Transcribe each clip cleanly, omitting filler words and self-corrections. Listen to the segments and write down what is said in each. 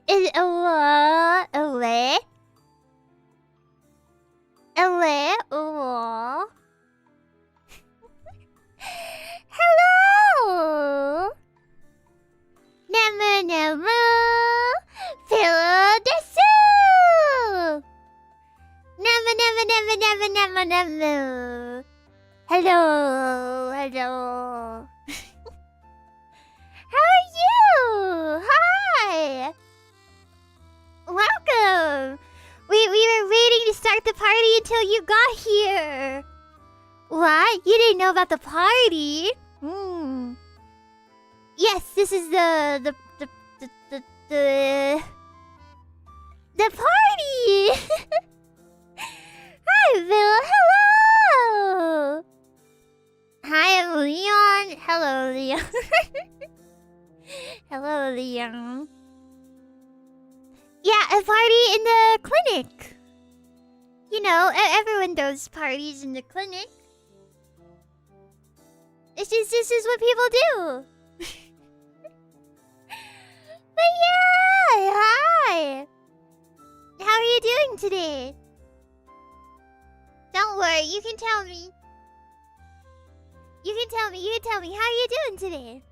Is away? Hello. Never. PillowDear. Never. Hello. How are you? Hi. Welcome. We were waiting to start the party until you got here. What? You didn't know about the party? Yes, this is the party. Hi, Bill. Hello. Hi, I'm Leon. Hello, Leon. Hello, Leon. Yeah, a party in the clinic. You know, everyone does parties in the clinic. This is what people do. But yeah, hi. How are you doing today? Don't worry, you can tell me. You can tell me. How are you doing today?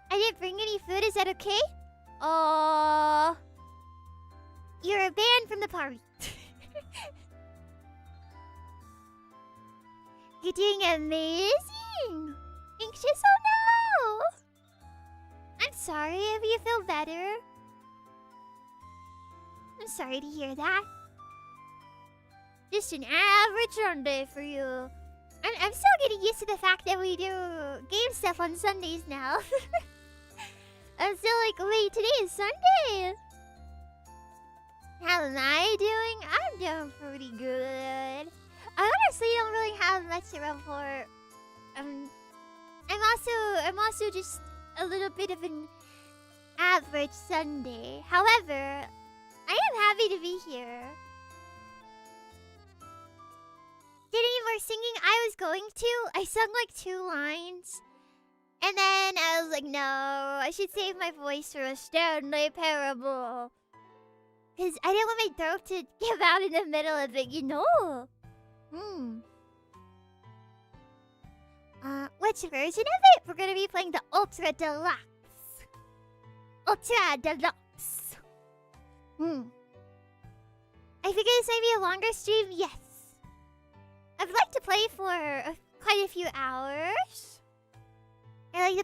I didn't bring any food, is that okay? Oh, you're banned from the party. You're doing amazing. Anxious? Oh no. I'm sorry if you feel better. I'm sorry to hear that. Just an average Sunday for you. I'm still getting used to the fact that we do game stuff on Sundays now. I'm still like, wait, today is Sunday. How am I doing? I'm doing pretty good. I honestly don't really have much to report. I'm also just a little bit of an average Sunday. However, I am happy to be here. Did any more singing? I was going to. I sung like 2 lines. And then I was like, no, I should save my voice for a Stanley Parable. Because I didn't want my throat to give out in the middle of it, you know? Which version of it? We're gonna be playing the Ultra Deluxe. I figure this might be a longer stream, yes. I'd like to play for quite a few hours. Because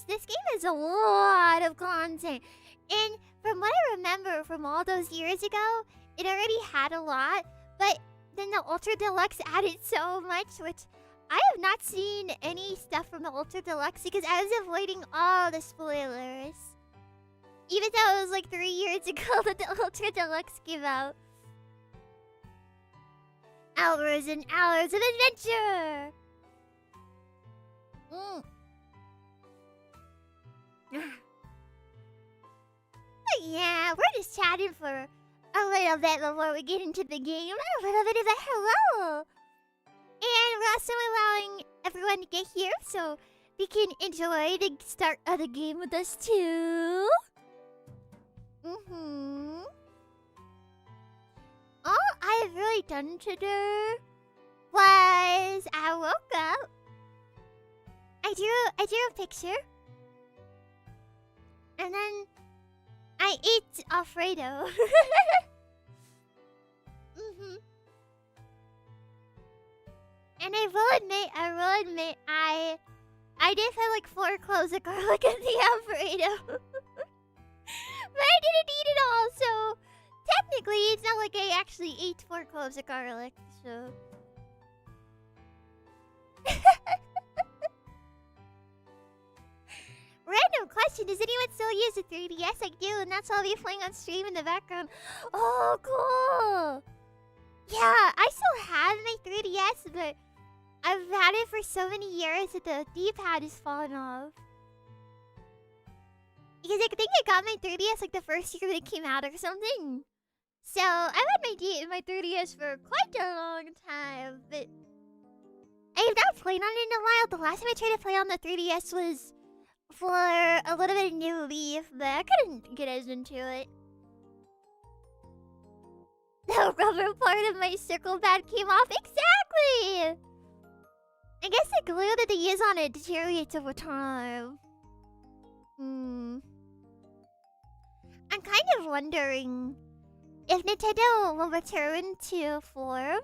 this game has a lot of content. And from what I remember from all those years ago, it already had a lot. But then the Ultra Deluxe added so much, which I have not seen any stuff from the Ultra Deluxe because I was avoiding all the spoilers. Even though it was like 3 years ago that the Ultra Deluxe came out. Hours and hours of adventure! Yeah, we're just chatting for a little bit before we get into the game. A little bit of a hello! And we're also allowing everyone to get here so we can enjoy the start of the game with us too. All I've really done today was I woke up. I drew a picture. And then I ate Alfredo. And I will admit, I did have like 4 cloves of garlic in the Alfredo. But I didn't eat it all, so technically it's not like I actually ate 4 cloves of garlic, so. Random question, does anyone still use a 3DS? I do, and that's why I'll be playing on stream in the background. Oh, cool! Yeah, I still have my 3DS, but I've had it for so many years that the D-pad has fallen off. Because I think I got my 3DS like the first year that it came out or something. So, I've had my 3DS for quite a long time, but I have not played on it in a while. The last time I tried to play on the 3DS was for a little bit of New Leaf, but I couldn't get as into it. The rubber part of my circle pad came off. Exactly! I guess the glue that they use on it deteriorates over time. I'm kind of wondering if Nintendo will return to form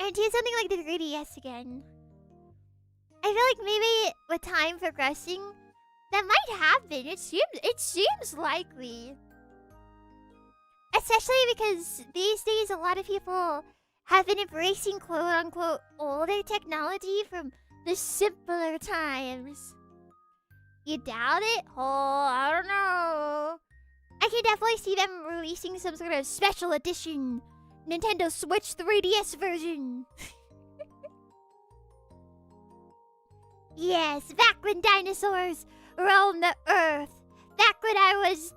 and do something like the 3DS again. I feel like maybe with time progressing, that might happen. It seems likely. Especially because these days a lot of people have been embracing quote-unquote older technology from the simpler times. You doubt it? Oh, I don't know. I can definitely see them releasing some sort of special edition Nintendo Switch 3DS version. Yes, back when dinosaurs roamed the earth. Back when I was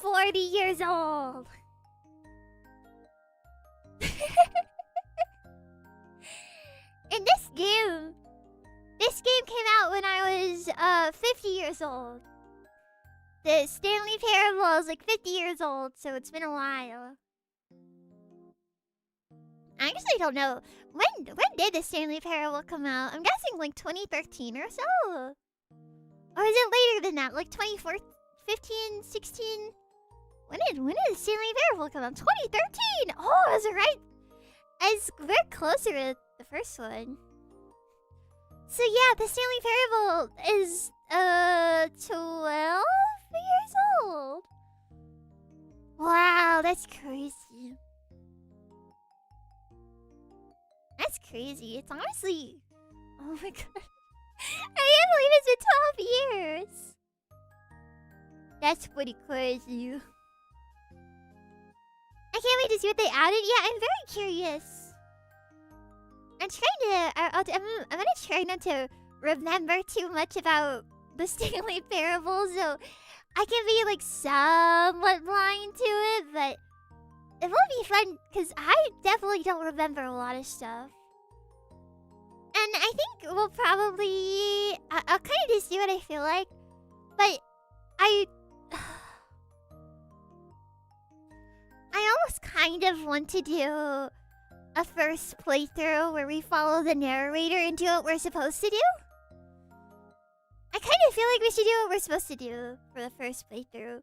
40 years old. In this game came out when I was 50 years old. The Stanley Parable is like 50 years old, so it's been a while. I actually don't know. When did the Stanley Parable come out? I'm guessing like 2013 or so. Or is it later than that? Like 2014, 15, 16? When did the Stanley Parable come out? 2013! Oh, is it right? We're closer to the first one. So yeah, the Stanley Parable is 12 years old. Wow, that's crazy. That's crazy. It's honestly... Oh my god. I can't believe it's been 12 years. That's pretty crazy. I can't wait to see what they added. Yeah, I'm very curious. I'm trying to... I'm gonna try not to remember too much about the Stanley Parable, so I can be like somewhat blind to it, but it will be fun because I definitely don't remember a lot of stuff. And I think we'll probably... I'll kind of just do what I feel like, but I almost kind of want to do a first playthrough where we follow the narrator and do what we're supposed to do. I kind of feel like we should do what we're supposed to do for the first playthrough.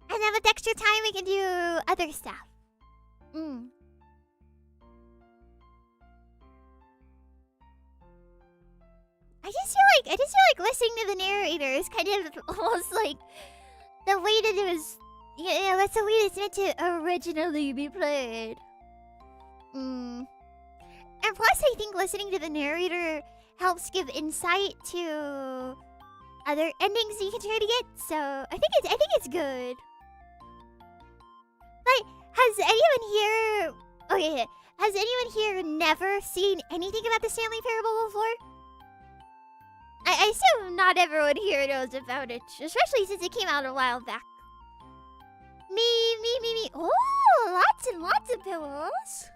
And then with extra time, we can do other stuff. I just feel like listening to the narrator is kind of almost like the way that it was. Yeah, that's the way it's meant to originally be played. And plus, I think listening to the narrator helps give insight to other endings you can try to get. So I think it's good. But has anyone here never seen anything about the Stanley Parable before? I assume not everyone here knows about it, especially since it came out a while back. Me. Oh, lots and lots of pillows.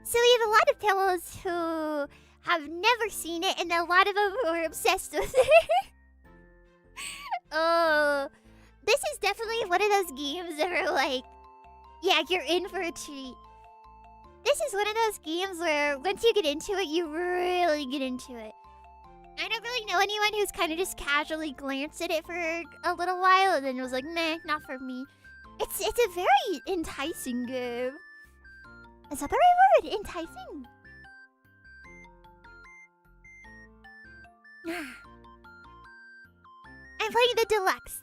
So we have a lot of pillows who have never seen it, and a lot of them who are obsessed with it. Oh, this is definitely one of those games that are like, yeah, you're in for a treat. This is one of those games where once you get into it, you really get into it. I don't really know anyone who's kind of just casually glanced at it for a little while and then was like, meh, not for me. It's a very enticing game. Is that the right word? Enticing? I'm playing the deluxe.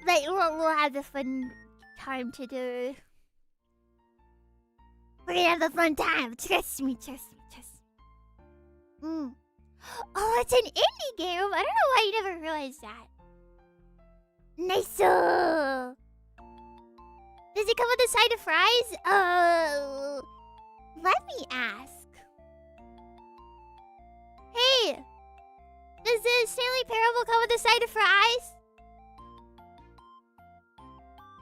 But we'll have a fun time to do. We're gonna have a fun time. Trust me. Oh, it's an indie game. I don't know why you never realized that. Nice. Does it come with a side of fries? Let me ask. Hey, does the Stanley Parable come with a side of fries?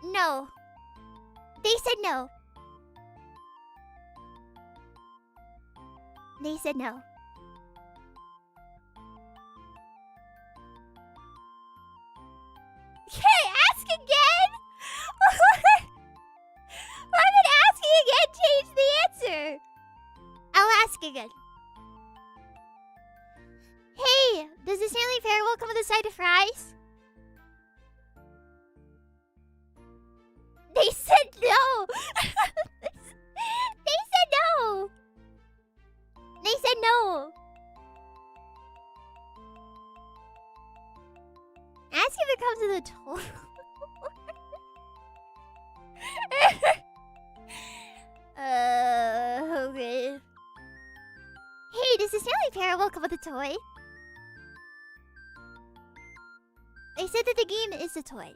No. They said no. They said no. Okay, ask again? Why am I asking again? Change the answer. I'll ask again. Hey, does the Stanley Parable come with a side of fries? They said no. They said no. They said no. Ask if it comes with a total. Okay. Hey, does the Stanley Parable come with a toy? They said that the game is a toy.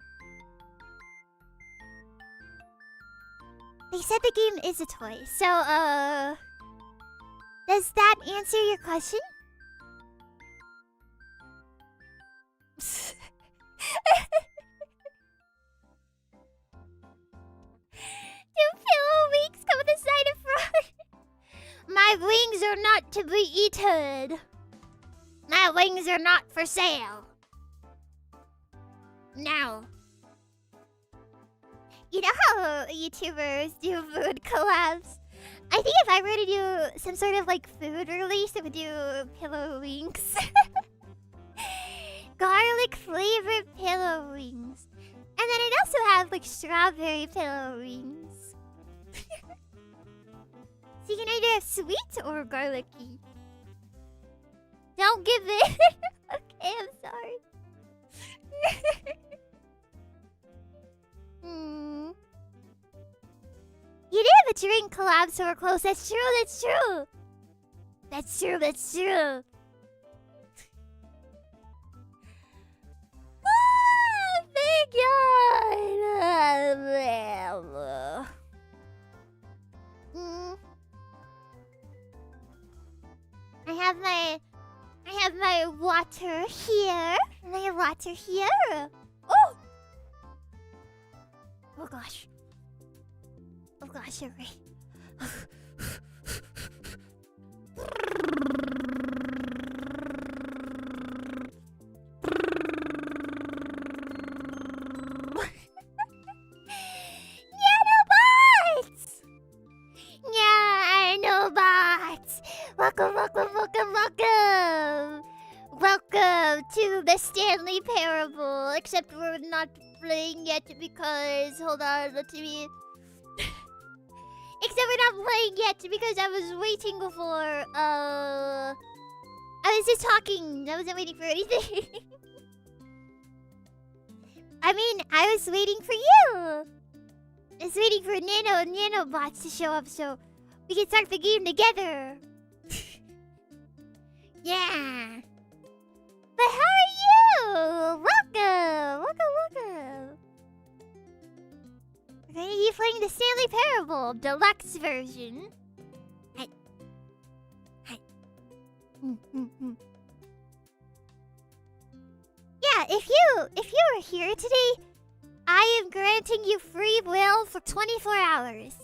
They said the game is a toy. So, does that answer your question? Do pillow wings come with a side of fries? My wings are not to be eaten. My wings are not for sale. No. You know how YouTubers do food collabs? I think if I were to do some sort of like food release, it would do pillow wings. Garlic flavored pillow wings. And then I'd also have like strawberry pillow wings. So you can either have sweet or garlicky. Don't give in. Okay, I'm sorry. You did have a drink collab so we're close. That's true, that's true. That's true, that's true. Ah, thank God. I have my water here. My water here. Oh! Oh gosh. Oh gosh, you're right. Nanobots! Nanobots! Welcome, welcome, welcome, welcome! Welcome to the Stanley Parable. Except we're not playing yet because... Hold on, let me... Except we're not playing yet because I was waiting for, I was just talking. I wasn't waiting for anything. I mean, I was waiting for you. I was waiting for nanobots to show up so we can start the game together. Yeah. But how are you? Welcome. Welcome, welcome. We're going to be playing the Stanley Parable Deluxe version. Hi. Hi. Yeah, if you are here today, I am granting you free will for 24 hours.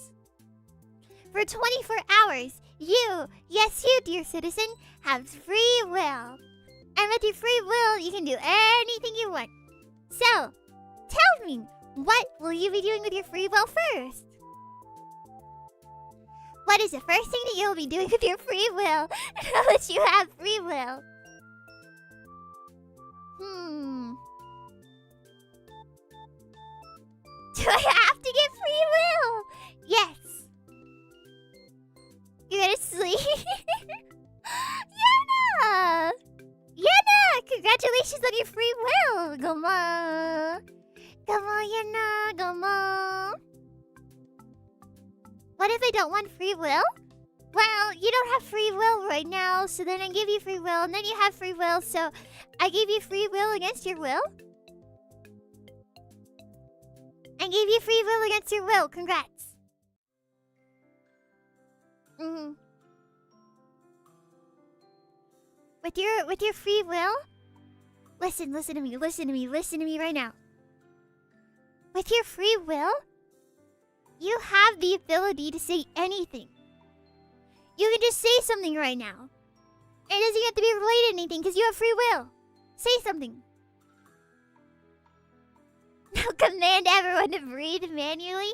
For 24 hours, you, yes you, dear citizen, have free will. And with your free will, you can do anything you want. So, tell me, what will you be doing with your free will first? What is the first thing that you'll be doing with your free will now that you have free will? Do I have to get free will? Yes. You're gonna sleep? Yana! Yana! Congratulations on your free will! Come on! Come on, Yana! Come on! What if I don't want free will? Well, you don't have free will right now, so then I give you free will, and then you have free will, so I gave you free will against your will? I gave you free will against your will. Congrats. With your free will, listen to me right now. With your free will, you have the ability to say anything. You can just say something right now. It doesn't have to be related to anything because you have free will. Say something. Now command everyone to breathe manually.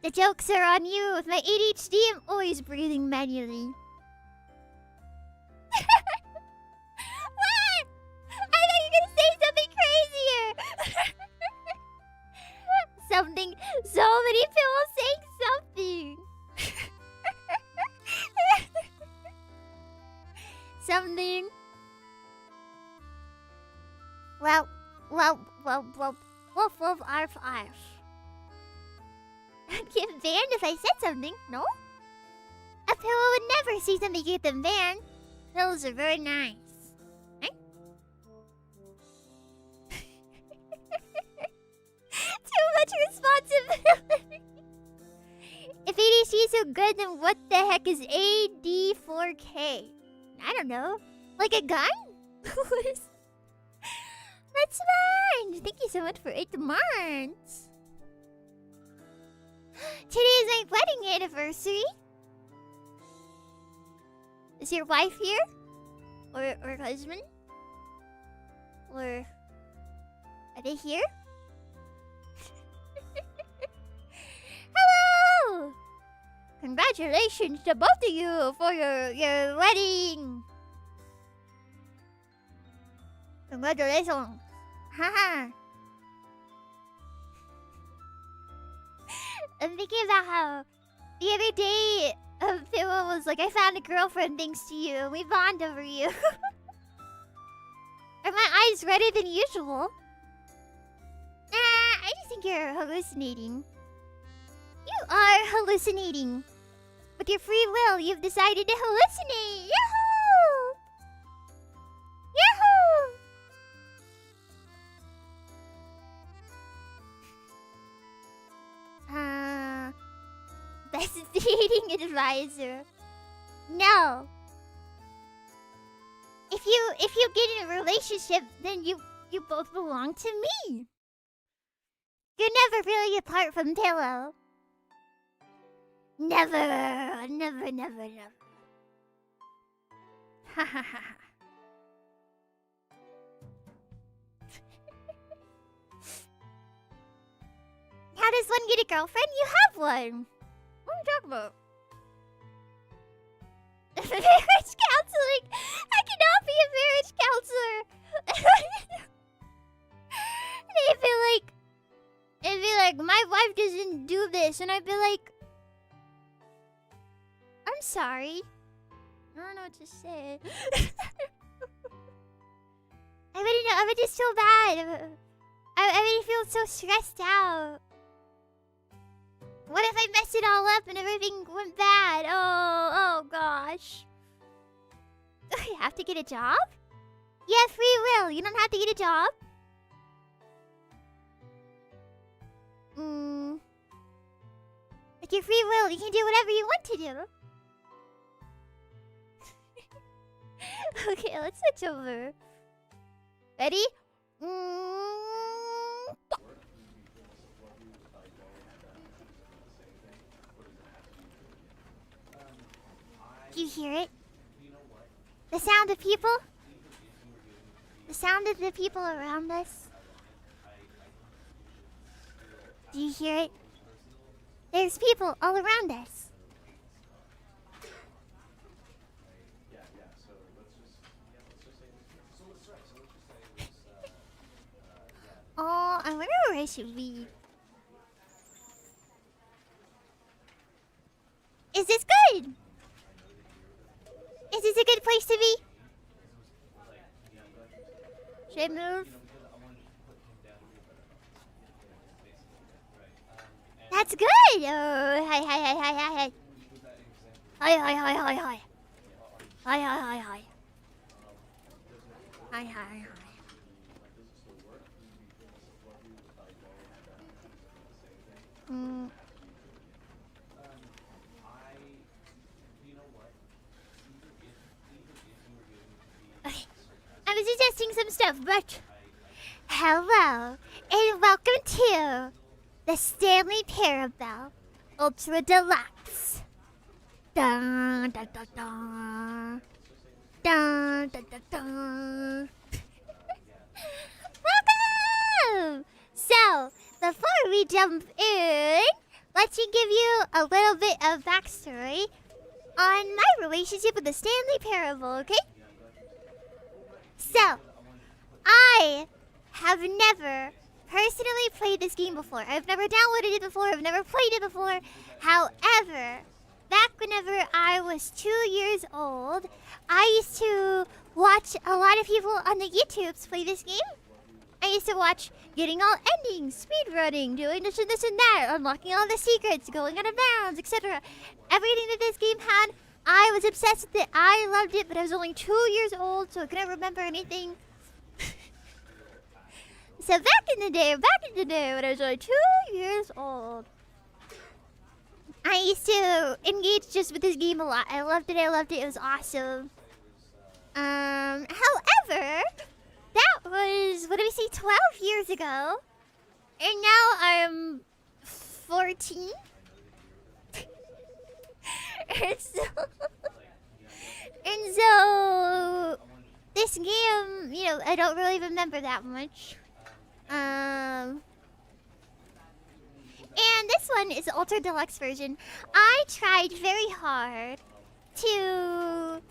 The jokes are on you. With my ADHD, I'm always breathing manually. What? I thought you were gonna say something crazier. Something. So many people saying something. Something. Well, woof, arf, arf. I'd get banned if I said something, no? A pillow would never say something to get them banned. Pillows are very nice. Right? Too much responsibility. If ADC is so good, then what the heck is AD4K? I don't know. Like a gun? That's fine. Thank you so much for 8 months. Today is my wedding anniversary. Is your wife here? Or husband? Or are they here? Hello! Congratulations to both of you for your wedding. Congratulations. Haha. I'm thinking about how the other day Pillow was like, I found a girlfriend thanks to you. We bond over you. Are my eyes redder than usual? Nah, I just think you're hallucinating. You are hallucinating. With your free will, you've decided to hallucinate. Yahoo! Yahoo! Best dating advisor. No. If you get in a relationship, then you both belong to me. You're never really apart from Pillow. Never. Ha ha ha. How does one get a girlfriend? You have one. What are you talking about? Marriage counseling. I cannot be a marriage counselor. They'd be like, my wife doesn't do this, and I'd be like, I'm sorry. I don't know what to say. I would just feel bad. I would feel so stressed out. What if I messed it all up and everything went bad? Oh gosh. Do I have to get a job? You have free will. You don't have to get a job. With your free will, you can do whatever you want to do. Okay, let's switch over. Ready? Do you hear it? The sound of people? The sound of the people around us? Do you hear it? There's people all around us. Oh, I wonder where I should be. Is this good? Is this a good place to be? Should I move? That's good! Oh, hi. Hi. Hi. Okay. I was suggesting some stuff, but hello and welcome to The Stanley Parable Ultra Deluxe. Dun, dun, dun, dun. Dun, dun, dun, dun. Welcome! So, before we jump in, let me give you a little bit of backstory on my relationship with the Stanley Parable, okay? So, I have never personally played this game before. I've never downloaded it before. I've never played it before. However, back whenever I was 2 years old, I used to watch a lot of people on the YouTubes play this game. I used to watch getting all endings, speedrunning, doing this and that, unlocking all the secrets, going out of bounds, etc. Everything that this game had, I was obsessed with it. I loved it, but I was only 2 years old, so I couldn't remember anything. So back in the day, when I was only 2 years old, I used to engage just with this game a lot. I loved it, it was awesome. However, that was, what did we say, 12 years ago. And now I'm 14. and so, this game, you know, I don't really remember that much. And this one is the Ultra Deluxe version. I tried very hard to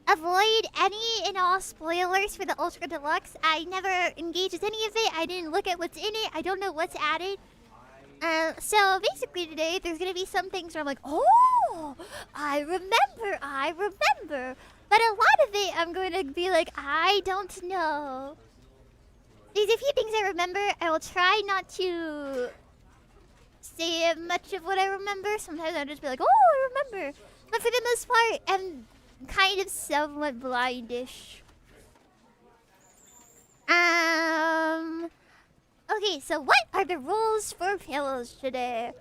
avoid any and all spoilers for the Ultra Deluxe. I never engaged with any of it. I didn't look at what's in it. I don't know what's added. So basically today there's gonna be some things where I'm like, oh, I remember. But a lot of it I'm going to be like, I don't know. There's a few things I remember. I will try not to say much of what I remember. Sometimes I'll just be like, oh, I remember. But for the most part, I'm kind of somewhat blindish. Okay, so what are the rules for Pillows today?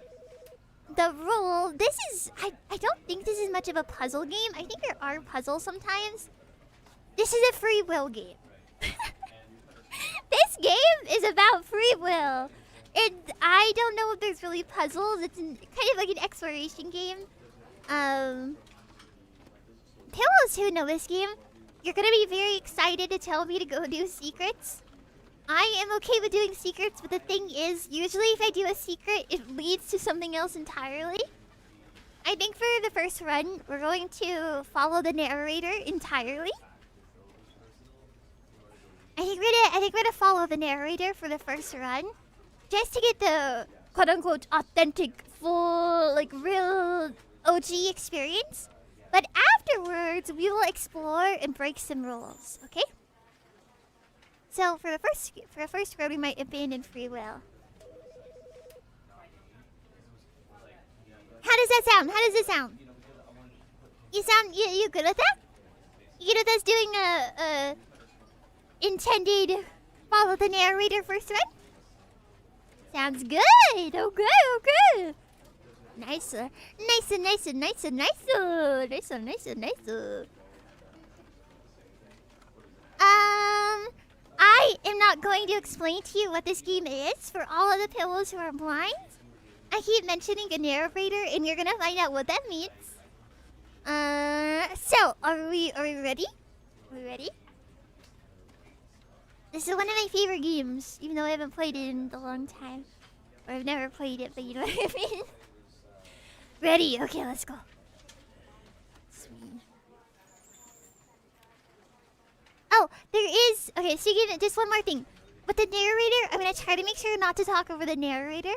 The rule, this is, I don't think this is much of a puzzle game. I think there are puzzles sometimes. This is a free will game. This game is about free will. And I don't know if there's really puzzles. It's kind of like an exploration game. Pillows who know this game, you're gonna be very excited to tell me to go do secrets. I am okay with doing secrets, but the thing is, usually if I do a secret, it leads to something else entirely. I think for the first run, we're going to follow the narrator entirely. I think we're gonna follow the narrator for the first run, just to get the quote-unquote authentic, full, like real OG experience. But afterwards, we will explore and break some rules, okay? So for the first round, we might abandon free will. How does that sound? You good with that? You good with us doing a intended follow the narrator first run? Sounds good. Okay. Nice. I am not going to explain to you what this game is for all of the pillows who are blind. I keep mentioning a narrator, and you're gonna find out what that means. So are we ready? Are we ready? This is one of my favorite games, even though I haven't played it in a long time. Or I've never played it, but you know what I mean? Ready? Okay, let's go. Sweet. Oh, there is... Okay, so you get just one more thing. With the narrator, I'm going to try to make sure not to talk over the narrator.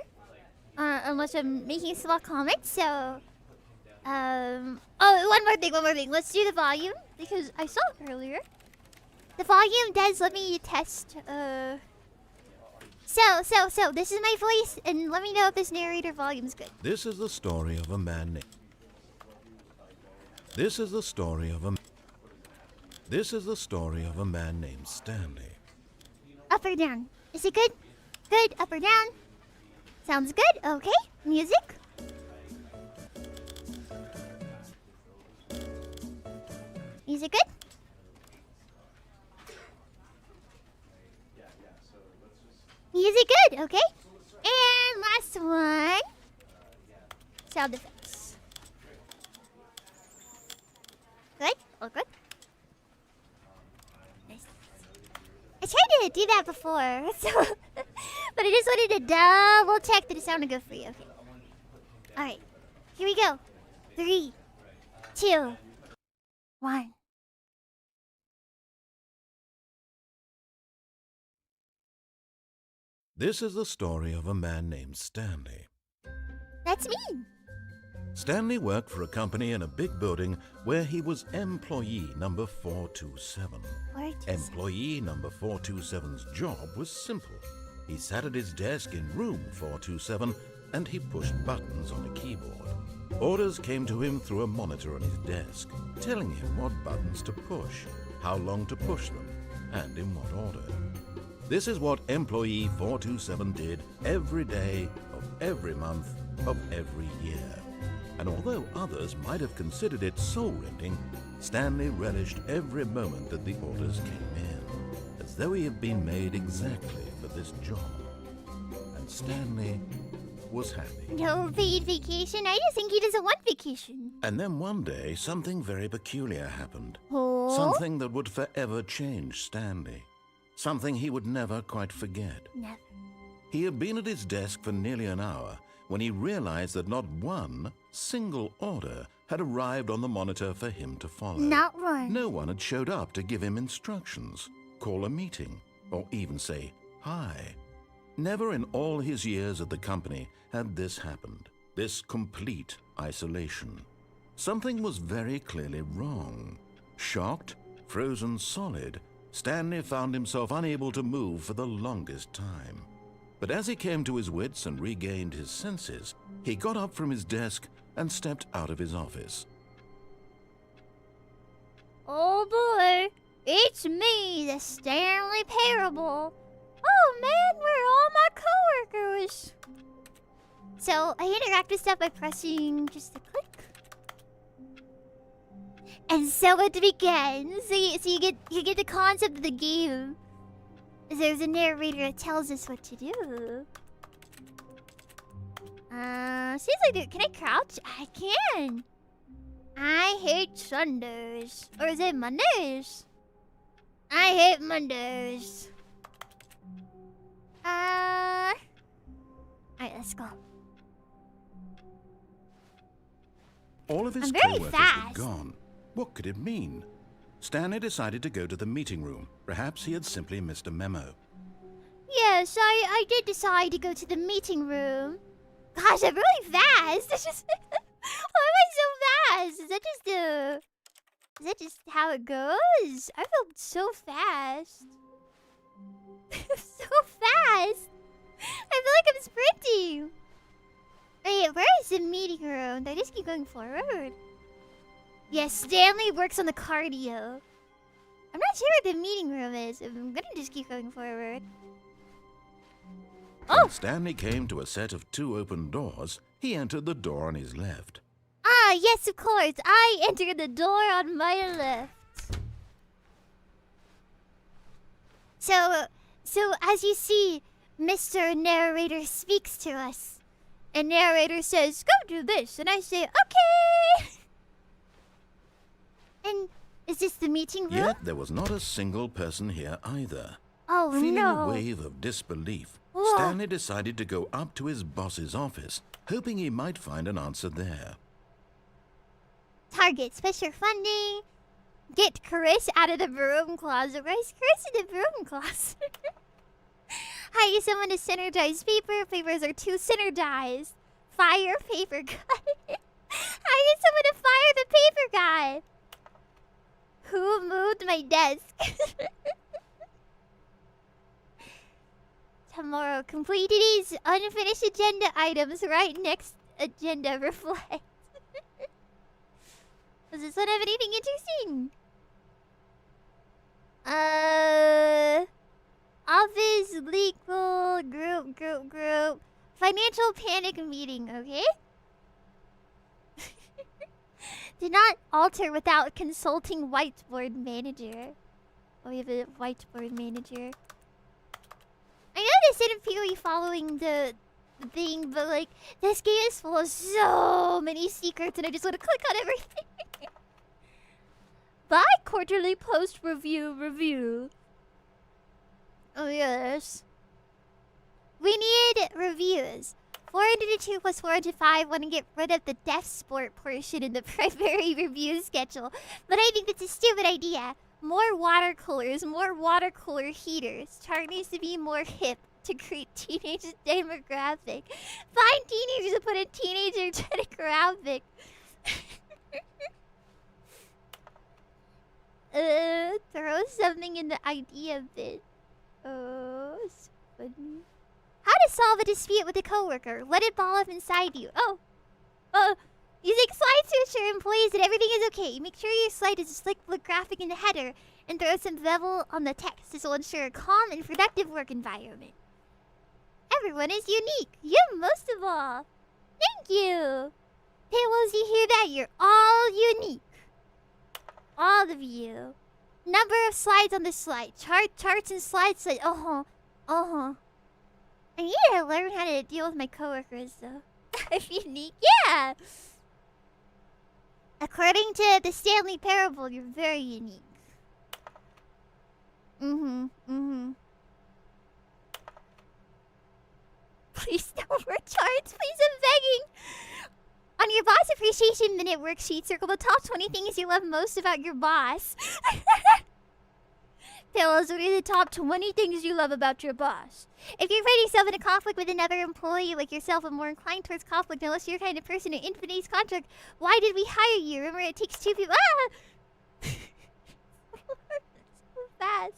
Unless I'm making small comments, so... Oh, one more thing. Let's do the volume, because I saw it earlier. The volume does let me test, So, this is my voice, and let me know if this narrator volume's good. This is the story of a man named... This is the story of a man named Stanley. Up or down? Is it good? Good, up or down? Sounds good, okay. Music? Music good? Music good, okay. And sound effects. Good? All good? Nice. I tried to do that before, so but I just wanted to double check that it sounded good for you. Okay. Alright. Here we go. 3, 2, 1. This is the story of a man named Stanley. That's me. Stanley worked for a company in a big building where he was employee number 427. Employee number 427's job was simple. He sat at his desk in room 427 and he pushed buttons on a keyboard. Orders came to him through a monitor on his desk, telling him what buttons to push, how long to push them, and in what order. This is what employee 427 did every day of every month of every year. And although others might have considered it soul-rending, Stanley relished every moment that the orders came in, as though he had been made exactly for this job. And Stanley was happy. No paid vacation? I just think he doesn't want vacation. And then one day, something very peculiar happened. Oh? Something that would forever change Stanley. Something he would never quite forget. Never. He had been at his desk for nearly an hour when he realized that not one single order had arrived on the monitor for him to follow. Not one. No one had showed up to give him instructions, call a meeting, or even say hi. Never in all his years at the company had this happened, this complete isolation. Something was very clearly wrong. Shocked, frozen solid, Stanley found himself unable to move for the longest time. But as he came to his wits and regained his senses, he got up from his desk and stepped out of his office. Oh boy, it's me, the Stanley Parable. Oh man, where are all my coworkers? So I interact with stuff by pressing just a click. And so it begins. So you get the concept of the game. There's a narrator that tells us what to do. Seems like can I crouch? I can. I hate Sundays. Or is it Mondays? I hate Mondays. Alright, let's go. All of his I'm very coworkers fast. were gone. What could it mean? Stanley decided to go to the meeting room. Perhaps he had simply missed a memo. Yes, I did decide to go to the meeting room. Gosh, I'm really fast. It's just why am I so fast? Is that just how it goes? I feel so fast. So fast. I feel like I'm sprinting. Wait, where is the meeting room? Do I just keep going forward? Yes, Stanley works on the cardio. I'm not sure what the meeting room is. I'm gonna just keep going forward. Oh! When Stanley came to a set of 2 open doors, he entered the door on his left. Ah, yes, of course. I entered the door on my left. So as you see, Mr. Narrator speaks to us. And narrator says, go do this. And I say, okay. And is this the meeting room? Yet there was not a single person here either. Oh, Feeling no. a wave of disbelief, Whoa. Stanley decided to go up to his boss's office, hoping he might find an answer there. Target special funding. Get Chris out of the broom closet. Where's Chris in the broom closet? Hire someone to synergize paper. Papers are too synergized. Fire paper guy. Hire someone to fire the paper guy. Who moved my desk? Tomorrow, complete today's unfinished agenda items. Right next agenda reflect. Does this one have anything interesting? Office, legal, group. Financial panic meeting, okay? Did not alter without consulting whiteboard manager. Oh, we have a whiteboard manager. I noticed it appearing following the thing, but like this game is full of so many secrets, and I just want to click on everything. Bi-quarterly post review. Oh yes. We need reviews. 402 plus 405 want to get rid of the deaf sport portion in the primary review schedule, but I think that's a stupid idea. More water coolers, more water cooler heaters. Chart needs to be more hip to create teenage demographic. Find teenagers to put a teenager demographic. Throw something in the idea bit. Oh, it's funny. How to solve a dispute with a coworker. Let it ball up inside you. Using slides to assure employees that everything is okay. Make sure your slide is a slick blue graphic in the header and throw some bevel on the text. This will ensure a calm and productive work environment. Everyone is unique. You most of all. Thank you. Pillows, you hear that? You're all unique. All of you. Number of slides on the slide. Charts and slides. I need to learn how to deal with my coworkers, though. I'm unique. Yeah. According to the Stanley Parable, you're very unique. Please no more charts. Please, I'm begging. On your boss appreciation minute worksheet, circle the top 20 things you love most about your boss. Pillows, what are the top 20 things you love about your boss? If you're finding yourself in a conflict with another employee like yourself and more inclined towards conflict unless you're the kind of person who infinites contract, why did we hire you? Remember, it takes two people. Ah! So fast.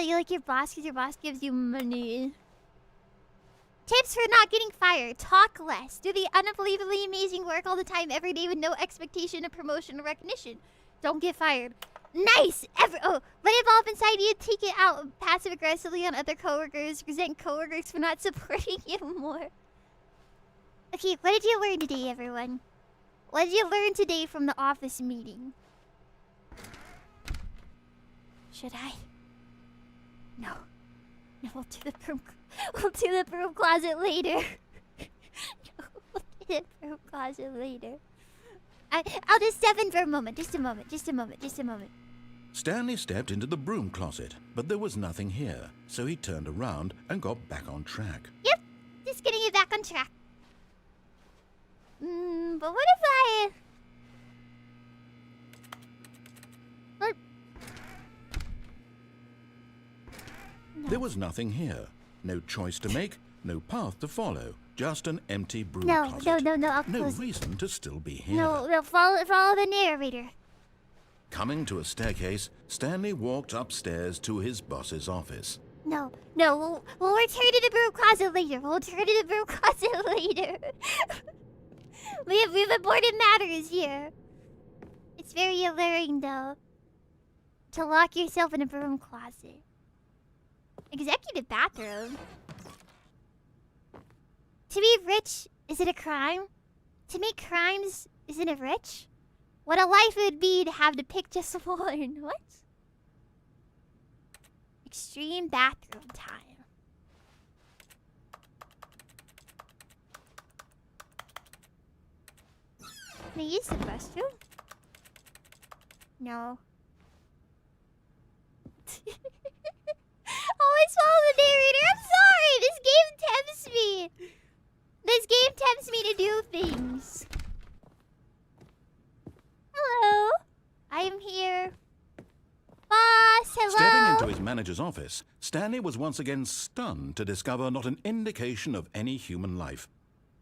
You like your boss because your boss gives you money. Tips for not getting fired. Talk less. Do the unbelievably amazing work all the time, every day with no expectation of promotion or recognition. Don't get fired. Nice! Let it ball up inside you. Take it out passive-aggressively on other coworkers. Resent coworkers for not supporting you more. Okay, what did you learn today, everyone? What did you learn today from the office meeting? Should I? No. No, we'll do the broom closet later. No, we'll do the broom closet later. I'll just step in for a moment. Just a moment. Stanley stepped into the broom closet, but there was nothing here, so he turned around and got back on track. Yep, just getting it back on track. But what if I... What? No. There was nothing here. No choice to make, no path to follow. Just an empty broom closet. No, I'll no close. reason to still be here. No, follow the narrator. Coming to a staircase, Stanley walked upstairs to his boss's office. No, we'll return to the broom closet later. We have important matters here. It's very alluring, though, to lock yourself in a broom closet. Executive bathroom. To be rich, is it a crime? To make crimes, isn't it rich? What a life it would be to have to pick just one. What? Extreme bathroom time. Can I use the restroom? No. Always follow the narrator. I'm sorry. This game tempts me to do things. Hello. I am here. Boss, hello. Stepping into his manager's office, Stanley was once again stunned to discover not an indication of any human life.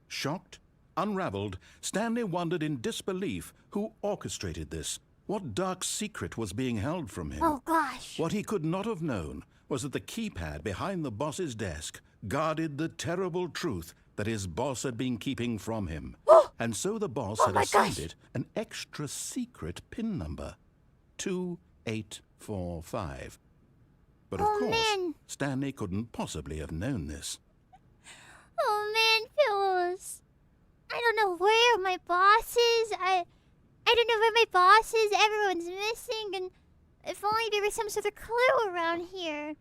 Shocked, unraveled, Stanley wondered in disbelief who orchestrated this. What dark secret was being held from him? Oh, gosh. What he could not have known was that the keypad behind the boss's desk guarded the terrible truth that his boss had been keeping from him. And so the boss had assigned it an extra secret PIN number. 2845. But of course, man. Stanley couldn't possibly have known this. Oh, man, Pillows. I don't know where my boss is. I don't know where my boss is. Everyone's missing, and if only there was some sort of clue around here.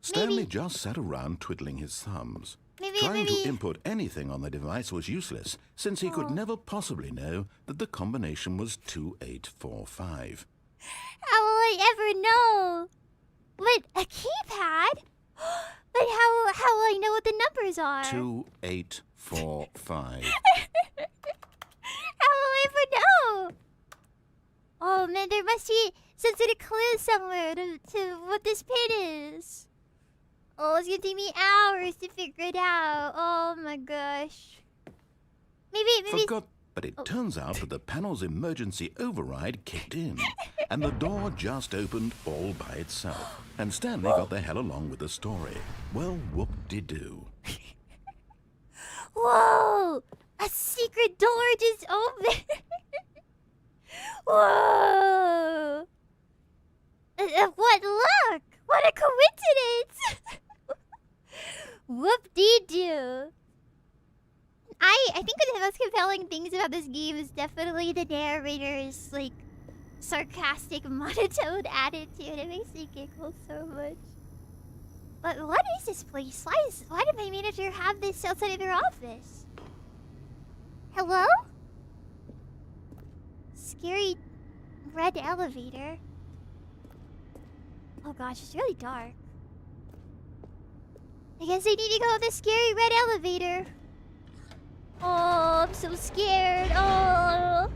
Stanley just sat around twiddling his thumbs. Trying to input anything on the device was useless, since he could never possibly know that the combination was 2845. How will I ever know? What, a keypad? But how will I know what the numbers are? 2845. How will I ever know? Oh man, there must be some sort of clue somewhere to what this pin is. Oh, it's gonna take me hours to figure it out. Oh my gosh. Maybe. But it turns out that the panel's emergency override kicked in, and the door just opened all by itself. And Stanley got the hell along with the story. Well, whoop-de-doo. Whoa! A secret door just opened. Whoa! What luck! What a coincidence! Whoop-de-doo. I think one of the most compelling things about this game is definitely the narrator's, like, sarcastic, monotone attitude. It makes me giggle so much. But what is this place? Why did my manager have this outside of their office? Hello? Scary red elevator. Oh gosh, it's really dark. I guess I need to go up this scary red elevator. Oh, I'm so scared. Oh.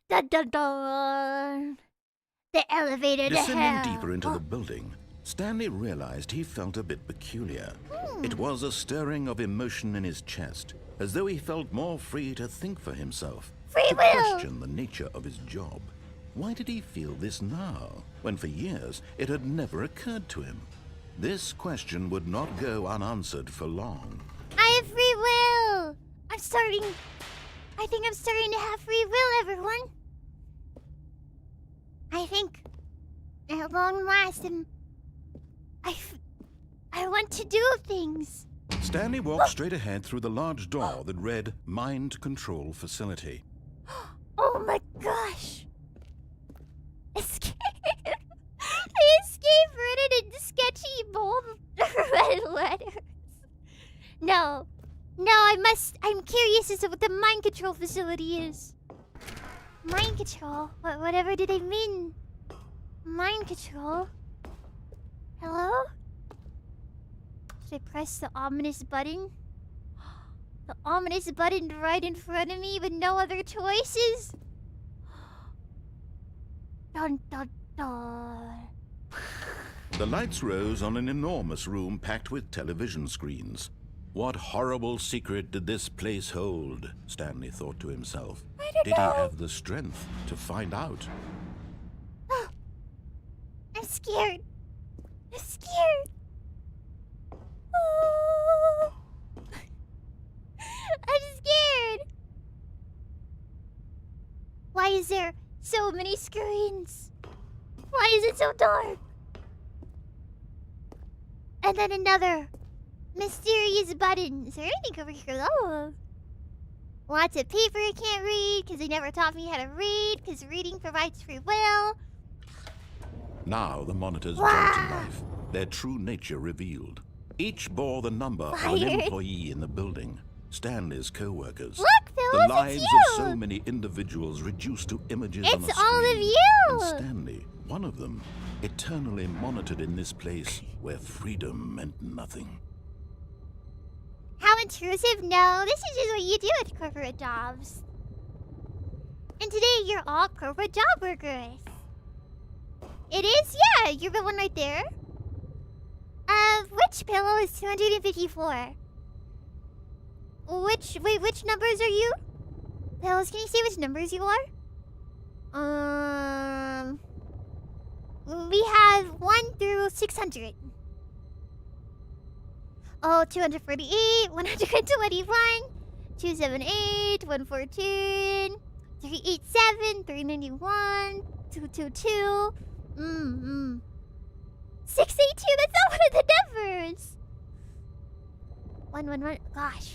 Dun dun dun. The elevator to hell. Descending deeper into the building, Stanley realized he felt a bit peculiar. It was a stirring of emotion in his chest, as though he felt more free to think for himself. Free to will! question the nature of his job. Why did he feel this now, when for years it had never occurred to him? This question would not go unanswered for long. I have free will! I think I'm starting to have free will, everyone. I think, at long last, I want to do things. Stanley walked straight ahead through the large door that read Mind Control Facility. Oh my gosh! Escape! I escaped written in sketchy, bold red letters. No, I'm curious as to what the mind control facility is. Mind control? Whatever do they mean? Mind control? Hello? Should I press the ominous button? The ominous button right in front of me with no other choices? Dun dun dun. The lights rose on an enormous room packed with television screens. What horrible secret did this place hold? Stanley thought to himself. Did he have the strength to find out? I'm scared. I'm scared. Oh. I'm scared. Why is there so many screens? Why is it so dark? And then another mysterious button. Is there anything over here? Oh. Lots of paper I can't read because they never taught me how to read because reading provides free will. Now the monitors jumped to life, their true nature revealed. Each bore the number of an employee in the building, Stanley's co-workers. Look, Phil, the lives it's you. of so many individuals reduced to images on a screen. It's all of you. And Stanley, one of them, eternally monitored in this place where freedom meant nothing. How intrusive? No, this is just what you do at corporate jobs. And today you're all corporate job workers. It is? Yeah, you're the one right there. Which pillow is 254? Which numbers are you? Pillows, can you say which numbers you are? We have 1 through 600. Oh, 248, 121, 278, 114, 387, 391, 222. 682, that's not one of the numbers. 111, gosh.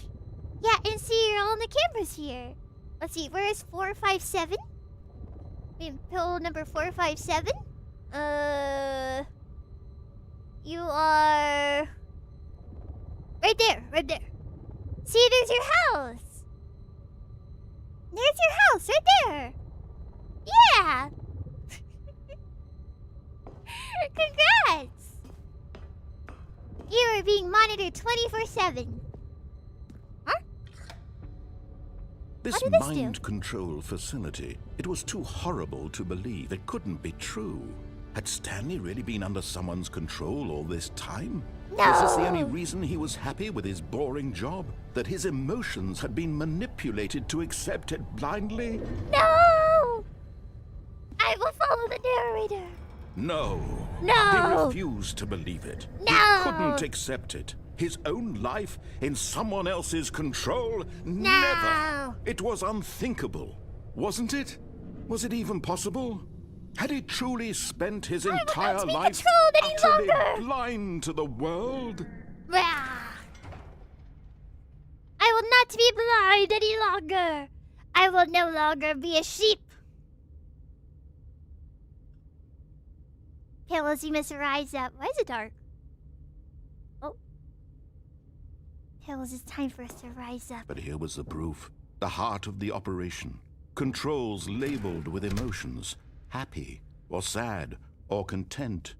Yeah, and see, you're all on the cameras here. Let's see, where is 457? Pillow number 457? You are... Right there, right there. See, there's your house. There's your house, right there. Yeah. Congrats. You are being monitored 24/7. Huh? This What did this mind do? control facility, it was too horrible to believe. It couldn't be true. Had Stanley really been under someone's control all this time? No. Was this the only reason he was happy with his boring job? That his emotions had been manipulated to accept it blindly? No! I will follow the narrator. No. No. He refused to believe it. No. He couldn't accept it. His own life in someone else's control? No. Never. It was unthinkable, wasn't it? Was it even possible? Had he truly spent his entire I will not be life controlled any utterly longer. blind to the world? I will not be blind any longer. I will no longer be a sheep. Pillows, you must rise up. Why is it dark? Oh. Pillows, it's time for us to rise up. But here was the proof. The heart of the operation. Controls labeled with emotions. Happy, or sad, or content.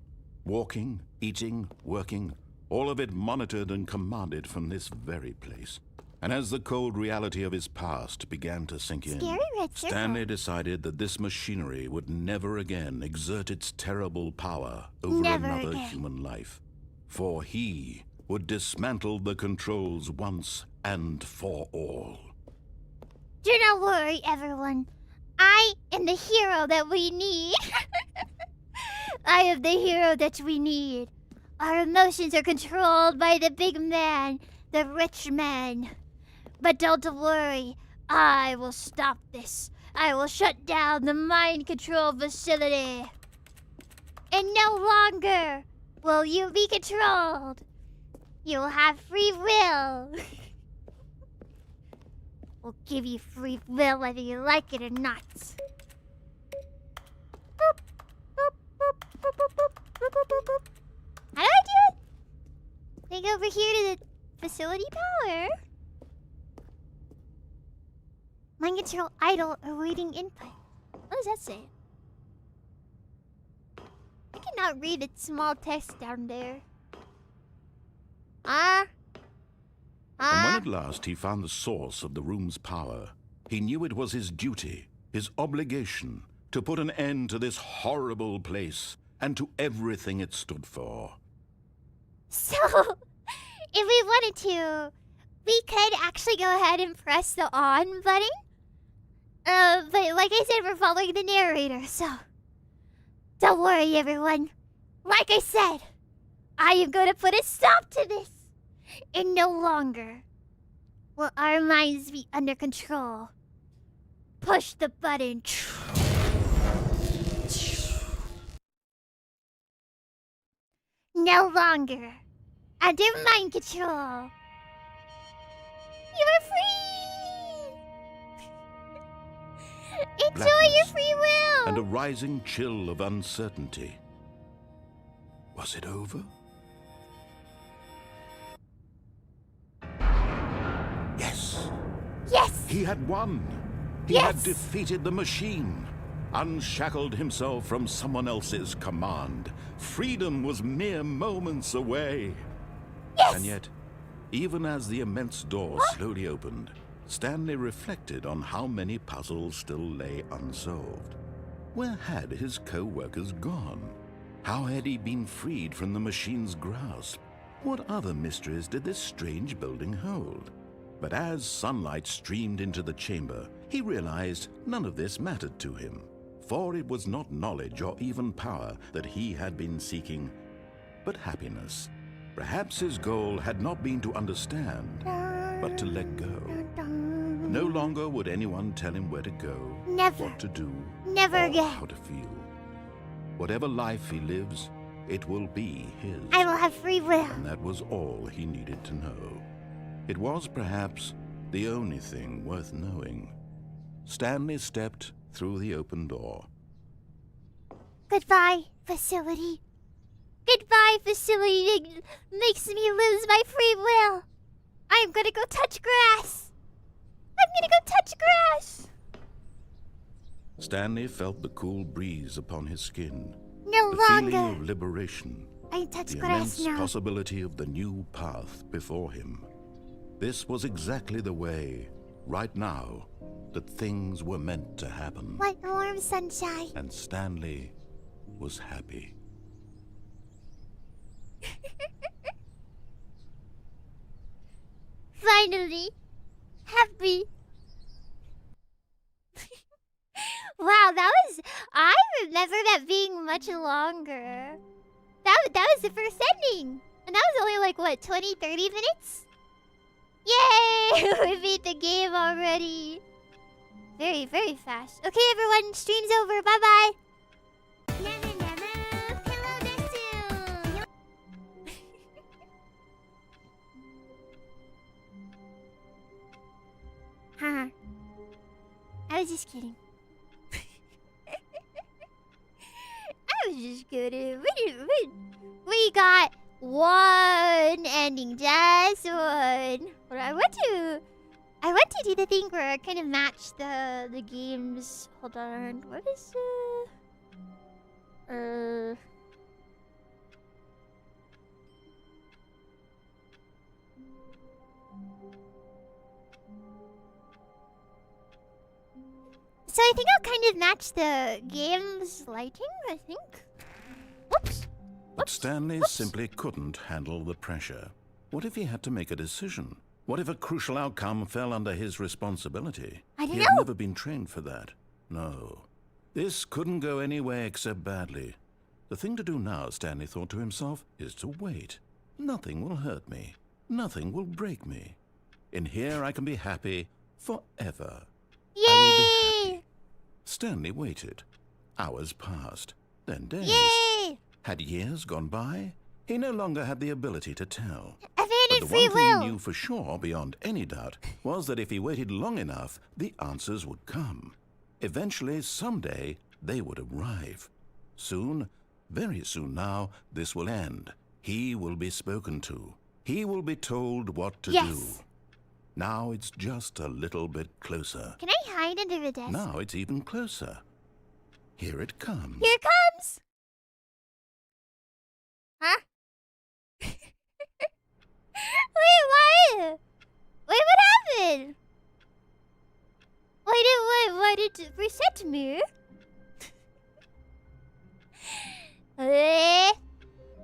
Walking, eating, working. All of it monitored and commanded from this very place. And as the cold reality of his past began to sink in, Scary red circle. Stanley decided that this machinery would never again exert its terrible power over Never another again. human life. For he would dismantle the controls once and for all. Do not worry, everyone. I am the hero that we need. I am the hero that we need. Our emotions are controlled by the big man, the rich man. But don't worry, I will stop this. I will shut down the mind control facility. And no longer will you be controlled. You'll have free will. We'll give you free will whether you like it or not. Boop, boop, boop, boop, boop, boop, boop, boop, boop, boop. How do I do it? They go over here to the facility power. Mind control idle awaiting input. What does that say? I cannot read the small text down there. And when at last he found the source of the room's power, he knew it was his duty, his obligation, to put an end to this horrible place and to everything it stood for. So, if we wanted to, we could actually go ahead and press the on button. But like I said, we're following the narrator, so don't worry, everyone. Like I said, I am going to put a stop to this. And no longer will our minds be under control. Push the button. No longer under mind control. You are free! Enjoy your free will! And a rising chill of uncertainty. Was it over? Yes. Yes! He had won. He Yes! had defeated the machine. Unshackled himself from someone else's command. Freedom was mere moments away. Yes! And yet, even as the immense door slowly opened, Stanley reflected on how many puzzles still lay unsolved. Where had his co-workers gone? How had he been freed from the machine's grasp? What other mysteries did this strange building hold? But as sunlight streamed into the chamber, he realized none of this mattered to him. For it was not knowledge or even power that he had been seeking, but happiness. Perhaps his goal had not been to understand, but to let go. No longer would anyone tell him where to go, Never. what to do, Never or again. how to feel. Whatever life he lives, it will be his. I will have free will. And that was all he needed to know. It was perhaps the only thing worth knowing. Stanley stepped through the open door. Goodbye, facility. Goodbye, facility that makes me lose my free will. I'm gonna go touch grass. I'm gonna go touch grass. Stanley felt the cool breeze upon his skin. No the longer. feeling of liberation. I touch The grass immense now. possibility of the new path before him. This was exactly the way, right now, that things were meant to happen. What warm sunshine. And Stanley was happy. Finally. Happy. Wow, that was... I remember that being much longer. That was the first ending. And that was only like, what, 20, 30 minutes? Yay! We beat the game already. Very, very fast. Okay, everyone, stream's over. Bye-bye. Haha. I was just kidding. I was just kidding. We got one ending, just one. But I want to do the thing where I kind of match the games. Hold on. What is So I think I'll kind of match the game's lighting, I think. Whoops. But Stanley simply couldn't handle the pressure. What if he had to make a decision? What if a crucial outcome fell under his responsibility? I don't He had know. never been trained for that. No. This couldn't go any way except badly. The thing to do now, Stanley thought to himself, is to wait. Nothing will hurt me. Nothing will break me. In here I can be happy forever. I will be Yay! happy. Stanley waited. Hours passed, then days. Yay! Had years gone by? He no longer had the ability to tell. But Abandoned the free one thing will. he knew for sure, beyond any doubt, was that if he waited long enough, the answers would come. Eventually, someday, they would arrive. Soon, very soon now, this will end. He will be spoken to. He will be told what to Yes. do. Now it's just a little bit closer. Can I hide under the desk? Now it's even closer. Here it comes. Here it comes! Huh? Wait, what? Wait, what happened? Why did it reset me?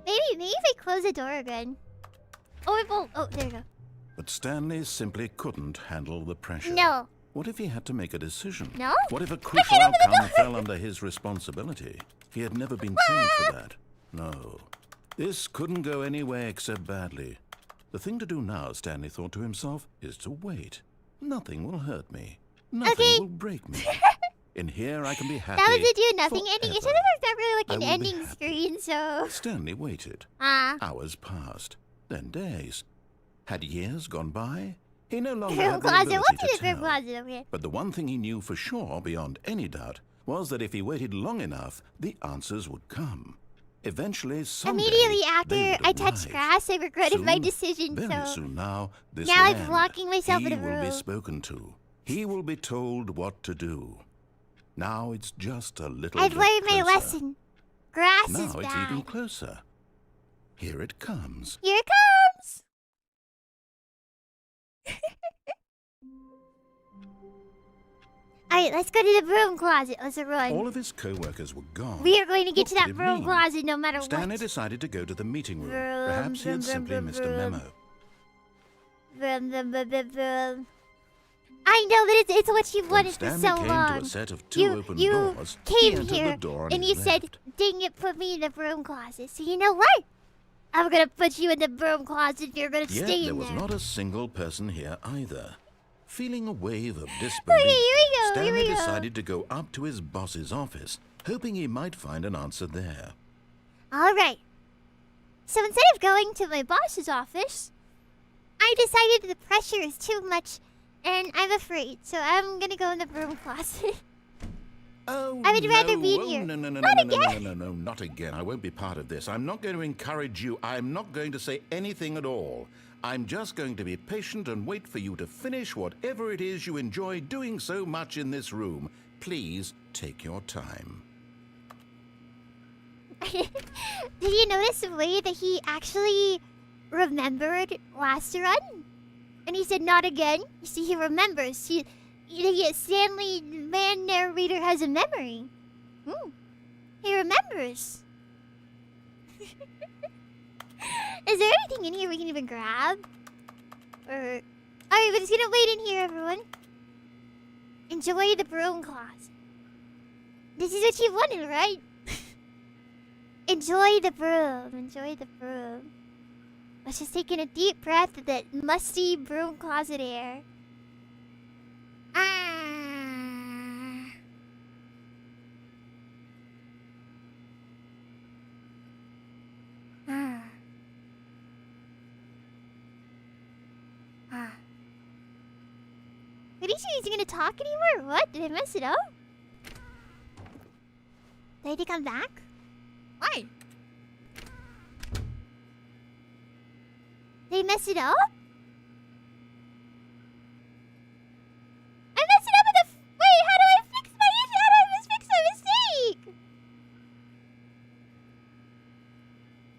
Maybe if I close the door again. Oh, it won't. Oh, there you go. But Stanley simply couldn't handle the pressure. No. What if he had to make a decision? No? What if a crucial outcome fell under his responsibility? He had never been trained for that. No. This couldn't go any way except badly. The thing to do now, Stanley thought to himself, is to wait. Nothing will hurt me. Nothing will break me. In here I can be happy. That was a do nothing ending. It forever. should have not really like I an will be ending happy. screen, so. Stanley waited. Hours passed, then days. Had years gone by? He no longer Room had the closet. ability What's to in the room tell. closet over here? But the one thing he knew for sure, beyond any doubt, was that if he waited long enough, the answers would come. Eventually, someday, Immediately they after would I touched arrive. grass, I regretted my Soon, decision, very so. soon now, this Now will I'm end. locking myself in a He will room. be spoken to. He will be told what to do. Now it's just a little I've bit learned my closer. lesson. Grass Now is it's bad. even closer. Here it comes. Here it comes! Alright, let's go to the broom closet. Let's run. All of his co-workers were gone. We are going to get What to did that it broom mean? closet no matter Stanley what. decided to go to the meeting room. Vroom, Perhaps he had vroom, simply vroom, missed a vroom. memo. Vroom, vroom, vroom, vroom, vroom. I know that it's what you've When wanted for Stanley so came long. to a set of two You open doors, he came entered here the door and he you said, left. dang it, put me in the broom closet. So you know what? I'm gonna put you in the broom closet. You're gonna Yet stay there in was there. not a single person here either. Feeling a wave of Okay, disbelief, here we go, Stanley here we go. decided to go up to his boss's office, hoping he might find an answer there. All right. So instead of going to my boss's office, I decided the pressure is too much and I'm afraid. So I'm gonna go in the broom closet. Oh, I would rather be oh, here. No, no, no, Not no, no, again. no, no, no, not again. I won't be part of this. I'm not going to encourage you. I'm not going to say anything at all. I'm just going to be patient and wait for you to finish whatever it is you enjoy doing so much in this room. Please take your time. Did you notice the way that he actually remembered last run? And he said, not again. You see, he remembers. Stanley, man narrator, has a memory. He remembers. Is there anything in here we can even grab? Alright, we're just gonna wait in here, everyone. Enjoy the broom closet. This is what you wanted, right? Enjoy the broom. Enjoy the broom. Let's just take in a deep breath of that musty broom closet air. Are you sure he's gonna talk anymore? What? Did I mess it up? Did I need to come back? Why? They mess it up? I messed it up with the... Wait, how do I fix my issue? How do I fix my mistake?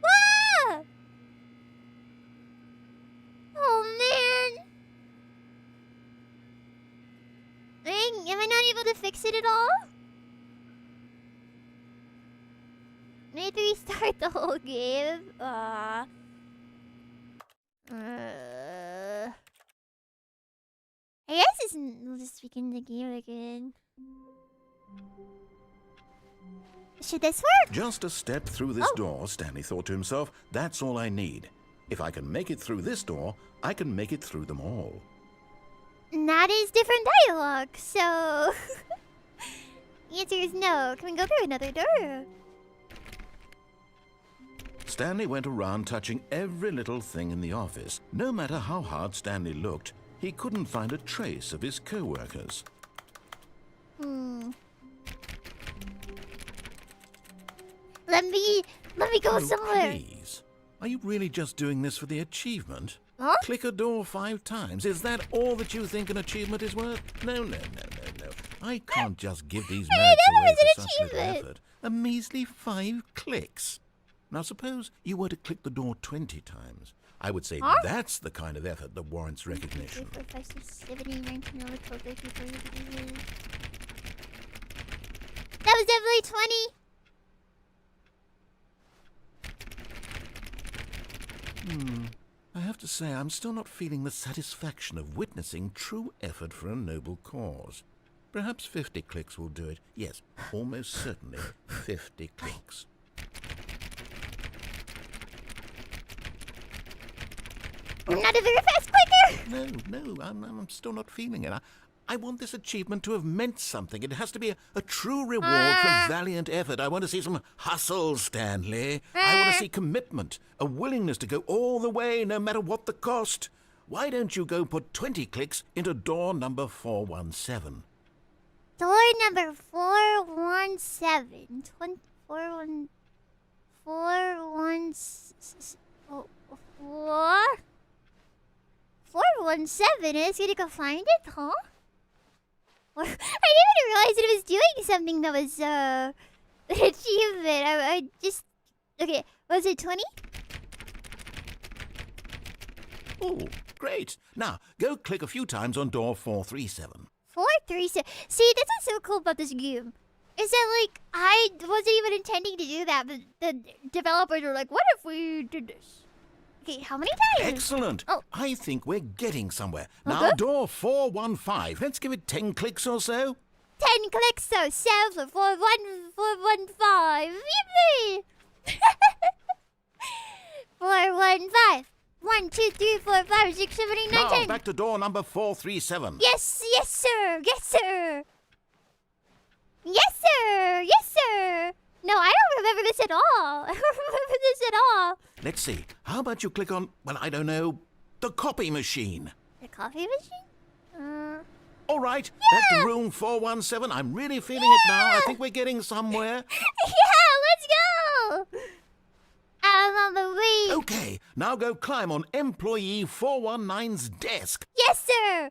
Ah! Oh, man. Dang, am I not able to fix it at all? I need to restart the whole game. I guess we'll just begin the game again. Should this work? Just a step through this door, Stanley thought to himself. That's all I need. If I can make it through this door, I can make it through them all. And that is different dialogue, so... The answer is no. Can we go through another door? Stanley went around touching every little thing in the office. No matter how hard Stanley looked, he couldn't find a trace of his co-workers. Let me go somewhere. Please. Are you really just doing this for the achievement? Huh? Click a door 5 times. Is that all that you think an achievement is worth? No. I can't just give these merits away for such little effort. A measly 5 clicks. Now suppose you were to click the door 20 times. I would say that's the kind of effort that warrants recognition. 3, 4, 5, 6, 7, 8, 9, 10, 11, 12, 13, 14, 15. That was definitely 20. I have to say, I'm still not feeling the satisfaction of witnessing true effort for a noble cause. Perhaps 50 clicks will do it. Yes, almost certainly 50 clicks. I'm not a very fast clicker. No, I'm still not feeling it. I want this achievement to have meant something. It has to be a true reward for valiant effort. I want to see some hustle, Stanley. I want to see commitment, a willingness to go all the way, no matter what the cost. Why don't you go put 20 clicks into door number 417? Door number 417. 417. 417 is gonna go find it, huh? I didn't even realize that it was doing something that was an achievement. I just okay. Was it 20? Oh, great. Now, go click a few times on door 437. 437. See, that's what's so cool about this game. Is that, like, I wasn't even intending to do that, but the developers were like, what if we did this? Okay, how many times? Excellent. Oh. I think we're getting somewhere. Okay. Now, door 415. Let's give it 10 clicks or so. 10 clicks, so 7, 4, 1, 4, 1, 5. Yippee! 4, 1, 5. 1, 2, 3, 4, 5, 6, 7, 8, 9, Now, 10. back to door number 437. Yes, sir. Yes, sir. Yes, sir. Yes, sir. No, I don't remember this at all. I don't remember this at all. Let's see. How about you click on, well, I don't know, the copy machine? The coffee machine? All right, back to room 417. I'm really feeling it now. I think we're getting somewhere. Yeah, let's go! I'm on the way. Okay, now go climb on employee 419's desk. Yes, sir!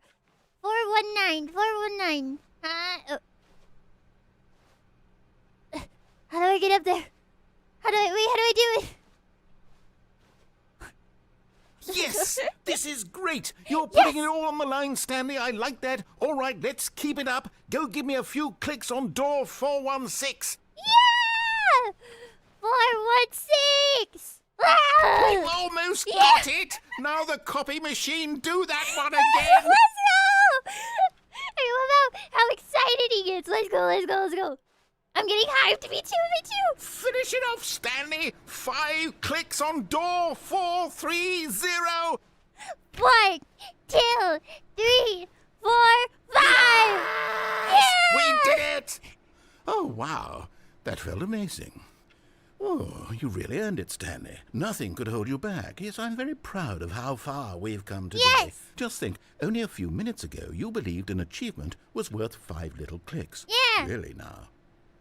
419, 419. How do I get up there? How do I do it? Yes, this is great. You're putting it all on the line, Stanley. I like that. All right, let's keep it up. Go give me a few clicks on door 416. Yeah! 416! We've almost got it. Now the copy machine, do that one again. Let's go! I love how excited he gets. Let's go, let's go, let's go. I'm getting hyped. Me too, me too. Finish it off, Stanley. 5 clicks on door 430. 1, 2, 3, 4, 5. Yes! Yeah! We did it. Oh, wow. That felt amazing. Oh, you really earned it, Stanley. Nothing could hold you back. Yes, I'm very proud of how far we've come today. Yes. Just think, only a few minutes ago, you believed an achievement was worth 5 little clicks. Yeah. Really now.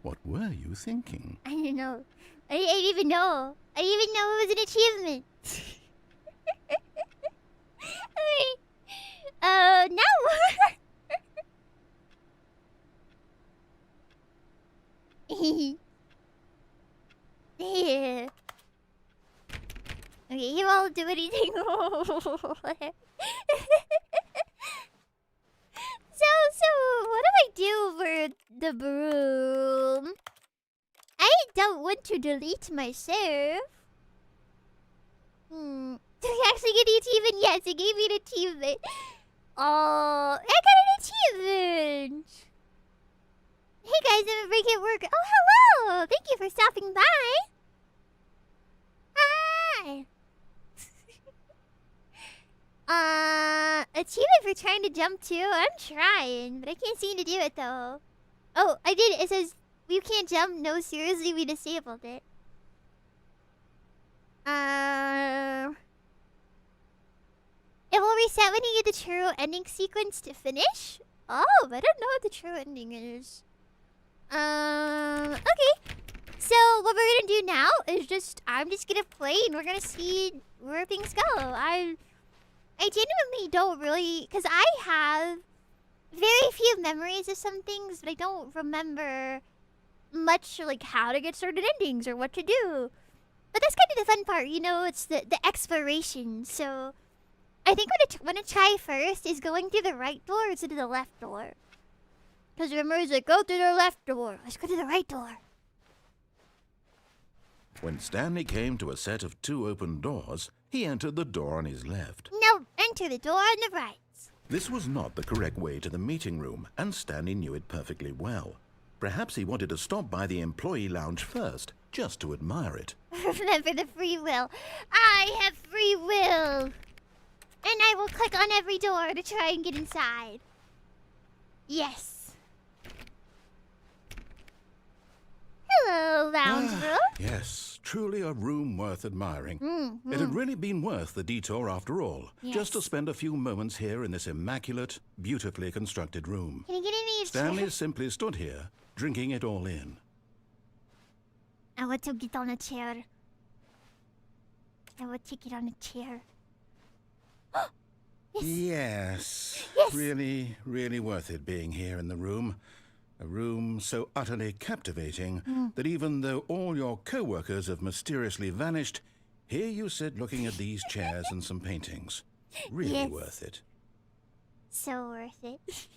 What were you thinking? I don't know. I didn't even know. I didn't even know it was an achievement. No. Yeah. Okay, he won't do anything. So, what do I do for the broom? I don't want to delete myself. Did I actually get the achievement? Yes, it gave me an achievement. Oh, I got an achievement. Hey guys, I'm a break at work. Oh, hello. Thank you for stopping by. Hi. Achievement for trying to jump too. I'm trying, but I can't seem to do it though. Oh, I did. It says you can't jump. No, seriously, we disabled it. It will reset when you get the true ending sequence to finish. Oh, I don't know what the true ending is. Okay. So what we're gonna do now is I'm just gonna play and we're gonna see where things go. I genuinely don't really, because I have very few memories of some things, but I don't remember much like how to get certain endings or what to do. But that's kind of the fun part, you know, it's the exploration. So I think what I want to try first is going through the right door instead of the left door. Because remember, it's like, go through the left door. Let's go to the right door. When Stanley came to a set of 2 open doors, he entered the door on his left. No, enter the door on the right. This was not the correct way to the meeting room, and Stanley knew it perfectly well. Perhaps he wanted to stop by the employee lounge first, just to admire it. Remember the free will. I have free will. And I will click on every door to try and get inside. Yes. Hello, lounge room. Yes, truly a room worth admiring. It had really been worth the detour after all, just to spend a few moments here in this immaculate, beautifully constructed room. Can you get any Stanley simply stood here, drinking it all in. I want to get on a chair. I will take it on a chair. Yes. Really, really worth it being here in the room. A room so utterly captivating that even though all your co-workers have mysteriously vanished, here you sit looking at these chairs and some paintings. Really worth it. So worth it.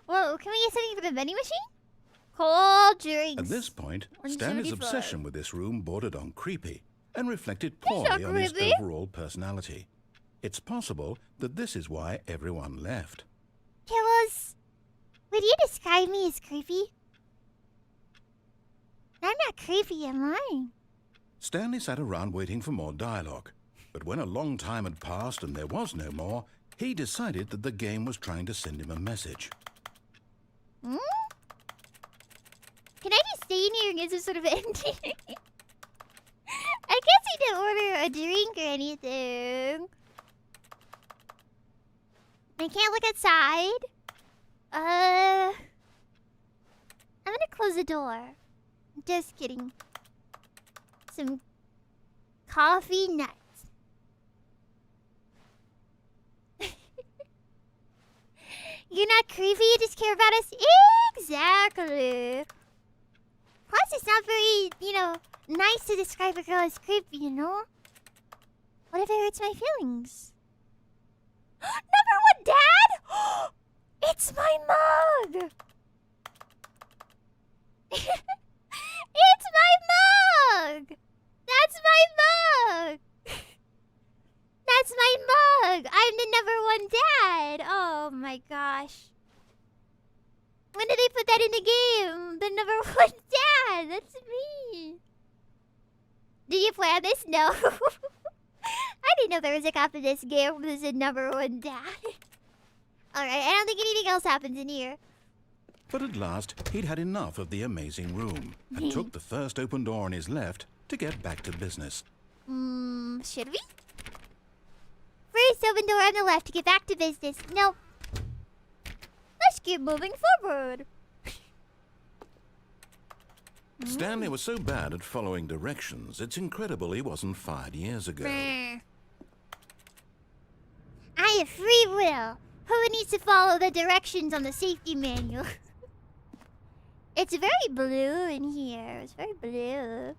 Whoa, can we get something for the vending machine? Cold drinks. At this point, 175. Stanley's obsession with this room bordered on creepy and reflected poorly on his overall personality. It's possible that this is why everyone left. Pillows, would you describe me as creepy? I'm not creepy, am I? Stanley sat around waiting for more dialogue. But when a long time had passed and there was no more, he decided that the game was trying to send him a message. Can I just stay in here and get some sort of ending? I guess I didn't order a drink or anything. I can't look outside. I'm gonna close the door. Just kidding. Some coffee nuts. You're not creepy, you just care about us? Exactly. Plus, it's not very, nice to describe a girl as creepy, you know? What if it hurts my feelings? Number one, Dad! It's my mug! It's my mug! That's my mug! That's my mug! I'm the number one dad! Oh my gosh. When did they put that in the game? The number one dad! That's me! Did you plan this? No. I didn't know there was a cop in this game who's a number one dad. Alright, I don't think anything else happens in here. But at last, he'd had enough of the amazing room and took the first open door on his left to get back to business. Should we? First open door on the left to get back to business. No. Let's keep moving forward. Stanley was so bad at following directions, it's incredible he wasn't fired years ago. I have free will. Who needs to follow the directions on the safety manual? It's very blue in here. It's very blue.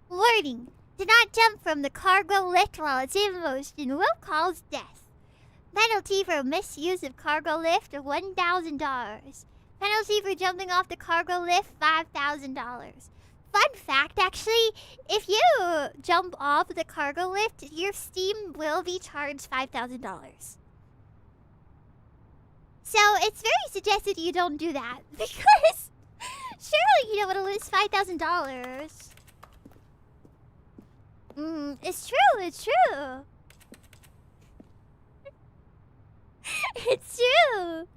Warning. Do not jump from the cargo lift while it's in motion. Will cause death. Penalty for misuse of cargo lift of $1,000. Penalty for jumping off the cargo lift, $5,000. Fun fact, actually, if you jump off the cargo lift, your Steam will be charged $5,000. So it's very suggested you don't do that because surely you don't want to lose $5,000. It's true. It's true. It's true.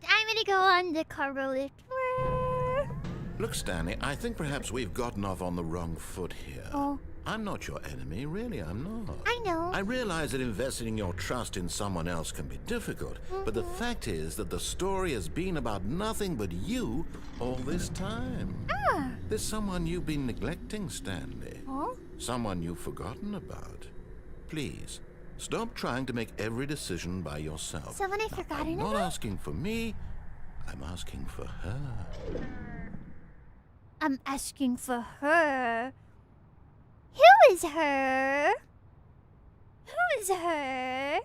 I'm gonna go on the cargo lift. Look, Stanley, I think perhaps we've gotten off on the wrong foot here. Oh. I'm not your enemy, really, I'm not. I know. I realize that investing your trust in someone else can be difficult, but the fact is that the story has been about nothing but you all this time. There's someone you've been neglecting, Stanley. Oh? Someone you've forgotten about. Please, stop trying to make every decision by yourself. Someone I've forgotten I'm about? not asking for me, I'm asking for her. I'm asking for her. Who is her? Who is her?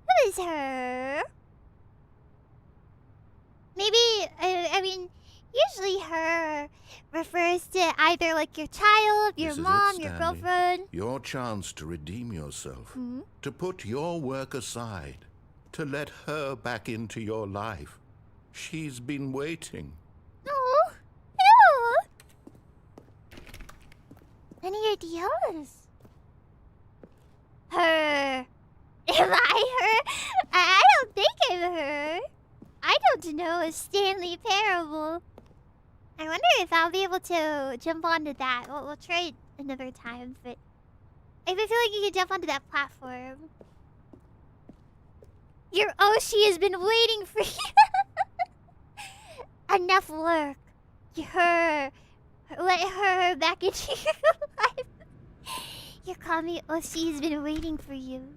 Who is her? Maybe, I mean, usually her refers to either like your child, your This is mom, it, your Stanley. girlfriend. Your chance to redeem yourself, to put your work aside, to let her back into your life. She's been waiting. Oh, no. Any ideas? Her. Am I her? I don't think I'm her. I don't know a Stanley Parable. I wonder if I'll be able to jump onto that. We'll try it another time, but I feel like you can jump onto that platform. She has been waiting for you. Enough work. Let her back into your life. Your Kami Oshi has been waiting for you.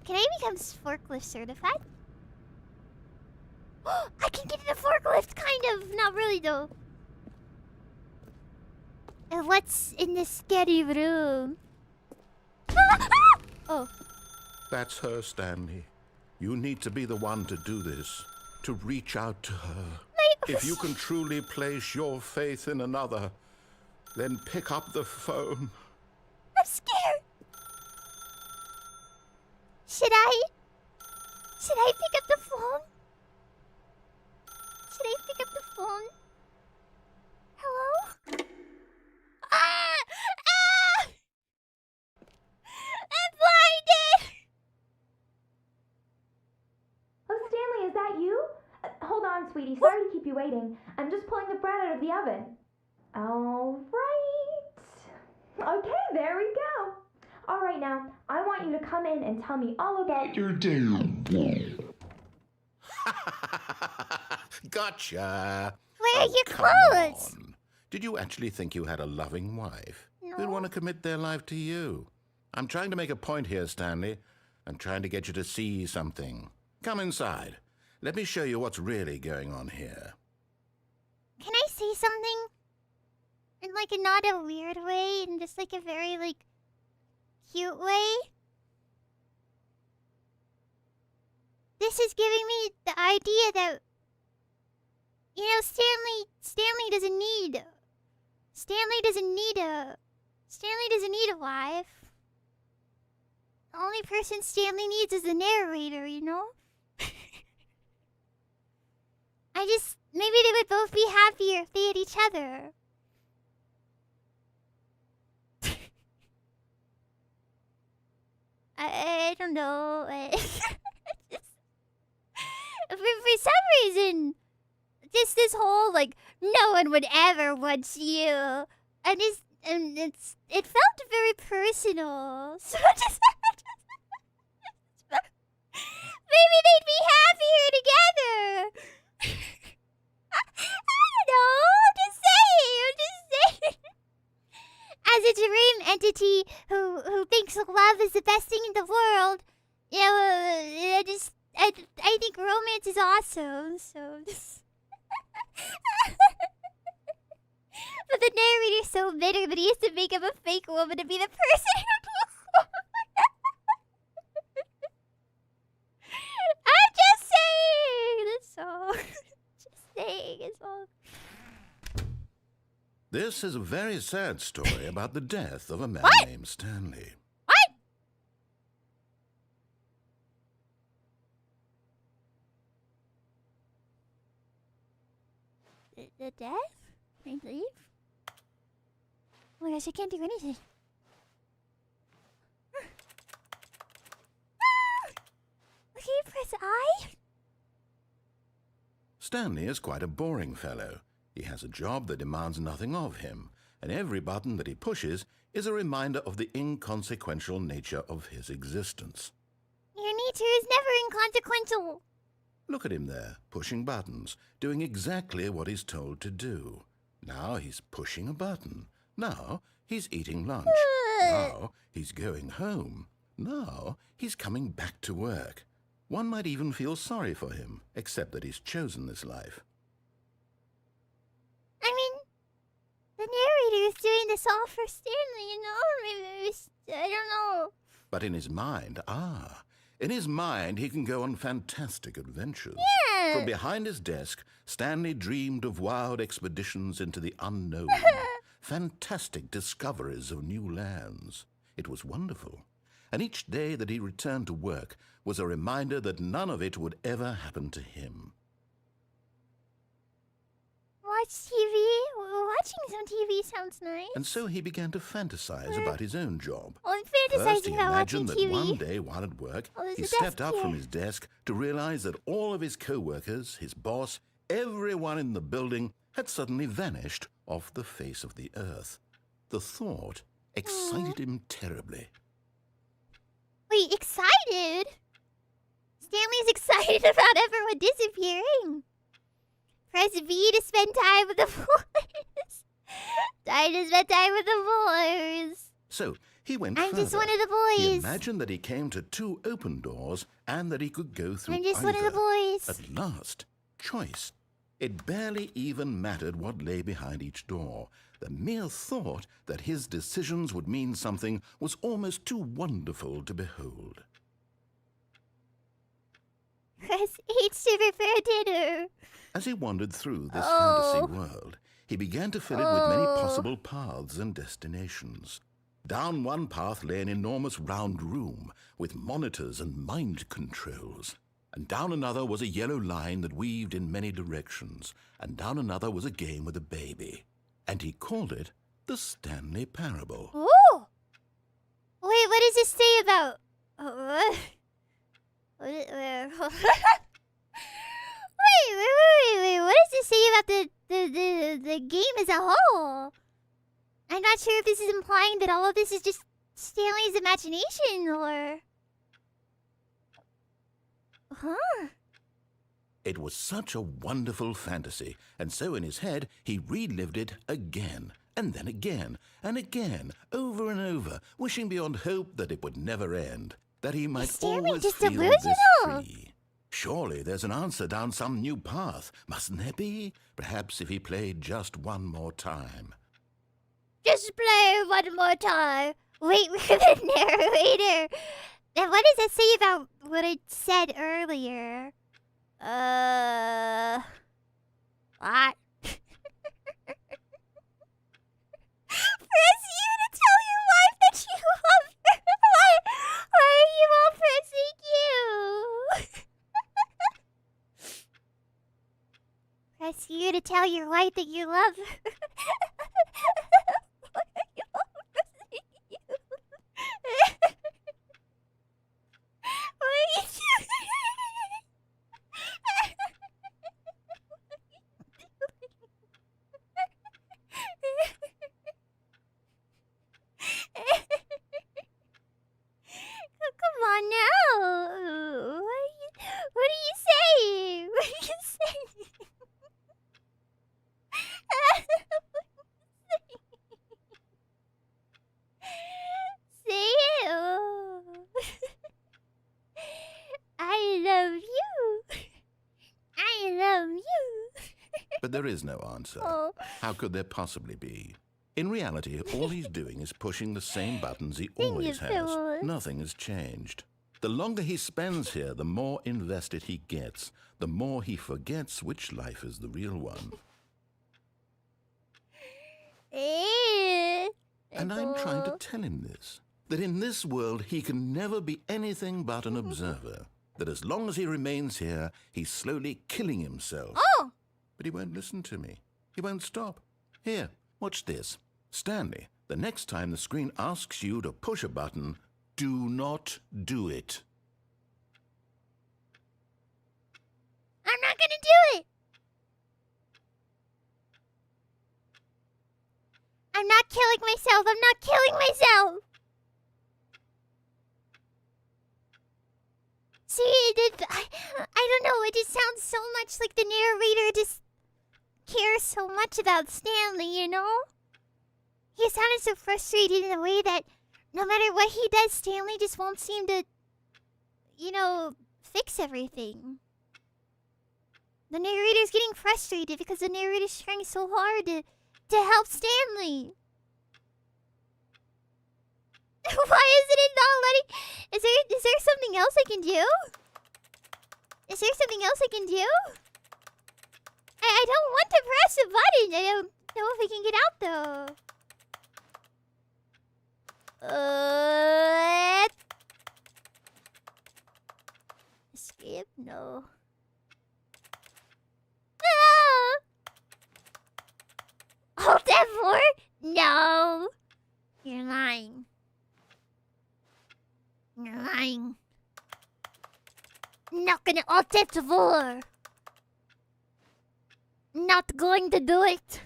Can I become forklift certified? I can get in a forklift, kind of. Not really, though. And what's in this scary room? Oh. That's her, Stanley. You need to be the one to do this, to reach out to her. If you can truly place your faith in another, then pick up the phone. I'm scared. Should I pick up the phone? Should I pick up the phone? Hello? Ah! Ah! I'm blinded! Oh, Stanley, is that you? Hold on, sweetie. Sorry to keep you waiting. I'm just pulling the bread out of the oven. All right. Okay, there we go. All right, now, I want you to come in and tell me all about your day. Gotcha. Where are your Come clothes? on. Did you actually think you had a loving wife No. who'd want to commit their life to you? I'm trying to make a point here, Stanley. I'm trying to get you to see something. Come inside. Let me show you what's really going on here. Can I say something? In like a not a weird way, in just like a very like cute way? This is giving me the idea that, you know, Stanley doesn't need a wife. The only person Stanley needs is the narrator, you know? Maybe they would both be happier if they had each other. I don't know. For some reason, just this whole like no one would ever want you, and it felt very personal. So just maybe they'd be happier together. I don't know. I'm just saying. As a dream entity who thinks love is the best thing in the world, you know, I think romance is awesome. So just but the narrator's so bitter that he has to make up a fake woman to be the person who I'm just saying. That's all. Just saying. It's all. This is a very sad story about the death of a man named Stanley. What? The death? Can I leave? Oh my gosh, I can't do anything. Can you press I? Stanley is quite a boring fellow. He has a job that demands nothing of him, and every button that he pushes is a reminder of the inconsequential nature of his existence. Your nature is never inconsequential. Look at him there, pushing buttons, doing exactly what he's told to do. Now he's pushing a button. Now he's eating lunch. Now he's going home. Now he's coming back to work. One might even feel sorry for him, except that he's chosen this life. I mean, the narrator is doing this all for Stanley, you know? Maybe I don't know. But in his mind, he can go on fantastic adventures. Yeah. From behind his desk, Stanley dreamed of wild expeditions into the unknown, fantastic discoveries of new lands. It was wonderful. And each day that he returned to work was a reminder that none of it would ever happen to him. Watch TV? Watching some TV sounds nice. And so he began to fantasize about his own job. Oh, I'm First, he fantasizing about watching imagined that TV. one day while at work, there's he a stepped desk up from here. his desk to realize that all of his co-workers, his boss, everyone in the building had suddenly vanished off the face of the earth. The thought excited him terribly. Wait, excited? Stanley's excited about everyone disappearing. Press V to spend time with the boys. Time to spend time with the boys. So he went I'm further. just one of the He boys. imagined that he came to 2 open doors and that he could go through I'm just either. one of the boys. At last, choice. It barely even mattered what lay behind each door. The mere thought that his decisions would mean something was almost too wonderful to behold. Press H to prepare dinner. As he wandered through this Oh. fantasy world, he began to fill it with many possible paths and destinations. Down one path lay an enormous round room with monitors and mind controls. And down another was a yellow line that weaved in many directions. And down another was a game with a baby. And he called it the Stanley Parable. Ooh. Wait, what does this say about? What? Wait. What does this say about the game as a whole? I'm not sure if this is implying that all of this is just Stanley's imagination or... Huh? It was such a wonderful fantasy, and so in his head he relived it again, and then again, and again, over and over, wishing beyond hope that it would never end, that he might always just feel this delusional. free. Surely there's an answer down some new path, mustn't there be? Perhaps if he played just one more time. Just play one more time. Wait for the narrator. And what does that say about what I said earlier? What? Press you to tell your wife that you love her. Why are you all pressing you? Press you to tell your wife that you love her. Why are you all pressing you? Why are you doing Come on now. What are you saying? What are you saying? Say it. I love you. I love you. But there is no answer. Oh. How could there possibly be? In reality, all he's doing is pushing the same buttons he always has. Phyllis. Nothing has changed. The longer he spends here, the more invested he gets, the more he forgets which life is the real one. And I'm trying to tell him this, that in this world he can never be anything but an observer, that as long as he remains here, he's slowly killing himself. Oh! But he won't listen to me. He won't stop. Here, watch this. Stanley, the next time the screen asks you to push a button, do not do it. I'm not gonna do it. I'm not killing myself. I'm not killing myself. See, I don't know. It just sounds so much like the narrator just cares so much about Stanley, you know? He sounded so frustrated in a way that no matter what he does, Stanley just won't seem to, fix everything. The narrator's getting frustrated because the narrator's trying so hard to help Stanley. Why isn't it not letting... Is there something else I can do? Is there something else I can do? I don't want to press a button. I don't know if I can get out though. Escape? No. Alt F4? No. You're lying. You're lying. Not gonna Alt F4. Not going to do it.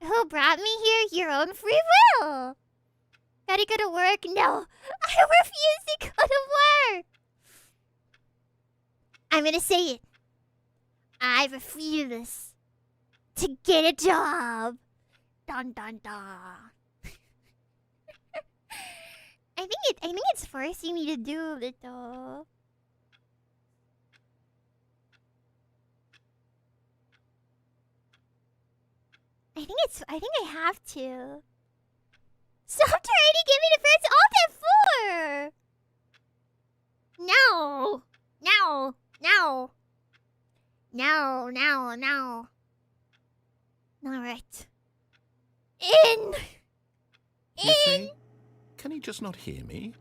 Who brought me here? Your own free will. Gotta go to work? No. I refuse to go to work. I'm gonna say it. I refuse to get a job. Dun dun dun. I think it's forcing me to do it though. I think I have to. Stop trying to get me to press Alt F4! No! No! No! No, no, no. Alright. In! You see? Can he just not hear me?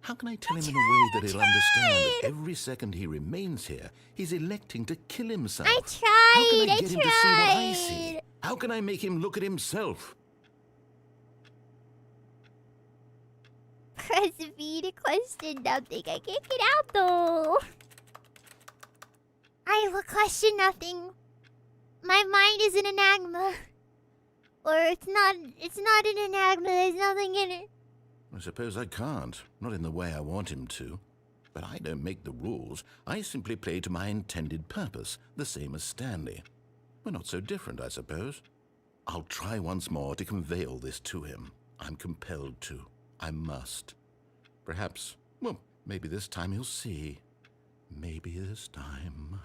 How can I tell him in a way that he'll understand that every second he remains here, he's electing to kill himself? I tried! How can I get him to see what I see? How can I make him look at himself? Press V to question nothing. I can't get out though. I will question nothing. My mind is an enigma. Or it's not in an act, but there's nothing in it. I suppose I can't. Not in the way I want him to. But I don't make the rules. I simply play to my intended purpose, the same as Stanley. We're not so different, I suppose. I'll try once more to convey all this to him. I'm compelled to. I must. Perhaps, well, maybe this time he'll see. Maybe this time.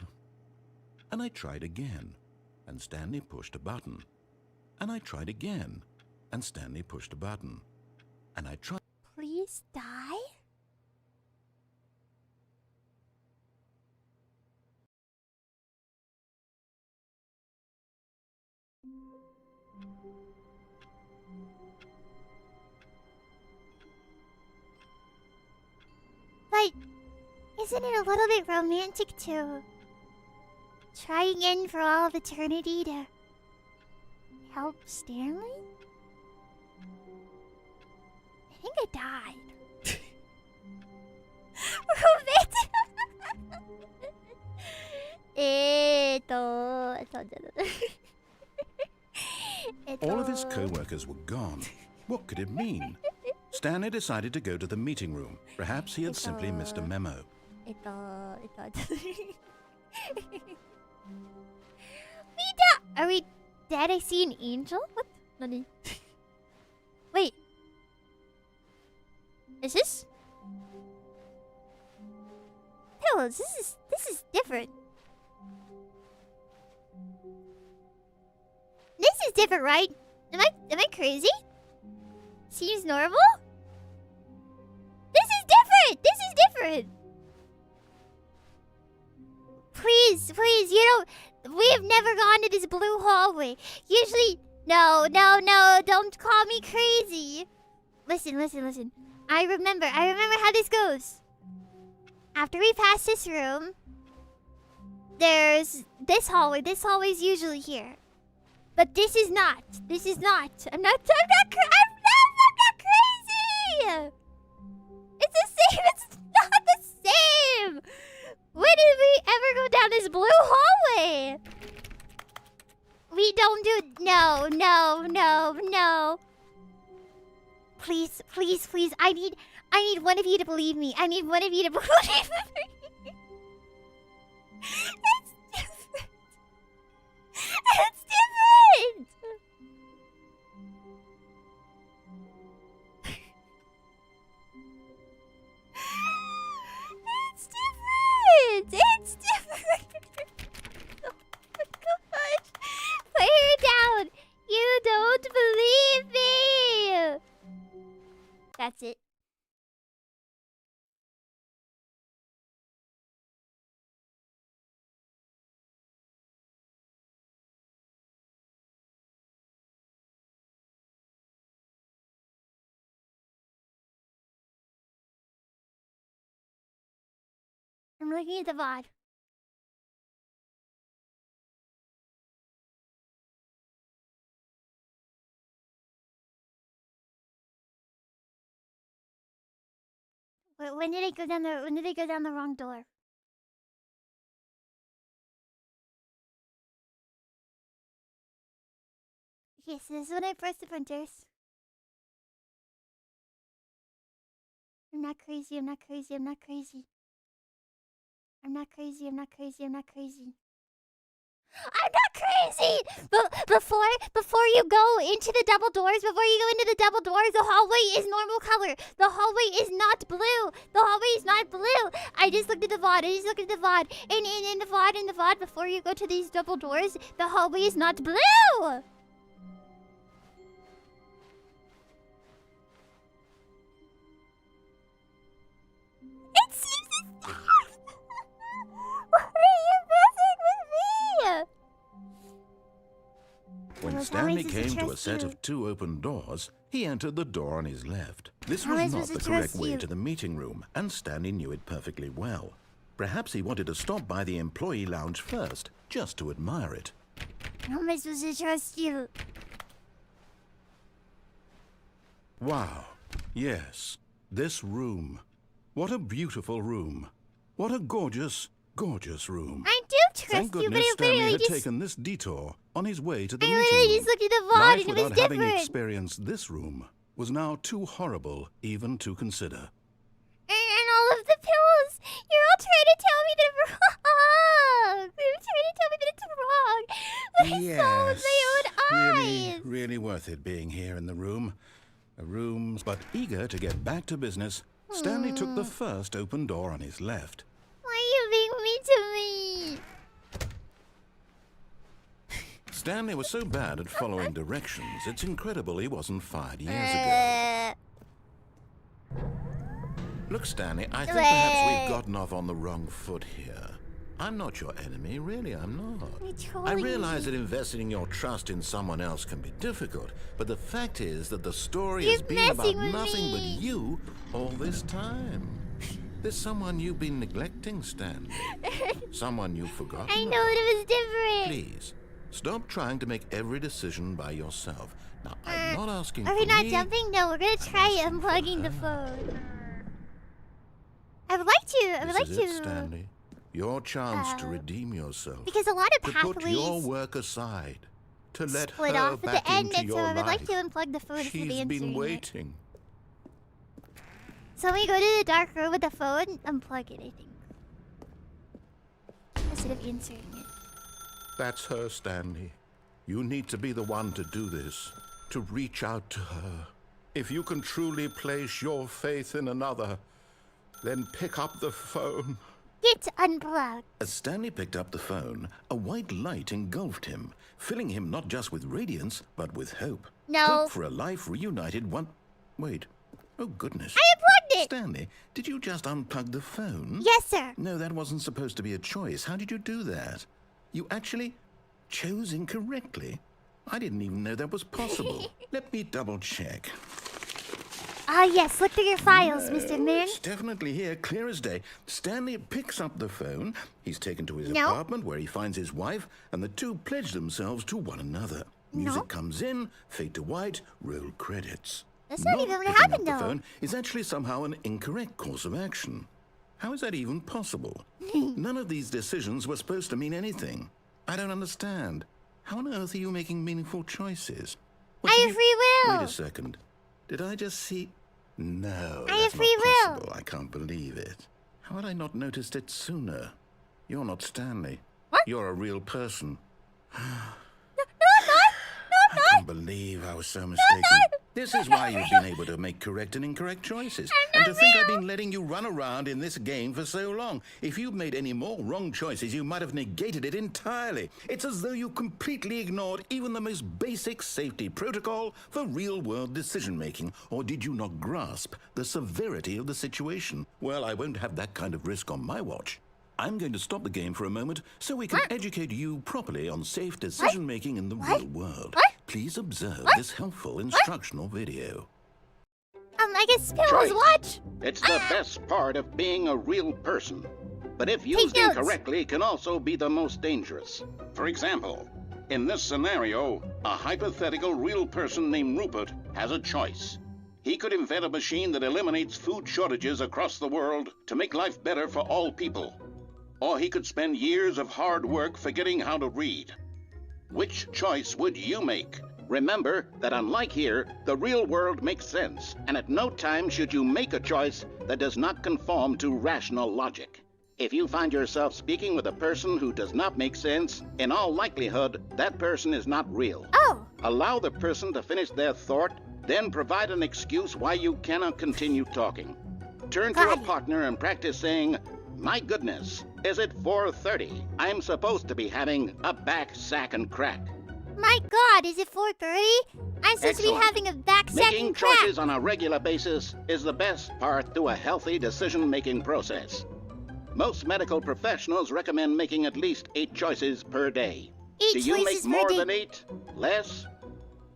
And I tried again, and Stanley pushed a button. And I tried again, and Stanley pushed a button. And I tried. Please die? But isn't it a little bit romantic to try again for all of eternity to help Stanley? I think I died. All of his co-workers were gone. What could it mean? Stanley decided to go to the meeting room. Perhaps he had simply missed a memo. Are we dead? I see an angel? What? Nani? Wait. Is this? Pillows, this is different. This is different, right? Am I crazy? Seems normal? This is different! This is different! Please, you don't... We have never gone to this blue hallway. Usually... No, don't call me crazy. Listen. I remember how this goes. After we pass this room, there's this hallway. This hallway's usually here. But this is not. I'm not crazy! It's the same. It's not the same! When did we ever go down this blue hallway? We don't do... No. Please. I need one of you to believe me. I need one of you to believe me. It's different. It's different. It's different. Oh my gosh. Put her down. You don't believe me. That's it. I'm looking at the VOD. When did I go down the wrong door? Yes, this is when I pressed the printers. I'm not crazy. But before you go into the double doors, the hallway is normal color. The hallway is not blue. I just looked at the VOD. And in the VOD, before you go to these double doors, the hallway is not blue. It seems as though... Why are you messing with me? When Stanley came to a set of 2 open doors, he entered the door on his left. This was not the correct way to the meeting room, and Stanley knew it perfectly well. Perhaps he wanted to stop by the employee lounge first, just to admire it. How am I supposed to trust you? Wow. Yes. This room. What a beautiful room. What a gorgeous gorgeous room. I do Thank trust you, but goodness I Stanley literally had just... taken this detour on his way to the I meeting literally room. just looked at the VOD Life and it was without having different. experienced this room was now too horrible even to consider. And all of the pillows. You're all trying to tell me that I'm wrong. You're trying to tell me that it's wrong. But I saw with my own eyes. Really worth it being here in the room. But eager to get back to business, Stanley took the first open door on his left. Why are you being mean to me? Stanley was so bad at following directions, it's incredible he wasn't fired years ago. Look, Stanley, I think perhaps we've gotten off on the wrong foot here. I'm not your enemy, really, I'm not. I realize that investing your trust in someone else can be difficult, but the fact is that the story has been about nothing but you all this time. There's someone you've been neglecting, Stanley. Someone you've forgotten. I know that it was different. Please, stop trying to make every decision by yourself. Now, I'm not asking for Are we not me. jumping? No, we're gonna try unplugging the phone. I would like to. This is it, Stanley. Your chance to redeem yourself. Because a lot of to put your work aside. To let split her off at back the end, into and so your I would like life. to unplug the phone instead of She's answering been it. waiting. So when we go to the dark room with the phone, unplug it, I think. Instead of answering it. That's her, Stanley. You need to be the one to do this. To reach out to her. If you can truly place your faith in another, then pick up the phone. Get unplugged. As Stanley picked up the phone, a white light engulfed him, filling him not just with radiance, but with hope. No. Hope for a life reunited one... Wait. Oh, goodness. I unplugged it! Stanley, did you just unplug the phone? Yes, sir. No, that wasn't supposed to be a choice. How did you do that? You actually chose incorrectly? I didn't even know that was possible. Let me double check. Ah, yes. Look through your files, Mr. Moon. It's definitely here, clear as day. Stanley picks up the phone. He's taken to his apartment where he finds his wife, and the two pledge themselves to one another. Music comes in, fade to white, roll credits. That's not even what picking happened, up the though. phone is actually somehow an incorrect course of action. How is that even possible? None of these decisions were supposed to mean anything. I don't understand. How on earth are you making meaningful choices? I have free will. Wait a second. Did I just see... No, I have that's free not will. possible. I can't believe it. How had I not noticed it sooner? You're not Stanley. What? You're a real person. No, I'm not. I can't believe I was so mistaken. This is why you've been able to make correct and incorrect choices. And to think I've been letting you run around in this game for so long. If you'd made any more wrong choices, you might have negated it entirely. It's as though you completely ignored even the most basic safety protocol for real-world decision-making. Or did you not grasp the severity of the situation? Well, I won't have that kind of risk on my watch. I'm going to stop the game for a moment so we can educate you properly on safe decision-making in the real world. Please observe this helpful instructional video. I guess Pillows watch. It's the best part of being a real person. But if used notes. incorrectly, can also be the most dangerous. For example, in this scenario, a hypothetical real person named Rupert has a choice. He could invent a machine that eliminates food shortages across the world to make life better for all people. Or he could spend years of hard work forgetting how to read. Which choice would you make? Remember that unlike here, the real world makes sense, and at no time should you make a choice that does not conform to rational logic. If you find yourself speaking with a person who does not make sense, in all likelihood, that person is not real. Oh. Allow the person to finish their thought, then provide an excuse why you cannot continue talking. Turn to a partner and practice saying, "My goodness, is it 4:30? I'm supposed to be having a back, sack, and crack." My God, is it 4:30? I'm supposed to be Excellent. having a back sack Making and crack. choices on a regular basis is the best part to a healthy decision-making process. Most medical professionals recommend making at least 8 choices per day. 8 Do you make choices per more day. than 8? Less?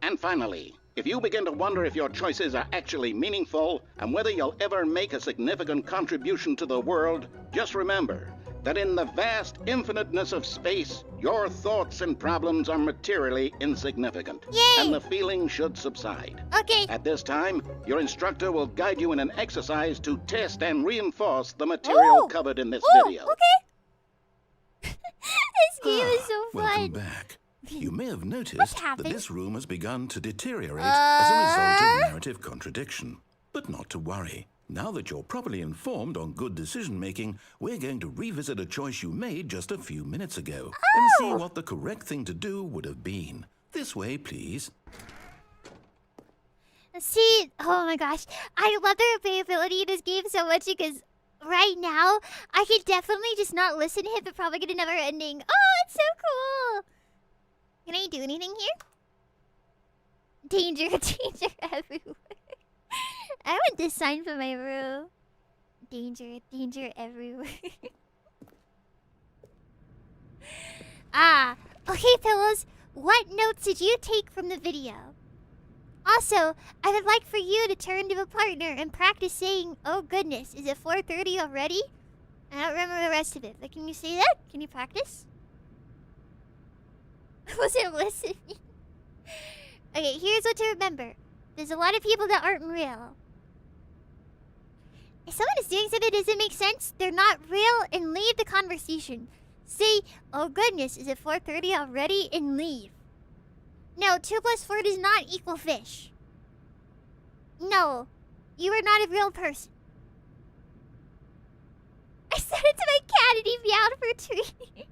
And finally, if you begin to wonder if your choices are actually meaningful and whether you'll ever make a significant contribution to the world, just remember that in the vast infiniteness of space, your thoughts and problems are materially insignificant. Yay! And the feeling should subside. Okay. At this time, your instructor will guide you in an exercise to test and reinforce the material Ooh. covered in this Ooh, video. okay. This game is so fun. Welcome back. You may have noticed that happened? this room has begun to deteriorate as a result of narrative contradiction. But not to worry. Now that you're properly informed on good decision-making, we're going to revisit a choice you made just a few minutes ago and see what the correct thing to do would have been. This way, please. See, oh my gosh, I love the replayability in this game so much because right now I could definitely just not listen to it, but probably get another ending. Oh, it's so cool! Can I do anything here? Danger, danger everywhere. I want this sign for my room. Danger, danger everywhere. Okay, Pillows. What notes did you take from the video? Also, I would like for you to turn to a partner and practice saying, "Oh goodness, is it 4:30 already?" I don't remember the rest of it, but can you say that? Can you practice? I wasn't listening. Okay, here's what to remember. There's a lot of people that aren't real. If someone is doing something that doesn't make sense, they're not real, and leave the conversation. Say, "Oh goodness, is it 4:30 already?" and leave. No, 2 plus 4 does not equal fish. No, you are not a real person. I said it to my cat and he meowed for a treat.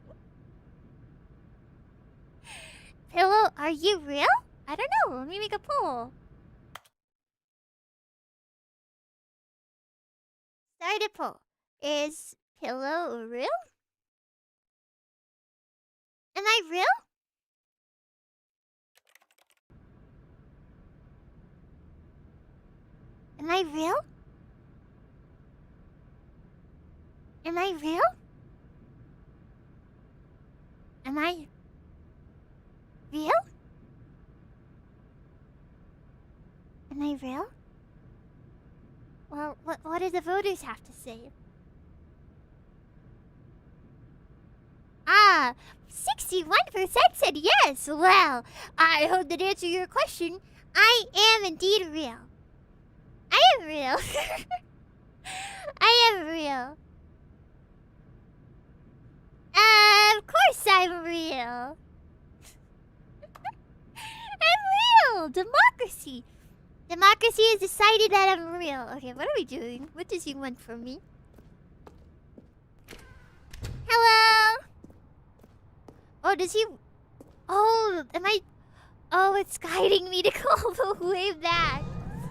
Pillow, are you real? I don't know. Let me make a poll. Start a poll. Is Pillow real? Am I real? Am I real? Am I real? Am I real? Am I real? Well, what do the voters have to say? 61% said yes. Well, I hope that answers your question. I am indeed real. I am real. I am real. Of course I'm real. I'm real. Democracy. Democracy has decided that I'm real. Okay, what are we doing? What does he want from me? Hello? Oh, does he... Oh, am I... Oh, it's guiding me to call the way back.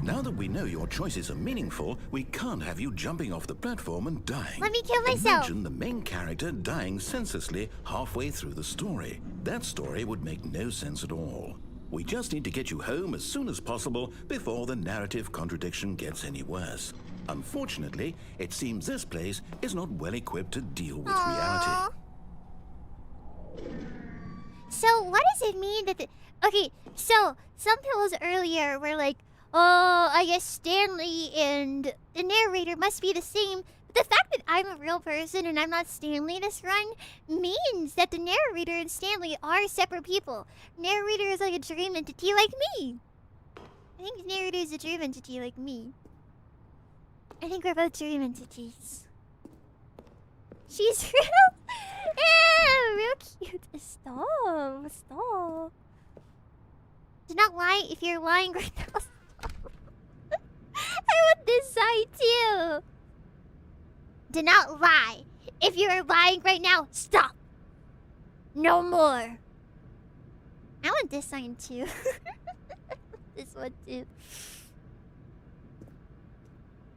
Now that we know your choices are meaningful, we can't have you jumping off the platform and dying. Let me kill myself. Imagine the main character dying senselessly halfway through the story. That story would make no sense at all. We just need to get you home as soon as possible before the narrative contradiction gets any worse. Unfortunately, it seems this place is not well equipped to deal with reality. So what does it mean that okay, so some pillows earlier were like, oh, I guess Stanley and the narrator must be the same. But the fact that I'm a real person and I'm not Stanley this run means that the narrator and Stanley are separate people. Narrator is like a dream entity like me. I think the narrator is a dream entity like me. I think we're both dream entities. She's real. Yeah, real cute. Stop. Stop. Do not lie if you're lying right now. I want this side too. Do not lie. If you're lying right now, stop. No more. I want this sign too. This one too.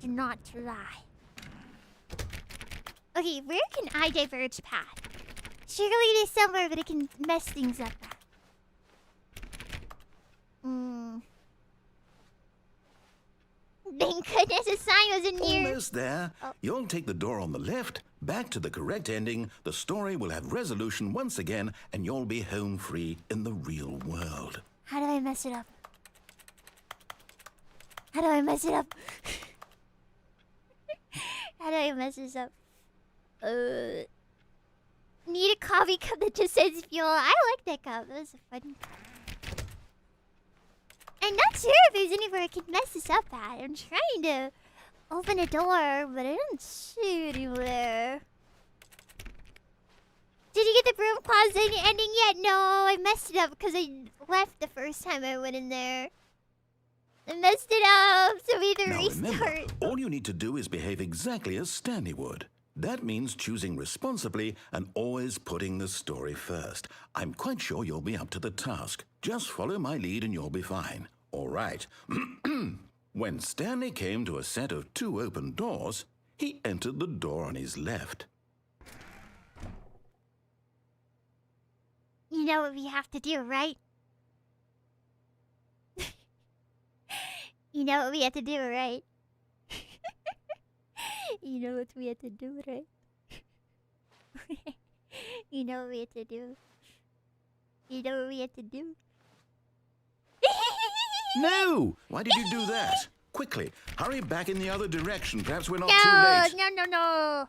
Do not lie. Okay, where can I diverge path? Surely there's somewhere that it can mess things up at. Thank goodness the sign wasn't near. Almost there. Oh. You'll take the door on the left, back to the correct ending, the story will have resolution once again, and you'll be home free in the real world. How do I mess it up? How do I mess it up? How do I mess this up? Need a coffee cup that just says fuel. I like that cup. That was a fun cup. I'm not sure if there's anywhere I can mess this up at. I'm trying to open a door, but I don't see anywhere. Did you get the broom closet ending yet? No, I messed it up because I left the first time I went in there. I messed it up, so we had to restart. Remember, all you need to do is behave exactly as Stanley would. That means choosing responsibly and always putting the story first. I'm quite sure you'll be up to the task. Just follow my lead and you'll be fine. All right. When Stanley came to a set of 2 open doors, he entered the door on his left. You know what we have to do, right? You know what we have to do, right? You know what we have to do, right? You know what we have to do. You know what we have to do. No! Why did you do that? Quickly, hurry back in the other direction. Perhaps we're not No, too late. no.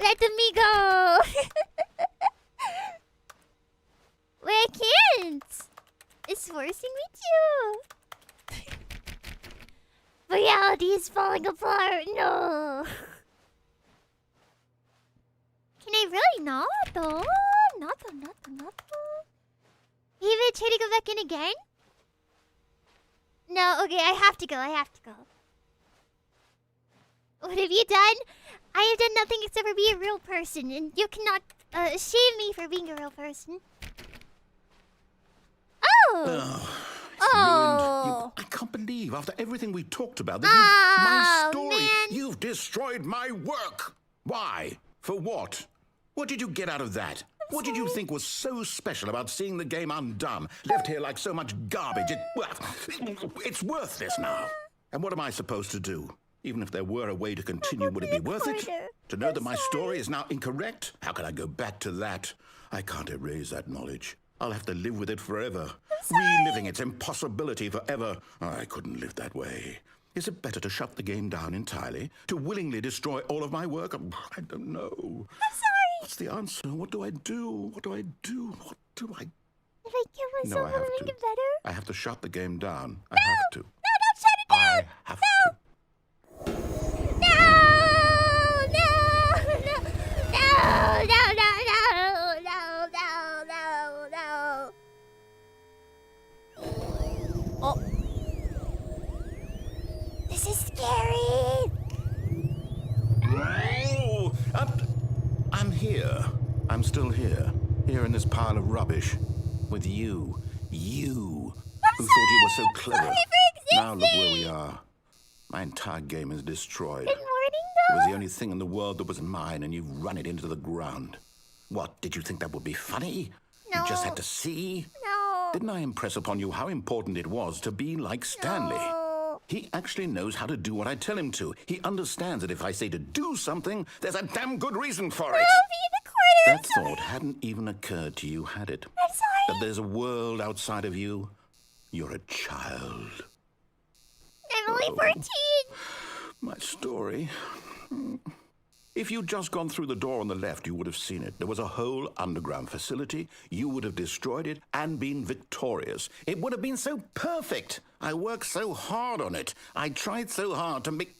Let me go. Wait, I can't. It's forcing me to. Reality is falling apart. No. Can I really not though? Not though. Even try to go back in again? No, okay, I have to go. What have you done? I have done nothing except for be a real person, and you cannot shame me for being a real person. Oh! Ruined. I can't believe, after everything we talked about, that my story, man. you've destroyed my work. Why? For what? What did you get out of that? What did you think was so special about seeing the game undone, left here like so much garbage? It's worthless now. And what am I supposed to do? Even if there were a way to continue, would it be worth it? To know that my story is now incorrect? How can I go back to that? I can't erase that knowledge. I'll have to live with it forever. Reliving its impossibility forever. I couldn't live that way. Is it better to shut the game down entirely? To willingly destroy all of my work? I don't know. I'm sorry. What's the answer? What do I do? What do I do? What do I... If I kill myself, will it make it better? I have to shut the game down. No! I have to. No, don't shut it down! I have no! to. No! Oh. This is scary! Oh, I'm here. I'm still here. Here in this pile of rubbish. With you. You. Who thought you were so clever. Now look where we are. My entire game is destroyed. Good morning, It though. was the only thing in the world that was mine, and you've run it into the ground. What, did you think that would be funny? No. You just had to see? No. Didn't I impress upon you how important it was to be like Stanley? No. He actually knows how to do what I tell him to. He understands that if I say to do something, there's a damn good reason for it. I'll be in the corner. That thought hadn't even occurred to you, had it? I'm sorry. That there's a world outside of you? You're a child. I'm only 14. My story. If you'd just gone through the door on the left, you would have seen it. There was a whole underground facility. You would have destroyed it and been victorious. It would have been so perfect. I worked so hard on it. I tried so hard to make...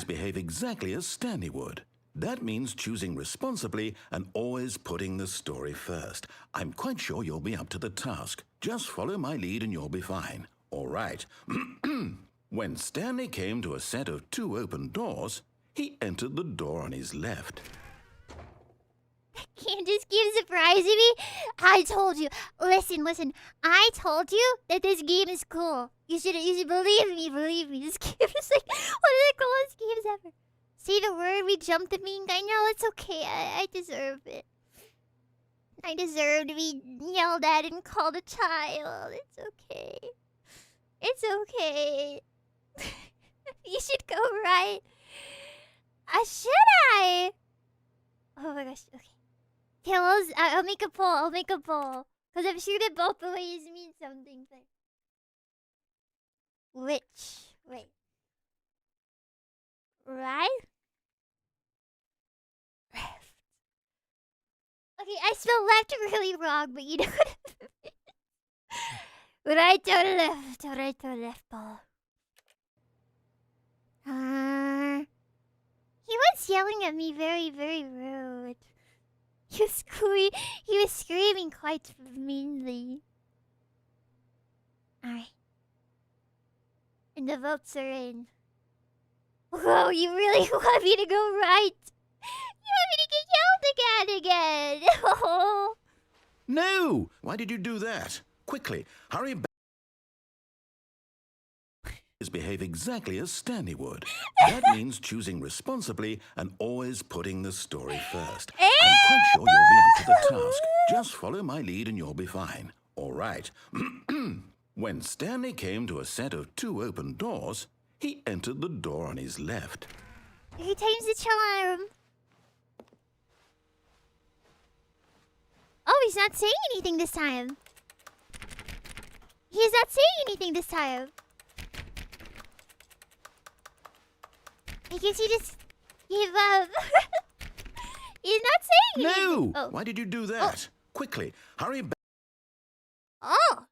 behave exactly as Stanley would. That means choosing responsibly and always putting the story first. I'm quite sure you'll be up to the task. Just follow my lead and you'll be fine. All right. When Stanley came to a set of 2 open doors, he entered the door on his left. Can't just keep surprising me. I told you. Listen. I told you that this game is cool. You should believe me. This game is like one of the coolest games ever. See the word we jumped the mean guy? No, it's okay. I deserve it. I deserve to be yelled at and called a child. It's okay. It's okay. You should go right. Should I? Oh my gosh. Okay. Pillows. I'll make a poll. Because I'm sure that both the ways mean something. Which? Wait. Right? Left. Okay, I spelled left really wrong, but you know what I mean. Right or left? Right or left ball? He was yelling at me very, very rude. He was screaming quite meanly. Alright. And the votes are in. Whoa, you really want me to go right? You want me to get yelled again? Oh. No! Why did you do that? Quickly, hurry back. Behave exactly as Stanley would. That means choosing responsibly and always putting the story first. I'm quite sure you'll be up to the task. Just follow my lead and you'll be fine. All right. When Stanley came to a set of 2 open doors, he entered the door on his left. 3 times the charm. Oh, he's not saying anything this time. He's not saying anything this time. I guess he just gave up. He's not saying anything. No! Oh. Why did you do that? Quickly, hurry back. Oh.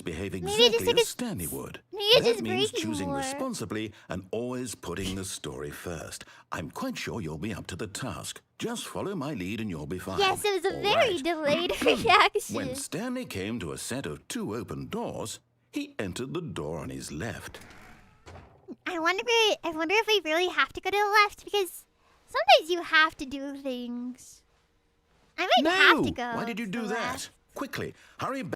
Behave exactly as Stanley would. That means choosing more. responsibly and always putting the story first. I'm quite sure you'll be up to the task. Just follow my lead and you'll be fine. Yes, it was a All very right. delayed reaction. When Stanley came to a set of 2 open doors, he entered the door on his left. I wonder if I really have to go to the left, because sometimes you have to do things. I might have to go. Why did you to do the that? left. Quickly, hurry back.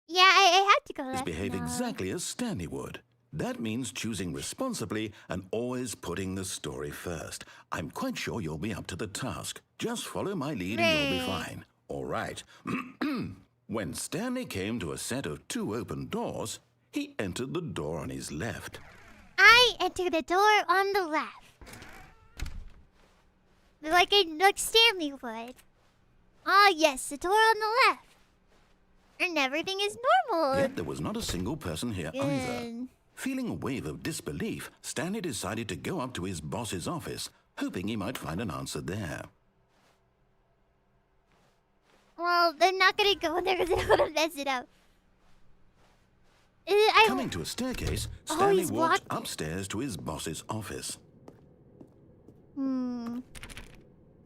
Yeah, I had to go left. Behave now. exactly as Stanley would. That means choosing responsibly and always putting the story first. I'm quite sure you'll be up to the task. Just follow my lead and you'll be fine. All right. When Stanley came to a set of 2 open doors, he entered the door on his left. I entered the door on the left. Like Stanley would. Ah, yes, the door on the left. And everything is normal. Yet there was not a single person here either. Feeling a wave of disbelief, Stanley decided to go up to his boss's office, hoping he might find an answer there. Well, they're not gonna go in there because they're gonna mess it up. Coming to a staircase, Stanley he's walked upstairs to his boss's office. I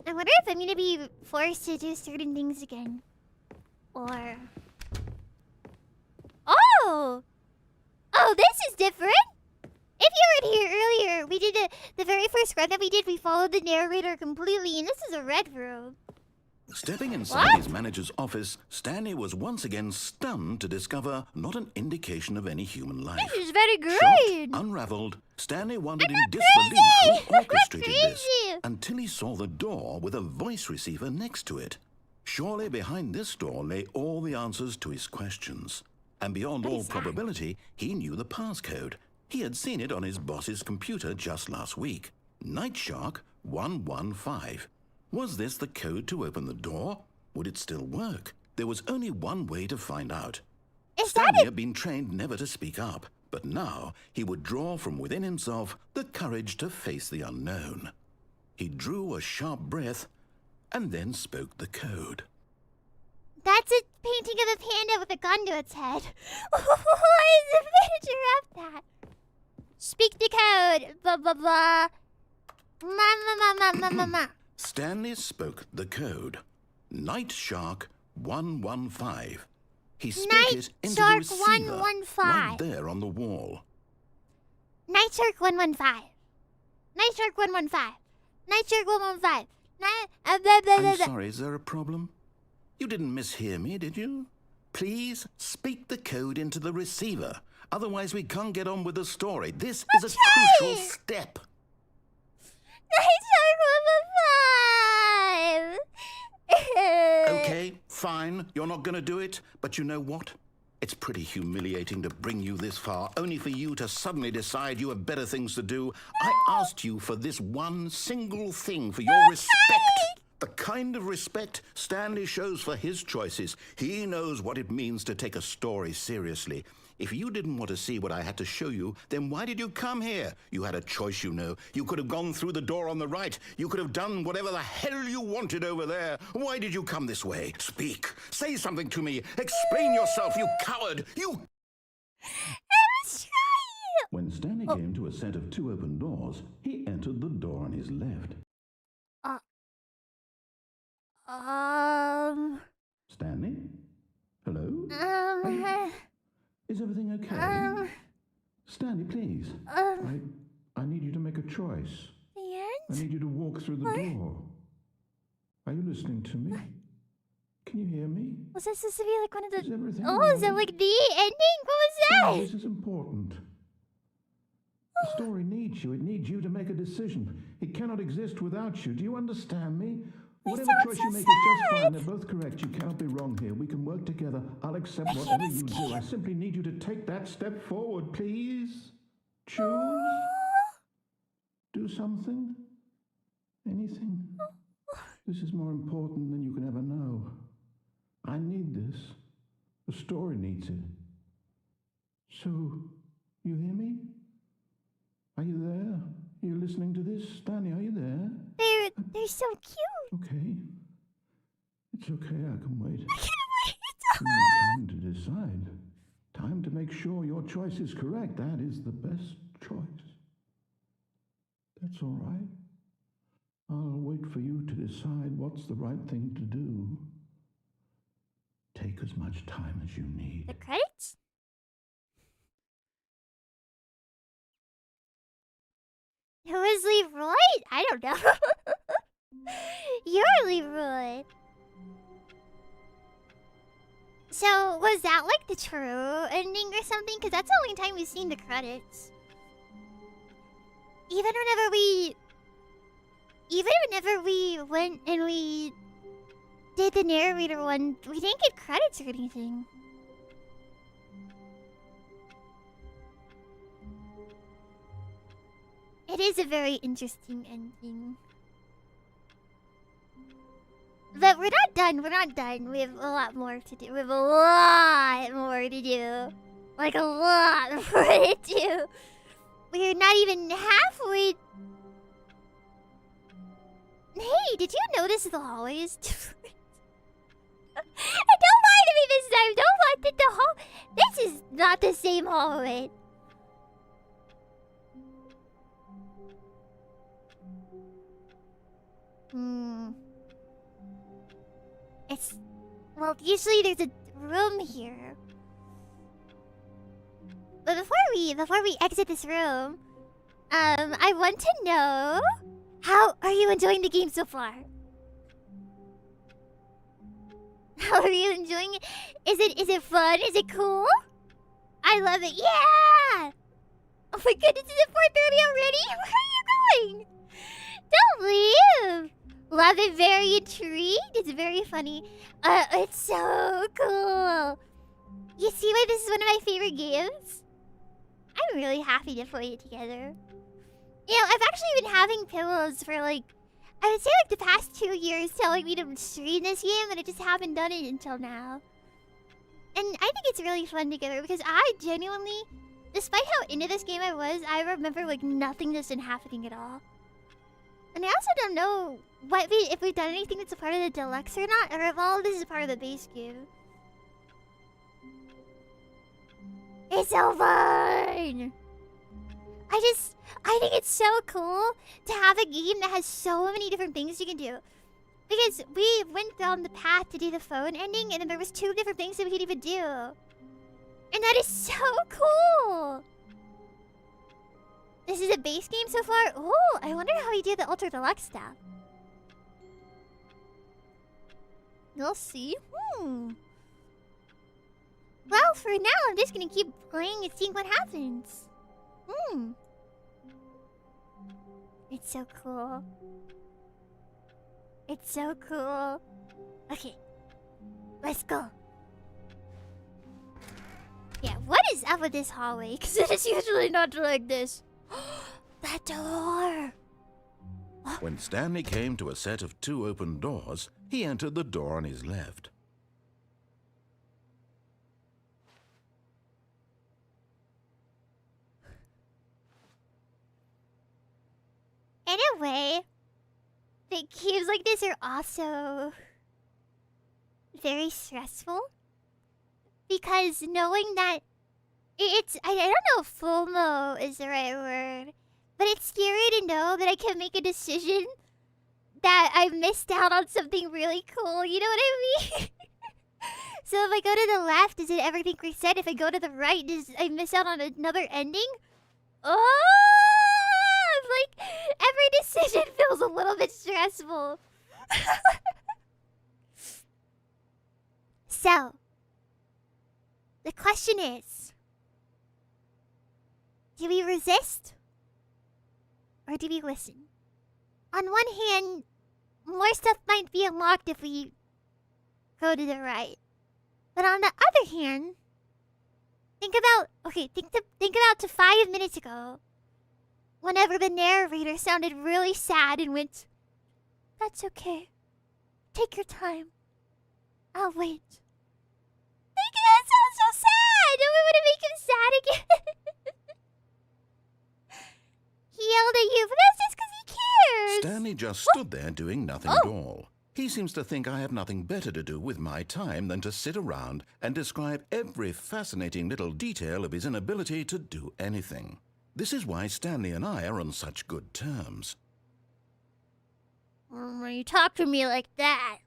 wonder if I'm gonna be forced to do certain things again. Or... Oh! Oh, this is different! If you weren't here earlier, we did the very first run that we did, we followed the narrator completely, and this is a red room. Stepping inside his manager's office, Stanley was once again stunned to discover not an indication of any human life. This is very great! Shocked, unraveled, Stanley wondered in disbelief who orchestrated this, until he saw the door with a voice receiver next to it. Surely behind this door lay all the answers to his questions. And beyond all probability, he knew the passcode. He had seen it on his boss's computer just last week. Nightshark 115. Was this the code to open the door? Would it still work? There was only one way to find out. Stanley had been trained never to speak up, but now he would draw from within himself the courage to face the unknown. He drew a sharp breath and then spoke the code. That's a painting of a panda with a gun to its head. Why is the picture of that? Speak the code. Blah, blah, blah. Ma. Stanley spoke the code. Nightshark 115. He spoke it into the receiver 115. right there on the wall. Nightshark 115. Nightshark 115. Nightshark 115. I'm sorry, is there a problem? You didn't mishear me, did you? Please speak the code into the receiver. Otherwise, we can't get on with the story. This is a crucial step. Nightshark 115. Okay, fine. You're not going to do it. But you know what? It's pretty humiliating to bring you this far, only for you to suddenly decide you have better things to do. I asked you for this one single thing, for your respect. The kind of respect Stanley shows for his choices. He knows what it means to take a story seriously. If you didn't want to see what I had to show you, then why did you come here? You had a choice, you know. You could have gone through the door on the right. You could have done whatever the hell you wanted over there. Why did you come this way? Speak. Say something to me. Explain yourself, you coward. You... I was trying. When Stanley came to a set of 2 open doors, he entered the door on his left. Stanley? Hello? Is everything okay? Stanley, please. I need you to make a choice. I need you to walk through the door. Are you listening to me? Can you hear me? Was that supposed to be like one of the... Is everything is that like the ending? What was that? This is important. The story needs you. It needs you to make a decision. It cannot exist without you. Do you understand me? Whatever choice you make is just fine. They're both correct. You cannot be wrong here. We can work together. I'll accept whatever you do. I simply need you to take that step forward, please. Choose. Do something. Anything. This is more important than you can ever know. I need this. The story needs it. So, you hear me? Are you there? Are you listening to this? Stanley, are you there? They're so cute. Okay. It's okay, I can wait. I can't wait. You need time to decide. Time to make sure your choice is correct. That is the best choice. That's all right. I'll wait for you to decide what's the right thing to do. Take as much time as you need. The credits? Who is Leroy? I don't know. You're Leroy. So, was that like the true ending or something? Because that's the only time we've seen the credits. Even whenever we went and we did the narrator one, we didn't get credits or anything. It is a very interesting ending. But we're not done. We're not done. We have a lot more to do. We have a lot more to do. Like a lot more to do. We're not even halfway. Hey, did you notice the hallway is different? Don't lie to me this time. Don't lie to the hall. This is not the same hallway. Well, usually there's a room here. But before we exit this room, I want to know, how are you enjoying the game so far? How are you enjoying it? Is it fun? Is it cool? I love it. Yeah! Oh my goodness, is it 4:30 already? Where are you going? Don't leave! Love it, very intrigued. It's very funny. It's so cool. You see why this is one of my favorite games? I'm really happy to play it together. You know, I've actually been having Pillows for like, I would say like the past 2 years telling me to stream this game, and I just haven't done it until now. And I think it's really fun together because I genuinely, despite how into this game I was, I remember like nothing that's been happening at all. And I also don't know if we've done anything that's a part of the deluxe or not, or if all of this is part of the base game. It's so fun! I think it's so cool to have a game that has so many different things you can do. Because we went down the path to do the phone ending, and then there was 2 different things that we could even do. And that is so cool! This is a base game so far? Oh, I wonder how we do the Ultra Deluxe stuff. We'll see. Well, for now, I'm just gonna keep playing and seeing what happens. It's so cool. It's so cool. Okay. Let's go. Yeah, what is up with this hallway? Because it is usually not like this. That door! When Stanley came to a set of 2 open doors, he entered the door on his left. In a way, the games like this are also very stressful. Because knowing that I don't know if FOMO is the right word, but it's scary to know that I can make a decision that I missed out on something really cool. You know what I mean? So if I go to the left, does it everything reset? If I go to the right, does I miss out on another ending? Oh, like every decision feels a little bit stressful. So, the question is, do we resist or do we listen? On one hand, more stuff might be unlocked if we go to the right. But on the other hand, think about to 5 minutes ago, whenever the narrator sounded really sad and went, "That's okay. Take your time. I'll wait." Think that sounds so sad! Don't we want to make him sad again? He yelled at you, but that's just because he cares. Stanley just stood there doing nothing at all. He seems to think I have nothing better to do with my time than to sit around and describe every fascinating little detail of his inability to do anything. This is why Stanley and I are on such good terms. When you talk to me like that.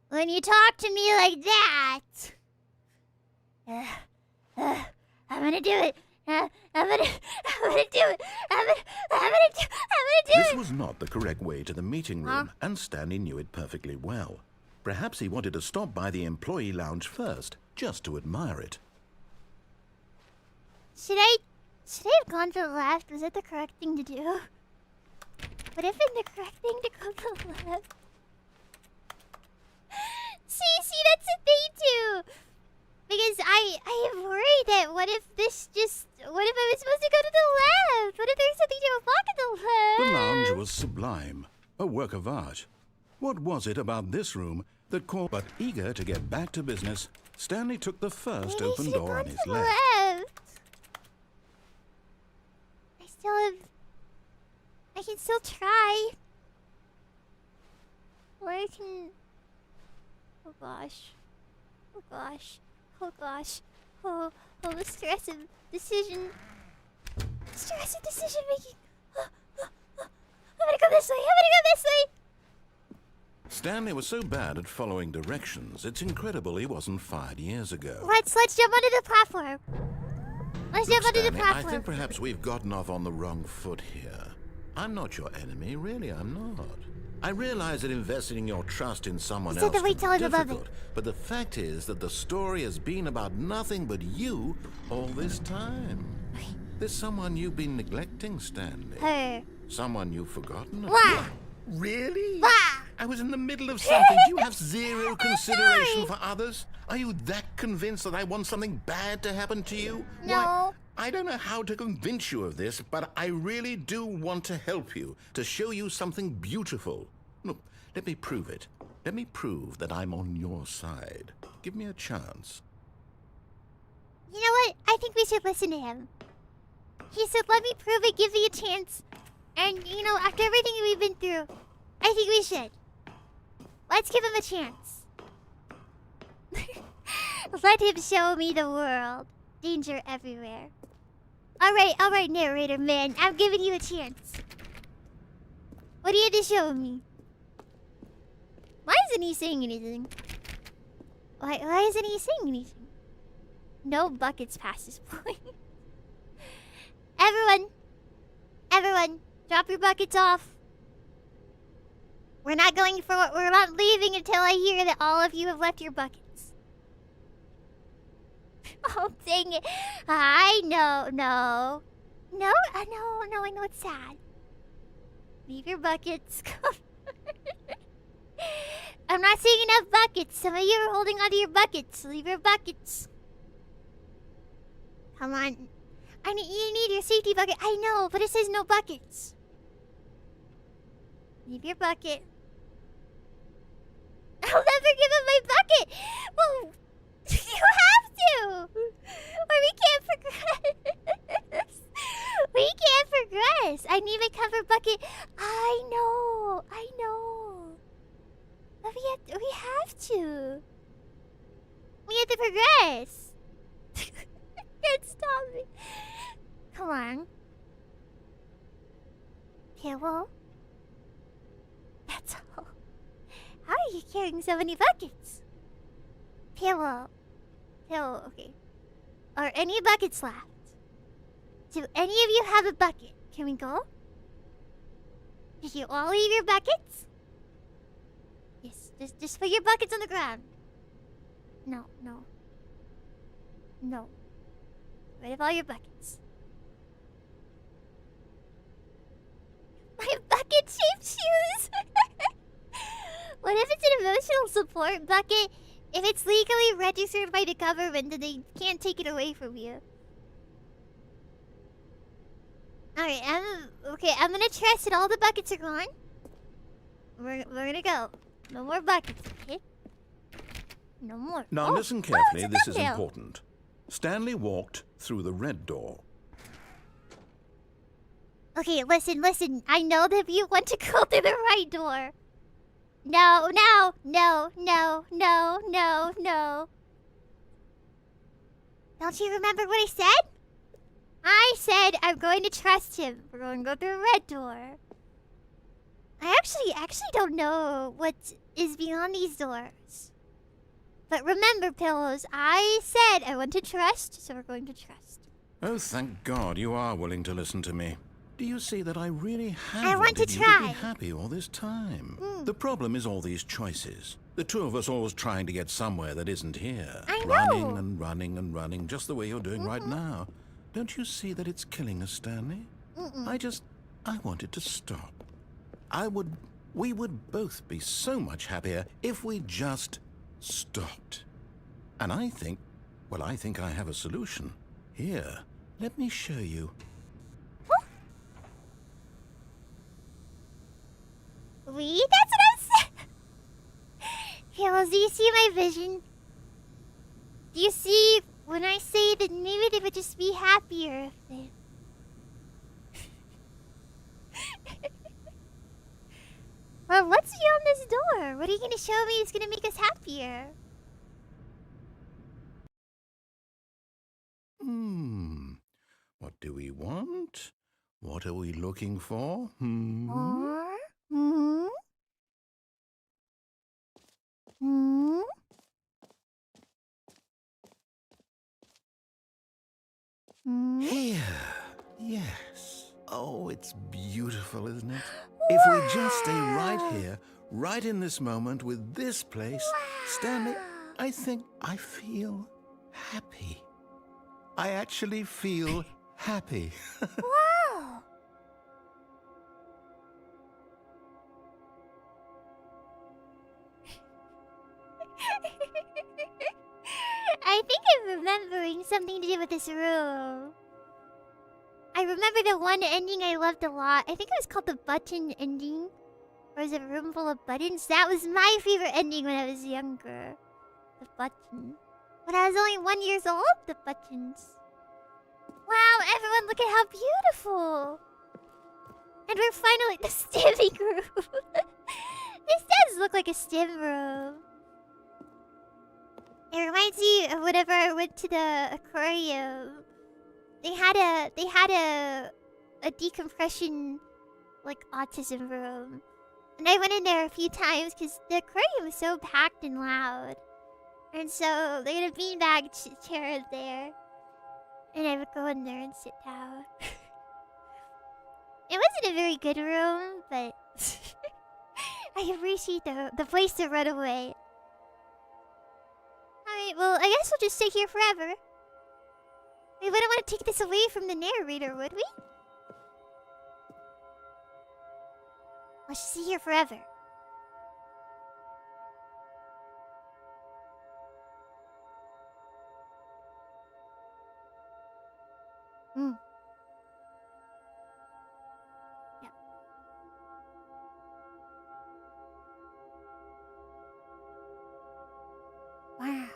When you talk to me like that. I'm gonna do it. I'm gonna do it. I'm gonna do it. This was not the correct way to the meeting room, and Stanley knew it perfectly well. Perhaps he wanted to stop by the employee lounge first, just to admire it. Should I have gone to the left? Was it the correct thing to do? Would it have been the correct thing to go to the left? See, that's the thing too. Because I am worried that what if I was supposed to go to the left? What if there's something to unlock at the left? The lounge was sublime, a work of art. What was it about this room that called? But eager to get back to business, Stanley took the first Maybe open door on his left. I can still try. Or I can... Oh gosh. Oh, the stress of decision. Decision making. I'm gonna go this way. Stanley was so bad at following directions, it's incredible he wasn't fired years ago. Let's jump onto the platform. Let's jump onto the Stanley, platform. I think perhaps we've gotten off on the wrong foot here. I'm not your enemy, really, I'm not. I realize that investing your trust in someone else can be difficult, but the fact is that the story has been about nothing but you all this time. There's someone you've been neglecting, Stanley. Her. Someone you've forgotten about. Wah! Really? Wah! I was in the middle of something. Do you have zero consideration for others? Are you that convinced that I want something bad to happen to you? No. Why, I don't know how to convince you of this, but I really do want to help you, to show you something beautiful. Look, let me prove it. Let me prove that I'm on your side. Give me a chance. You know what? I think we should listen to him. He said, let me prove it, give me a chance. And, after everything we've been through, I think we should. Let's give him a chance. Let him show me the world. Danger everywhere. All right, narrator man. I'm giving you a chance. What do you have to show me? Why isn't he saying anything? Why isn't he saying anything? No buckets past this point. Everyone, drop your buckets off. We're not leaving until I hear that all of you have left your buckets. Oh, dang it. I know. No, I know it's sad. Leave your buckets. I'm not seeing enough buckets. Some of you are holding onto your buckets. Leave your buckets. Come on. You need your safety bucket. I know, but it says no buckets. Leave your bucket. I'll never give up my bucket. Well, you have to. Or we can't progress. We can't progress. I need my cover bucket. I know. But we have to. We have to progress. Can't stop me. Come on. Pillow. That's all. How are you carrying so many buckets? Pillow. Pillow, okay. Are any buckets left? Do any of you have a bucket? Can we go? Did you all leave your buckets? Yes, just put your buckets on the ground. No. Rid of all your buckets. My bucket-shaped shoes! What if it's an emotional support bucket? If it's legally registered by the government, then they can't take it away from you. Alright, I'm gonna trust that all the buckets are gone. We're gonna go. No more buckets, okay? No more. Now listen carefully, this is important. Stanley walked through the red door. Okay, listen. I know that you want to go through the right door. No. Don't you remember what I said? I said I'm going to trust him. We're going to go through the red door. I actually don't know what is beyond these doors. But remember, Pillows, I said I want to trust, so we're going to trust. Oh, thank God you are willing to listen to me. Do you see that I really have I want to wanted you try. to be happy all this time? The problem is all these choices. The two of us always trying to get somewhere that isn't here. I know. Running and running and running, just the way you're doing right now. Don't you see that it's killing us, Stanley? I wanted to stop. We would both be so much happier if we just stopped. And I think I have a solution. Here, let me show you. Wait, that's what I'm saying. Pillows, do you see my vision? Do you see when I say that maybe they would just be happier if they... Well, what's beyond this door? What are you going to show me that's going to make us happier? What do we want? What are we looking for? Here. Yes. Oh, it's beautiful, isn't it? If we just stay right here, right in this moment with this place, Stanley, I think I feel happy. I actually feel happy. Wow! I think I'm remembering something to do with this room. I remember the one ending I loved a lot. I think it was called the button ending. Or was it a room full of buttons? That was my favorite ending when I was younger. The button. When I was only 1 year old, the buttons. Wow, everyone, look at how beautiful! And we're finally at the stimming room. This does look like a stim room. It reminds me of whenever I went to the aquarium. They had a decompression, like, autism room. And I went in there a few times because the aquarium was so packed and loud. And so they had a beanbag chair there. And I would go in there and sit down. It wasn't a very good room, but I appreciate the place to run away. Alright, well, I guess we'll just stay here forever. We wouldn't want to take this away from the narrator, would we? Let's just stay here forever. Yep. Wow.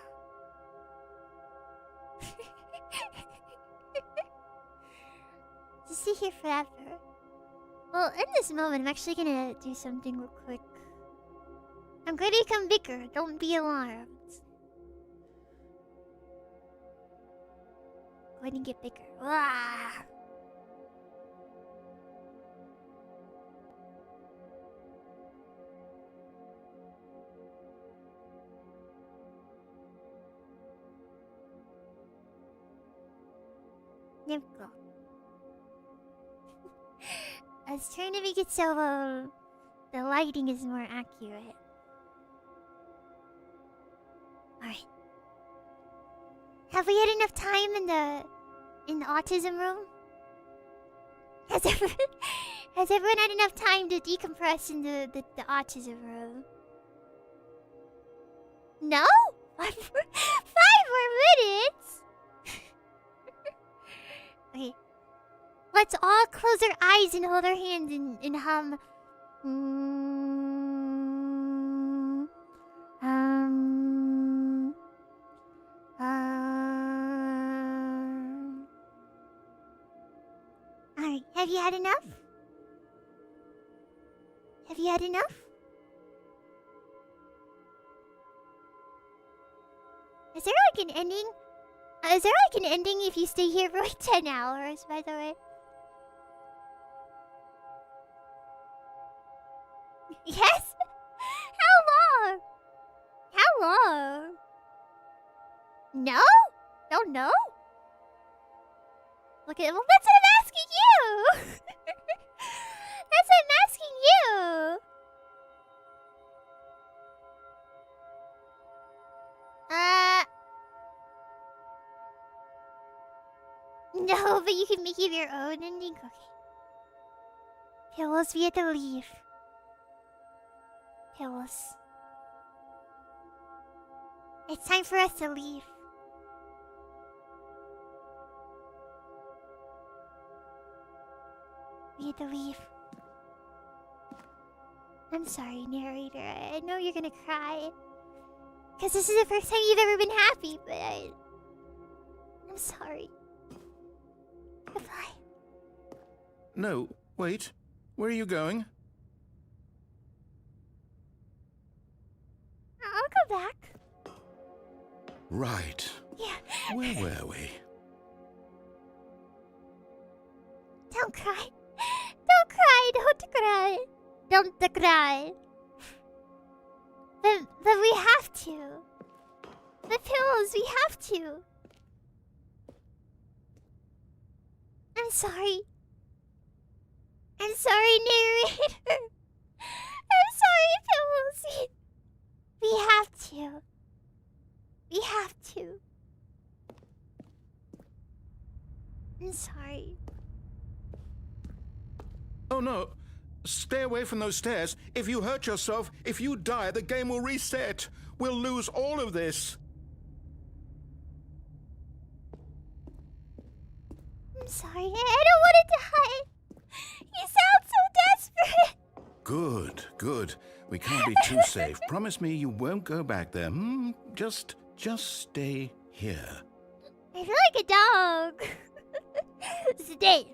Just stay here forever. Well, in this moment, I'm actually gonna do something real quick. I'm going to become bigger. Don't be alarmed. when you get bigger. Ah. There we go. I was trying to make it so the lighting is more accurate. Alright. Have we had enough time in the autism room? Has everyone had enough time to decompress in the autism room? No? 5 more minutes? Okay. Let's all close our eyes and hold our hands and hum. Alright, have you had enough? Have you had enough? Is there like an ending? Is there like an ending if you stay here for like 10 hours, by the way? Yes? How long? How long? No? Don't know? Look at... Well, that's what I'm asking you! That's what I'm asking you! No, but you can make it your own ending. Okay. Pillows, we have to leave. Pillows. It's time for us to leave. We have to leave. I'm sorry, narrator. I know you're gonna cry. Because this is the first time you've ever been happy, but I'm sorry. Goodbye. No, wait. Where are you going? I'll go back. Right. Yeah. Where were we? Don't cry. Don't cry. Don't cry. Don't cry. But we have to. The pillows, we have to. I'm sorry. I'm sorry, narrator. I'm sorry, pillows. We have to. We have to. I'm sorry. Oh no. Stay away from those stairs. If you hurt yourself, if you die, the game will reset. We'll lose all of this. I'm sorry. I don't want to die. You sound so desperate. Good, good. We can't be too safe. Promise me you won't go back there. Just stay here. I feel like a dog. Stay.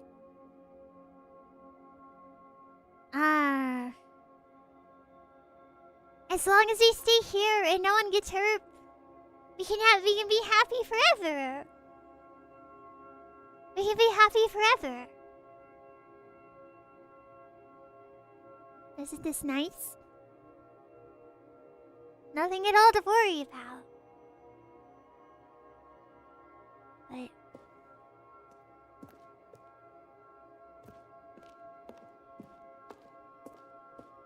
As long as we stay here and no one gets hurt, we can be happy forever. We can be happy forever. Isn't this nice? Nothing at all to worry about.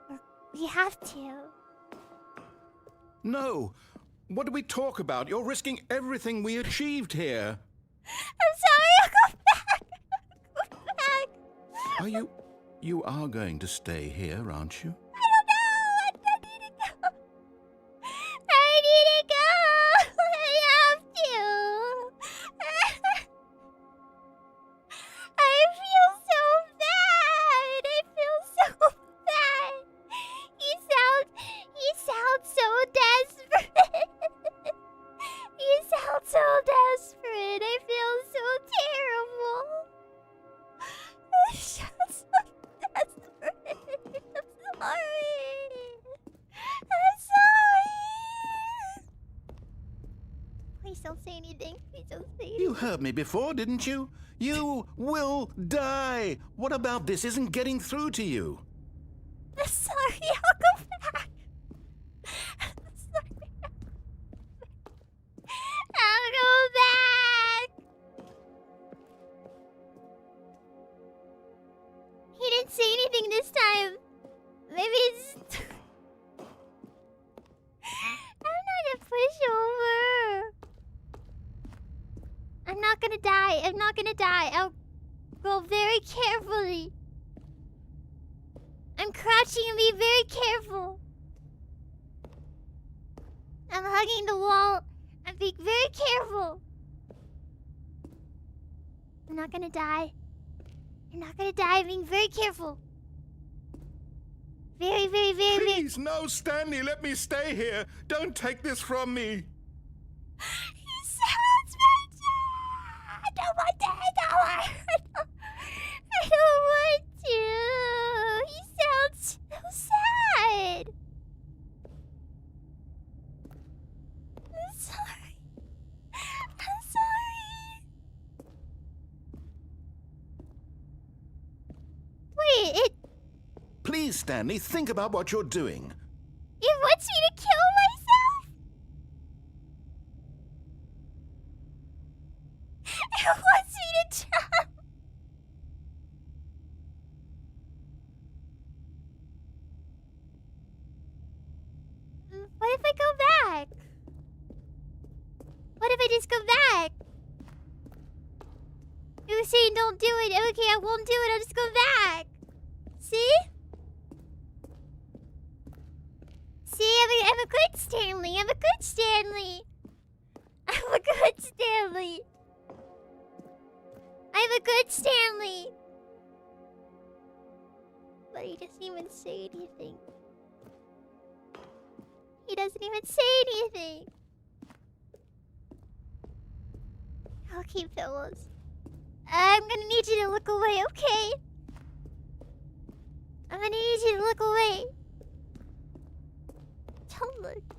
But we have to. No. What do we talk about? You're risking everything we achieved here. I'm sorry, I'll go back. I'll go back. You are going to stay here, aren't you? I don't know. I need to go. I need to go. I have to. I feel so bad. I feel so bad. You sound so desperate. You sound so desperate. I feel so terrible. I sound so desperate. I'm sorry. heard me before, didn't you? You will die! What about this isn't getting through to you? I'm sorry, I'll go back. I'm sorry. I'll go back. He didn't say anything this time. Maybe it's... I'm not a pushover. I'm not gonna die. I'm not gonna die. I'll go very carefully. I'm crouching and be very careful. I'm hugging the wall. I'm being very careful. I'm not gonna die. I'm not gonna die. I'm being very careful. Very, very, very, very... Please, no, Stanley, let me stay here. Don't take this from me. He sounds bad. I don't want to. I don't want to. He sounds so sad. I'm sorry. I'm sorry. Wait, it Please, Stanley, think about what you're doing. wants me to kill myself? It wants me to die. What if I go back? What if I just go back? You were saying don't do it. Okay, I won't do it. I'll just go back. See? See, I'm a good Stanley. I'm a good Stanley. I'm a good Stanley. I'm a good Stanley. But he doesn't even say anything. He doesn't even say anything. Okay, Pillows. I'm gonna need you to look away, okay? I'm gonna need you to look away. Don't look.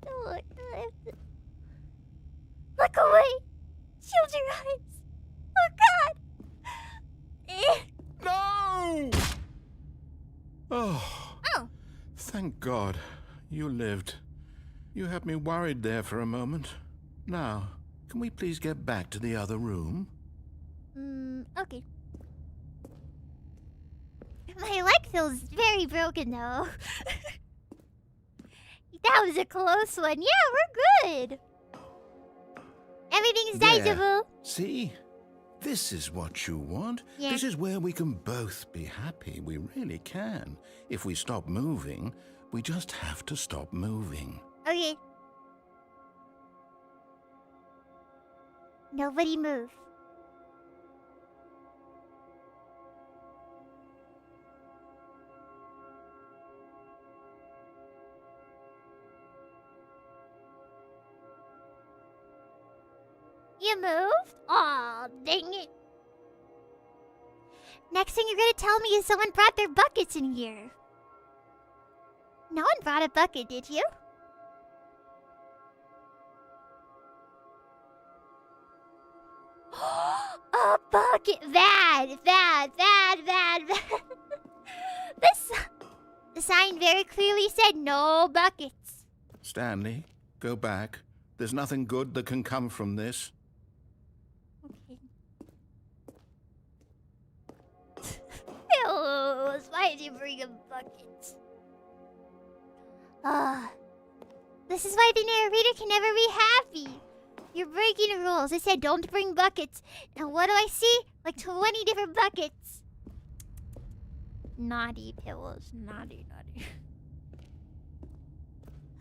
Don't look. I have to... Look away! Shield your eyes! Oh, God! No! Oh. Oh. Thank God. You lived. You had me worried there for a moment. Now, can we please get back to the other room? Okay. My leg feels very broken, though. That was a close one. Yeah, we're good. Everything's There. sizable. See? This is what you want. Yeah. This is where we can both be happy. We really can. If we stop moving, we just have to stop moving. Okay. Nobody move. You moved? Aw, dang it. Next thing you're gonna tell me is someone brought their buckets in here. No one brought a bucket, did you? A bucket! Bad! The sign very clearly said no buckets. Stanley, go back. There's nothing good that can come from this. Okay. Pillows, why did you bring a bucket? This is why the narrator can never be happy. You're breaking the rules. I said don't bring buckets. Now what do I see? Like 20 different buckets. Naughty, Pillows. Naughty.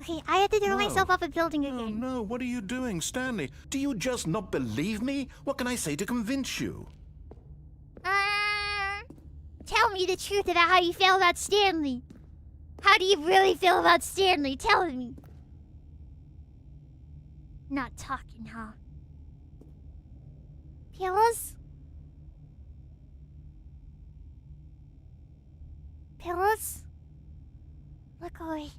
Okay, I have to throw myself off a building Oh, again. no, what are you doing, Stanley? Do you just not believe me? What can I say to convince you? Tell me the truth about how you feel about Stanley. How do you really feel about Stanley? Tell me. Not talking, huh? Pillows? Pillows? Look away.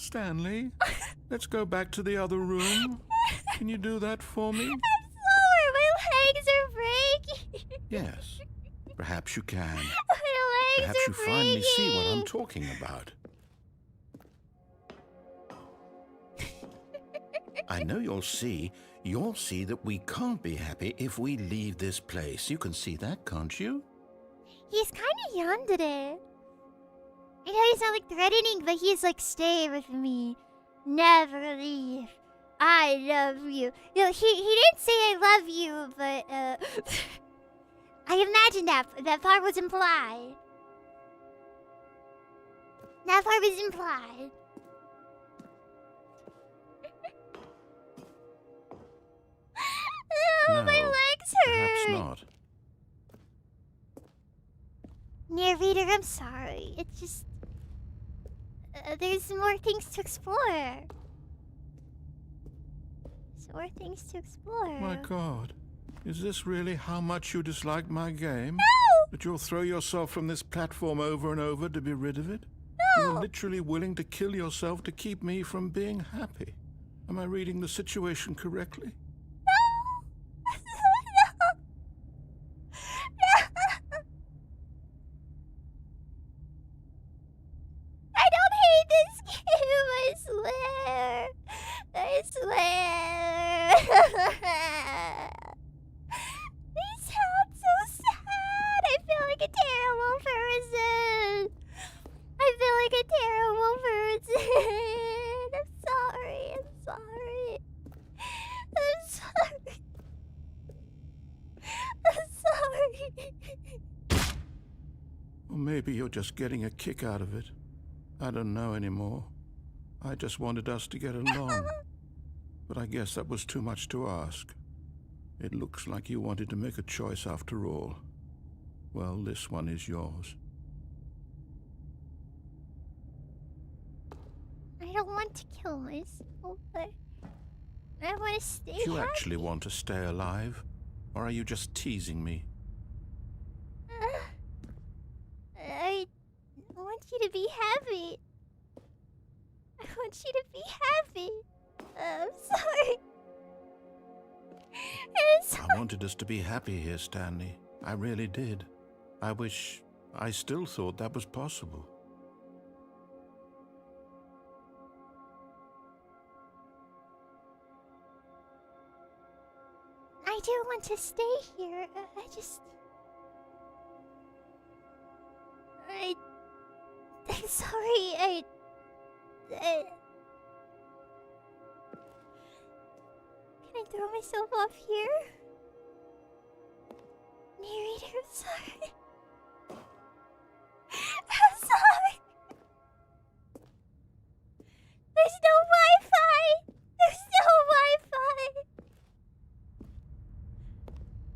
Stanley, let's go back to the other room. Can you do that for me? I'm sorry, my legs are breaking. Yes, perhaps you can. My legs Perhaps are you finally see what I'm breaking. talking about. I know you'll see that we can't be happy if we leave this place. You can see that, can't you? He's kind of yandere. I know he's not like threatening, but he's like, stay with me. Never leave. I love you. You know, he didn't say I love you, but I imagine that part was implied. That part was implied. Oh, No, my legs perhaps hurt. not. Narrator, I'm sorry. It's just there's more things to explore. There's more things to explore. My God, is this really how much you dislike my game? No! That you'll throw yourself from this platform over and over to be rid of it? No! You're literally willing to kill yourself to keep me from being happy. Am I reading the situation correctly? No! I don't hate this game, I swear. I swear. They sound so sad. I feel like a terrible person. I feel like a terrible person. I'm sorry. I'm sorry. I'm sorry. I'm sorry. Or maybe you're just getting a kick out of it. I don't know anymore. I just wanted us to get along. But I guess that was too much to ask. It looks like you wanted to make a choice after all. Well, this one is yours. I don't want to kill myself, but I want to stay Do you happy. actually want to stay alive? Or are you just teasing me? I want you to be happy. I want you to be happy. I'm sorry. I'm sorry. I wanted us to be happy here, Stanley. I really did. I still thought that was possible. I do want to stay here. I'm sorry. Can I throw myself off here? Narrator, I'm sorry. I'm sorry. There's no Wi-Fi. There's no Wi-Fi.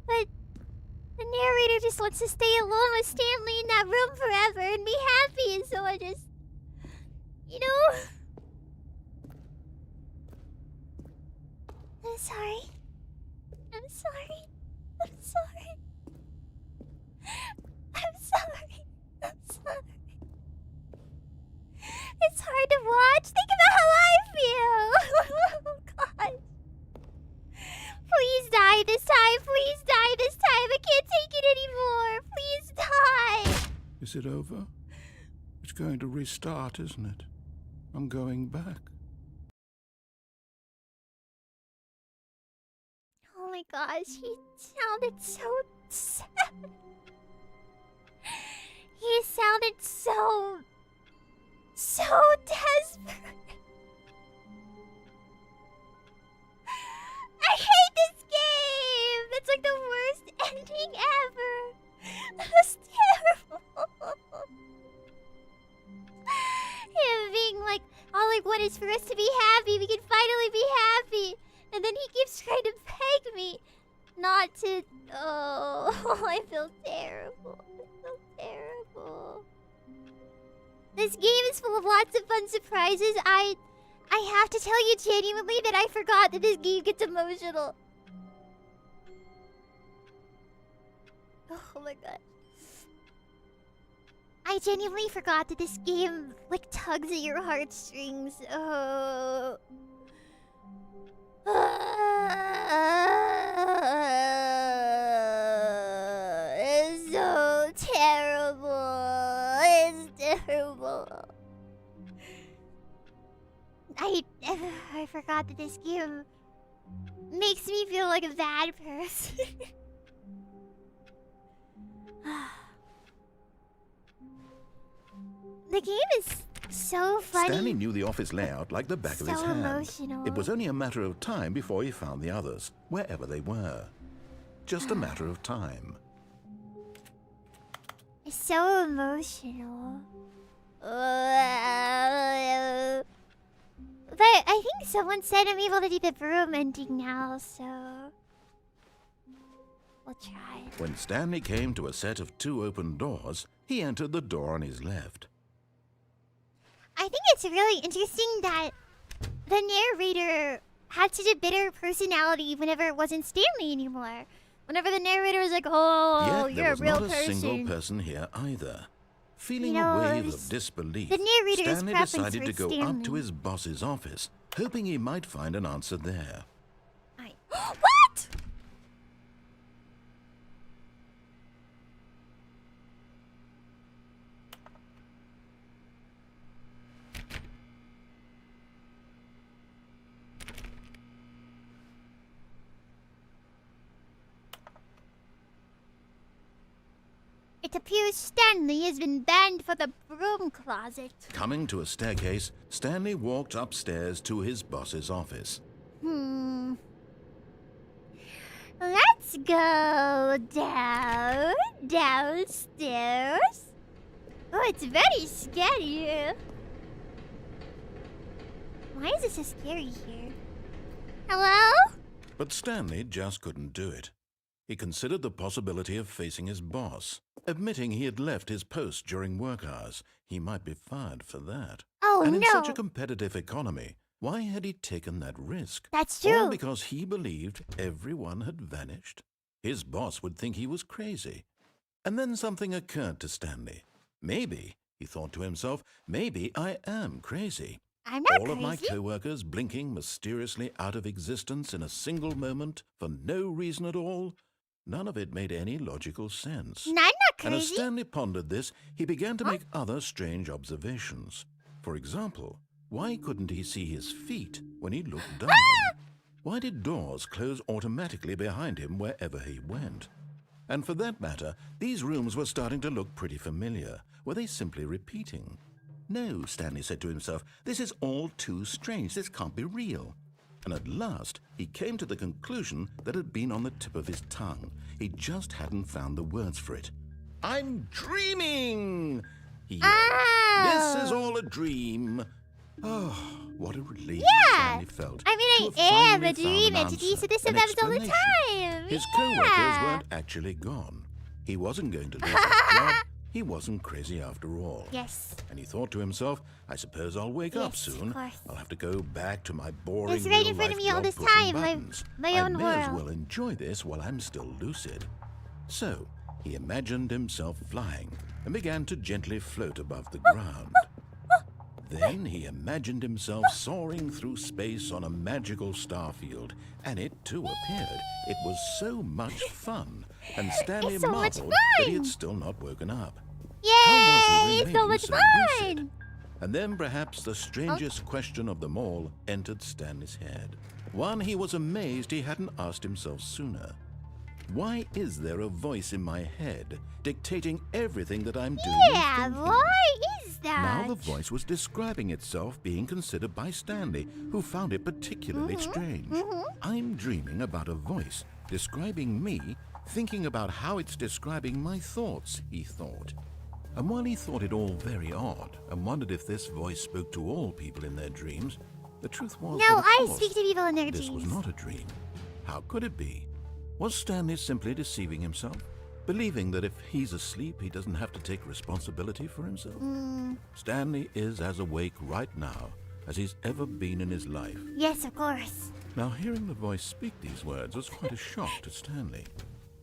But the narrator just wants to stay alone with Stanley in that room forever and be happy, and so I just, you know. I'm sorry. I'm sorry. I'm sorry. I'm sorry. I'm sorry. It's hard to watch. Think about how I feel. Oh, God. Please die this time. Please die this time. I can't take it anymore. Please die. Is it over? It's going to restart, isn't it? I'm going back. Oh my gosh, he sounded so sad. He sounded so desperate. I hate this game. That's like the worst ending ever. That was terrible. Him being like, all I want is for us to be happy. We can finally be happy. And then he keeps trying to beg me not to. Oh, I feel terrible. I feel terrible. This game is full of lots of fun surprises. I have to tell you genuinely that I forgot that this game gets emotional. Oh my god. I genuinely forgot that this game, like, tugs at your heartstrings. Oh. It's so terrible. It's terrible. I forgot that this game makes me feel like a bad person. The game is so funny. Stanley knew the office layout like the back of his hand. Emotional. It was only a matter of time before he found the others, wherever they were. Just a matter of time. It's so emotional. But I think someone said I'm able to do the broom ending now, so we'll try. When Stanley came to a set of 2 open doors, he entered the door on his left. I think it's really interesting that the narrator had such a bitter personality whenever it wasn't Stanley anymore. Whenever the narrator was like, "Oh, Yet you're there a was real not a person." single person here either. Feeling You know, a wave of disbelief, the narrator's Stanley preference decided for to go up Stanley. to his boss's office, hoping he might find an answer there. What? It appears Stanley has been banned for the broom closet. Coming to a staircase, Stanley walked upstairs to his boss's office. Let's go downstairs. Oh, it's very scary here. Why is it so scary here? Hello? But Stanley just couldn't do it. He considered the possibility of facing his boss. Admitting he had left his post during work hours, he might be fired for that. Oh, and in no. such a competitive economy, why had he taken that risk? That's All true. because he believed everyone had vanished? His boss would think he was crazy. And then something occurred to Stanley. Maybe, he thought to himself, maybe I am crazy. I'm not All crazy. of my co-workers blinking mysteriously out of existence in a single moment for no reason at all? None of it made any logical sense. No, I'm not And as crazy. Stanley pondered this, he began to make other strange observations. For example, why couldn't he see his feet when he looked down? Why did doors close automatically behind him wherever he went? And for that matter, these rooms were starting to look pretty familiar. Were they simply repeating? No, Stanley said to himself, this is all too strange. This can't be real. And at last, he came to the conclusion that had been on the tip of his tongue. He just hadn't found the words for it. I'm dreaming! He yelled. Oh. This is all a dream. Oh, what a relief Yeah. Stanley felt. I mean, to I have am finally a dream found an entity, answer, so this an happens all the explanation. time. His Yeah. co-workers weren't actually gone. He wasn't going to lose his job. He wasn't crazy after all. Yes. And he thought to himself, I suppose I'll wake up Yes, soon. of course. I'll have to go back to my boring It's right in front real-life of me all job this pushing time, buttons. my I own may as world. well enjoy this while I'm still lucid. So, he imagined himself flying and began to gently float above the ground. Then he imagined himself soaring through space on a magical starfield, and it too appeared. It was so much fun, and Stanley It's so much marveled that he fun! had still not woken up. Yay! How was he So remaining much so lucid? fun! And then perhaps the strangest question of them all entered Stanley's head. One he was amazed he hadn't asked himself sooner. Why is there a voice in my head dictating everything that I'm doing? and Yeah, thinking? why is that? Now the voice was describing itself being considered by Stanley, who found it particularly strange. I'm dreaming about a voice describing me, thinking about how it's describing my thoughts, he thought. And while he thought it all very odd and wondered if this voice spoke to all people in their dreams, the truth was No, that of I course, speak to people in their this was dreams. not a dream. How could it be? Was Stanley simply deceiving himself? Believing that if he's asleep, he doesn't have to take responsibility for himself? Stanley is as awake right now as he's ever been in his life. Yes, of course. Now, hearing the voice speak these words was quite a shock to Stanley.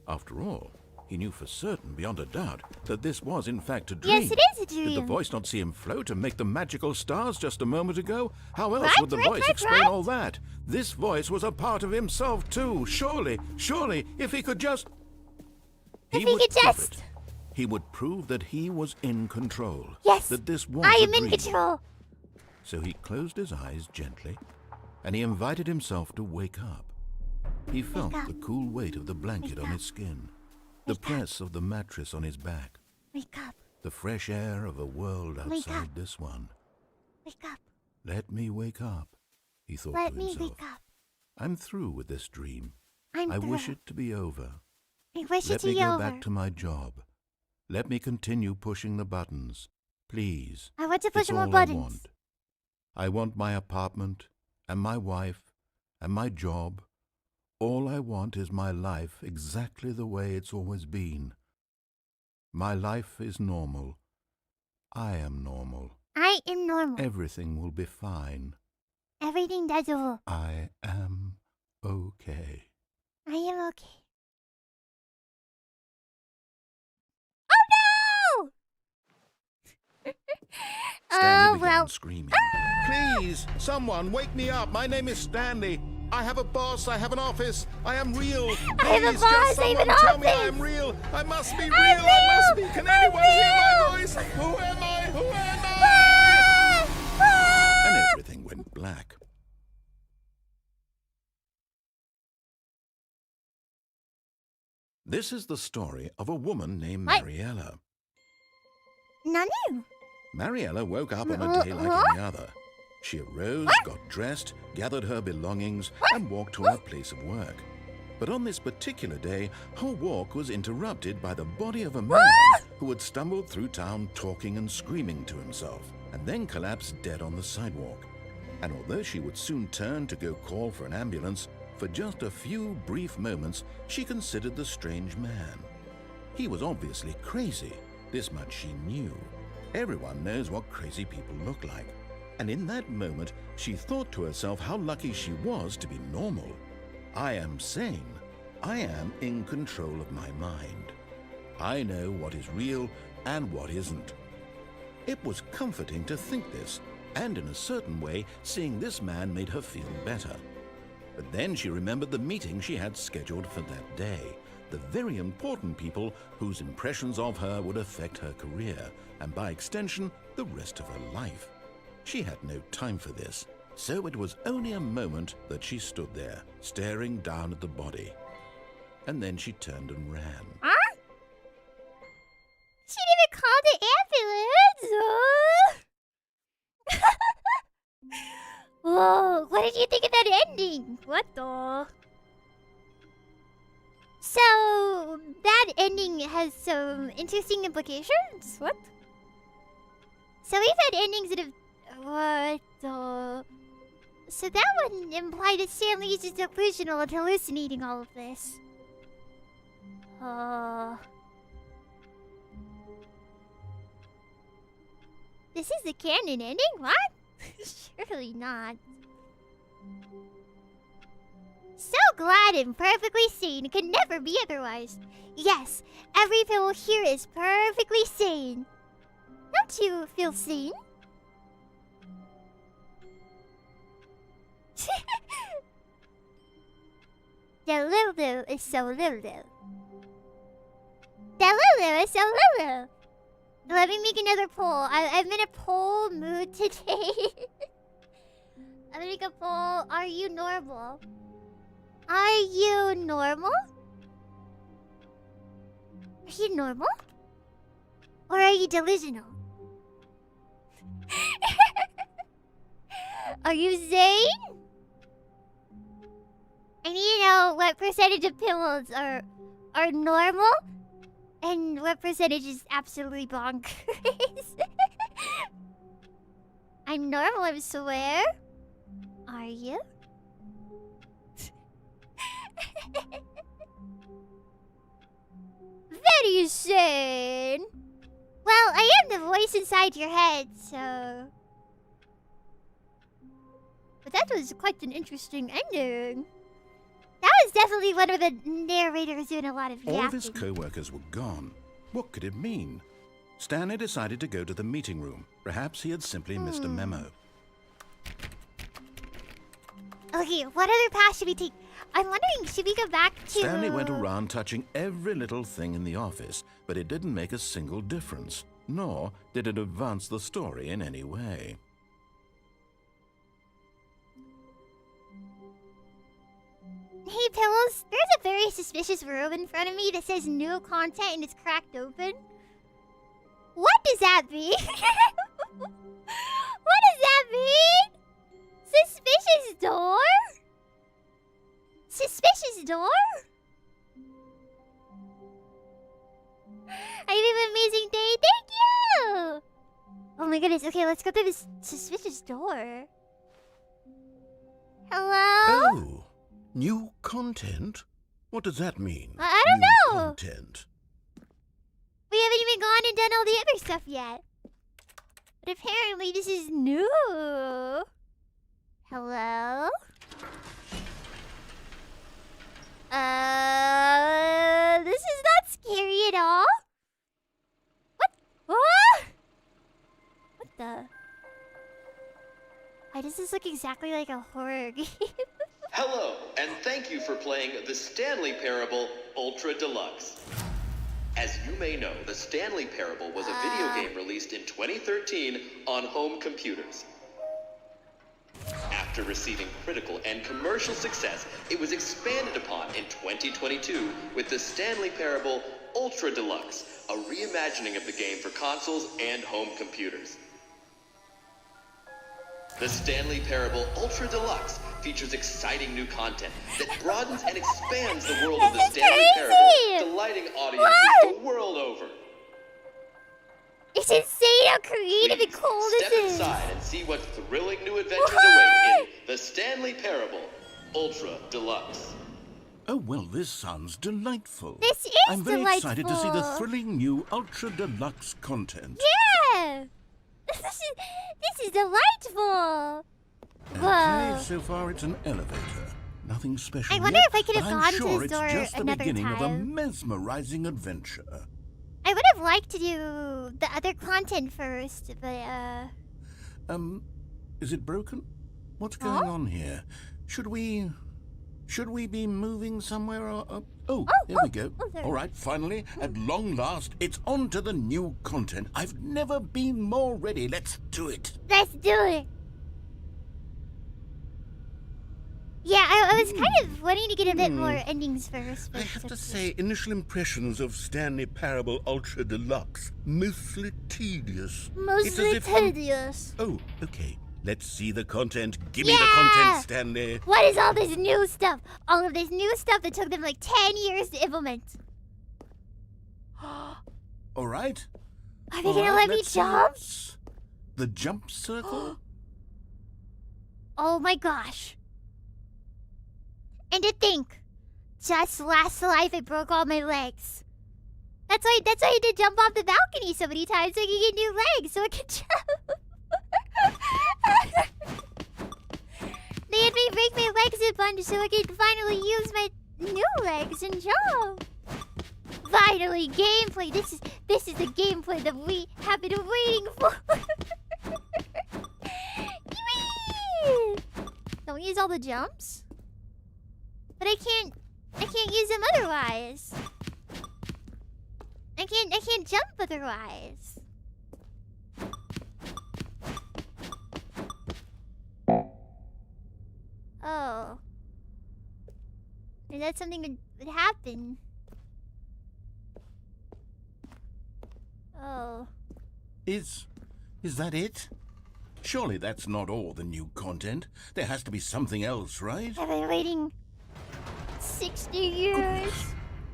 After all, He knew for certain, beyond a doubt, that this was in fact a dream. Yes, it is a dream. Did the voice not see him float and make the magical stars just a moment ago? How else Right, would the right, voice right, explain right. all that? This voice was a part of himself too. Surely, if he could just... If he could would prove just- it. He would prove that he was in control. Yes, That this was I a am in dream. control. So he closed his eyes gently, and he invited himself to wake up. He felt up. the cool weight of the blanket Wake on up. his skin, the press of the mattress on his back, Wake up. the fresh air of a world Wake outside up. this one. Wake up. Let me wake up, he thought Let to me himself. wake up. I'm through with this dream. I'm I through. wish it to be over. I wish it Let to me be go over. back to my job. Let me continue pushing the buttons. Please. I want to push It's more all buttons. I want my apartment, and my wife, and my job. All I want is my life exactly the way it's always been. My life is normal. I am normal. I am normal. Everything will be fine. Everything does over. I am okay. I am okay. Oh no! Stanley began well. screaming. Please, someone, wake me up. My name is Stanley. I have a boss. I have an office. I am real. I have a Please, boss, just I have someone an tell me I office. am real. I must be real. I'm I must be. real. Can I'm anyone hear my real. voice? Who am I? Who am I? Ah! Ah! And everything went black. This is the story of a woman named What? Mariella. Nanu. Mariella woke up on a day like Huh? any other. She arose, got dressed, gathered her belongings, and walked to her place of work. But on this particular day, her walk was interrupted by the body of a man who had stumbled through town talking and screaming to himself, and then collapsed dead on the sidewalk. And although she would soon turn to go call for an ambulance, for just a few brief moments she considered the strange man. He was obviously crazy, this much she knew. Everyone knows what crazy people look like. And in that moment, she thought to herself how lucky she was to be normal. I am sane. I am in control of my mind. I know what is real and what isn't. It was comforting to think this, and in a certain way, seeing this man made her feel better. But then she remembered the meeting she had scheduled for that day, the very important people whose impressions of her would affect her career, and by extension, the rest of her life. She had no time for this, so it was only a moment that she stood there, staring down at the body. And then she turned and ran. Huh? She didn't even call the ambulance. Whoa, what did you think of that ending? What the? So, that ending has some interesting implications? What? So we've had endings that have... What the... So that would imply that Stanley is just delusional and hallucinating all of this. This is the canon ending? What? Surely not. So glad and perfectly sane. It could never be otherwise. Yes, every pillow here is perfectly sane. Don't you feel sane? The Lulu is so Lulu. The Lulu is so Lulu. Let me make another poll. I'm in a poll mood today. I'm gonna make a poll. Are you normal? Are you normal? Are you normal? Or are you delusional? Are you sane? I need to know what percentage of pillows are normal and what percentage is absolutely bonkers. I'm normal, I swear. Are you? Very sane. Well, I am the voice inside your head, so... But that was quite an interesting ending. That was definitely one of the narrators doing a lot of All of his yapping. co-workers were gone. What could it mean? Stanley decided to go to the meeting room. Perhaps he had simply missed a memo. Okay, what other path should we take? I'm wondering, should we go back to... Stanley went around touching every little thing in the office, but it didn't make a single difference, nor did it advance the story in any way. Hey, Pillows, there's a very suspicious room in front of me that says new content and it's cracked open. What does that mean? What does that mean? Suspicious door? Suspicious door? I have an amazing day. Thank you! Oh my goodness. Okay, let's go through this suspicious door. Hello? Oh, new content? What does that mean? I don't new know. Content. We haven't even gone and done all the other stuff yet. But apparently this is new. Hello? This is not scary at all. What? Ah! What the? Why does this look exactly like a horror game? Hello, and thank you for playing the Stanley Parable Ultra Deluxe. As you may know, the Stanley Parable was a video game released in 2013 on home computers. After receiving critical and commercial success, it was expanded upon in 2022 with the Stanley Parable Ultra Deluxe, a reimagining of the game for consoles and home computers. The Stanley Parable Ultra Deluxe features exciting new content that broadens and expands the world of the This is Stanley crazy! Parable, delighting audiences What? the world over. It's insane how creative and cool Step this is. inside and see what thrilling new adventures await in the Stanley Parable Ultra Deluxe. Oh, well, this sounds delightful. This is I'm very excited to see the delightful. thrilling new Ultra Deluxe content. Yeah! This is delightful! Whoa. Okay, so far it's an elevator. Nothing special I wonder yet, if I could have but I'm gone to sure this it's door just the another beginning of a time. mesmerizing adventure. I would have liked to do the other content first, but Is it broken? What's going on here? Should we be moving somewhere or... here we go. there. All right, finally, at long last, it's on to the new content. I've never been more ready. Let's do it. let's do it. Yeah, I was kind of wanting to get a bit more endings first. I but have to it's say, initial impressions of Stanley Parable Ultra Deluxe, mostly tedious. It's as mostly if I'm- tedious. Oh, okay. Let's see the content. Give me Yeah! the content, Stanley. What is all this new stuff? All of this new stuff that took them like 10 years to implement. All right. Are they All gonna right, let me let's see jump? what's- The jump circle? Oh my gosh. And to think, just last life I broke all my legs. That's why I had to jump off the balcony so many times so I could get new legs so I could jump. They had me break my legs a bunch so I could finally use my new legs and jump. Finally, gameplay. This is the gameplay that we have been waiting for. Yay! Don't use all the jumps? But I can't use them otherwise. I can't jump otherwise. Oh. Is that something that would happen? Oh. Is that it? Surely that's not all the new content. There has to be something else, right? I've been waiting 60 years.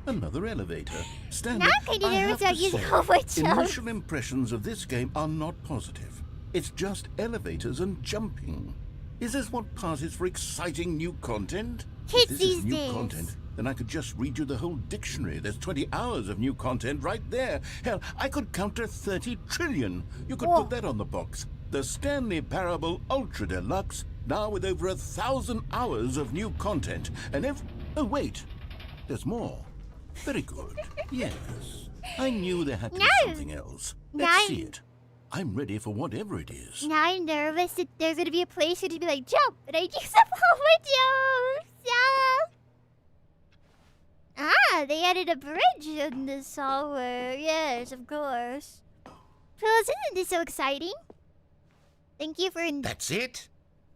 Another elevator. Stanley, Now I'm kinda I nervous have about to using say, all my jumps. initial impressions of this game are not positive. It's just elevators and jumping. Is this what passes for exciting new content? Kids If this these is new days. content, then I could just read you the whole dictionary. There's 20 hours of new content right there. Hell, I could counter 30 trillion. You could Whoa. put that on the box. The Stanley Parable Ultra Deluxe, now with over 1,000 hours of new content. And Oh, wait. There's more. Very good. Yes. I knew there had to be something else. Let's see it. I'm ready for whatever it is. Now I'm nervous that there's gonna be a place where to be like, jump! And I use up all my jumps! They added a bridge in the software. Yes, of course. Pillows, isn't this so exciting? Thank you for... That's it?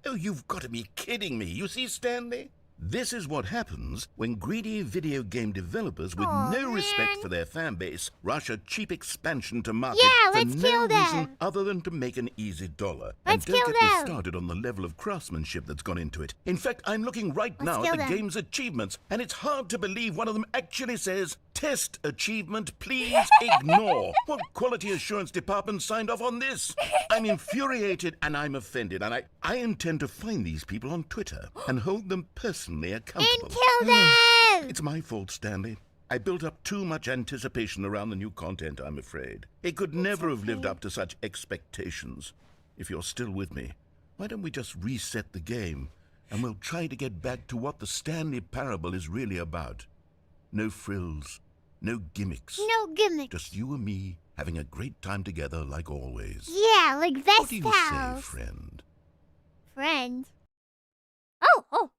Oh, you've got to be kidding me. You see, Stanley? This is what happens when greedy video game developers with no respect for their fan base rush a cheap expansion to market for no reason other than to make an easy dollar. And don't get me started on the level of craftsmanship that's gone into it. In fact, I'm looking right now at the game's achievements, and it's hard to believe one of them actually says, "Test achievement, please ignore." What quality assurance department signed off on this? I'm infuriated and I'm offended, and I intend to find these people on Twitter and hold them personally accountable. And kill them! It's my fault, Stanley. I built up too much anticipation around the new content, I'm afraid. It could never have lived up to such expectations. If you're still with me, why don't we just reset the game, and we'll try to get back to what the Stanley Parable is really about. No frills, no gimmicks. No gimmicks. Just you and me having a great time together like always. Yeah, like best What do you pals. say, friend? Friend? Oh.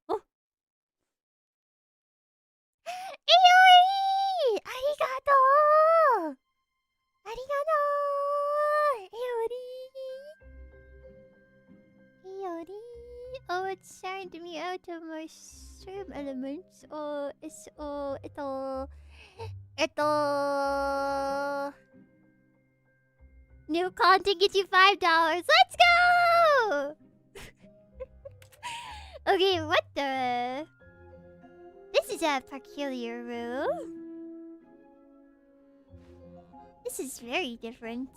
Iori! Arigato! Iori! Oh, it's sounding me out of my stream elements. New content gets you $5. Let's go! Okay, what the... This is a peculiar room. This is very different.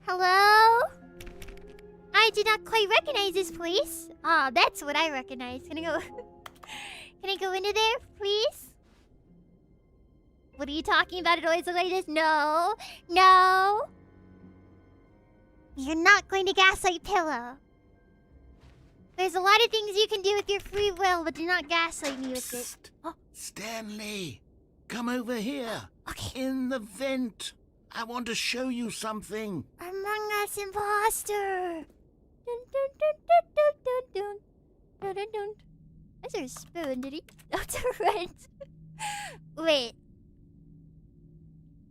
Hello? I did not quite recognize this place. Ah, that's what I recognize. Can I go... Can I go into there, please? What are you talking about? It always looks like this. No. No. You're not going to gaslight Pillow. There's a lot of things you can do with your free will, but do not gaslight me with it. Oh. Stanley, come over here. Okay. In the vent. I want to show you something. Among Us imposter. Dun dun dun dun dun dun dun dun dun. Is there a spoon? Did he? Oh, it's a rent. Wait.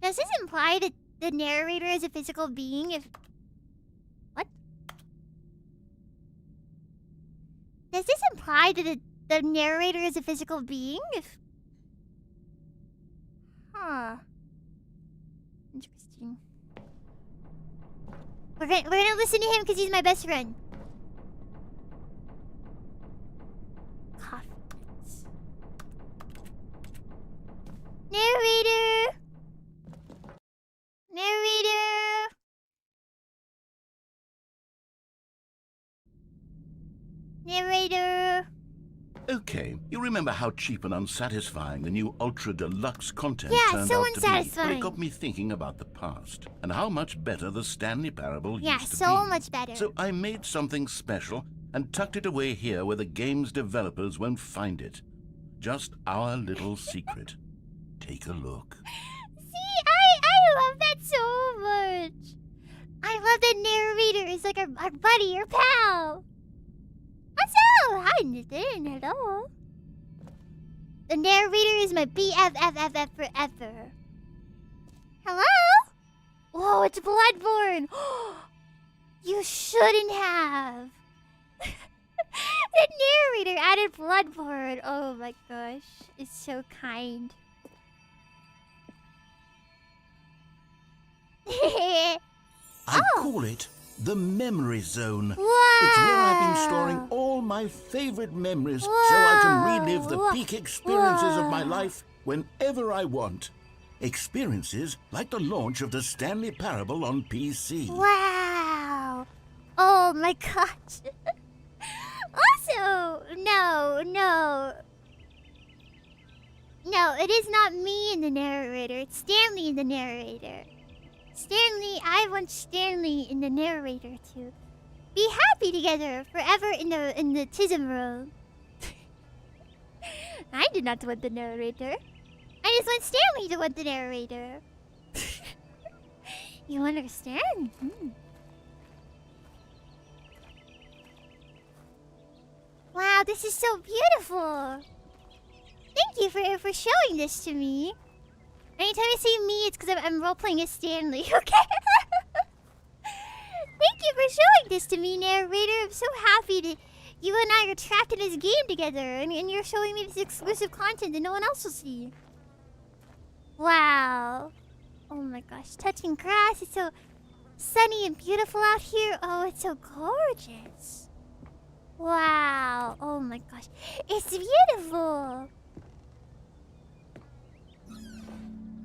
Does this imply that the narrator is a physical being? If what? Does this imply that the narrator is a physical being? If interesting. We're gonna listen to him because he's my best friend. Confidence. Narrator. Narrator. Narrator. Okay, you remember how cheap and unsatisfying the new Ultra Deluxe content turned so out to be? unsatisfying. But it got me thinking about the past and how much better the Stanley Parable used to be. So much better. So I made something special and tucked it away here where the game's developers won't find it. Just our little secret. Take a look. See, I love that so much. I love that narrator is like our buddy, our pal. What's up? Hi, Nathan. Hello. The narrator is my BFFFF forever. Hello? Whoa, it's Bloodborne. You shouldn't have. The narrator added Bloodborne. Oh my gosh. It's so kind. I call it the Memory Zone. Wow. It's where I've been storing all my favorite memories so I can relive the peak experiences of my life whenever I want. Experiences like the launch of the Stanley Parable on PC. Wow. Oh my gosh. Also, no, it is not me in the narrator. It's Stanley in the narrator. Stanley, I want Stanley in the narrator to be happy together forever in the Tism room. I did not want the narrator. I just want Stanley to want the narrator. You understand? Wow, this is so beautiful. Thank you for showing this to me. Anytime I say me, it's because I'm role-playing as Stanley, okay? Thank you for showing this to me, narrator. I'm so happy that you and I are trapped in this game together, and you're showing me this exclusive content that no one else will see. Wow. Oh my gosh, touching grass. It's so sunny and beautiful out here. Oh, it's so gorgeous. Wow. Oh my gosh. It's beautiful.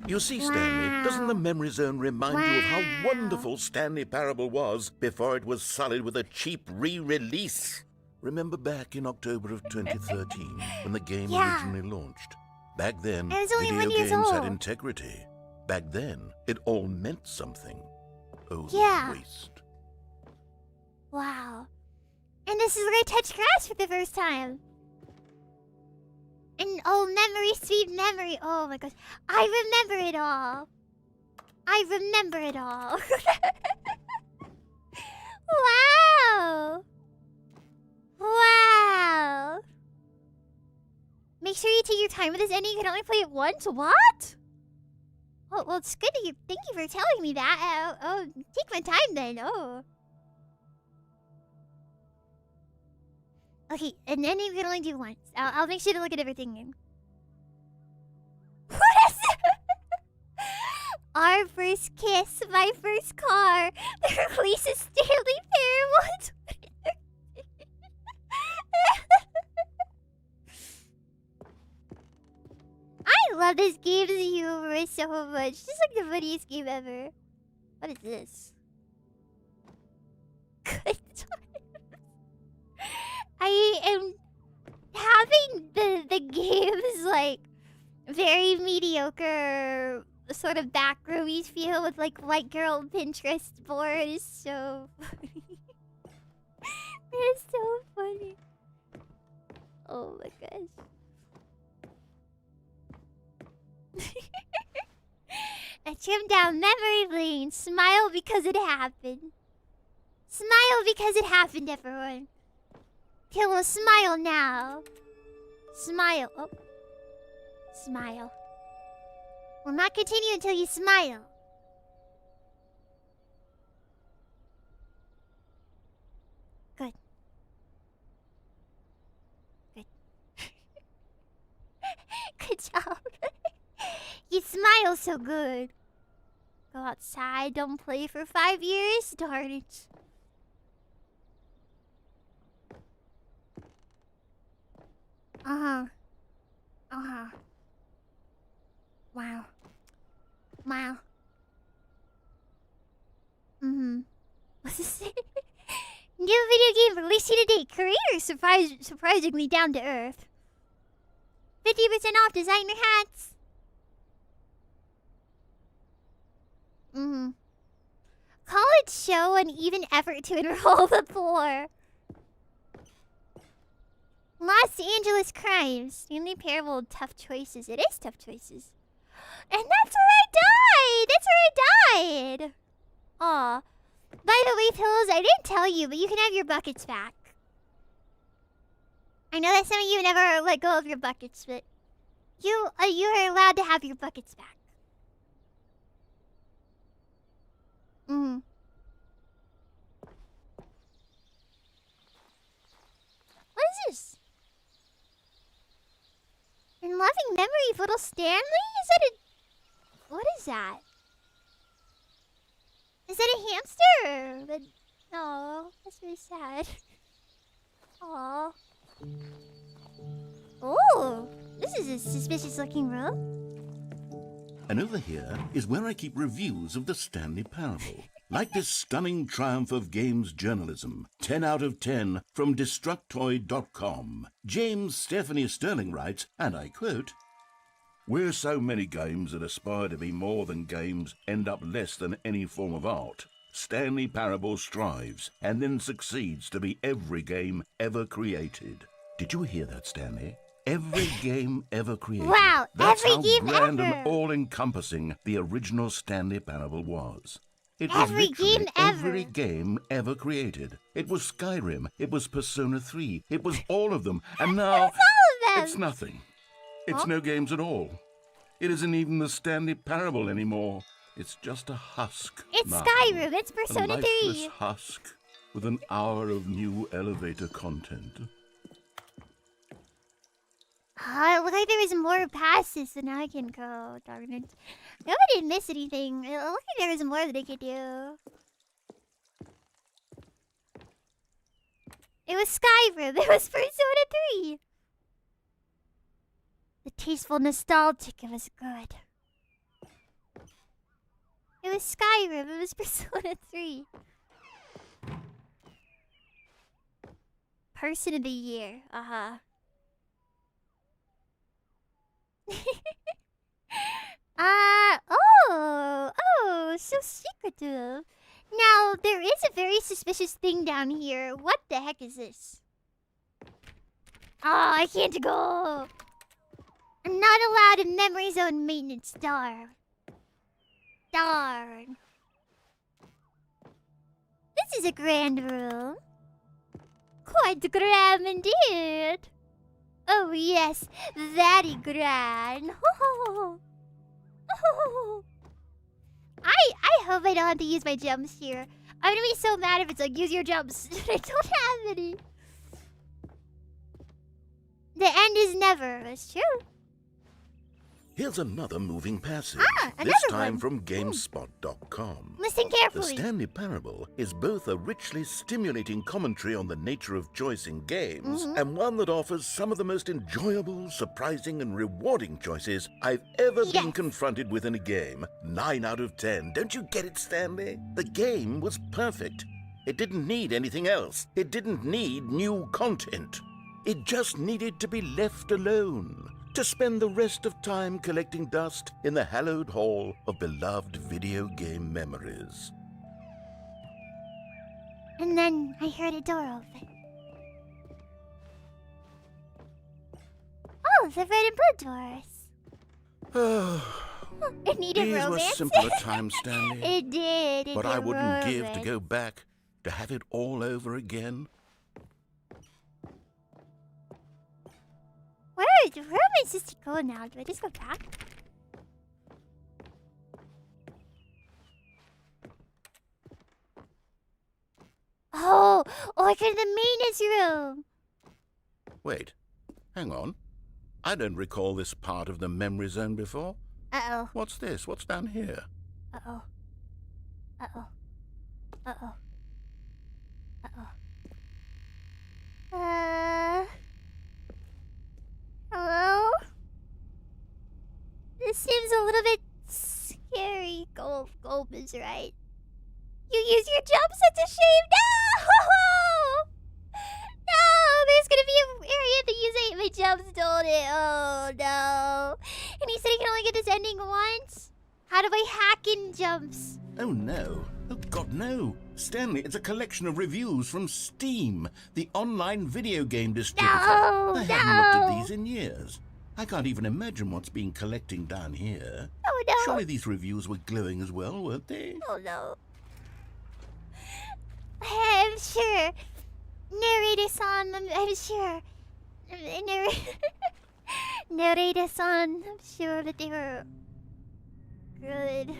You see, Stanley, doesn't the memory zone remind you of how wonderful Stanley Parable was before it was sullied with a cheap re-release? Remember back in October of 2013 when the game originally launched? Back then, video games had integrity. Back then, it all meant something. Oh, waste. Wow. And this is where I touched grass for the first time. And oh, memory, sweet memory. Oh my gosh. I remember it all. I remember it all. Wow. Wow. Make sure you take your time with this ending. You can only play it once. What? Oh, well, it's good that you... Thank you for telling me that. Oh, take my time then. Oh. Okay, and then you can only do once. I'll make sure to look at everything in. What is it? Our first kiss, my first car. The release of Stanley Parable. I love this game's humor so much. Just like the funniest game ever. What is this? Good times. I am having the game's like very mediocre sort of backroomy feel with like white girl Pinterest board is so funny. It's so funny. Oh my gosh. I trimmed down memory lane. Smile because it happened. Smile because it happened, everyone. Pillow, smile now. Smile. Oh. Smile. We'll not continue until you smile. Good. Good. Good job. You smile so good. Go outside, don't play for 5 years? Darn it. Uh-huh. Uh-huh. Wow. Wow. Mm-hmm. What's this? New video game releasing today. Creators surprisingly down to earth. 50% off designer hats. Mm-hmm. College show an even effort to enroll the poor. Los Angeles crimes. Stanley Parable, tough choices. It is tough choices. And that's where I died! That's where I died! Aw. By the way, Pillows, I didn't tell you, but you can have your buckets back. I know that some of you never let go of your buckets, but you are allowed to have your buckets back. Mm-hmm. What is this? In loving memory of little Stanley? Is that a... What is that? Is that a hamster? But... Oh, that's really sad. Aw. Oh, this is a suspicious looking room. And over here is where I keep reviews of the Stanley Parable. Like this stunning triumph of games journalism, 10 out of 10 from Destructoid.com. James Stephanie Sterling writes, and I quote, "Where so many games that aspire to be more than games end up less than any form of art, Stanley Parable strives and then succeeds to be every game ever created." Did you hear that, Stanley? every game ever created. Wow, That's every how game grand ever. and all-encompassing the original Stanley Parable was. It was Every literally game every ever. game ever created. It was Skyrim. It was Persona 3. It was all of them. And now It's all of them. it's nothing. It's Huh? no games at all. It isn't even the Stanley Parable anymore. It's just a husk. It's now. Skyrim. It's A Persona lifeless 3. husk with an hour of new elevator content. Oh, it looked like there was more past this than I can go. Darn it. I hope I didn't miss anything. It looked like there was more that I could do. It was Skyrim. It was Persona 3. The tasteful nostalgic. It was good. It was Skyrim. It was Persona 3. Person of the year. Uh-huh. Oh, so secretive. Now, there is a very suspicious thing down here. What the heck is this? Oh, I can't go. I'm not allowed in memory zone maintenance. Darn. Darn. This is a grand room. Quite grand indeed. Oh yes, very grand. I hope I don't have to use my jumps here. I'm gonna be so mad if it's like, use your jumps. I don't have any. The end is never. It's true. Here's another moving passage, another this time one. from GameSpot.com. Listen The carefully. Stanley Parable is both a richly stimulating commentary on the nature of choice in games, and one that offers some of the most enjoyable, surprising, and rewarding choices I've ever been Yes. confronted with in a game. 9 out of 10. Don't you get it, Stanley? The game was perfect. It didn't need anything else. It didn't need new content. It just needed to be left alone, to spend the rest of time collecting dust in the hallowed hall of beloved video game memories. And then I heard a door open. Oh, the red and blue doors. It needed These were romance. simpler times, Stanley. It did. It But did I wouldn't give to romance. go back, to have it all over again. Where am I supposed to go now? Do I just go back? Oh, I go to the maintenance room. Wait, hang on. I don't recall this part of the memory zone before. Uh-oh. What's this? What's down here? Uh-oh. Uh-oh. Uh-oh. Uh-oh. Hello? This seems a little bit scary. Gulp is right. You use your jump, such a shame. No! No! There's gonna be an area that uses my jumps, don't it? Oh no. And he said he can only get this ending once? How do I hack in jumps? Oh no. Oh God, no. Stanley, it's a collection of reviews from Steam, the online video game distributor. No, I haven't looked at no. these in years. I can't even imagine what's been collecting down here. Oh no. Surely these reviews were glowing as well, weren't they? Oh no. I'm sure. Narrator-san, I'm sure. Narrator-san, I'm sure that they were good.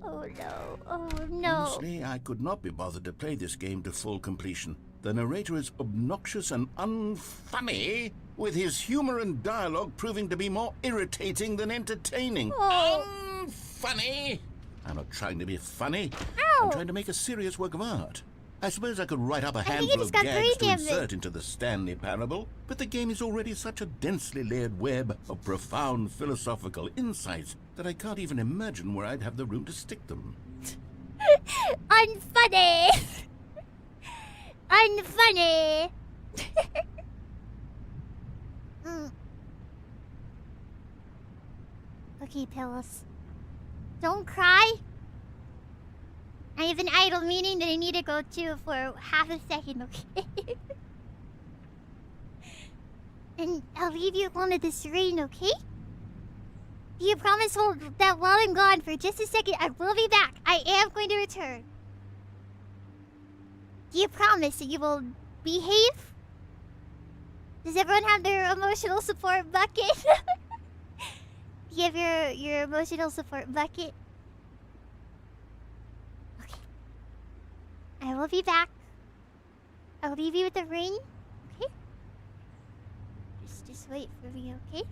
Oh no. Oh no. Honestly, I could not be bothered to play this game to full completion. The narrator is obnoxious and unfunny, with his humor and dialogue proving to be more irritating than entertaining. Oh. Unfunny! I'm not trying to be funny. Ow. I'm trying to make a serious work of art. I suppose I could write up a think handful it of just got gags to brain damage. insert into the Stanley Parable, but the game is already such a densely layered web of profound philosophical insights that I can't even imagine where I'd have the room to stick them. Unfunny. Unfunny. Okay, pillows. Don't cry. I have an idle meeting that I need to go to for half a second, okay? And I'll leave you alone at this rain, okay? Do you promise that while I'm gone for just a second, I will be back? I am going to return. Do you promise that you will behave? Does everyone have their emotional support bucket? Do you have your emotional support bucket? Okay. I will be back. I'll leave you with the ring. Okay? Just wait for me, okay?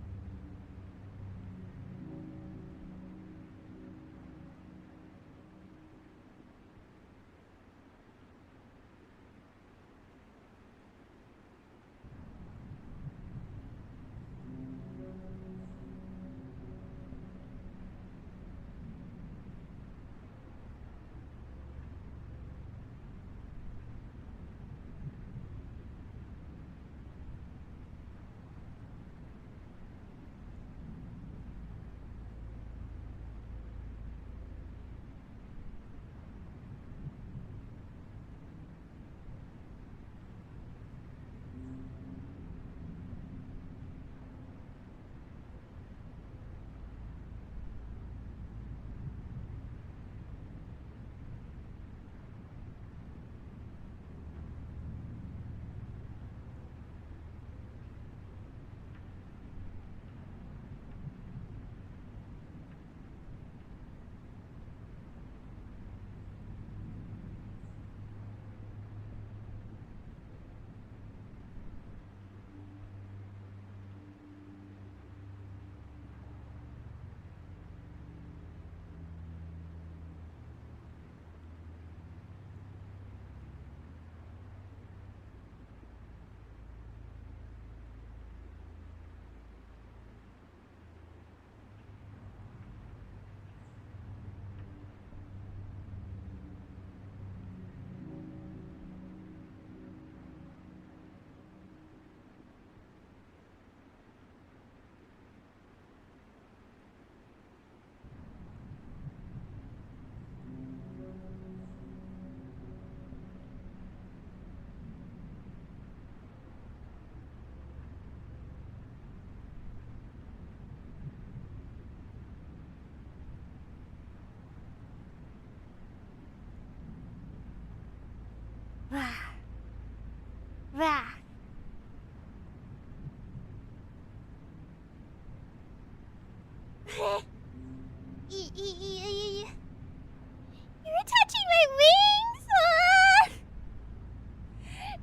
Rah. Rah. You're touching my wings! Ah!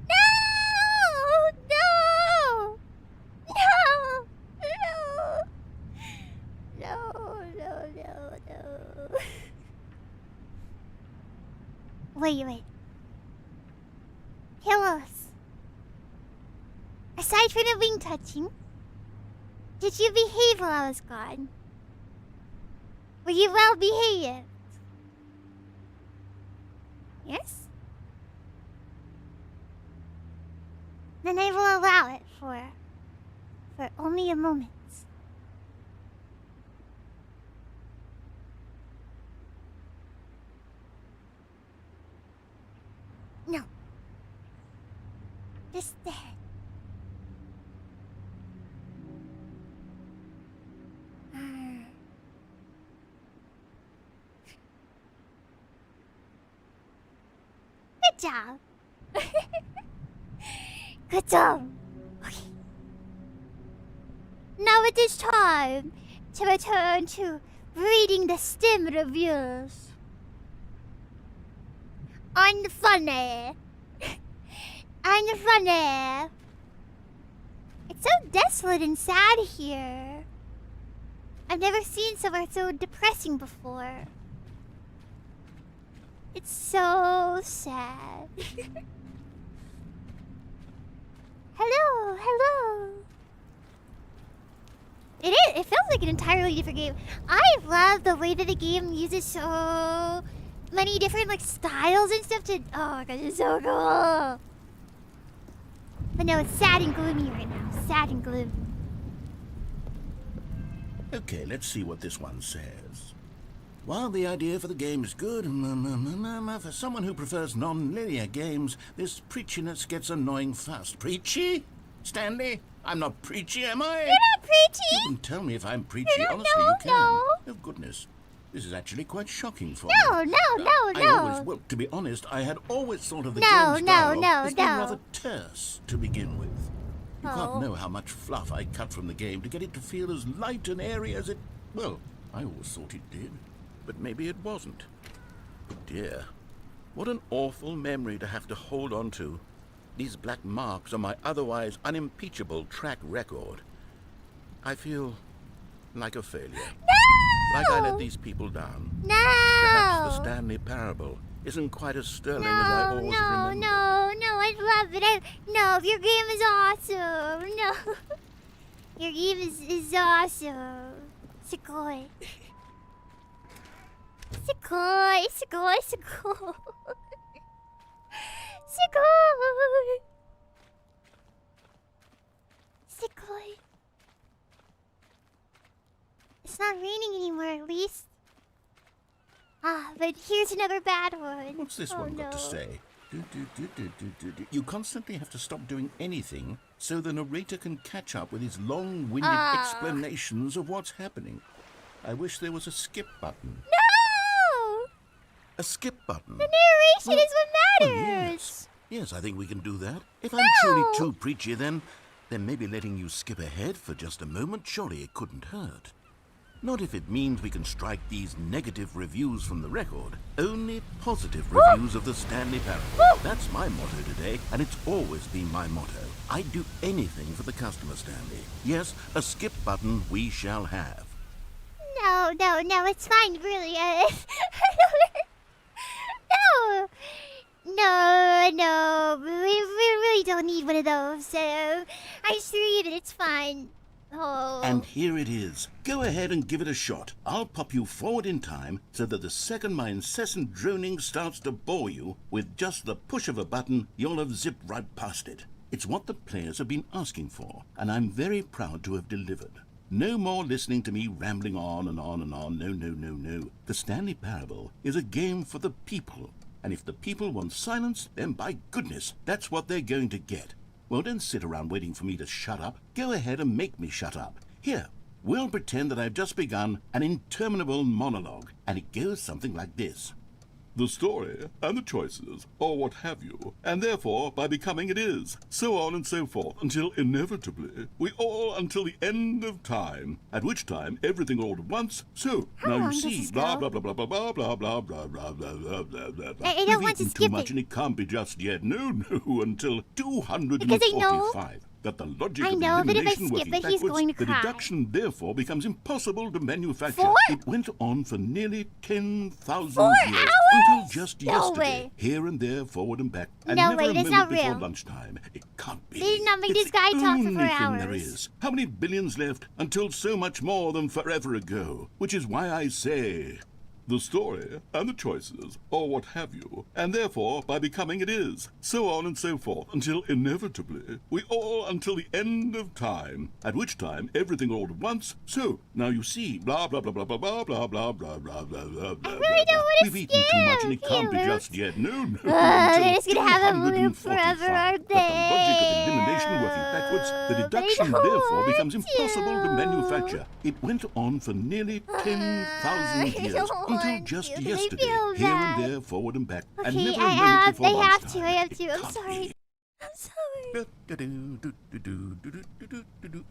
No! No! Wait. Pillows. Aside from the wing touching, did you behave while I was gone? Were you well behaved? Yes? Then I will allow it for only a moment. No. Just there. Good job. Good job. Okay. Now it is time to return to reading the STEM reviews. Unfunny. Unfunny. It's so desolate and sad here. I've never seen somewhere so depressing before. It's so sad. Hello. It feels like an entirely different game. I love the way that the game uses so many different like styles and stuff to. Oh my gosh, it's so cool. But no, it's sad and gloomy right now. Sad and gloomy. Okay, let's see what this one says. While the idea for the game is good, for someone who prefers non-linear games, this preachiness gets annoying fast. Preachy? Stanley, I'm not preachy, am I? You're not preachy. You can tell me if I'm preachy. No, Honestly, no, you can. no. Oh, goodness. This is actually quite shocking for No, me. no. To be honest, I had always thought of the No, game's no, dialogue no, as being no. rather terse to begin with. You Oh. can't know how much fluff I cut from the game to get it to feel as light and airy as it... Well, I always thought it did, but maybe it wasn't. Oh dear, what an awful memory to have to hold on to. These black marks on my otherwise unimpeachable track record. I feel like a failure. No. Like I let these people down. No. Perhaps the Stanley Parable isn't quite as sterling as I always remembered. No, I love it. No, your game is awesome. No. Your game is awesome. Sugoi. Sugoi. Sugoi. It's not raining anymore, at least. But here's another bad one. What's this Oh, one got to no. say? You constantly have to stop doing anything so the narrator can catch up with his long-winded explanations of what's happening. I wish there was a skip button. No! A skip button. The narration is what Well, matters. yes, I think we can do that. If I'm truly too preachy, then maybe letting you skip ahead for just a moment, surely it couldn't hurt. Not if it means we can strike these negative reviews from the record. Only positive reviews of the Stanley Parable. That's my motto today, and it's always been my motto. I'd do anything for the customer, Stanley. Yes, a skip button we shall have. No, it's fine, really. No. We really don't need one of those. So I assure you that it's fine. Oh. And here it is. Go ahead and give it a shot. I'll pop you forward in time so that the second my incessant droning starts to bore you, with just the push of a button, you'll have zipped right past it. It's what the players have been asking for, and I'm very proud to have delivered. No more listening to me rambling on and on and on. No. The Stanley Parable is a game for the people. And if the people want silence, then by goodness, that's what they're going to get. Well, don't sit around waiting for me to shut up. Go ahead and make me shut up. Here, we'll pretend that I've just begun an interminable monologue, and it goes something like this. The story and the choices, or what have you, and therefore by becoming it is, so on and so forth, until inevitably we all until the end of time, at which time everything all at once, so How now long you does see, this blah go? blah blah blah blah blah blah blah blah blah blah blah blah blah. I don't We've want to eaten skip too much it. and it can't be just yet. No, until Because I know- 245. That the logic I of know, but if I elimination skip working it, he's backwards, going to the cry. deduction therefore becomes impossible to manufacture. 4? It went on for nearly 10,000 4 years hours? until just No yesterday, way. here and there, forward and back, and No never way, a that's moment not before real. lunchtime. It can't be. They did not make It's this guy the talk for only 4 thing hours. there is. How many billions left until so much more than forever ago? Which is why I say, the story and the choices, or what have you, and therefore by becoming it is, so on and so forth, until inevitably we all until the end of time, at which time everything all at once, so now you see, blah blah blah blah blah blah blah blah blah blah blah blah blah. I really don't want to We've eaten too much and it can't be skip. just yet. No, They're just until gonna have a loop 245. forever, aren't That the logic of elimination they? working backwards, the They deduction don't therefore want becomes impossible to to. manufacture. It went on for nearly 10,000 I years don't until want just to. yesterday, feel here bad. and there, forward and back, and Okay, never a moment before I have to. lunchtime. I have It to. I'm can't sorry. be. I'm sorry.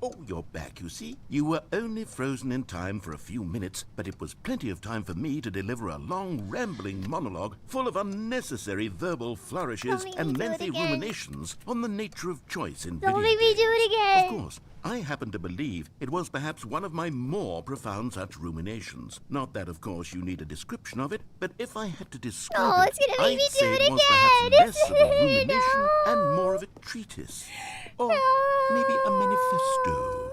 Oh, you're back, you see. You were only frozen in time for a few minutes, but it was plenty of time for me to deliver a long, rambling monologue full of unnecessary verbal flourishes Don't make me and do it lengthy again. ruminations on the nature of choice in Don't video make me do games. it again. Of course, I happen to believe it was perhaps one of my more profound such ruminations. Not that, of course, you need a description of it, but if I had to describe Oh, it, it's gonna make I'd me say do it it was perhaps again. less of a rumination No. and more of a treatise. Or maybe a manifesto.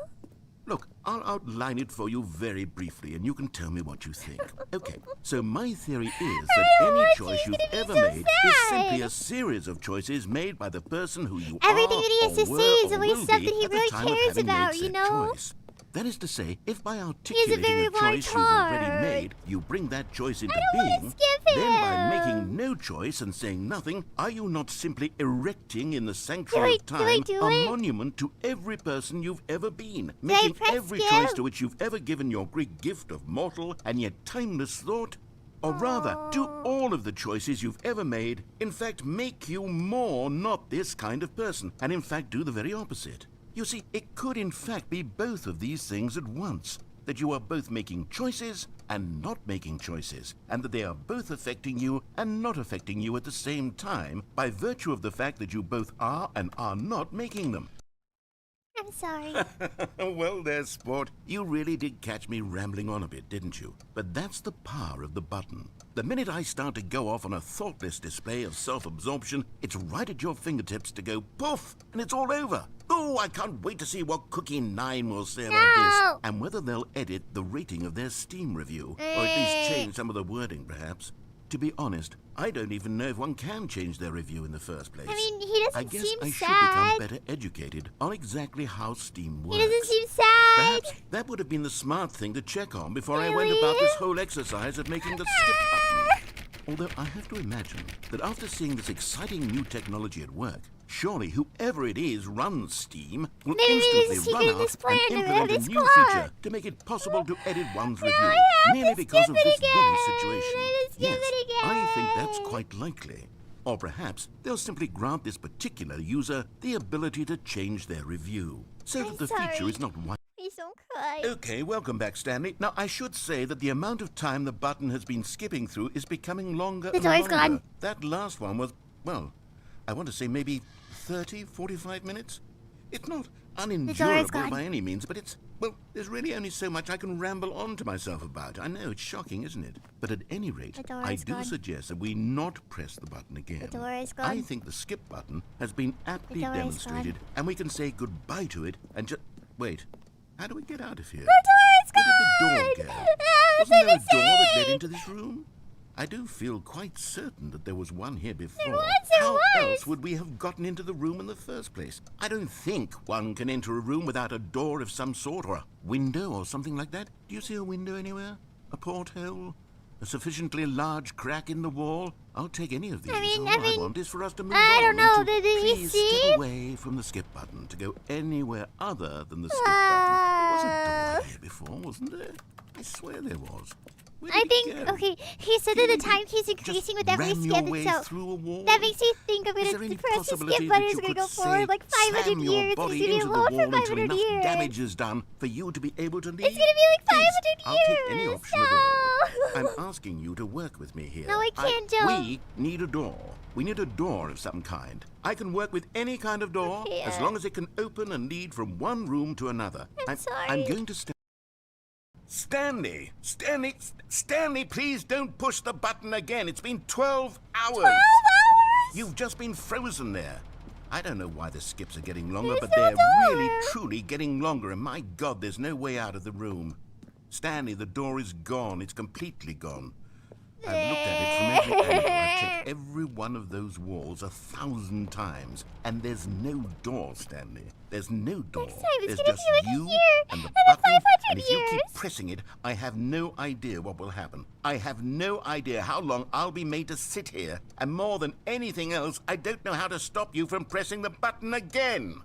Look, I'll outline it for you very briefly, and you can tell me what you think. Okay, so my theory is that don't any want choice you, you've it's gonna ever be so made is simply sad. a series of choices made by the person who you Everything are that he has or to were say is or always will stuff be that he at the really time of cares having made about, you said know? choice. That is to say, if by articulating very a choice you've large already heart. made, you bring that choice into I don't wanna being, skip then by him. making no choice and saying nothing, are you not simply erecting in the sanctuary of Do I time do a it? monument to every person you've ever been, I making press every skip? choice to which you've ever given your great gift of mortal and yet timeless thought? Or rather, do all of the choices you've ever made, in fact, make you more not this kind of person, and in fact do the very opposite? You see, it could in fact be both of these things at once, that you are both making choices and not making choices, and that they are both affecting you and not affecting you at the same time by virtue of the fact that you both are and are not making them. I'm sorry. Well there, sport. You really did catch me rambling on a bit, didn't you? But that's the power of the button. The minute I start to go off on a thoughtless display of self-absorption, it's right at your fingertips to go poof, and it's all over. Oh, I can't wait to see what Cookie 9 will say about this, and whether they'll edit the rating of their Steam review, or at least change some of the wording, perhaps. To be honest, I don't even know if one can change their review in the first place. I mean, he I doesn't guess seem I should sad. become better educated on exactly how Steam works. He doesn't seem sad. Perhaps that would have been the smart thing to check on before I went about this whole exercise of making the skip button. Although I have to imagine that after seeing this exciting new technology at work, surely whoever it is runs Steam will Maybe there's a instantly secret run in out this plan and to implement this a new plot. feature to make it possible to edit one's review, I have merely to because skip of it this again. very situation. I have to skip it again. I think that's quite likely. Or perhaps they'll simply grant this particular user the ability to change their review, so that the feature sorry. is not one. Please don't cry. Okay, welcome back, Stanley. Now, I should say that the amount of time the button has been skipping through is becoming longer The and door's longer. gone. That last one was, well, I want to say maybe 30, 45 minutes. It's not unendurable gone. by any means, but it's, well, there's really only so much I can ramble on to myself about. I know, it's shocking, isn't it? But at any rate, The door I is do gone. suggest that we not press the button again. The door is I gone. think the skip button has been aptly The door is demonstrated, gone. and we can say goodbye to it and just... Wait, how do we get out of here? The door is Where did the door gone. go? Wasn't there a door that led safe. into this room? I do feel quite certain that there was one here before. There How was. else would we have gotten into the room in the first place? I don't think one can enter a room without a door of some sort, or a window or something like that. Do you see a window anywhere? A porthole? A sufficiently large crack in the wall? I'll take any of these. I mean, All I want is for us to move I on don't know. and to Did you please see? step away from the skip button to go anywhere other than the skip button. There was a door here before, wasn't there? I swear there was. Where I did it think, go? okay, he said that the time keeps increasing with every Ram skip, your way and so through a wall? that makes me think I'm Is gonna there any press the possibility skip that button, you it's gonna could go say, forward like 500 slam your years, it's body gonna be into the alone for wall until 500 enough years. damage is done for you to be able to leave? It's gonna be like 500 Please, I'll take any years. option at all. No. I'm asking you to work with me here. No, I can't, Joe. We need a door. We need a door of some kind. I can work with any kind of door Okay, as long as it can open and lead from one room to another. I'm sorry. I'm going to Stanley, please don't push the button again. It's been 12 hours. 12 hours? You've just been frozen there. I don't know why the skips are getting longer, There's but no they're door. really, truly getting longer, and my God, there's no way out of the room. Stanley, the door is gone. It's completely gone. I've looked at it from every angle. I've checked every one of those walls 1,000 times, and there's no door, Stanley. There's no door. Next time it's There's gonna just be like a you year, and the and then button, 500 and if you keep years. pressing it, I have no idea what will happen. I have no idea how long I'll be made to sit here, and more than anything else, I don't know how to stop you from pressing the button again.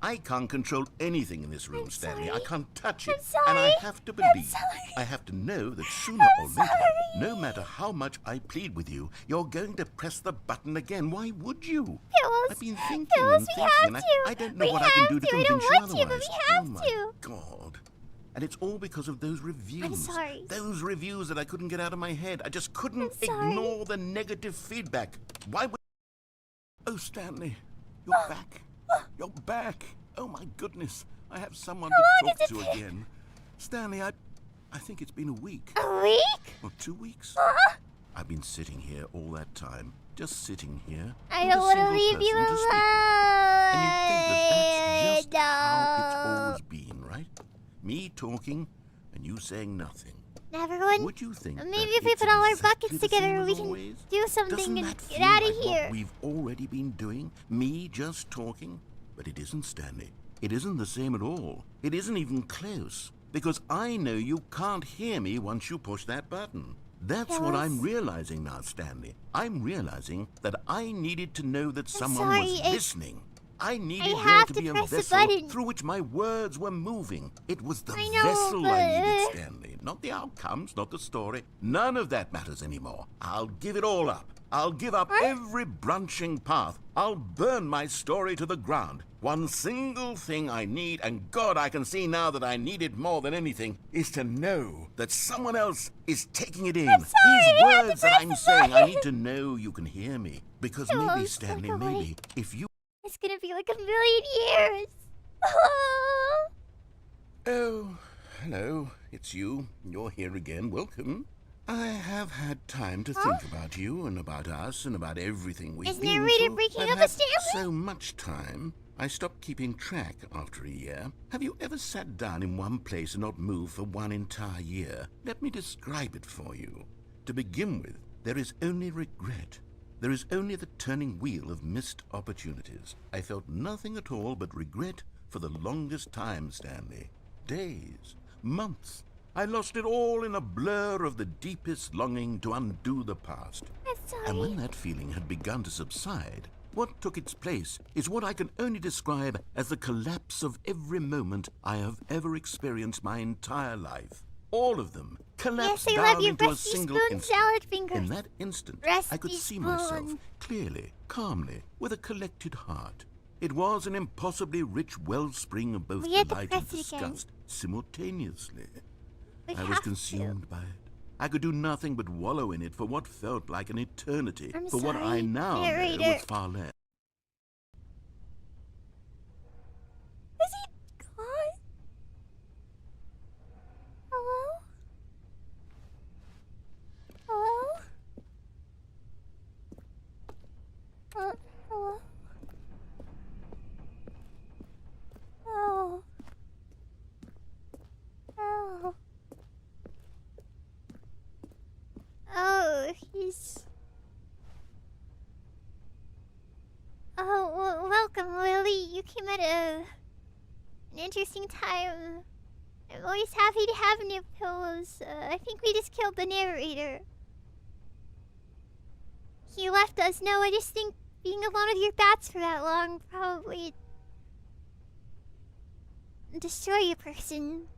I can't control anything in this room, I'm Stanley. sorry. I can't touch it. I'm sorry. And I have to believe, sorry. I have to know that sooner or later, sorry. no matter how much I plead with you, you're going to press the button again. Why would you? Pillows. I've been thinking Pillows, and we thinking, have and to. I don't know We what I can have do to to. I convince don't you want to, otherwise. but we have oh my to. God. And it's all because of those reviews. I'm sorry. Those reviews that I couldn't get out of my head. I just couldn't I'm sorry. ignore the negative feedback. Why would... Oh, Stanley, you're back. You're back. Oh, my goodness. I have someone long to talk has to it been? again. Stanley, I think it's been a week. A week? Or 2 weeks. Huh? I've been sitting here all that time. Just sitting here. I with a don't want to single leave you person to speak alone. to. And you think that that's just how it's No. always been, right? Me talking and you saying nothing. Everyone, Would you think maybe that if we it's put all our exactly buckets the together, same as we can always? do something Doesn't and that get feel out of like here. what we've already been doing? Me just talking? But it isn't, Stanley. It isn't the same at all. It isn't even close. Because I know you can't hear me once you push that button. That's what I'm realizing now, Stanley. I'm realizing that I needed to know that someone was listening. I needed there to be a vessel through which my words were moving. It was the vessel I needed, Stanley. Not the outcomes, not the story. None of that matters anymore. I'll give it all up. I'll give up every branching path. I'll burn my story to the ground. One single thing I need, and God, I can see now that I need it more than anything, is to know that someone else is taking it in. These words that I'm saying, I need to know you can hear me. Because maybe, Stanley, maybe, if you... It's gonna be like 1,000,000 years. Oh, hello. It's you. You're here again. Welcome. I have had time to think about you and about us and about everything we've been through. Is narrator breaking up a Stanley? So much time. I stopped keeping track after a year. Have you ever sat down in one place and not moved for one entire year? Let me describe it for you. To begin with, there is only regret. There is only the turning wheel of missed opportunities. I felt nothing at all but regret for the longest time, Stanley. Days, months. I lost it all in a blur of the deepest longing to undo the past. I'm sorry. And when that feeling had begun to subside, what took its place is what I can only describe as the collapse of every moment I have ever experienced my entire life. All of them collapsed down into a single instant. Salad fingers. In that instant, I could see myself clearly, calmly, with a collected heart. It was an impossibly rich wellspring of both delight and disgust simultaneously. I was consumed by it. I could do nothing but wallow in it for what felt like an eternity, for what I now know was far less. Is he gone? Hello? Hello? Hello? Oh. Oh. Oh, he's... Oh, well, welcome, Lily. You came at an interesting time. I'm always happy to have new pillows. I think we just killed the narrator. He left us. No, I just think being alone with your bats for that long probably... destroy a person.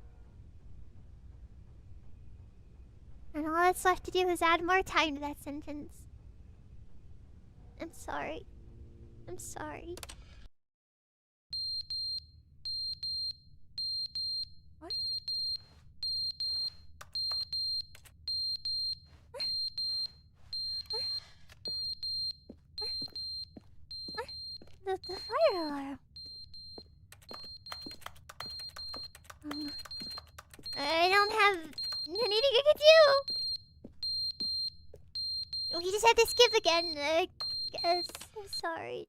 And all that's left to do is add more time to that sentence. I'm sorry. I'm sorry. What? The fire alarm. I don't have anything I can do. We just had to skip again, I guess. I'm sorry.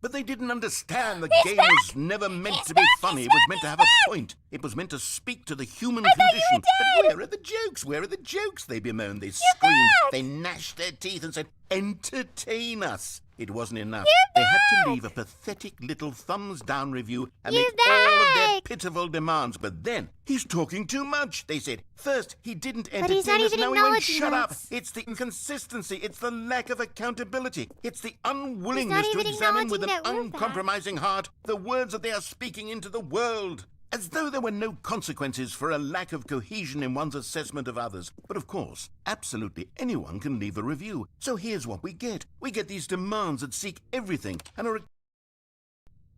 But they didn't understand the game was never meant to be funny. It was meant to have a point. It was meant to speak to the human condition. But where are the jokes? Where are the jokes? They bemoaned, they screamed, they gnashed their teeth and said, entertain us. It wasn't enough. They had to leave a pathetic little thumbs down review and make all of their pitiful demands. But then, he's talking too much, they said. First, he didn't entertain us, now he went, shut up. It's the inconsistency, it's the lack of accountability, it's the unwillingness to examine with an uncompromising heart the words that they are speaking into the world. As though there were no consequences for a lack of cohesion in one's assessment of others. But of course, absolutely anyone can leave a review. So here's what we get. We get these demands that seek everything and are...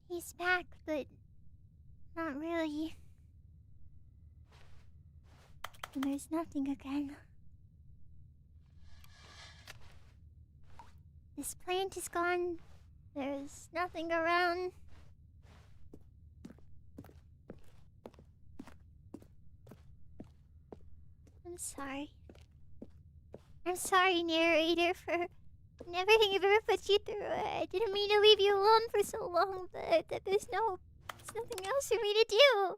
He's back, but not really. And there's nothing again. This plant is gone. There's nothing around. I'm sorry. I'm sorry, narrator, for everything I've ever put you through. I didn't mean to leave you alone for so long, but there's nothing else for me to do.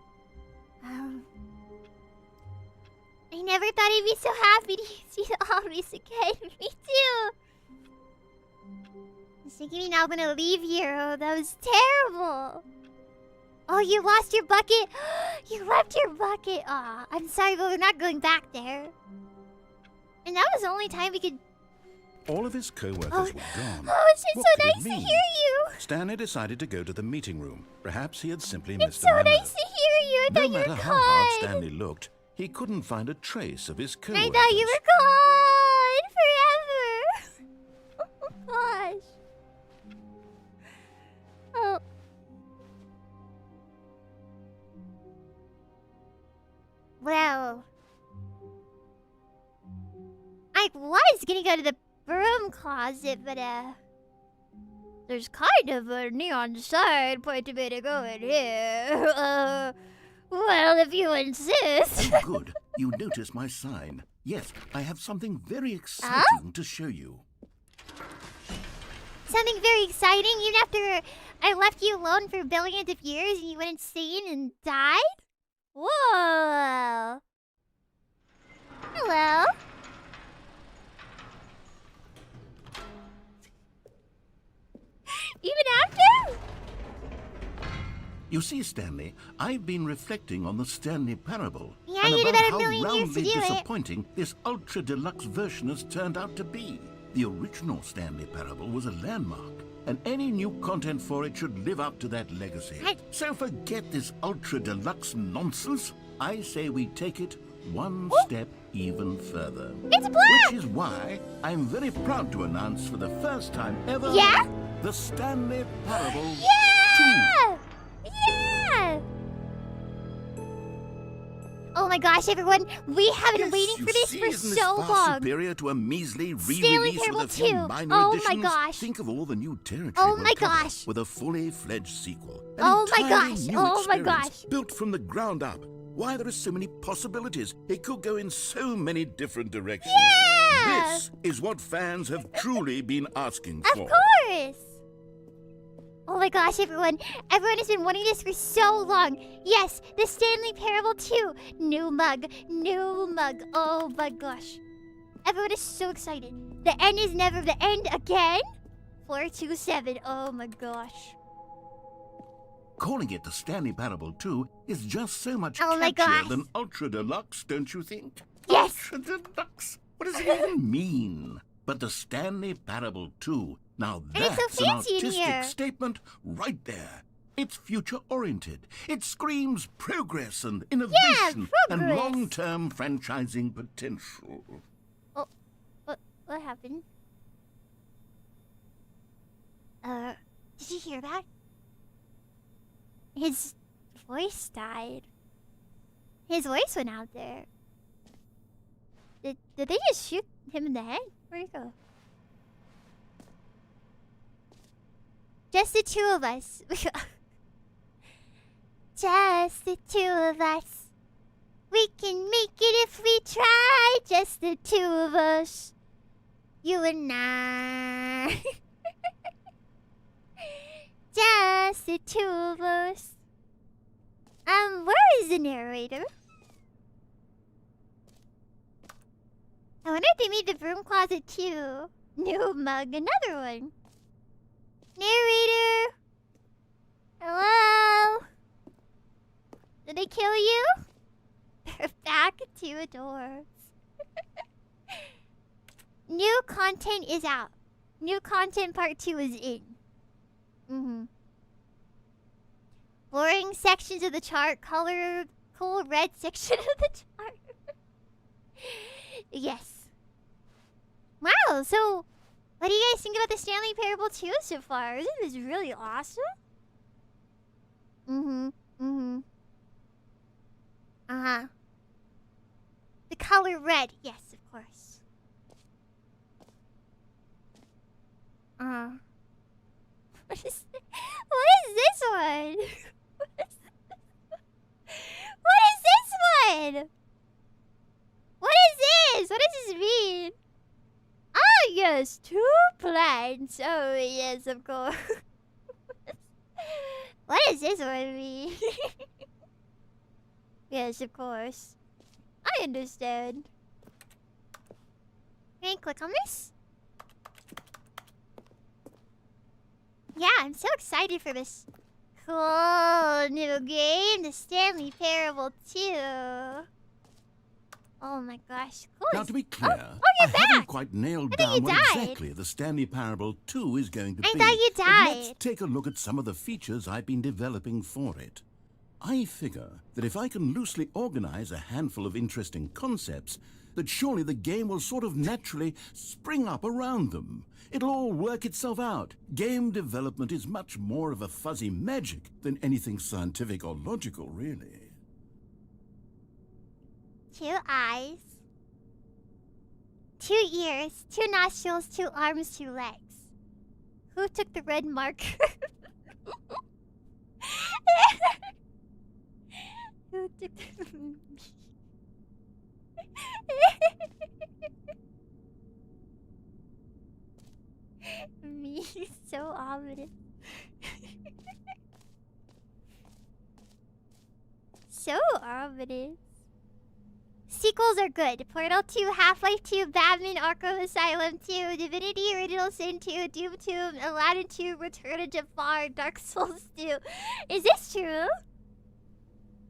never thought I'd be so happy to see all this again. Me too. I was thinking now I'm gonna leave here. Oh, that was terrible. Oh, you lost your bucket. You left your bucket. Aw, I'm sorry, but we're not going back there. And that was the only time we could... All of his co-workers were gone. Oh, it's just What so could it nice to mean? hear you. Stanley decided to go to the meeting room. Perhaps he had simply missed It's the so memo. nice to hear you. I No thought you matter were how hard gone. Stanley looked, he couldn't find a trace of his I co-workers. thought you were gone forever. Oh, gosh. Oh. Well, I was gonna go to the broom closet, but there's kind of a neon sign pointing me to go in here. Well, if you insist. Oh, good. You noticed my sign. Yes, I have something very exciting to show you. Something very exciting, even after I left you alone for billions of years and you went insane and died? Whoa! Hello? Even after? You see, Stanley, I've been reflecting on the Stanley Parable. Yeah, and you had about about a how million years to roundly do it. disappointing this ultra-deluxe version has turned out to be. The original Stanley Parable was a landmark, and any new content for it should live up to that legacy. So forget this ultra-deluxe nonsense. I say we take it one step even further. It's black! Which is why I'm very proud to announce for the first time ever... Yeah? The Stanley Parable 2. Yeah! Yeah! Oh my gosh, everyone, we have been waiting for this for isn't so this far long. superior to a measly Stanley re-release with Parable a few 2. minor Oh my additions? gosh. Think of all the new territory Oh we'll my cover gosh. with a fully fledged sequel. An Oh my entirely gosh. new Oh my experience, gosh. built from the ground up. Why, there are so many possibilities. It could go in so many different directions. Yeah! This is what fans have truly been asking Of for. course! Oh my gosh, everyone. Everyone has been wanting this for so long. Yes, the Stanley Parable 2. New mug. New mug. Oh my gosh. Everyone is so excited. The end is never the end again. 427. Oh my gosh. Calling it the Stanley Parable 2 is just so much Oh my catchier gosh. than Ultra Deluxe, don't you think? Yes. Ultra Deluxe? What does it even mean? But the Stanley Parable 2, now And it's so that's an fancy in artistic here. statement right there. It's future-oriented. It screams progress and innovation and progress. long-term franchising potential. Oh, what happened? Did you hear that? His voice died. His voice went out there. Did they just shoot him in the head? Where'd he go? Just the two of us. Just the two of us. We can make it if we try. Just the two of us. You and I. Just the two of us. Where is the narrator? I wonder if they made the broom closet too. New mug, another one. Narrator. Hello? Did they kill you? They're back to doors. New content is out. New content part 2 is in. Boring sections of the chart, cool red section of the chart. Yes. Wow, so what do you guys think about the Stanley Parable 2 so far? Isn't this really awesome? The color red, yes, of course. What is this one? What is this one? What is this? What does this mean? Ah, yes, 2 plants. Oh, yes, of course. What does this one mean? Yes, of course. Ah, I understand. Can I click on this? Yeah, I'm so excited for this cool new game, the Stanley Parable 2. Oh my gosh, cool. Now, to be clear, you're I haven't back. quite nailed I thought down you what died. exactly the Stanley Parable 2 is going to be. I thought you But died. let's take a look at some of the features I've been developing for it. I figure that if I can loosely organize a handful of interesting concepts, that surely the game will sort of naturally spring up around them. It'll all work itself out. Game development is much more of a fuzzy magic than anything scientific or logical, really. 2 eyes, 2 ears, 2 nostrils, 2 arms, 2 legs. Who took the red marker? Who took the... Me, so ominous. So ominous. Sequels are good. Portal 2, Half-Life 2, Batman Arkham Asylum 2, Divinity Original Sin 2, Doom 2, Aladdin 2, Return of Jafar, Dark Souls 2. Is this true?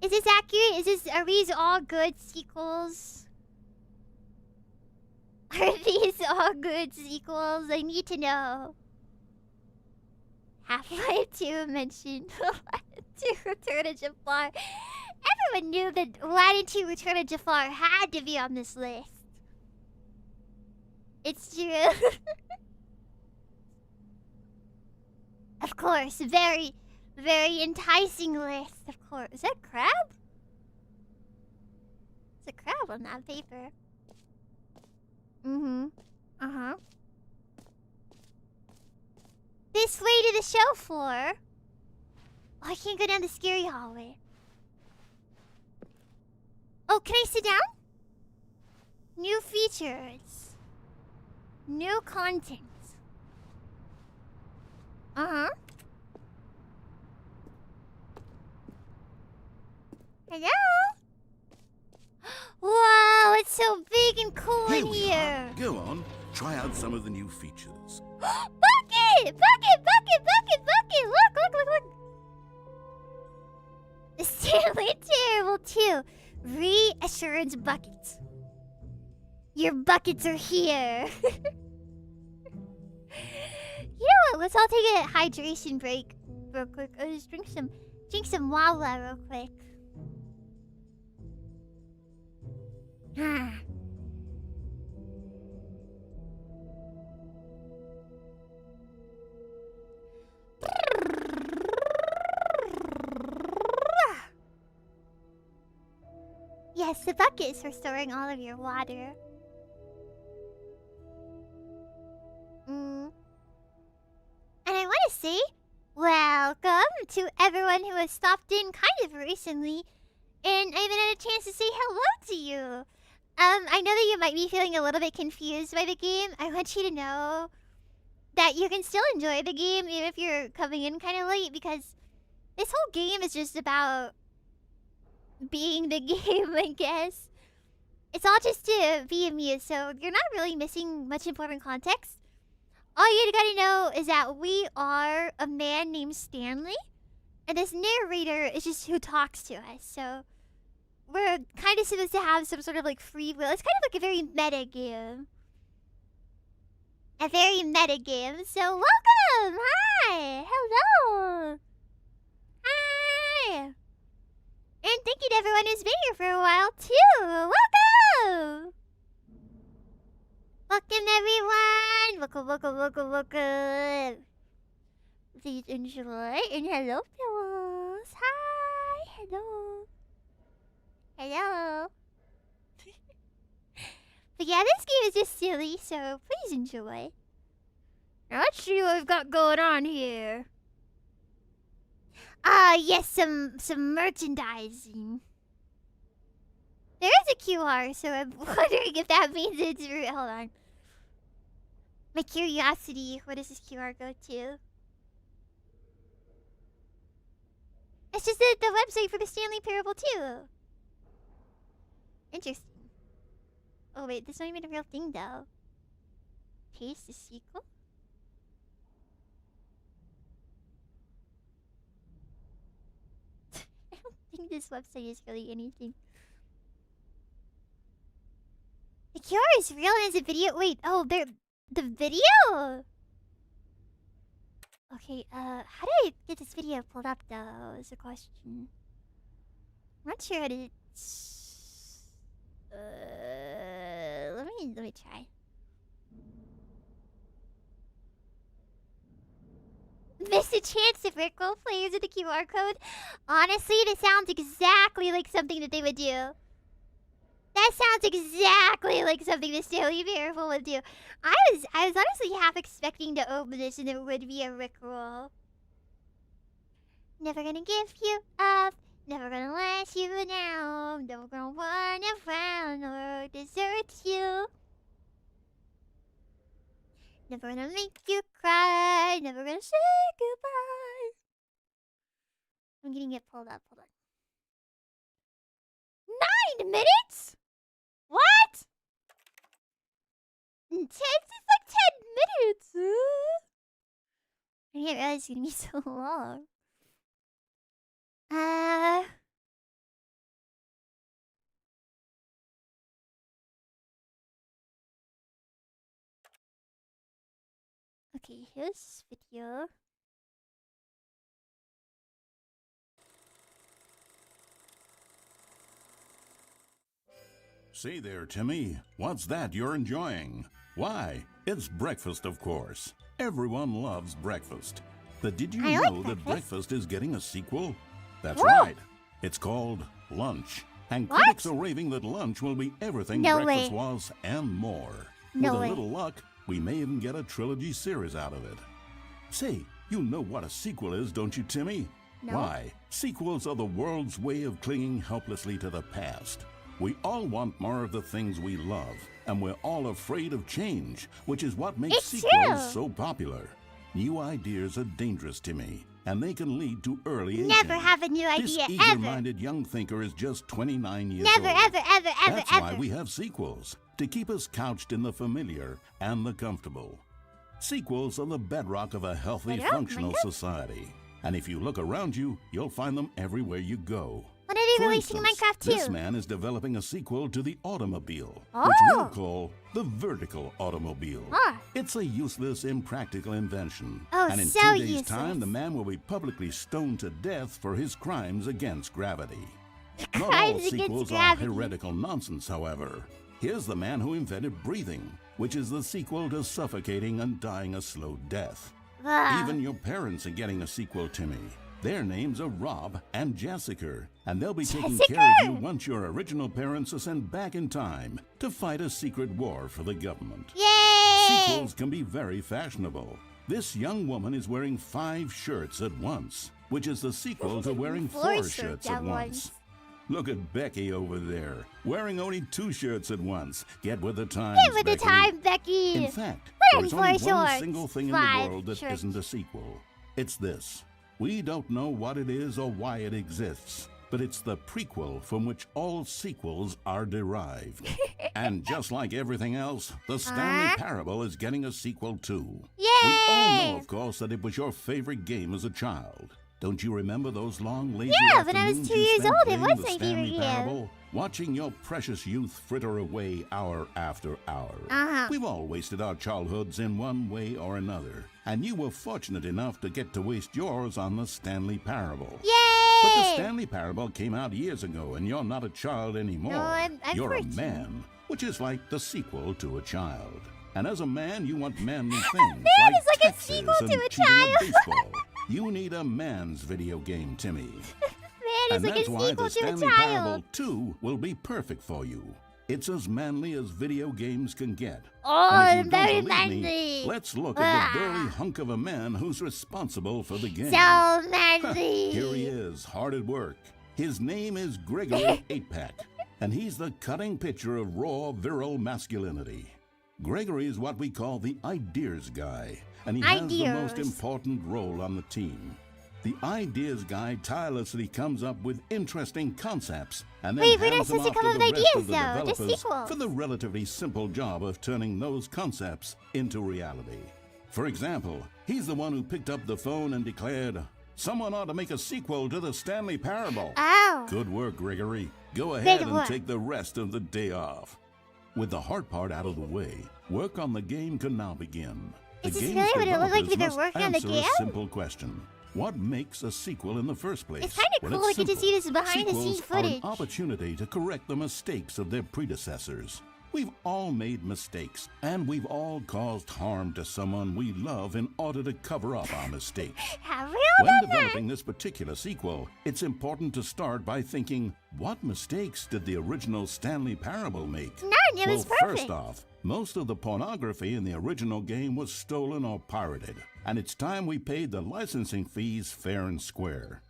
Is this accurate? Are these all good sequels? Are these all good sequels? I need to know. Half-Life 2 mentioned. Aladdin 2, Return of Jafar. Everyone knew that Aladdin 2, Return of Jafar had to be on this list. It's true. Of course, very, very enticing list. Of course. Is that a crab? There's a crab on that paper. Mm-hmm. Uh-huh. This way to the show floor. Oh, I can't go down the scary hallway. Oh, can I sit down? New features. New content. Uh-huh. Hello? Wow, it's so big and cool in here. Go on, try out some of the new features. Bucket! Bucket! Bucket! Bucket! Bucket! Look! Look! Look! Look! The Stanley Parable 2 Reassurance Buckets. Your buckets are here. You know what? Let's all take a hydration break real quick. I'll just drink some Wawa real quick. Ah. Yes, the bucket is for storing all of your water. And I want to say, welcome to everyone who has stopped in kind of recently, and I haven't had a chance to say hello to you. I know that you might be feeling a little bit confused by the game. I want you to know that you can still enjoy the game even if you're coming in kind of late, because this whole game is just about being the game, I guess. It's all just to be amused, so you're not really missing much important context. All you gotta know is that we are a man named Stanley, and this narrator is just who talks to us, so we're kind of supposed to have some sort of like free will. It's kind of like a very meta game. A very meta game, so welcome! Hi! Hello! Hi! And thank you to everyone who's been here for a while, too! Welcome! Welcome, everyone! Welcome, welcome, welcome, welcome! Please enjoy. And hello, pillows! Hi! Hello! Hello! But yeah, this game is just silly, so please enjoy. Now let's see what we've got going on here. Yes, some merchandising. There is a QR, so I'm wondering if that means it's real. Hold on. My curiosity, where does this QR go to? It's just the website for the Stanley Parable 2. Interesting. Oh wait, this not even a real thing though. Paste the sequel? I don't think this website is really anything. The cure is real and it's a video. Wait, oh, the video? Okay, how do I get this video pulled up though? Is the question. I'm not sure how to. Let me try. Missed a chance to brick role players with the QR code. Honestly, this sounds exactly like something that they would do. That sounds exactly like something the Stanley Parable would do. I was honestly half expecting to open this and it would be a rickroll. Never gonna give you up. Never gonna let you down. Never gonna run around or desert you. Never gonna make you cry. Never gonna say goodbye. I'm getting it pulled up. Hold on. 9 minutes? What? It's like 10 minutes. I didn't realize it's gonna be so long. Okay, here's this video. Say there, Timmy. What's that you're enjoying? Why, it's breakfast, of course. Everyone loves breakfast. But did you know that breakfast is getting a sequel? That's right. It's called Lunch. And critics are raving that Lunch will be everything breakfast was and more. With a little luck, we may even get a trilogy series out of it. Say, you know what a sequel is, don't you, Timmy? No. Why, sequels are the world's way of clinging helplessly to the past. We all want more of the things we love, and we're all afraid of change, which is what makes sequels so popular. New ideas are dangerous, Timmy, and they can lead to early aging. Never have a new idea, This eager-minded young thinker is just 29 years old. Ever. That's why we have sequels, to keep us couched in the familiar and the comfortable. Sequels are the bedrock of a healthy, functional society. And if you look around you, you'll find them everywhere you go. When are they releasing Minecraft 2? This man is developing a sequel to the automobile, which we'll call the vertical automobile. It's a useless, impractical invention. And in 2 days' time, the man will be publicly stoned to death for his crimes against gravity. Not all sequels are heretical nonsense, however. Here's the man who invented breathing, which is the sequel to suffocating and dying a slow death. Even your parents are getting a sequel, Timmy. Their names are Rob and Jessica, and they'll be taking care of you once your original parents are sent back in time to fight a secret war for the government. Yay! Sequels can be very fashionable. This young woman is wearing 5 shirts at once, which is the sequel to wearing 4 shirts at once. Look at Becky over there, wearing only 2 shirts at once. Get with the times, Get with the time, Becky! In fact, there's only one single thing in the world that isn't a sequel. It's this. We don't know what it is or why it exists, but it's the prequel from which all sequels are derived. And just like everything else, the Stanley Parable is getting a sequel too. Yay! We all know, of course, that it was your favorite game as a child. Don't you remember those long, lazy afternoons when I was 2 you years spent old, it playing was the my Stanley favorite Parable? game. Watching your precious youth fritter away hour after hour. We've all wasted our childhoods in one way or another, and you were fortunate enough to get to waste yours on the Stanley Parable. Yay! But the Stanley Parable came out years ago, and you're not a child anymore. No, I'm you're 14. a man, which is like the sequel to a child. And as a man, you want manly things is like a taxes sequel and to a cheating child. at baseball. You need a man's video game, Timmy. Man is like a That's why sequel the to a Stanley Parable child. 2 will be perfect for you. It's as manly as video games can get. Oh, And if you don't very believe me, manly. let's look at the burly hunk of a man who's responsible for the game. So manly. Here he is, hard at work. His name is Gregory 8-Pack, and he's the cutting picture of raw, virile masculinity. Gregory is what we call the ideas guy, and he has the most important role on the team. The ideas guy tirelessly comes up with interesting concepts and then Wait, we're not hands them supposed to off come up the with rest of ideas, the though. Just developers sequels. for the relatively simple job of turning those concepts into reality. For example, he's the one who picked up the phone and declared, "Someone ought to make a sequel to the Stanley Parable." Oh. Good work, Gregory. Go ahead and work. take the rest of the day off. With the hard part out of the way, work on the game can now begin. Is The this game's really what it looked like developers when they're must working on the answer game? a simple question. What makes a sequel in the first place? It's kind of Well, cool it's to get to see simple. this behind-the-scenes Sequels are footage. an opportunity to correct the mistakes of their predecessors. We've all made mistakes, and we've all caused harm to someone we love in order to cover up our mistakes. Have we all When done that? developing this particular sequel, it's important to start by thinking, what mistakes did the original Stanley Parable make? None. It was Well, perfect. first off, most of the pornography in the original game was stolen or pirated, and it's time we paid the licensing fees fair and square.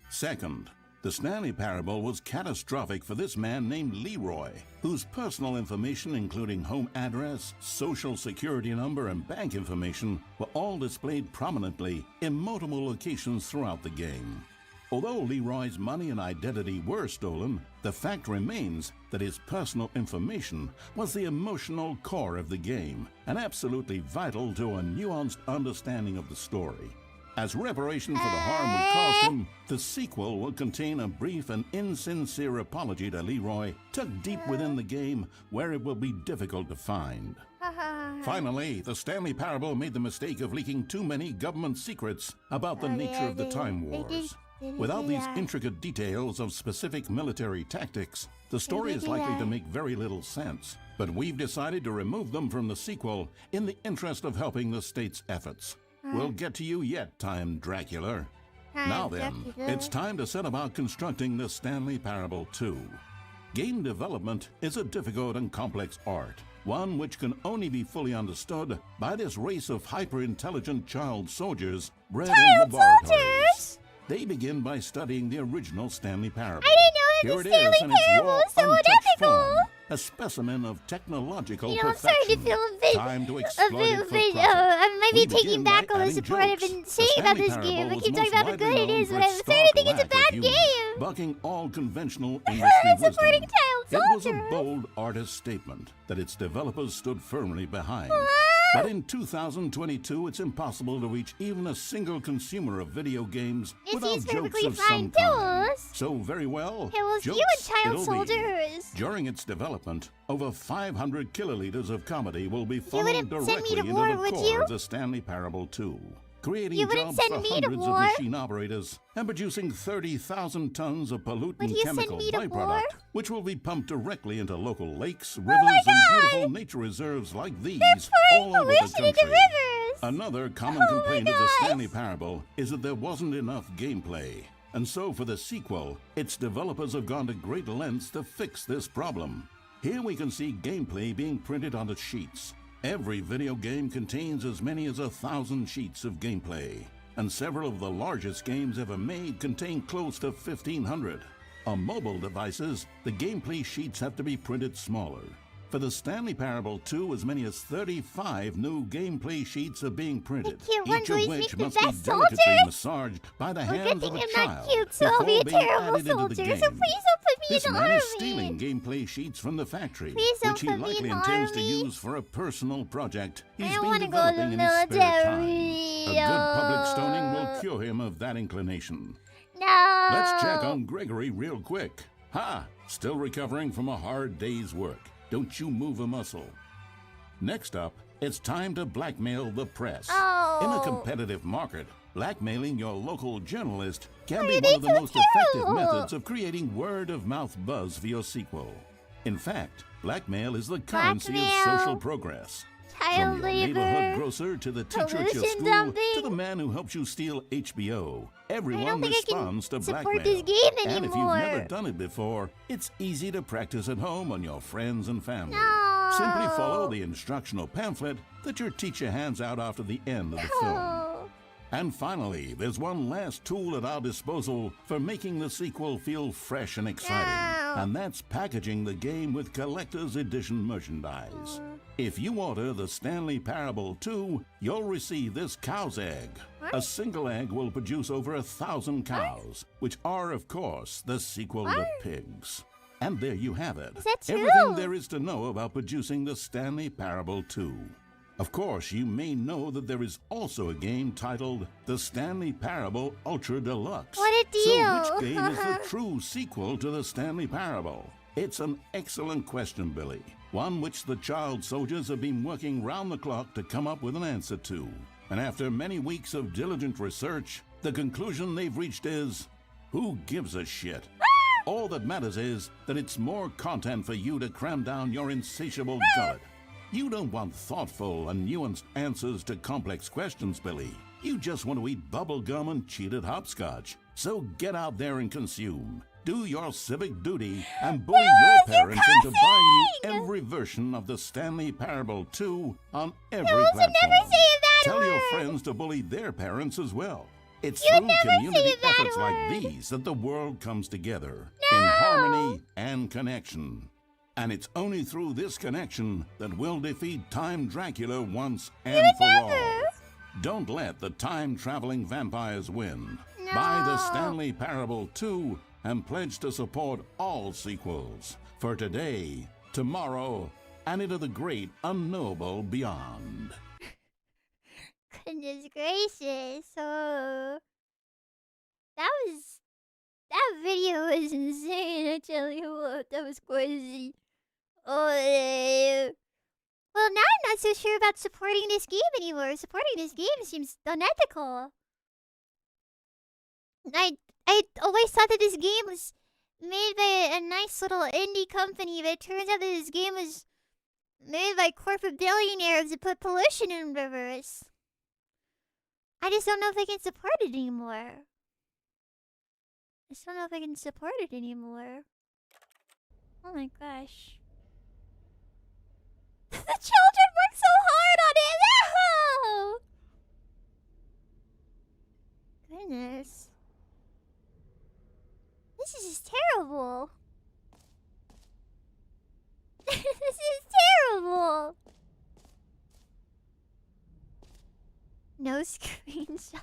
Second, the Stanley Parable was catastrophic for this man named Leroy, whose personal information, including home address, social security number, and bank information, were all displayed prominently in multiple locations throughout the game. Although Leroy's money and identity were stolen, the fact remains that his personal information was the emotional core of the game and absolutely vital to a nuanced understanding of the story. As reparation for the harm we caused him, the sequel will contain a brief and insincere apology to Leroy, tucked deep within the game where it will be difficult to find. Finally, the Stanley Parable made the mistake of leaking too many government secrets about the nature of the Time Wars. Without these intricate details of specific military tactics, the story is likely to make very little sense. But we've decided to remove them from the sequel in the interest of helping the state's efforts. We'll get to you yet, Time Dracula. Now then, it's time to set about constructing the Stanley Parable 2. Game development is a difficult and complex art, one which can only be fully understood by this race of hyper-intelligent child soldiers bred in laboratories. Soldiers? They begin by studying the original Stanley Parable. I didn't know Here that it the is Stanley in its Parable raw, was so untouched unethical. form, a specimen of technological You know, I'm perfection. starting to feel a bit, Time to exploit it for profit. I might be We taking begin back by all the adding support I've jokes. been The saying about Stanley this game. Parable I was keep talking most about how good widely it known is, for but its I'm starting to think it's a stark lack bad of game. humor, bucking all conventional industry supporting wisdom. child It was a soldiers. bold artist statement that its developers stood firmly behind. But in 2022, it's impossible to reach even a single consumer of video games It without seems jokes perfectly of fine some to kind. us. So very well, It was jokes you and child it'll be. soldiers. During its development, over 500 kiloliters of comedy will be funneled wouldn't send me directly to into war, the would core you? of the Stanley Parable 2, creating You wouldn't jobs send for me to hundreds war? of machine operators and producing 30,000 tons of pollutant Would you send chemical me to war? byproduct, which will be pumped directly into local lakes, Oh rivers, and beautiful nature reserves like these all over the Pollution into country. rivers. Another common Oh my complaint of the gosh. Stanley Parable is that there wasn't enough gameplay. And so for the sequel, its developers have gone to great lengths to fix this problem. Here we can see gameplay being printed onto sheets. Every video game contains as many as 1,000 sheets of gameplay, and several of the largest games ever made contain close to 1,500. On mobile devices, the gameplay sheets have to be printed smaller. For the Stanley Parable 2, as many as 35 new gameplay sheets are being printed, cute ones each of always which make the must be best delicately soldiers. massaged by the Well, good hands of thing a I'm not child cute, so I'll before be a being terrible added into the soldier. game. So please don't put me This in the man army. is stealing gameplay sheets from the factory, Please don't which he put me likely in the intends to army. use for a personal project he's I don't been wanna go to developing the in his spare time. military. A good public stoning will cure him of that inclination. No. Let's check on Gregory real quick. Ha! Still recovering from a hard day's work. Don't you move a muscle. Next up, it's time to blackmail the press. Oh. In a competitive market, blackmailing your local journalist can be Why are one of they the so most effective terrible? methods of creating word-of-mouth buzz for your sequel. In fact, blackmail is the currency Blackmail. of social progress. Child From your neighborhood labor. grocer to the teacher at your Pollution school dumping. to the man who helps you steal HBO, I everyone don't think I responds can to support blackmail. this game And if you've anymore. never done it before, it's easy to practice at home on your friends and family. No. Simply follow the instructional pamphlet that your teacher hands out after the end of the film. Oh. And finally, there's one last tool at our disposal for making the sequel feel fresh and exciting. No. And that's packaging the game with collector's edition merchandise. If you order the Stanley Parable 2, you'll receive this cow's egg. What? A single egg will produce over 1,000 cows, which are, of course, the sequel to pigs. And there you have it. Is that true? Everything there is to know about producing the Stanley Parable 2. Of course, you may know that there is also a game titled The Stanley Parable Ultra Deluxe. What a deal! So which game is the true sequel to the Stanley Parable? It's an excellent question, Billy. One which the child soldiers have been working round the clock to come up with an answer to. And after many weeks of diligent research, the conclusion they've reached is, who gives a shit? All that matters is that it's more content for you to cram down your insatiable gullet. You don't want thoughtful and nuanced answers to complex questions, Billy. You just want to eat bubble gum and cheat at hopscotch. So get out there and consume. Do your civic duty and bully your parents into buying you every version of the Stanley Parable 2 on every platform. Never say a bad Tell your word. friends to bully their parents as well. It's You through never say community a bad efforts like word. these that the world comes together No. in harmony and connection. And it's only through this connection that we'll defeat Time Dracula once and for all. Don't let the time-traveling vampires win. Buy the No. Stanley Parable 2 and pledge to support all sequels for today, tomorrow, and into the great unknowable beyond. Goodness gracious. Oh. That video was insane, I tell you what. That was crazy. Oh, well, now I'm not so sure about supporting this game anymore. Supporting this game seems unethical. I always thought that this game was made by a nice little indie company, but it turns out that this game was made by corporate billionaires to put pollution in rivers. I just don't know if I can support it anymore. Oh my gosh. The children work so hard on it! No! Goodness. This is just terrible. This is terrible. No screenshots.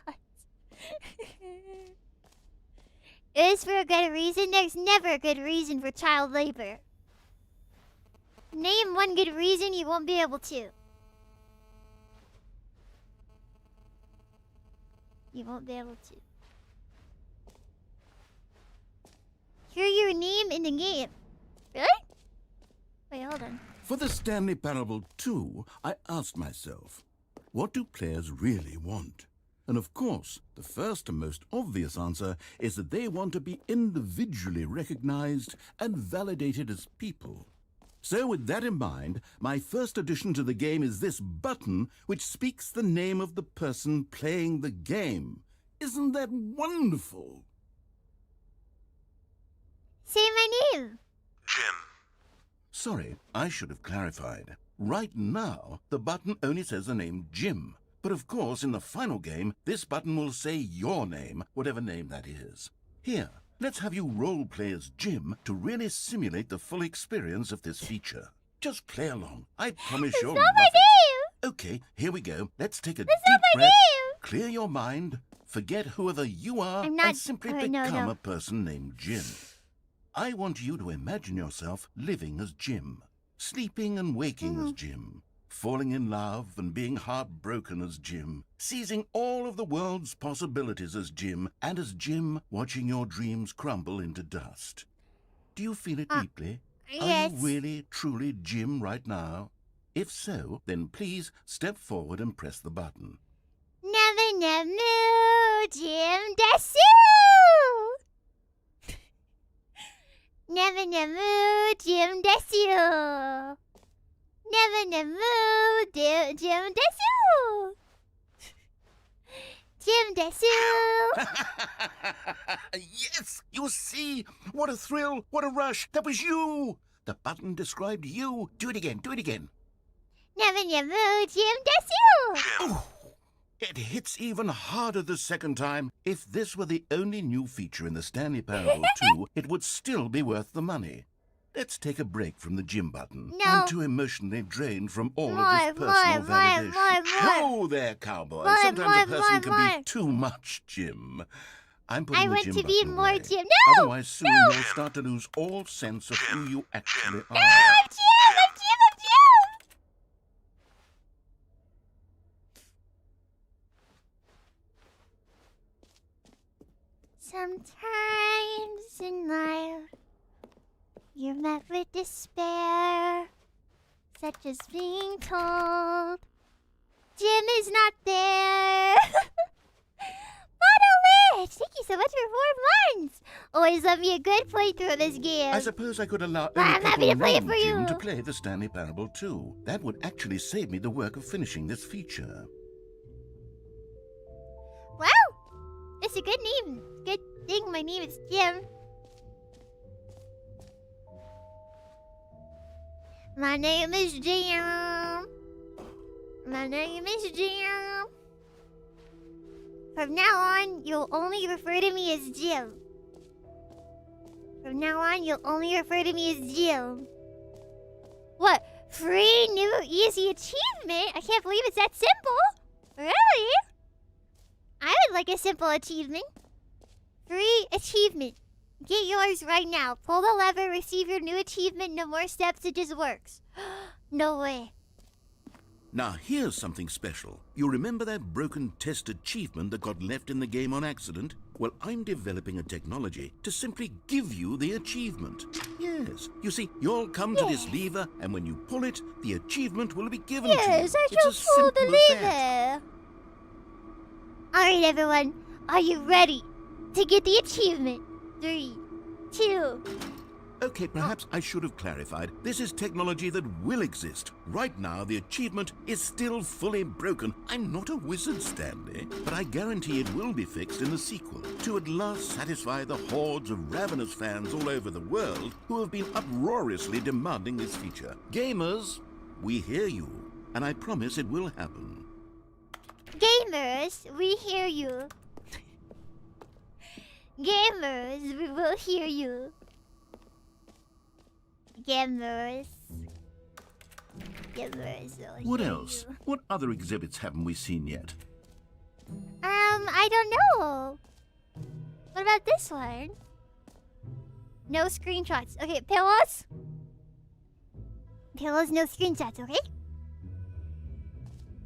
Is for a good reason? There's never a good reason for child labor. Name one good reason, you won't be able to. You won't be able to. Hear your name in the game. Really? Wait, hold on. For the Stanley Parable 2, I asked myself, what do players really want? And of course, the first and most obvious answer is that they want to be individually recognized and validated as people. So with that in mind, my first addition to the game is this button which speaks the name of the person playing the game. Isn't that wonderful? Say my name. Jim. Sorry, I should have clarified. Right now, the button only says the name Jim. But of course, in the final game, this button will say your name, whatever name that is. Here, let's have you role-play as Jim to really simulate the full experience of this feature. Just play along. I promise you'll That's love not my it. name. Okay, here we go. Let's take a That's deep not my breath, name. clear your mind, forget whoever you are, I'm not- and simply alright, no, become no. a person named Jim. I want you to imagine yourself living as Jim, sleeping and waking as Jim, falling in love and being heartbroken as Jim, seizing all of the world's possibilities as Jim, and as Jim watching your dreams crumble into dust. Do you feel it deeply? Yes. Are you really, truly Jim right now? If so, then please step forward and press the button. Never, never, Jim Desu. Never, never, Jim Desu. Never, never, Jim Desu. Jim Desu. Yes! You see? What a thrill! What a rush! That was you! The button described you. Do it again, do it again. Never, never, Jim Desu. Oh, it hits even harder the second time. If this were the only new feature in the Stanley Parable 2, it would still be worth the money. let's take a break from the gym button. No. I'm too emotionally drained from all More, of this personal validation. more. Whoa there, cowboy. Sometimes a person can be too much, Jim. I'm putting I the want gym to be button more away. Jim. No! Otherwise, soon No! you'll start to lose all sense of who you actually are. No, I'm Jim! I'm Jim! I'm Jim! Sometimes in life, you're met with despair, such as being told Jim is not there. Model Lich, thank you so much for 4 months. Always love me a good playthrough of this game. I suppose I could allow I'm happy to play it for Jim you. to play the Stanley Parable too. That would actually save me the work of finishing this feature. Wow, it's a good name. Good thing my name is Jim. My name is Jim. My name is Jim. From now on, you'll only refer to me as Jim. From now on, you'll only refer to me as Jim. What? Free new easy achievement? I can't believe it's that simple. Really? I would like a simple achievement. Free achievement. Get yours right now. Pull the lever, receive your new achievement. No more steps, it just works. No way. Now, here's something special. You remember that broken test achievement that got left in the game on accident? Well, I'm developing a technology to simply give you the achievement. Yes. You see, you'll come to this lever, and when you pull it, the achievement will be given to you. Yes, I It's as shall pull simple the as that. lever. Alright, everyone. Are you ready to get the achievement? 3, 2. Okay, perhaps I should have clarified. This is technology that will exist. Right now, the achievement is still fully broken. I'm not a wizard, Stanley, but I guarantee it will be fixed in the sequel to at last satisfy the hordes of ravenous fans all over the world who have been uproariously demanding this feature. Gamers, we hear you, and I promise it will happen. Gamers, we hear you. Gamers, we will hear you. Gamers. Gamers will What hear else? you. What other exhibits haven't we seen yet? I don't know. What about this one? No screenshots. Okay, Pillows? Pillows, no screenshots, okay?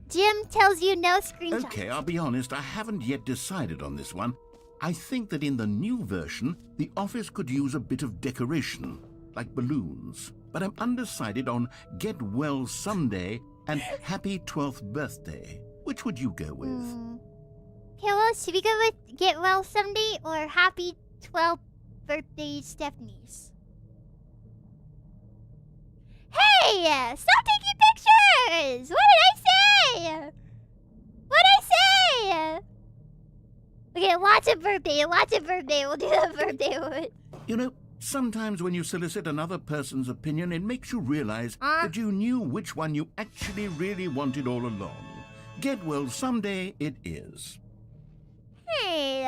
Jim tells you no screenshots. Okay, I'll be honest, I haven't yet decided on this one. I think that in the new version, the office could use a bit of decoration, like balloons. But I'm undecided on Get Well Someday and Happy 12th Birthday. Which would you go with? Pillows, should we go with Get Well Someday or Happy 12th Birthday Stephanie's? Hey! Stop taking pictures! What did I say? What'd I say? Okay, lots of birthday. We'll do the birthday one. You know, sometimes when you solicit another person's opinion, it makes you realize that you knew which one you actually really wanted all along. Get Well Someday it is. Hey,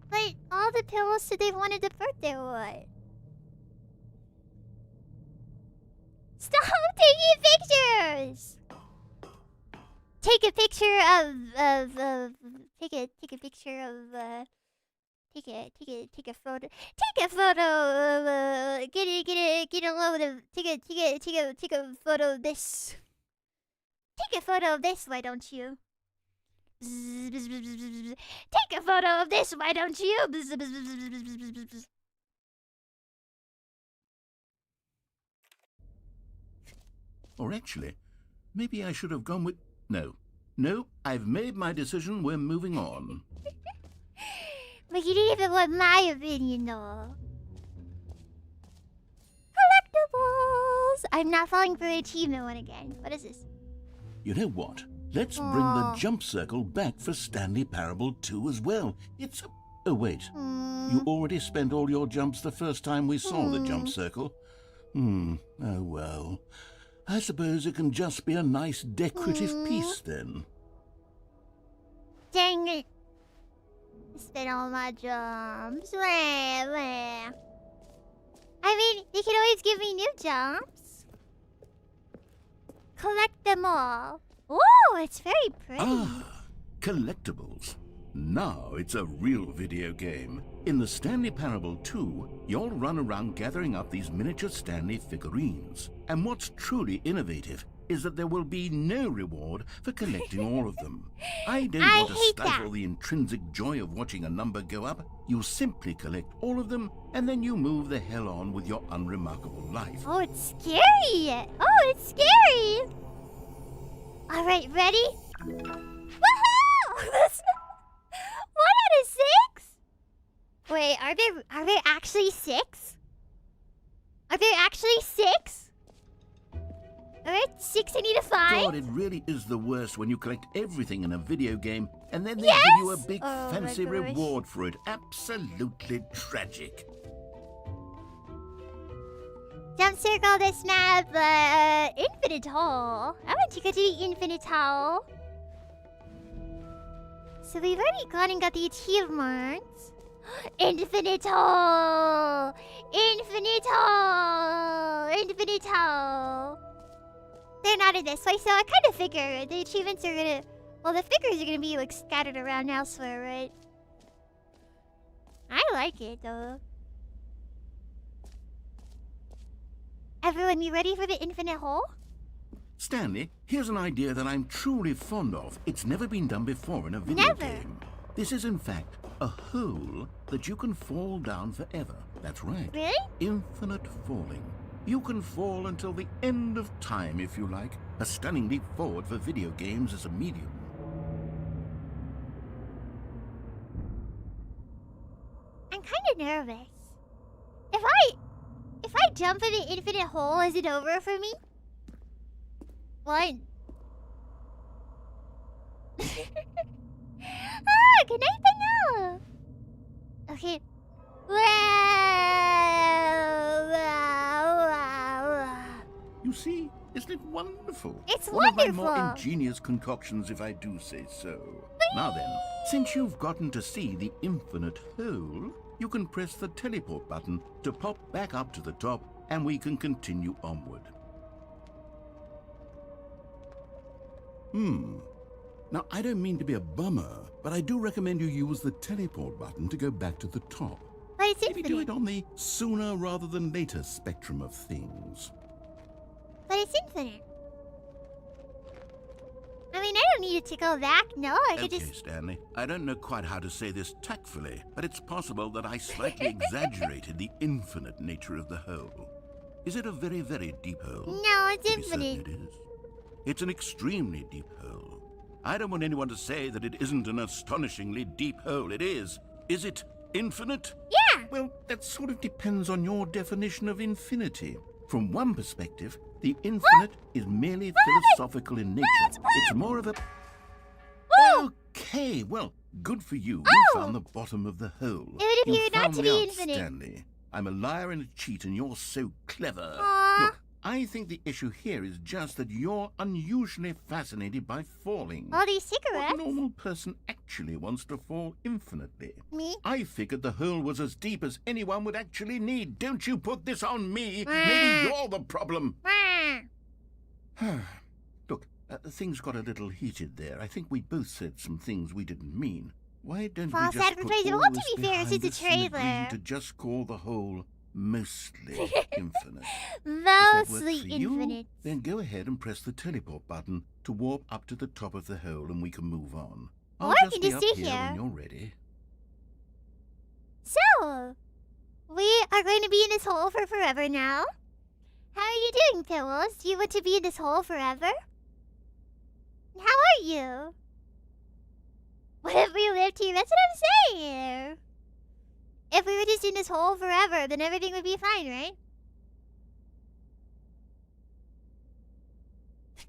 but all the pillows said they wanted the birthday one. Stop taking pictures! Take a picture take a picture of take a photo of get a load of take a photo of this. Take a photo of this, why don't you? Take a photo of this, why don't you? Or actually, maybe I should have gone with... No, I've made my decision. We're moving on. But you didn't even want my opinion, though. Collectibles! I'm not falling for the achievement one again. What is this? You know what? Let's bring the jump circle back for Stanley Parable 2 as well. It's... Oh, wait. You already spent all your jumps the first time we saw the jump circle. Oh, well. I suppose it can just be a nice decorative piece, then. Dang it. I spent all my jumps. I mean, they can always give me new jumps. Collect them all. Whoa, it's very pretty. Ah, collectibles. Now it's a real video game. In the Stanley Parable 2, you'll run around gathering up these miniature Stanley figurines. And what's truly innovative is that there will be no reward for collecting all of them. I don't want to stifle the intrinsic joy of watching a number go up. You simply collect all of them, and then you move the hell on with your unremarkable life. Oh, it's scary. Oh, it's scary. All right, ready? Woohoo! 1 out of 6? Wait, are there actually 6? Are there actually 6? Alright, 6 I need to find. God, it really is the worst when you collect everything in a video game and then they Yes! give you a big Oh fancy my gosh. reward for it. Absolutely tragic. Don't circle this map, infinite hole. I want to go to the infinite hole. So we've already gone and got the achievements. Infinite hole! Infinite hole! Infinite hole! They're not in this way, so I kind of figure the achievements are gonna... Well, the figures are gonna be, like, scattered around elsewhere, right? I like it, though. Everyone, you ready for the infinite hole? Stanley, here's an idea that I'm truly fond of. It's never been done before in a video game. This is, in fact, a hole that you can fall down forever. That's right. Really? Infinite falling. You can fall until the end of time, if you like. A stunning leap forward for video games as a medium. I'm kind of nervous. If I jump in the infinite hole, is it over for me? What? Good night, Pano. Okay. You see, isn't it wonderful? It's One of wonderful. my more ingenious concoctions, if I do say so. Now then, since you've gotten to see the infinite hole, you can press the teleport button to pop back up to the top, and we can continue onward. Now, I don't mean to be a bummer, but I do recommend you use the teleport button to go back to the top. But it's Maybe do infinite. it on the sooner rather than later spectrum of things. But it's infinite. I mean, I don't need it to go back. No, I could Okay, just... Stanley, I don't know quite how to say this tactfully, but it's possible that I slightly exaggerated the infinite nature of the hole. Is it a very, very deep hole? No, it's To be certain infinite. it is. It's an extremely deep hole. I don't want anyone to say that it isn't an astonishingly deep hole. It is. Is it infinite? Yeah. Well, that sort of depends on your definition of infinity. From one perspective, the infinite is merely philosophical in nature. It's more of a... Okay, well, good for you. You found the bottom of the hole. It would You appear not found to me be out, infinite. Stanley. I'm a liar and a cheat, and you're so clever. Aw. Look, I think the issue here is just that you're unusually fascinated by falling. All these What cigarettes? normal person actually wants to fall infinitely? Me? I figured the hole was as deep as anyone would actually need. Don't you put this on me. Maybe you're the problem. Look, things got a little heated there. I think we both said some things we didn't mean. Why don't False we just put advertising. all Well, to this be fair, behind it's a us and agree trailer. to just call the hole mostly infinite? If that works Mostly for you, infinite. then go ahead and press the teleport button to warp up to the top of the hole and we can move on. I'll Or I just can be just up stay here here. when you're ready. So, we are going to be in this hole for forever now. How are you doing, Pillows? Do you want to be in this hole forever? How are you? What if we lived here? That's what I'm saying. If we were just in this hole forever, then everything would be fine, right?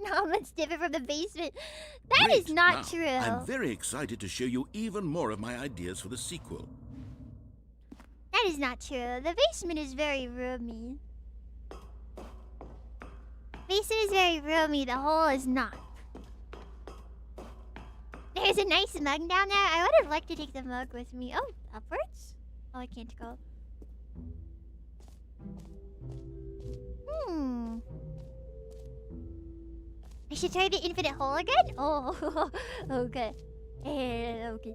Not much different from the basement. That is Great. not Now, true. I'm very excited to show you even more of my ideas for the sequel. That is not true. The basement is very roomy. Basement is very roomy. The hole is not. There's a nice mug down there. I would have liked to take the mug with me. Oh, upwards? Oh, I can't go. I should try the infinite hole again? Oh, okay. Okay.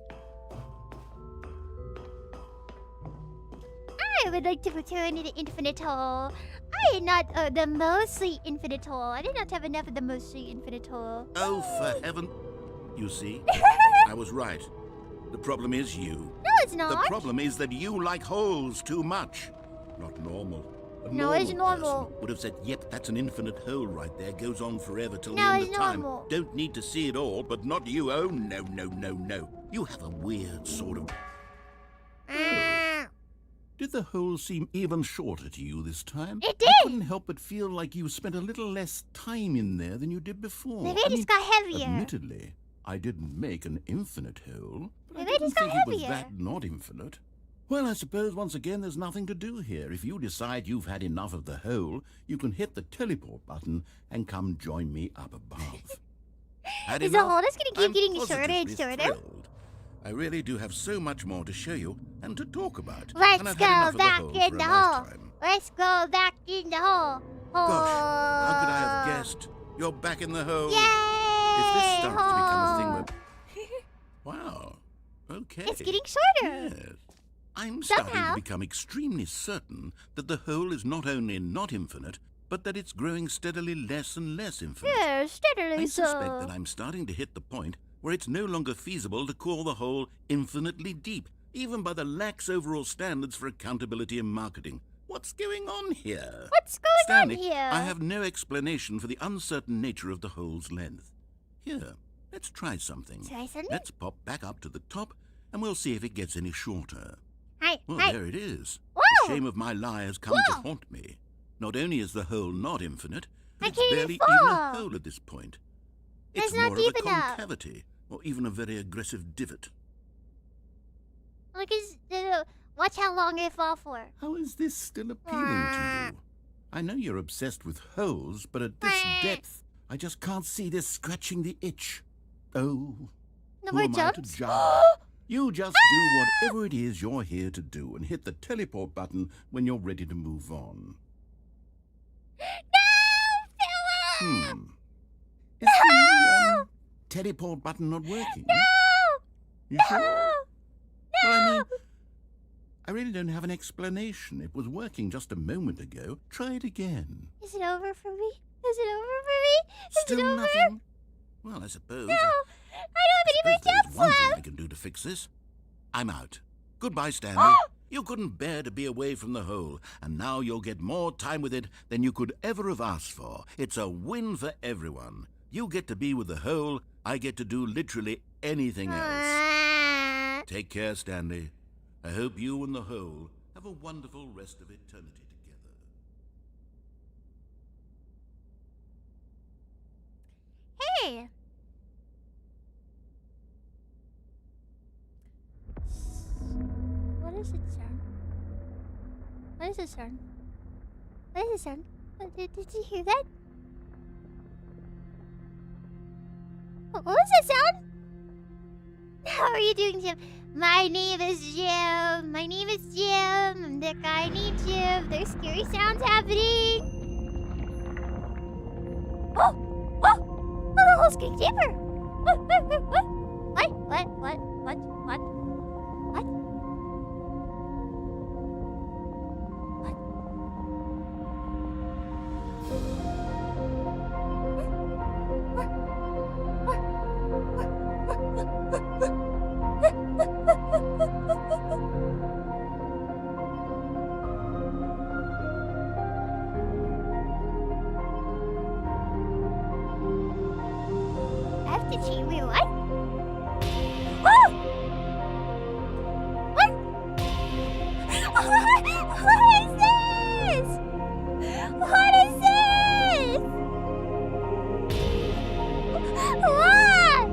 I would like to return to the infinite hole. I am not the mostly infinite hole. I did not have enough of the mostly infinite hole. Oh, for heaven. You see, I was right. The problem is you. No, it's not. The problem is that you like holes too much. Not normal. No, it's normal. Would have said, yep, that's an infinite hole right there. Goes on forever till the No, end it's of time. normal. Don't need to see it all, but not you. Oh, no, no, no, no. You have a weird sort of... Did the hole seem even shorter to you this time? It did. I couldn't help but feel like you spent a little less time in there than you did before. Maybe it just got heavier. Admittedly, I didn't make an infinite hole, but Maybe I it didn't just got think it was heavier. that not infinite. Well, I suppose once again there's nothing to do here. If you decide you've had enough of the hole, you can hit the teleport button and come join me up above. Had Is the enough? hole just gonna keep I'm getting shorter and positively shorter? thrilled. I really do have so much more to show you and to talk about. Let's and I've go had enough back of the hole in for the a hole. lifetime. Let's go back in the hole. Gosh, how could I have guessed? You're back in the hole. Yay! If this starts to become a thing hole. where... Wow. Okay. It's getting shorter. Yes. I'm starting Somehow. to become extremely certain that the hole is not only not infinite, but that it's growing steadily less and less infinite. Yeah, steadily I so. suspect that I'm starting to hit the point where it's no longer feasible to call the hole infinitely deep, even by the lax overall standards for accountability in marketing. What's going on here? What's going Stanley, on here? I have no explanation for the uncertain nature of the hole's length. Here, let's try something. Try something? Let's pop back up to the top, and we'll see if it gets any shorter. Hi, Well, hi. there it is. Whoa! The shame of my lie has come Whoa! to haunt me. Not only is the hole not infinite, I but it's can't even barely even a fall. hole at this point. It's It's not more deep of a enough. concavity, or even a very aggressive divot. Look, watch how long I fall for. How is this still appealing to you? I know you're obsessed with holes, but at this depth, I just can't see this scratching the itch. Oh, No who more am I to jumps? judge? You just do whatever it is you're here to do and hit the teleport button when you're ready to move on. No, Philip! Is the teleport button not working? No! You sure? Well, I mean, I really don't have an explanation. It was working just a moment ago. Try it again. Is it over for me? Is it over for me? Is Still it over? nothing? Well, I suppose... No! I don't have any more there's jumps one thing left! I can do to fix this. I'm out. Goodbye, Stanley. You couldn't bear to be away from the hole, and now you'll get more time with it than you could ever have asked for. It's a win for everyone. You get to be with the hole, I get to do literally anything else. Take care, Stanley. I hope you and the hole have a wonderful rest of eternity together. Hey! What is it sound? What is it sound? What is it sound? Did you hear that? What was that sound? How are you doing, Jim? My name is Jim. My name is Jim. I'm the guy named Jim. There's scary sounds happening. Oh! Oh! The hole's getting deeper. What? I have to change. Wait, what? Oh! What? What is this? What is this? What?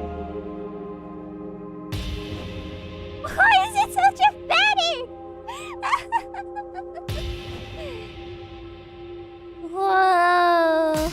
Why is it such a fatty? Whoa.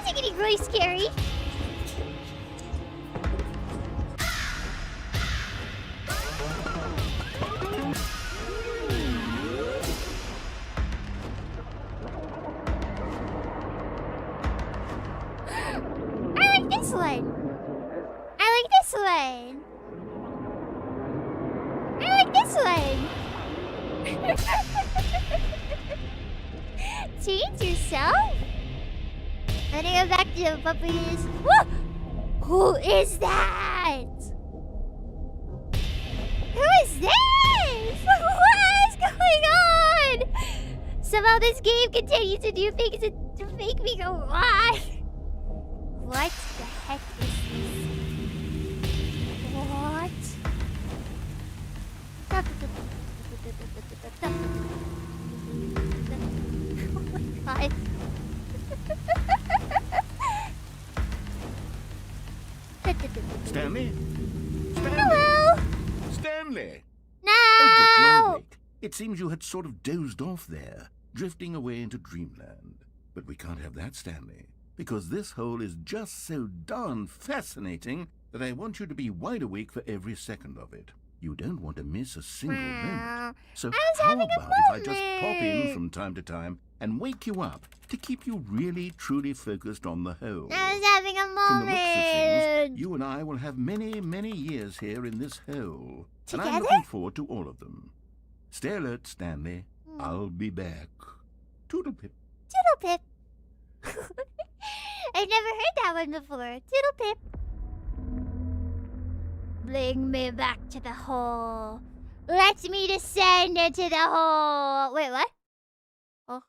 is it getting really scary? I like this one. I like this one. I like this one. Change yourself? I'm gonna go back to the puppies. Who is that? Who is this? What is going on? Somehow this game continues to do things to make me go, why? What the heck is this? What? Oh my god. Stanley? Hello? Stanley! No! Oh, good morning. It seems you had sort of dozed off there, drifting away into dreamland. But we can't have that, Stanley, because this hole is just so darn fascinating that I want you to be wide awake for every second of it. You don't want to miss a single moment. So how about if I just pop in from time to time and wake you up to keep you really, truly focused on the hole? I was having a From the looks of things, moment. you and I will have many, many years here in this hole. And Together? I'm looking forward to all of them. Stay alert, Stanley. I'll be back. Toodle-pip. Toodle pip. I've never heard that one before. Toodle pip. Bring me back to the hole. Let me descend into the hole. Wait, what? Oh.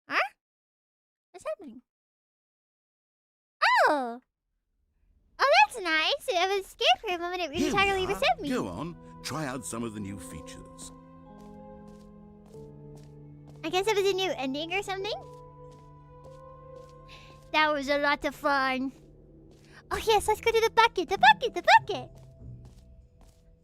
Huh? What's happening? Oh. Oh, that's nice. I was scared for a moment. It Here we entirely are. reset me. Go on. Try out some of the new features. I guess it was a new ending or something. That was a lot of fun. Oh yes, let's go to the bucket. The bucket. The bucket.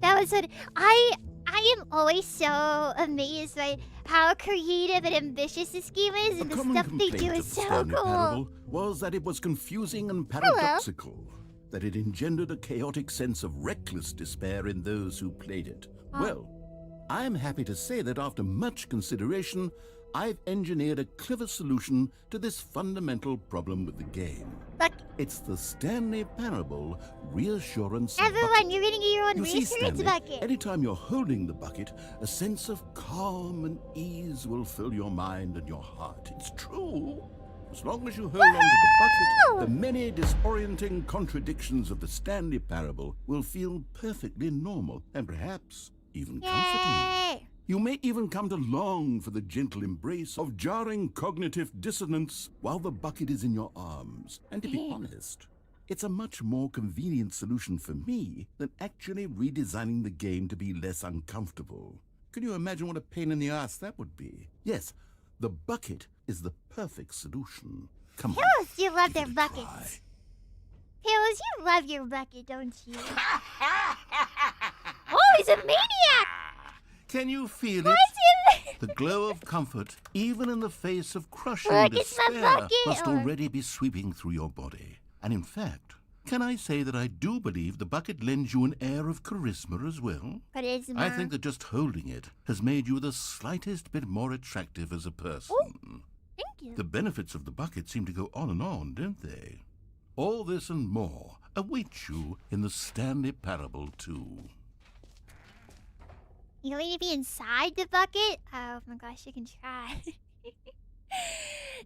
That was what I am always so amazed by how creative and ambitious this game is, and the stuff they do is so Stanley cool. Parable was that it was confusing and paradoxical. That it engendered a chaotic sense of reckless despair in those who played it. Well, I'm happy to say that after much consideration, I've engineered a clever solution to this fundamental problem with the game. Look, It's the Stanley Parable Reassurance everyone, Bucket. you're gonna get your own You see, reassurance Stanley, bucket. anytime you're holding the bucket, a sense of calm and ease will fill your mind and your heart. It's true. As long as you hold on to the bucket, the many disorienting contradictions of the Stanley Parable will feel perfectly normal and perhaps even comforting. Yay! You may even come to long for the gentle embrace of jarring cognitive dissonance while the bucket is in your arms. And to be honest, it's a much more convenient solution for me than actually redesigning the game to be less uncomfortable. Can you imagine what a pain in the ass that would be? Yes, the bucket is the perfect solution. Come on. Pillows, you love give their it a buckets. Pillows, you love your bucket, don't you? Oh, he's a maniac! Can you feel it? What's in The glow of comfort, even in the face of crushing Look, it's my despair, bucket. must already be sweeping through your body. And in fact, can I say that I do believe the bucket lends you an air of charisma as well? Charisma. I think that just holding it has made you the slightest bit more attractive as a person. Thank you. The benefits of the bucket seem to go on, don't they? All this and more await you in the Stanley Parable 2. You want me to be inside the bucket? Oh my gosh, you can try.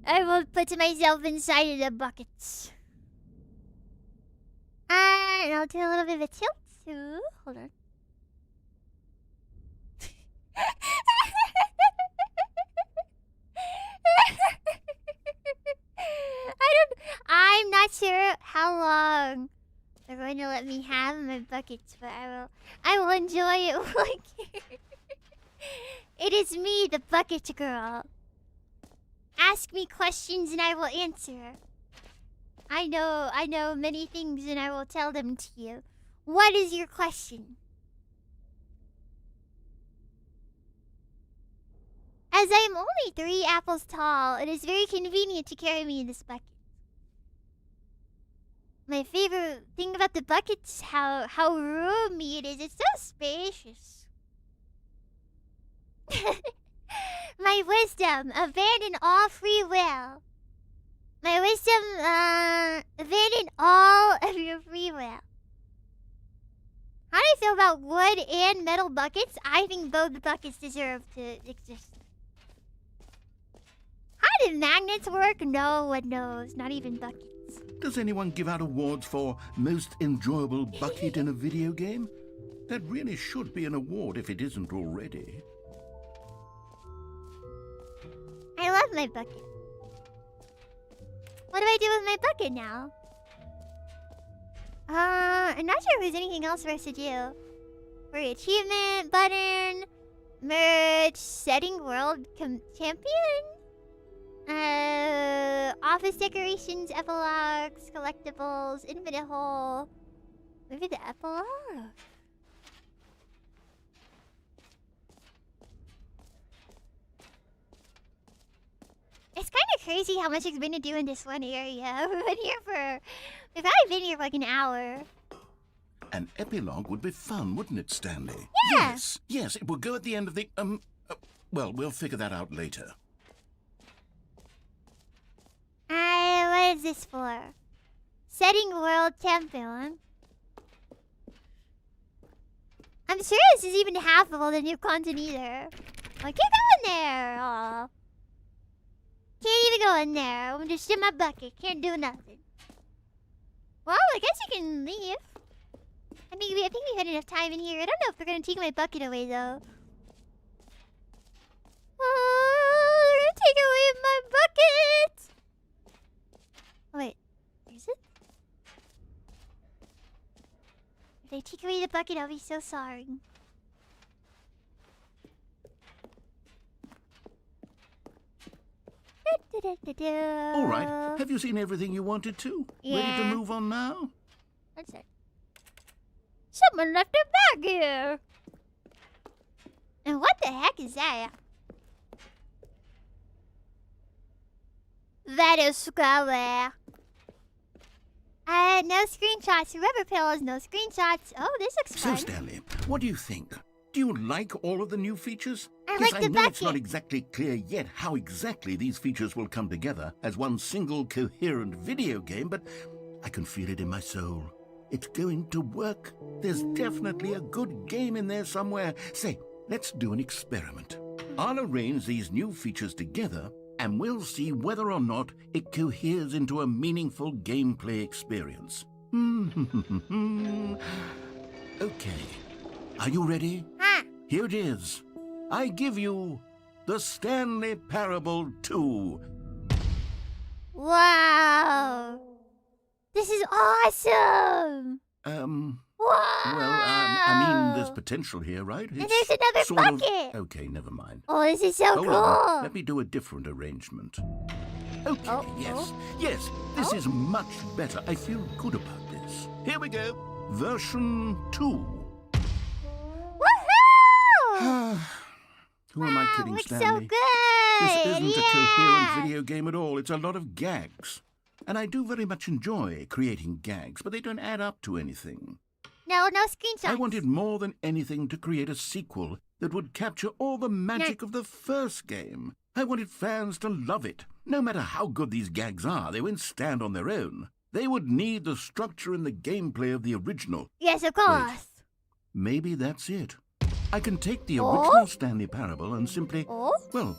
I will put myself inside of the buckets. And I'll do a little bit of a tilt too. Hold on. I'm not sure how long they're going to let me have my buckets, but I will enjoy it. It is me, the bucket girl. Ask me questions and I will answer. I know many things and I will tell them to you. What is your question? As I am only 3 apples tall, it is very convenient to carry me in this bucket. My favorite thing about the bucket is how roomy it is. It's so spacious. My wisdom, abandon all free will. My wisdom, abandon all of your free will. How do I feel about wood and metal buckets? I think both buckets deserve to exist. How do magnets work? No one knows. Not even buckets. Does anyone give out awards for most enjoyable bucket in a video game? That really should be an award if it isn't already. I love my bucket. What do I do with my bucket now? I'm not sure if there's anything else for us to do. For achievement button, merge, setting world champion, office decorations, epilogues, collectibles, infinite hole. Maybe the epilogue. It's kind of crazy how much it's been to do in this one area. We've probably been here for like an hour. An epilogue would be fun, wouldn't it, Stanley? Yeah. Yes, it will go at the end of the, well, we'll figure that out later. What is this for? Setting world champion. I'm sure this is even half of all the new content either. Like, keep going there. Aw. Can't even go in there. I'm just in my bucket. Can't do nothing. Well, I guess you can leave. I think we had enough time in here. I don't know if they're gonna take my bucket away though. Oh, they're gonna take away my bucket. Oh, wait, is it? If they take away the bucket, I'll be so sorry. All right, have you seen everything you wanted to? Yeah. Ready to move on now? What's that? Someone left a bag here. And what the heck is that? That is scary. No screenshots. Rubber pillows, no screenshots. Oh, this looks So, fun. Stanley, what do you think? Do you like all of the new features? I Yes, like the I know it's not bucket. exactly clear yet how exactly these features will come together as one single coherent video game, but I can feel it in my soul. It's going to work. There's definitely a good game in there somewhere. Say, let's do an experiment. I'll arrange these new features together, and we'll see whether or not it coheres into a meaningful gameplay experience. Okay. Are you ready? Huh? Here it is. I give you the Stanley Parable 2. Wow. This is awesome. Wow. Well, I mean, there's potential here, right? And there's another sort of- bucket. Okay, never mind. Oh, this is so Hold cool. on. Let me do a different arrangement. Okay, Oh, yes, this is much better. I feel good about this. Here we go. Version 2. Woohoo! Who am I Wow, kidding, looks so Stanley? good. This isn't yeah. a coherent video game at all. It's a lot of gags. And I do very much enjoy creating gags, but they don't add up to anything. No screenshots. I wanted more than anything to create a sequel that would capture all the magic of the first game. I wanted fans to love it. No matter how good these gags are, they won't stand on their own. They would need the structure and the gameplay of the original. Yes, of course. Maybe that's it. I can take the original Stanley Parable and simply, well,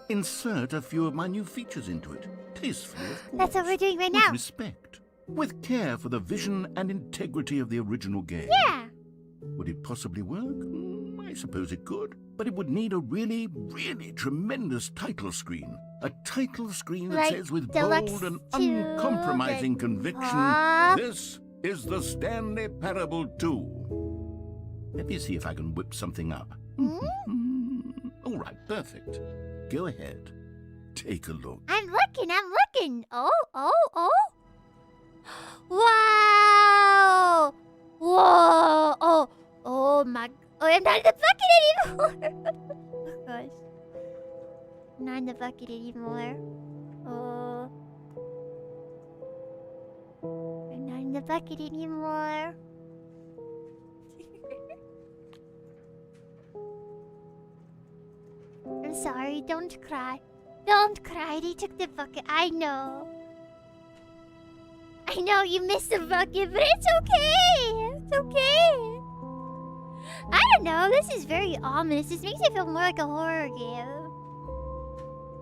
insert a few of my new features into it. Tastefully, of course. That's what we're doing right with now. respect. With care for the vision and integrity of the original game. Yeah. Would it possibly work? I suppose it could. But it would need a really, really tremendous title screen. A title screen that Like says with Deluxe bold and 2, uncompromising the conviction, top. this is the Stanley Parable 2. Let me see if I can whip something up. All right, perfect. Go ahead. Take a look. I'm looking. Oh. Wow. Whoa. Oh my. Oh, I'm not in the bucket anymore. Oh gosh. I'm not in the bucket anymore. Oh. I'm not in the bucket anymore. I'm sorry, don't cry. Don't cry, they took the bucket. I know. I know you missed the bucket, but it's okay. It's okay. I don't know, this is very ominous. This makes it feel more like a horror game.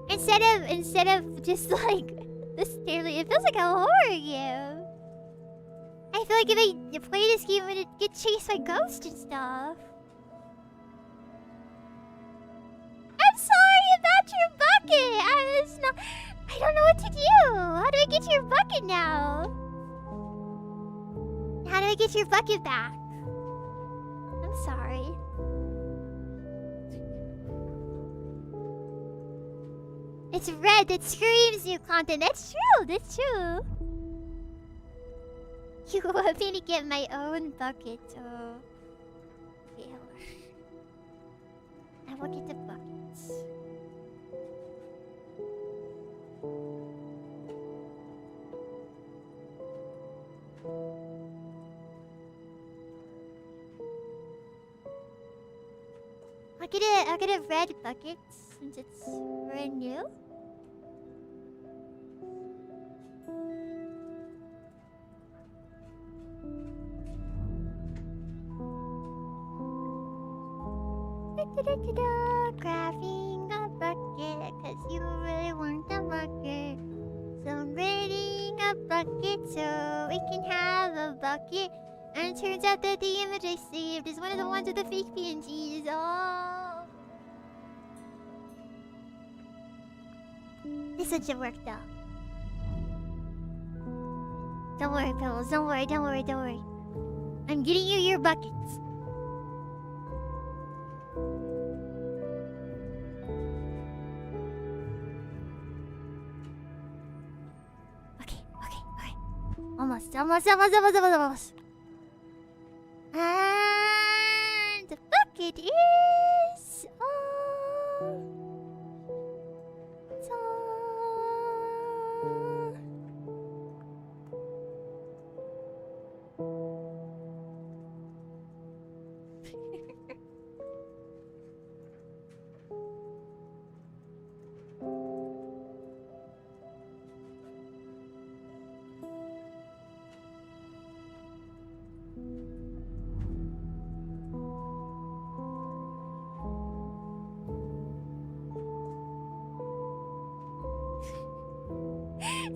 Instead of just like the Stanley, it feels like a horror game. I feel like if I play this game, I'm gonna get chased by ghosts and stuff. I'm sorry about your bucket. I don't know what to do. How do I get your bucket now? How do I get your bucket back? I'm sorry. It's red. That screams new content. That's true. That's true. You want me to get my own bucket? Oh. Okay, hold on. I will get the buckets. I'll get a red bucket since it's brand new. Grabbing a bucket, cause you really want a bucket. So I'm getting a bucket so we can have a bucket. And it turns out that the image I saved is one of the ones with the fake PNGs. Oh. This one should work though. Don't worry, Pillows. Don't worry, don't worry, don't worry. I'm getting you your buckets. Okay. Almost. And the bucket is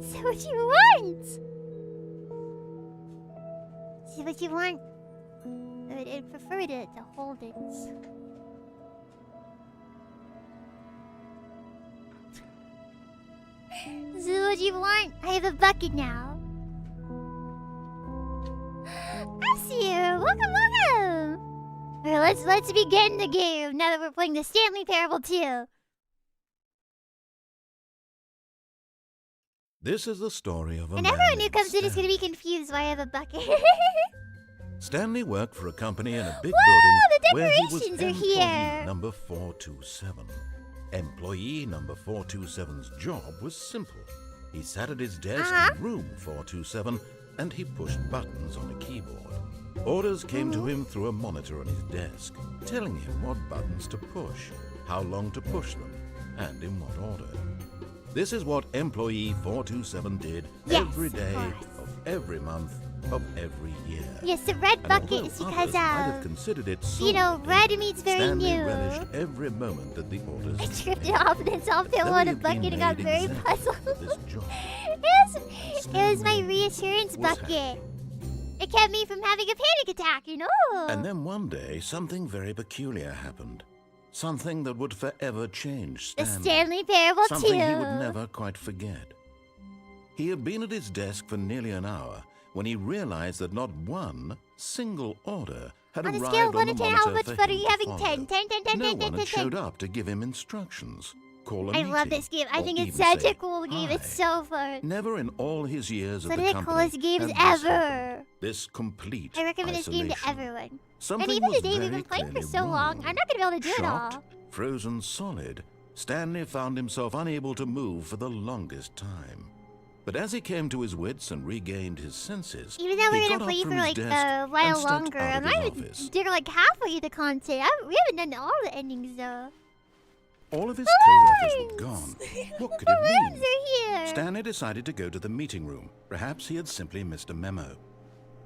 So what you want? See what you want? I'd prefer to hold it. This is what you want? I have a bucket now. I see you. Welcome. Alright, let's begin the game now that we're playing the Stanley Parable 2. This is the story of a and man everyone who named comes in is going to be Stanley. confused why I have a bucket. Stanley worked for a company in a big Whoa, building the where he was decorations are employee here. number 427. Employee number 427's job was simple. He sat at his desk in room 427 and he pushed buttons on a keyboard. Orders came to him through a monitor on his desk, telling him what buttons to push, how long to push them, and in what order. This is what employee 427 did every day of every month of every year. Yes, the red And bucket is although because, others might have considered it you know, solid, red means very Stanley new. relished every moment that the orders I came tripped to it him. off and then saw Phil Though on he a had bucket been and got made very exactly puzzled. for this job, It was my reassurance was bucket. It kept me from having a panic attack, you know. And then one day, something very peculiar happened. Something that would forever change The Stanley. Stanley Parable 2. Something he would never quite forget. He had been at his desk for nearly an hour when he realized that not one single order had On a arrived scale of 1 on to the 10, monitor how much for fun are him you to having? follow. 10, 10, 10, 10, No 10, 10, one 10, had 10. showed up to give him instructions, call a I meeting, love this game. I or think it's even such say a cool game. hi. It's so fun. Never in all his years It's at one the of the company coolest games had this ever. happened. This complete I recommend this game to isolation. everyone. Something And even was today, we've very been playing for clearly so long, wrong. I'm not going to be able to do it Shocked, all. frozen solid, Stanley found himself unable to move for the longest time. But as he came to his wits and regained his senses, Even though he we're got gonna up play from for his like desk a and while stepped longer. out I'm of not his even office. did like halfway of the content. We haven't done all the endings though. All of his co-workers were gone. What could it Balloons mean? are here. Stanley decided to go to the meeting room. Perhaps he had simply missed a memo.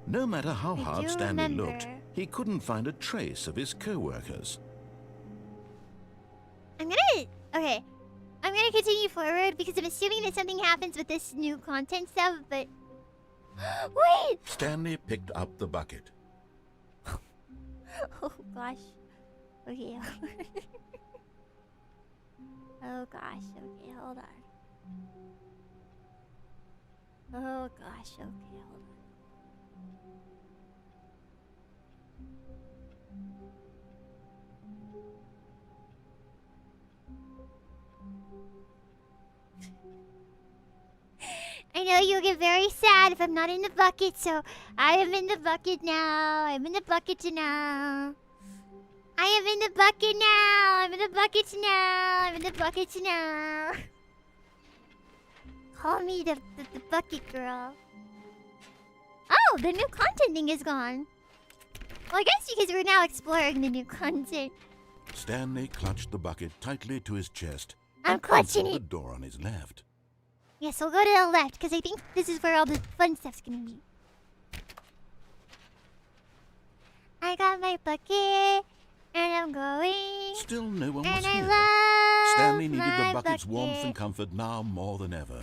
No matter how hard do Stanley remember. looked, he couldn't find a trace of his co-workers. I'm gonna continue forward because I'm assuming that something happens with this new content stuff, but wait! Stanley picked up the bucket. Oh gosh. Okay. Oh gosh, okay, hold on. Oh gosh, okay, hold on. I know you'll get very sad if I'm not in the bucket, so I am in the bucket now. I'm in the bucket now. I am in the bucket now. I'm in the bucket now. I'm in the bucket now. Call me the bucket girl. Oh, the new content thing is gone. Well, I guess because we're now exploring the new content. Stanley clutched the bucket tightly to his chest I'm and pointed clutching at the it. door on his left. Yes, we'll go to the left because I think this is where all the fun stuff's gonna be. I got my bucket and I'm going. Still no one And was I here. love Stanley needed my the bucket's warmth bucket. and comfort now more than ever.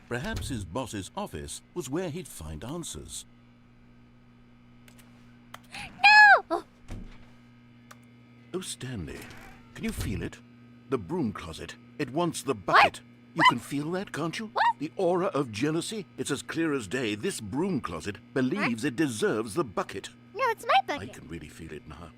Perhaps his boss's office was where he'd find answers. No! Oh, Oh, Stanley, can you feel it? The broom closet. It wants the bucket. You can feel that, can't you? What? The aura of jealousy. It's as clear as day. This broom closet believes it deserves the bucket. no, it's my I bucket. can really feel it now.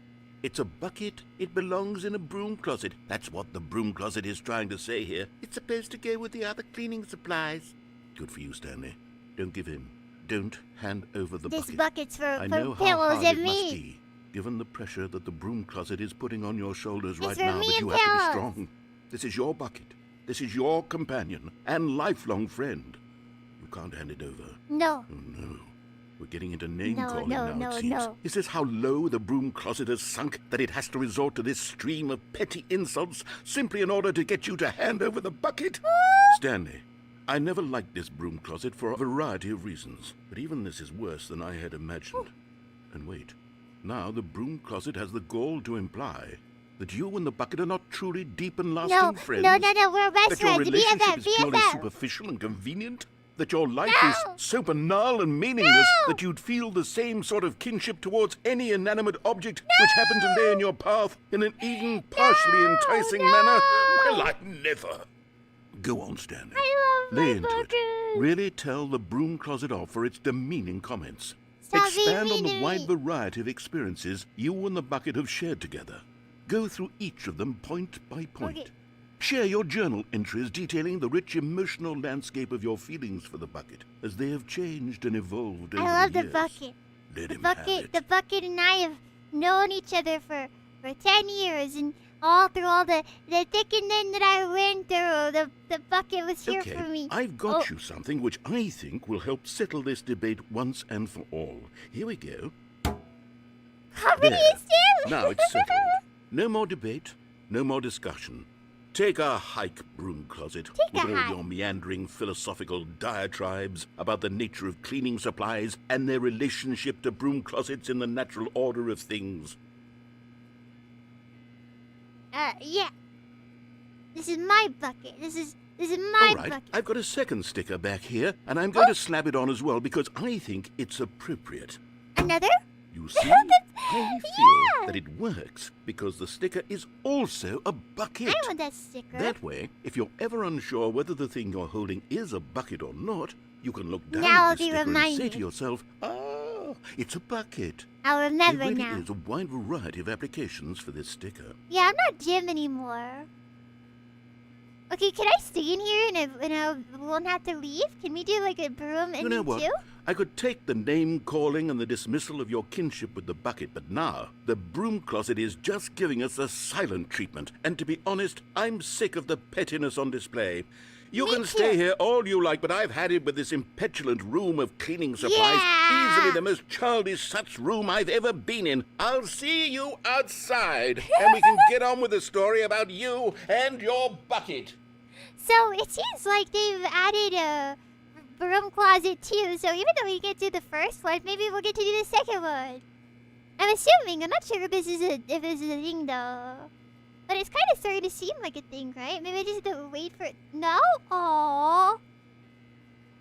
It's a bucket. It belongs in a broom closet. That's what the broom closet is trying to say here. It's supposed to go with the other cleaning supplies. Good for you, Stanley. Don't give in. Don't hand over the This bucket. bucket's for I know how pillows hard and it must me. be, given the pressure that the broom closet is putting on your shoulders It's right for now, me but you and have to be pillows. strong. This is your bucket. This is your companion and lifelong friend. You can't hand it over. No. Oh, no. We're getting into name-calling no, now, no, it seems. no. Is this how low the broom closet has sunk, that it has to resort to this stream of petty insults simply in order to get you to hand over the bucket? Stanley, I never liked this broom closet for a variety of reasons, but even this is worse than I had imagined. And wait, now the broom closet has the gall to imply that you and the bucket are not truly deep and lasting No, friends. no, we're best That your friends. relationship BFF, is purely BFF. superficial and convenient? That your life No! is so banal and meaningless that you'd feel the same sort of kinship towards any inanimate object which happened to lay in your path in an even partially enticing manner? Well, I never. Go on, Stanley. I love Lay my into bucket. it. Really tell the broom closet off for its demeaning comments. Stop being Expand on mean the to wide me. variety of experiences you and the bucket have shared together. Go through each of them point by point. Okay. Share your journal entries detailing the rich emotional landscape of your feelings for the bucket as they have changed and evolved over I love the the years. bucket. Let The him have bucket, it. the bucket and I have known each other for 10 years, and all through all the thick and thin that I went through, the bucket was here Okay, for me. I've got Oh. you something which I think will help settle this debate once and for all. Here we go. How many There. is still? Now it's settled. No more debate, no more discussion. Take a hike, broom closet, Take with a all hike. your meandering philosophical diatribes about the nature of cleaning supplies and their relationship to broom closets in the natural order of things. Yeah. This is my bucket. This is my All right, bucket. I've got a second sticker back here, and I'm going to slap it on as well because I think it's appropriate. Another? You see, I feel Yeah. that it works because the sticker is also a bucket. I want that sticker. That way, if you're ever unsure whether the thing you're holding is a bucket or not, you can look down Now I'll at the be sticker and say reminded. to yourself, ah, it's a bucket. I'll remember There really now. is a wide variety of applications for this sticker. Yeah, I'm not Jim anymore. Okay, can I stay in here and I won't have to leave? Can we do like a broom You ending know what? too? I could take the name-calling and the dismissal of your kinship with the bucket, but now the broom closet is just giving us a silent treatment. And to be honest, I'm sick of the pettiness on display. You can stay here all you like, but I've had it with this impetulant room of cleaning supplies. Easily the most childish such room I've ever been in. I'll see you outside, and we can get on with the story about you and your bucket. So it seems like they've added a broom closet too. So even though we get to the first one, maybe we'll get to do the second one. I'm assuming. I'm not sure if this is a thing though. But it's kind of starting to seem like a thing, right? Maybe I just have to wait for it. No? Aww.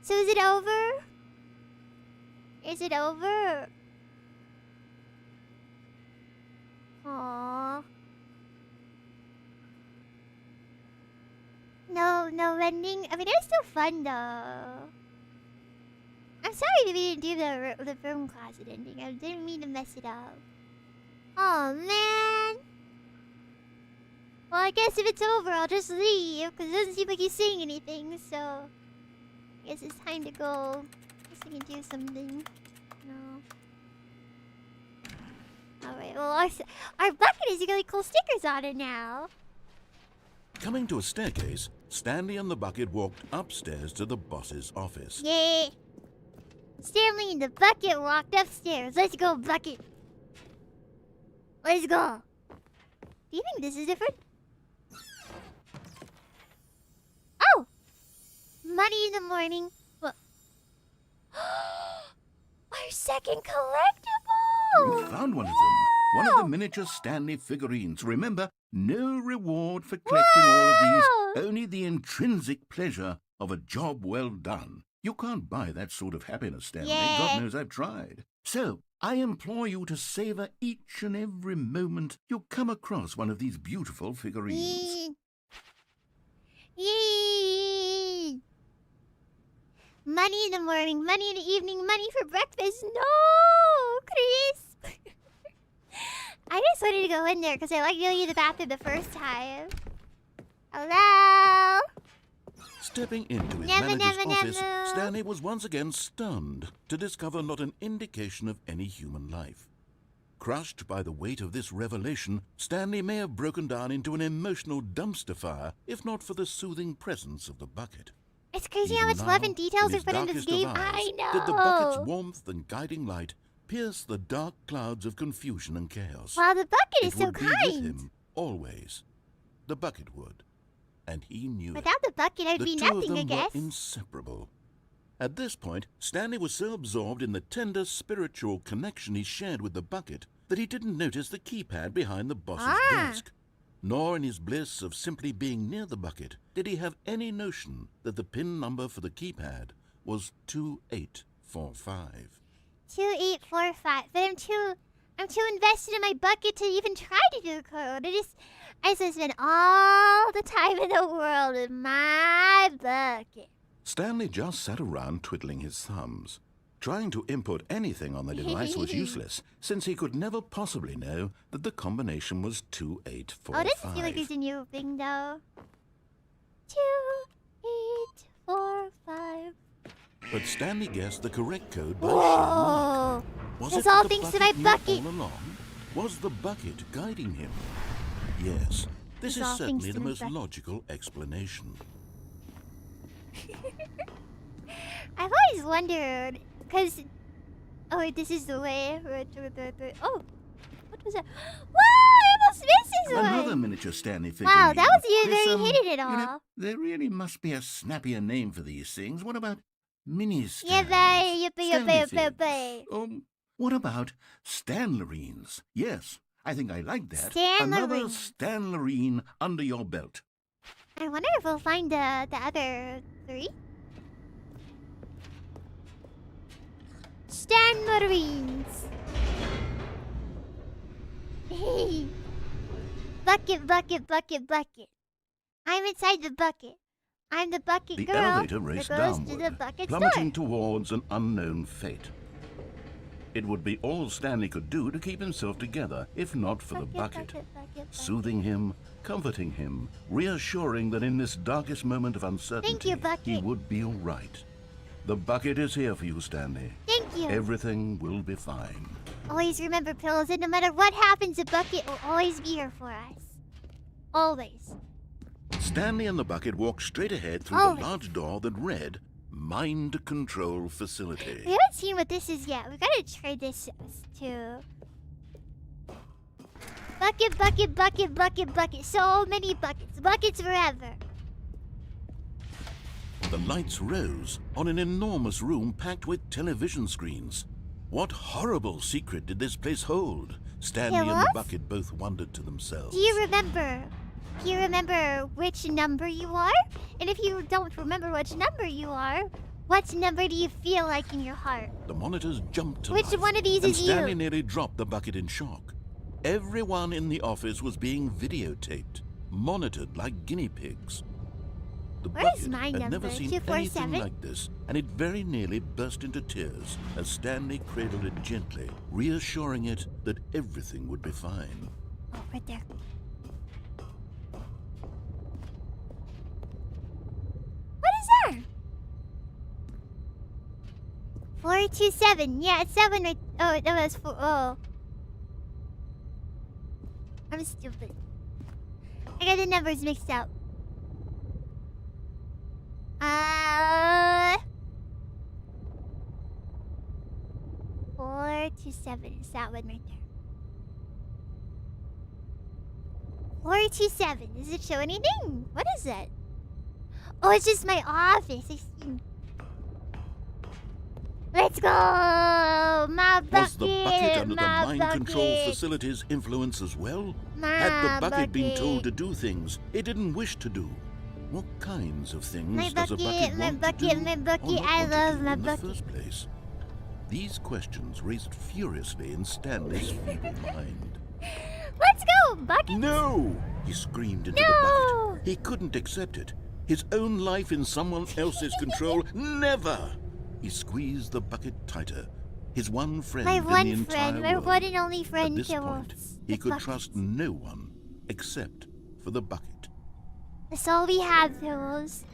So is it over? Is it over? Aww. No ending. I mean, it's still fun though. I'm sorry that we didn't do the broom closet ending. I didn't mean to mess it up. Oh man. Well, I guess if it's over, I'll just leave, because it doesn't seem like he's saying anything, so... I guess it's time to go. I guess I can do something. No. Alright, well, our bucket has really cool stickers on it now. Coming to a staircase, Stanley and the bucket walked upstairs to the boss's office. Yay! Stanley and the bucket walked upstairs. Let's go, bucket. Let's go. Do you think this is different? Oh! Money in the morning. What? Our second collectible! You found one of them. One of the miniature Stanley figurines. Remember, no reward for collecting all of these. Only the intrinsic pleasure of a job well done. You can't buy that sort of happiness, Stanley. Yeah. God knows I've tried. So, I implore you to savor each and every moment you come across one of these beautiful figurines. Yay! Money in the morning, money in the evening, money for breakfast. No, Chris! I just wanted to go in there because I like going to the bathroom the first time. Hello? Stepping into his manager's office, Stanley was once again stunned to discover not an indication of any human life. Crushed by the weight of this revelation, Stanley may have broken down into an emotional dumpster fire if not for the soothing presence of the bucket. It's crazy Even how much now, love and details in are put in this his darkest game. of hours, I know. Did the bucket's warmth and guiding light pierce the dark clouds of confusion and chaos? Wow, the bucket is It so would be with kind. him always. The bucket would. And he knew it. Without the bucket, I'd The be two nothing, of I them guess. were inseparable. At this point, Stanley was so absorbed in the tender spiritual connection he shared with the bucket that he didn't notice the keypad behind the boss's desk. Nor in his bliss of simply being near the bucket did he have any notion that the PIN number for the keypad was 2845. 2845. But I'm too invested in my bucket to even try to do code. I just spend all the time in the world with my bucket. Stanley just sat around twiddling his thumbs. Trying to input anything on the device was useless, since he could never possibly know that the combination was 2845. Oh, this feels like there's a new thing, though. 2845. But Stanley guessed the correct code by sheer Whoa! luck. Was That's it all that thanks the to my knew bucket. all along? Was the bucket guiding him? Yes, this It's is all thanks certainly to the my most bucket. logical explanation. I've always wondered, because... Oh, wait, this is the way. Oh, what was that? Whoa, I almost missed this one! Another miniature Stanley figurine. Wow, that was you This, very hitting it all. You know, there really must be a snappier name for these things. What about mini stands? Yippee. What about Stanlerines? Yes, I think I like that. Another Stanlerine under your belt. I wonder if we'll find the other three. Stanlerines. Hey. Bucket. I'm inside the bucket. I'm the bucket The girl. elevator raced that goes to downward, the bucket plummeting store. towards an unknown fate. It would be all Stanley could do to keep himself together, if not for the bucket. Soothing him, comforting him, reassuring that in this darkest moment of uncertainty, Thank you, bucket. he would be all right. The bucket is here for you, Stanley. Thank you. Everything will be fine. Always remember, Pillows, that no matter what happens, the bucket will always be here for us. Always. Stanley and the bucket walked straight ahead through the large door that read, Mind Control Facility. We haven't seen what this is yet. We gotta try this too. Bucket, bucket, bucket, bucket, bucket. So many buckets. Buckets forever. The lights rose on an enormous room packed with television screens. What horrible secret did this place hold? Stanley and the bucket both wondered to themselves. Do you remember? Do you remember which number you are? And if you don't remember which number you are, what number do you feel like in your heart? The monitors jumped to Which life, one of these and is Stanley you? nearly dropped the bucket in shock. Everyone in the office was being videotaped, monitored like guinea pigs. The Where's bucket my had number? never seen 247? anything like this, and it very nearly burst into tears as Stanley cradled it gently, reassuring it that everything would be fine. Oh, right there. What is that? 427. Yeah, it's 7 right. Oh, that was 4. Oh. I'm stupid. I got the numbers mixed up. 427 is that one right there. 427. Does it show anything? What is it? Oh, it's just my office. I see. Let's go! My bucket! Was the bucket under the my mind bucket. control facility's influence as well? Had the bucket been told to do things it didn't wish to do? What kinds of things My does a bucket, bucket my want bucket, to do my bucket, or not I want to love do my in bucket. the first place? These questions raced furiously in Stanley's feeble mind. Let's go, bucket! No! He screamed into the bucket. He couldn't accept it. His own life in someone else's control, never! He squeezed the bucket tighter. His one friend My in the one entire friend, my world. one and only friend, At this point, Pillows. he The could bucket. trust no one except for the bucket. That's all we have, Pillows.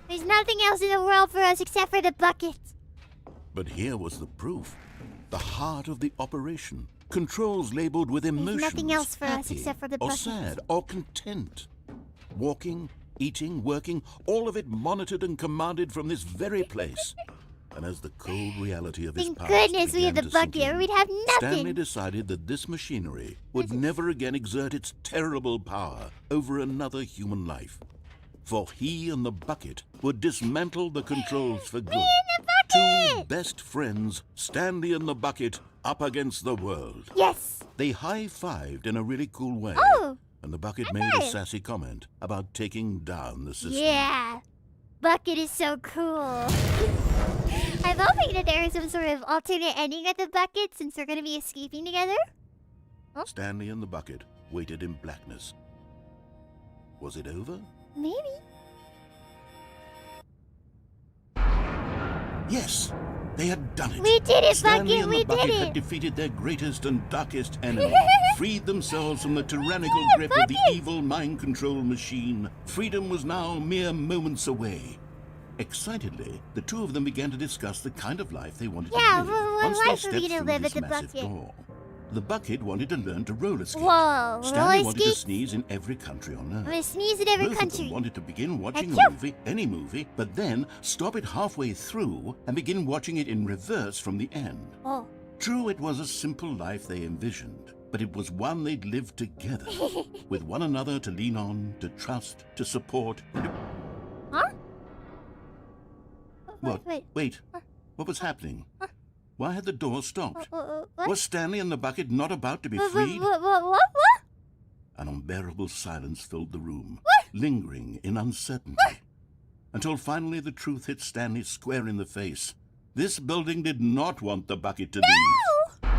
There's nothing else in the world for us except for the bucket. But here was the proof. The heart of the operation. Controls labeled with emotions. nothing else for us happy except for the or bucket. sad or content. Walking, eating, working, all of it monitored and commanded from this very place. And as the cold reality of his Thank past goodness we began have the to sink bucket, or in, we'd have Stanley nothing. decided that this machinery would never again exert its terrible power over another human life. For he and the bucket would dismantle the controls for good. Me and the Two bucket! best friends, Stanley and the bucket, up against the world. Yes. They high-fived in a really cool way. Oh. And the bucket High made a five. sassy comment about taking down the system. Yeah. Bucket is so cool. I'm hoping that there is some sort of alternate ending at the bucket since they're going to be escaping together. Stanley and the bucket waited in blackness. Was it over? Maybe. Yes, they had done it. We did it, Stanley Bucket. and We the bucket did had it. defeated their greatest and darkest enemy, freed themselves from the tyrannical Yeah, grip of the Bucket. evil mind control machine. Freedom was now mere moments away. Excitedly, the two of them began to discuss the kind of life they wanted Yeah, to live what once they life are stepped we gonna through live this at the massive bucket? door. The bucket wanted to learn to roller skate. Whoa, Stanley roller wanted to skates? sneeze in every country on I'm Earth. going to sneeze in every Both country. of them wanted to begin watching Achoo. a movie, any movie, but then stop it halfway through and begin watching it in reverse from the end. Oh. True, it was a simple life they envisioned, but it was one they'd lived together, with one another to lean on, to trust, to support. Huh? What? Wait. What was happening? Why had the door stopped? What? Was Stanley and the bucket not about to be freed? What? An unbearable silence filled the room, lingering in uncertainty, until finally the truth hit Stanley square in the face. This building did not want the bucket to leave.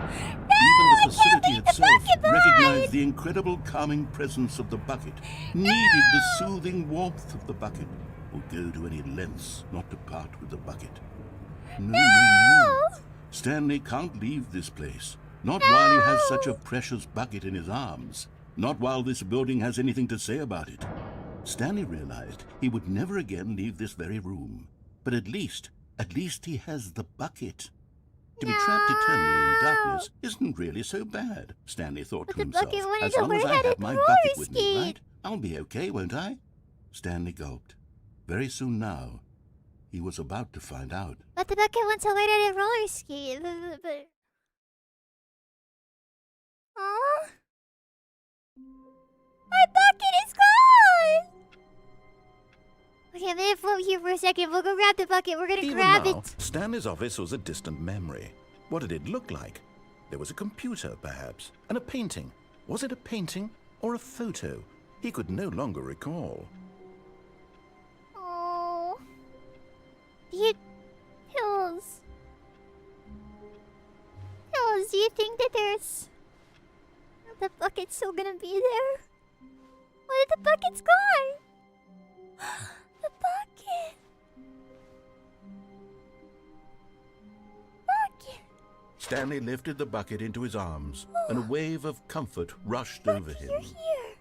Even the facility itself recognized the incredible calming presence of the bucket, needed the soothing warmth of the bucket, would go to any lengths not to part with the bucket. No. Stanley can't leave this place. Not while he has such a precious bucket in his arms. Not while this building has anything to say about it. Stanley realized he would never again leave this very room. But at least he has the bucket. To be trapped eternally in darkness isn't really so bad, Stanley thought to himself. As long as I have my bucket with me, right? I'll be okay, won't I? Stanley gulped. Very soon now, he was about to find out. But the bucket wants to learn how to roller skate. Aww. My bucket is gone! Okay, I'm gonna float here for a second. We'll go grab the bucket. We're gonna grab Even now, it. Stanley's office was a distant memory. What did it look like? There was a computer, perhaps, and a painting. Was it a painting or a photo? He could no longer recall. Oh. Pills, do you think that the bucket's still gonna be there? What if the bucket's gone? The bucket. Stanley lifted the bucket into his arms, and a wave of comfort rushed over him. You're here.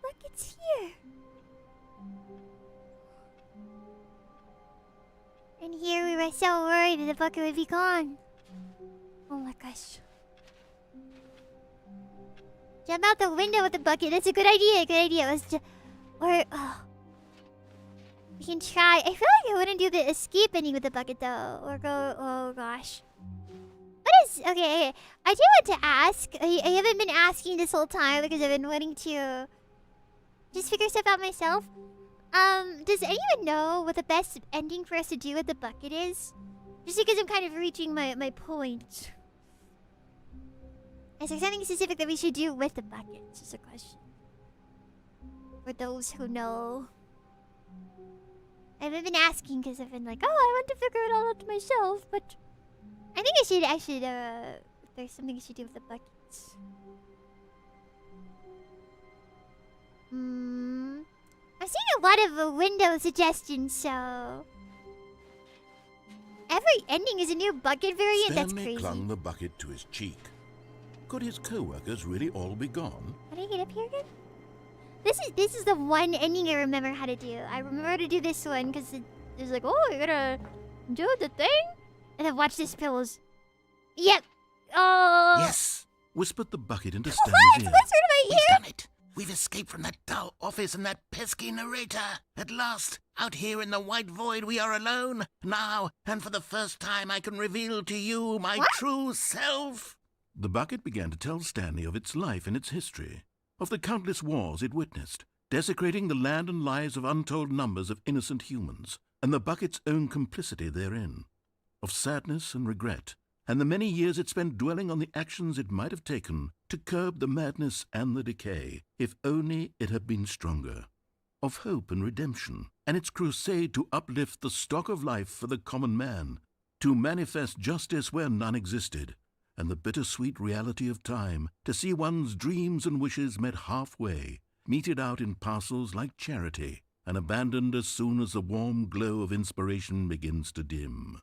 Bucket's here. And here we were so worried that the bucket would be gone. Oh my gosh. Jump out the window with the bucket. That's a good idea. Let's just... we can try. I feel like I wouldn't do the escape ending with the bucket though. Or go... Oh gosh. What is... Okay. I do want to ask. I haven't been asking this whole time because I've been wanting to just figure stuff out myself. Does anyone know what the best ending for us to do with the bucket is? Just because I'm kind of reaching my point. Is there something specific that we should do with the bucket? It's just a question. For those who know. I haven't been asking because I've been like, oh, I want to figure it all out myself, but I think I should, there's something I should do with the buckets. I'm seeing a lot of window suggestions, so... Every ending is a new bucket variant? That's crazy. Stanley clung the bucket to his cheek. Could his co-workers really all be gone? How do I get up here again? This is the one ending I remember how to do. I remember to do this one because it was like, oh, you're gonna do the thing? And then watch this pillows. Yep. Oh. Yes, whispered the bucket into Stanley's ear. Whispered in my ear? We've done it. We've escaped from that dull office and that pesky narrator. At last, out here in the white void, we are alone. Now, and for the first time, I can reveal to you my true self. The bucket began to tell Stanley of its life and its history, of the countless wars it witnessed, desecrating the land and lives of untold numbers of innocent humans, and the bucket's own complicity therein, of sadness and regret, and the many years it spent dwelling on the actions it might have taken to curb the madness and the decay, if only it had been stronger, of hope and redemption, and its crusade to uplift the stock of life for the common man, to manifest justice where none existed, and the bittersweet reality of time, to see one's dreams and wishes met halfway, meted out in parcels like charity, and abandoned as soon as the warm glow of inspiration begins to dim.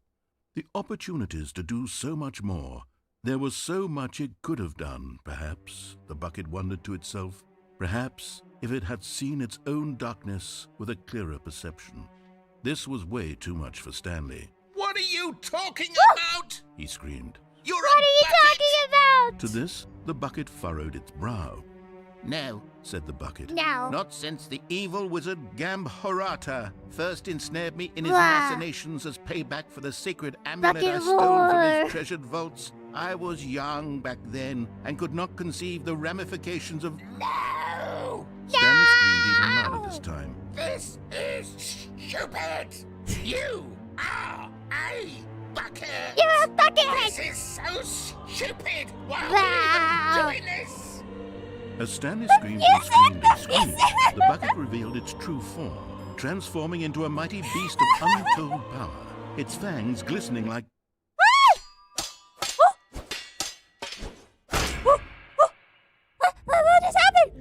The opportunities to do so much more. There was so much it could have done, perhaps, the bucket wondered to itself. Perhaps, if it had seen its own darkness with a clearer perception. This was way too much for Stanley. What are you talking about? He screamed. What are you talking about? To this, the bucket furrowed its brow. No, said the bucket. No. not since the evil wizard Gambhorata first ensnared me in his machinations as payback for the sacred amulet I stole from his treasured vaults. I was young back then and could not conceive the ramifications of... No! Stanley screamed even louder this time. This is stupid! You are a bucket! You're a bucket! This is so stupid! Why are we even doing this? As Stanley screamed and screamed and screamed, the bucket revealed its true form, transforming into a mighty beast of untold power, its fangs glistening like... What just happened?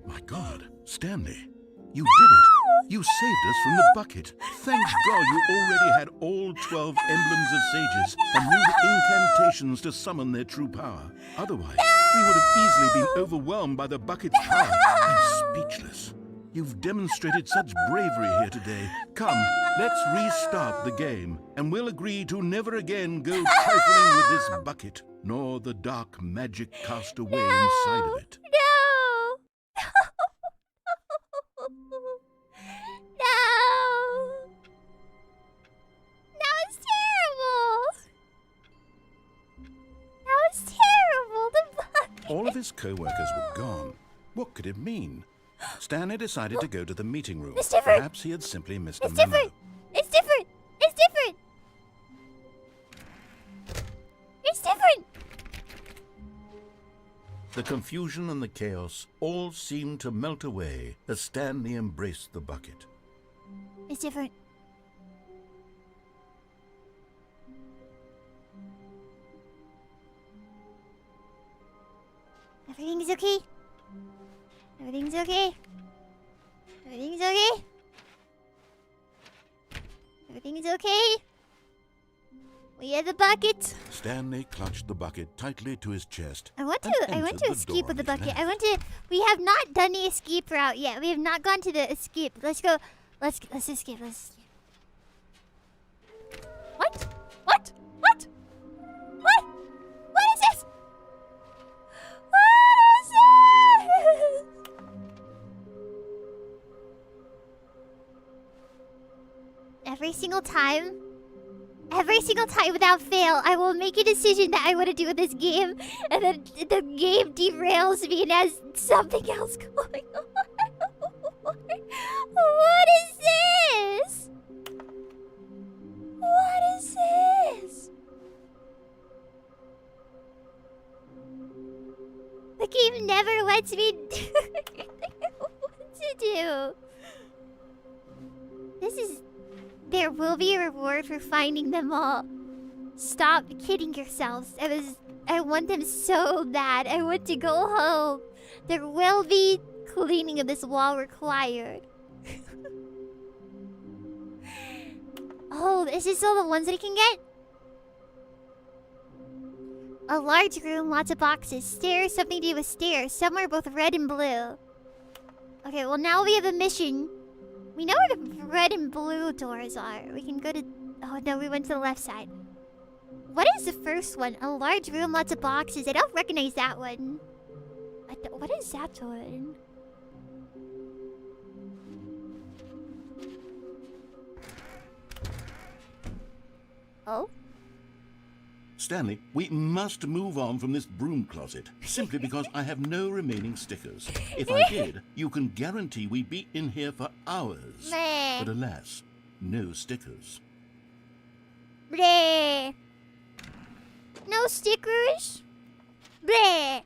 My God, Stanley, you did it! You saved us from the bucket! Thank God you already had all 12 emblems of sages and knew the incantations to summon their true power. Otherwise, we would have easily been overwhelmed by the bucket's power. I'm speechless. You've demonstrated such bravery here today. Come, let's restart the game, and we'll agree to never again go trifling with this bucket, nor the dark magic cast away inside of it. No! No! That was terrible! That was terrible! The bucket! All of his co-workers were gone. What could it mean? Stanley decided to go to the meeting room. It's different. Perhaps he had simply missed a It's memo. different! It's different! It's different! It's different! The confusion and the chaos all seemed to melt away as Stanley embraced the bucket. It's different. Everything's okay. Everything's okay. Everything's okay. Everything's okay. We have the bucket. Stanley clutched the bucket tightly to his chest. I want and to entered the escape door with the on his bucket. left. We have not done the escape route yet. We have not gone to the escape. Let's go. Let's escape. Let's escape. What? What? What? What? What is this? What is this? Every single time without fail, I will make a decision that I want to do with this game, and then the game derails me and has something else going on. What is this? What is this? The game never lets me do what to do. There will be a reward for finding them all. Stop kidding yourselves. I want them so bad. I want to go home. There will be cleaning of this wall required. Oh, is this all the ones that I can get? A large room, lots of boxes. Stairs, something to do with stairs. Some are both red and blue. Okay, well now we have a mission. We know where the red and blue doors are. We can go to... Oh no, we went to the left side. What is the first one? A large room, lots of boxes. I don't recognize that one. What is that one? Oh? Stanley, we must move on from this broom closet, simply because I have no remaining stickers. If I did, you can guarantee we'd be in here for hours. Bleh. But alas, no stickers. Bleh. No stickers? Bleh.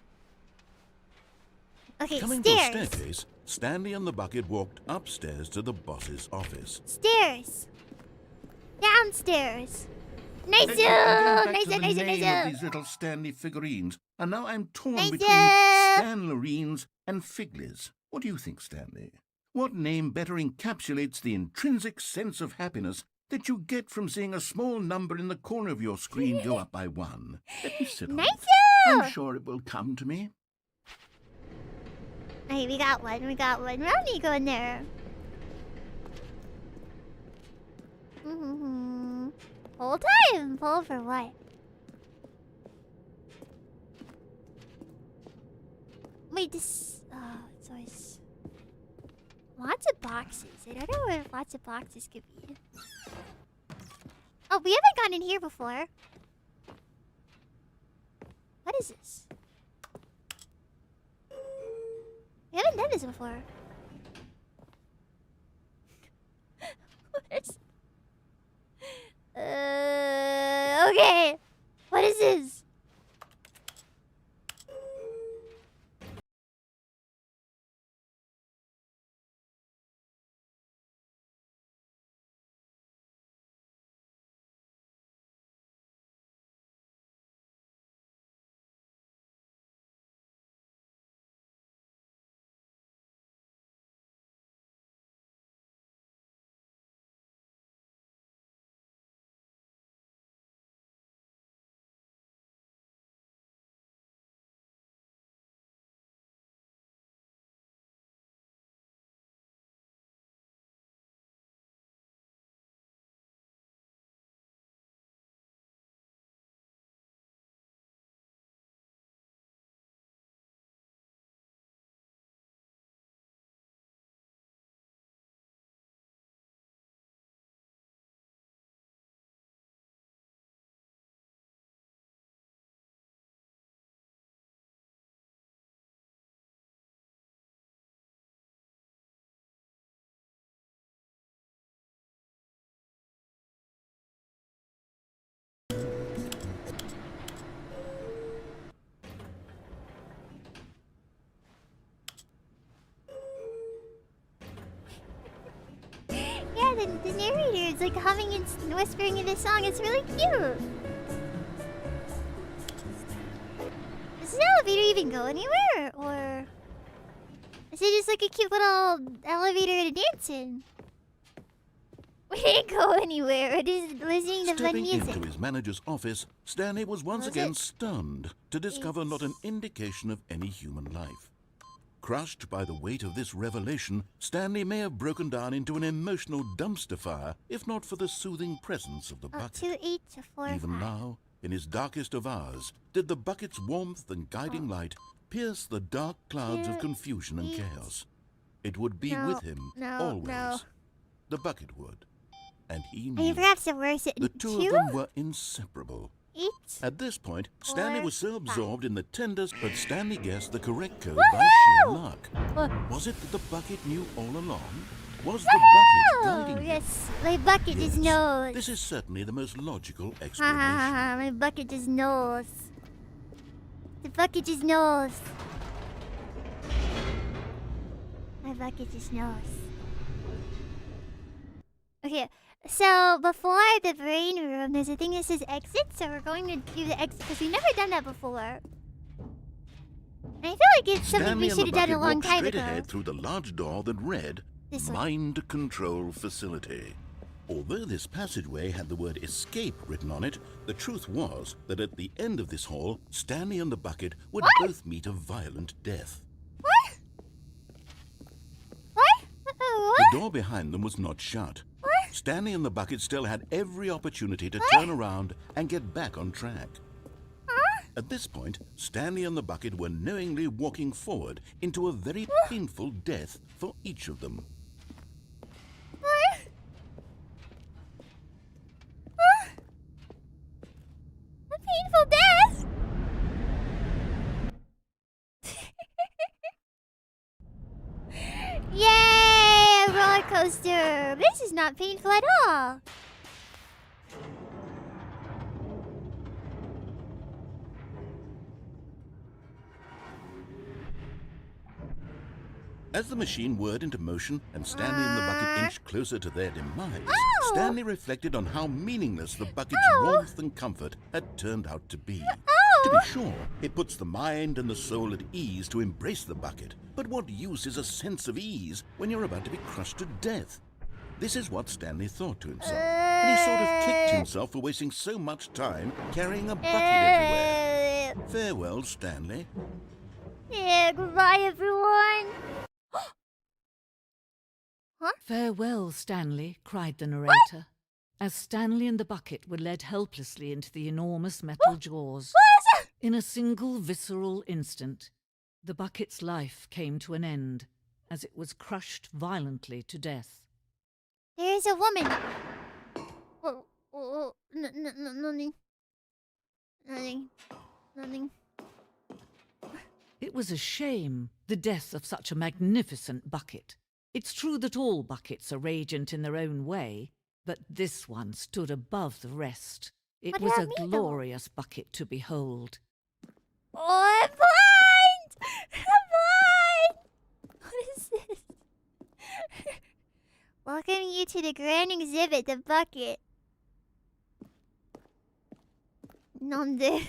Okay, Coming to the stairs. staircase, Stanley and the bucket walked upstairs to the boss's office. Stairs. Downstairs. Nice. Let's get back Nice. to the Nice. name of Nice. these little Stanley figurines, and now I'm torn Nice. between Stanlerines and Figlies. What do you think, Stanley? What name better encapsulates the intrinsic sense of happiness that you get from seeing a small number in the corner of your screen go up by one? Let me sit on it. Nice. I'm sure it will come to me. Hey, we got one. We don't need to go in there. Whole time. Pull for what? Wait, this... Oh, it's always... Lots of boxes. I don't know where lots of boxes could be. Oh, we haven't gone in here before. What is this? We haven't done this before. What is... Okay. What is this? birds like humming and whispering in the song. It's really cute. Does this elevator even go anywhere? Or is it just like a cute little elevator to dance in? We didn't go anywhere. We're just listening to fun music. Stepping into his manager's office, Stanley was once again stunned to discover not an indication of any human life. Crushed by the weight of this revelation, Stanley may have broken down into an emotional dumpster fire if not for the soothing presence of the bucket. 2, 8, 4, Even 5. now, in his darkest of hours, did the bucket's warmth and guiding light pierce the dark clouds of confusion and chaos. It would be with him always. The bucket would. And he knew. Perhaps the worst. The two of them were inseparable. 8. At this point, Stanley was so absorbed in the tenders, but Stanley guessed the correct code by sheer luck. Was it that the bucket knew all along? Was the bucket guiding him? Yes, my bucket just knows. This is certainly the most logical Ha explanation. ha ha ha, my bucket just knows. The bucket just knows. My bucket just knows. Okay, so before the brain room, there's a thing that says exit, so we're going to do the exit because we've never done that before. And I feel like it's something Stanley we should have done a long time straight ago. ahead through the large door that read This one. Mind Control Facility. Although this passageway had the word escape written on it, the truth was that at the end of this hall, Stanley and the bucket would both meet a violent death. What? The door behind them was not shut. Stanley and the bucket still had every opportunity to turn around and get back on track. At this point, Stanley and the bucket were knowingly walking forward into a very painful death for each of them. A painful death? Yay! A roller coaster! This is not painful at all. As the machine whirred into motion and Stanley and the bucket inched closer to their demise, Stanley reflected on how meaningless the bucket's warmth and comfort had turned out to be. To be sure, it puts the mind and the soul at ease to embrace the bucket, but what use is a sense of ease when you're about to be crushed to death? This is what Stanley thought to himself, and he sort of kicked himself for wasting so much time carrying a bucket everywhere. Farewell, Stanley. Yeah, goodbye, everyone. Farewell, Stanley, cried the narrator, as Stanley and the bucket were led helplessly into the enormous metal jaws. In a single visceral instant, the bucket's life came to an end as it was crushed violently to death. There's a woman. Nothing. Nothing. It was a shame, the death of such a magnificent bucket. It's true that all buckets are radiant in their own way, but this one stood above the rest. It was a glorious bucket to behold. Oh, I'm blind! I'm blind! What is this? Welcome you to the grand exhibit, the bucket. Nonde.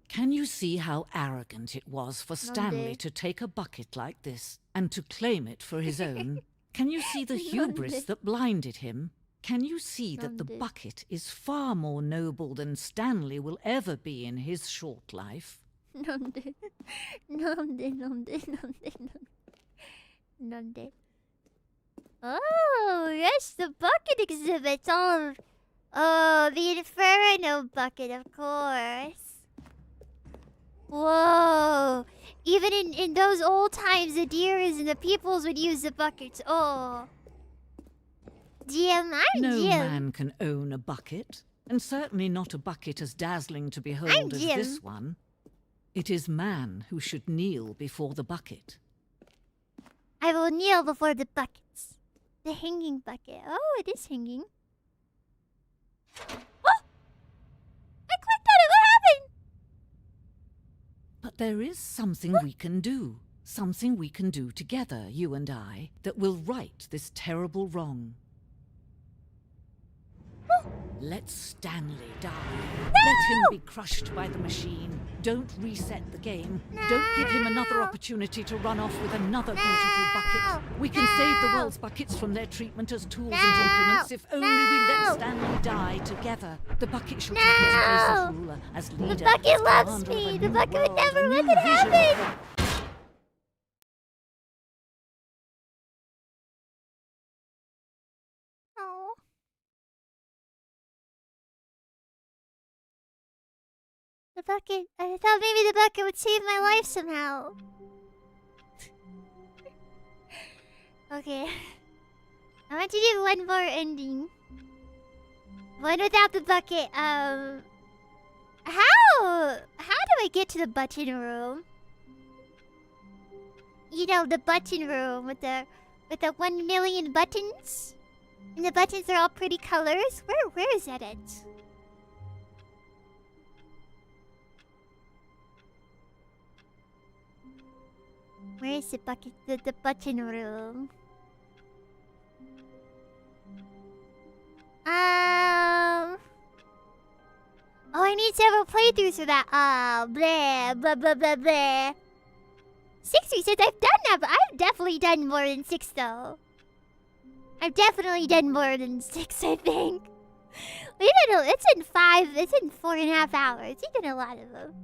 Can you see how arrogant it was for Stanley to take a bucket like this and to claim it for his own? Can you see the hubris that blinded him? Can you see that the bucket is far more noble than Stanley will ever be in his short life? Nonde. Oh, yes, the bucket exhibit. Oh, the Inferno bucket, of course. Whoa! Even in those old times, the deers and the peoples would use the buckets. Oh. Jim, I'm No Jim. man can own a bucket, and certainly not a bucket as dazzling to behold as Jim. this one. It is man who should kneel before the bucket. I will kneel before the buckets. The hanging bucket. Oh, it is hanging. Oh! I clicked on it. What happened? But there is something we can do. Something we can do together, you and I, that will right this terrible wrong. Let Stanley die. No! Let him be crushed by the machine. Don't reset the game. No! Don't give him another opportunity to run off with another beautiful bucket. We can save the world's buckets from their treatment as tools and implements if only we let Stanley die together. The bucket shall take its place as ruler, as leader. The bucket as loves commander of me. a The new bucket would world, never a let new it vision. happen. Oh. The bucket. I thought maybe the bucket would save my life somehow. Okay. I want to do one more ending. One without the bucket. How do I get to the button room? You know, the button room with the 1 million buttons? And the buttons are all pretty colors. Where is that at? Where is the bucket? The button room. Oh, I need several playthroughs for that. Blah, blah, blah, blah, blah. 6 says I've done that, but I've definitely done more than 6, though. I've definitely done more than 6, I think. It's in 5, it's in 4.5 hours. You've done a lot of them.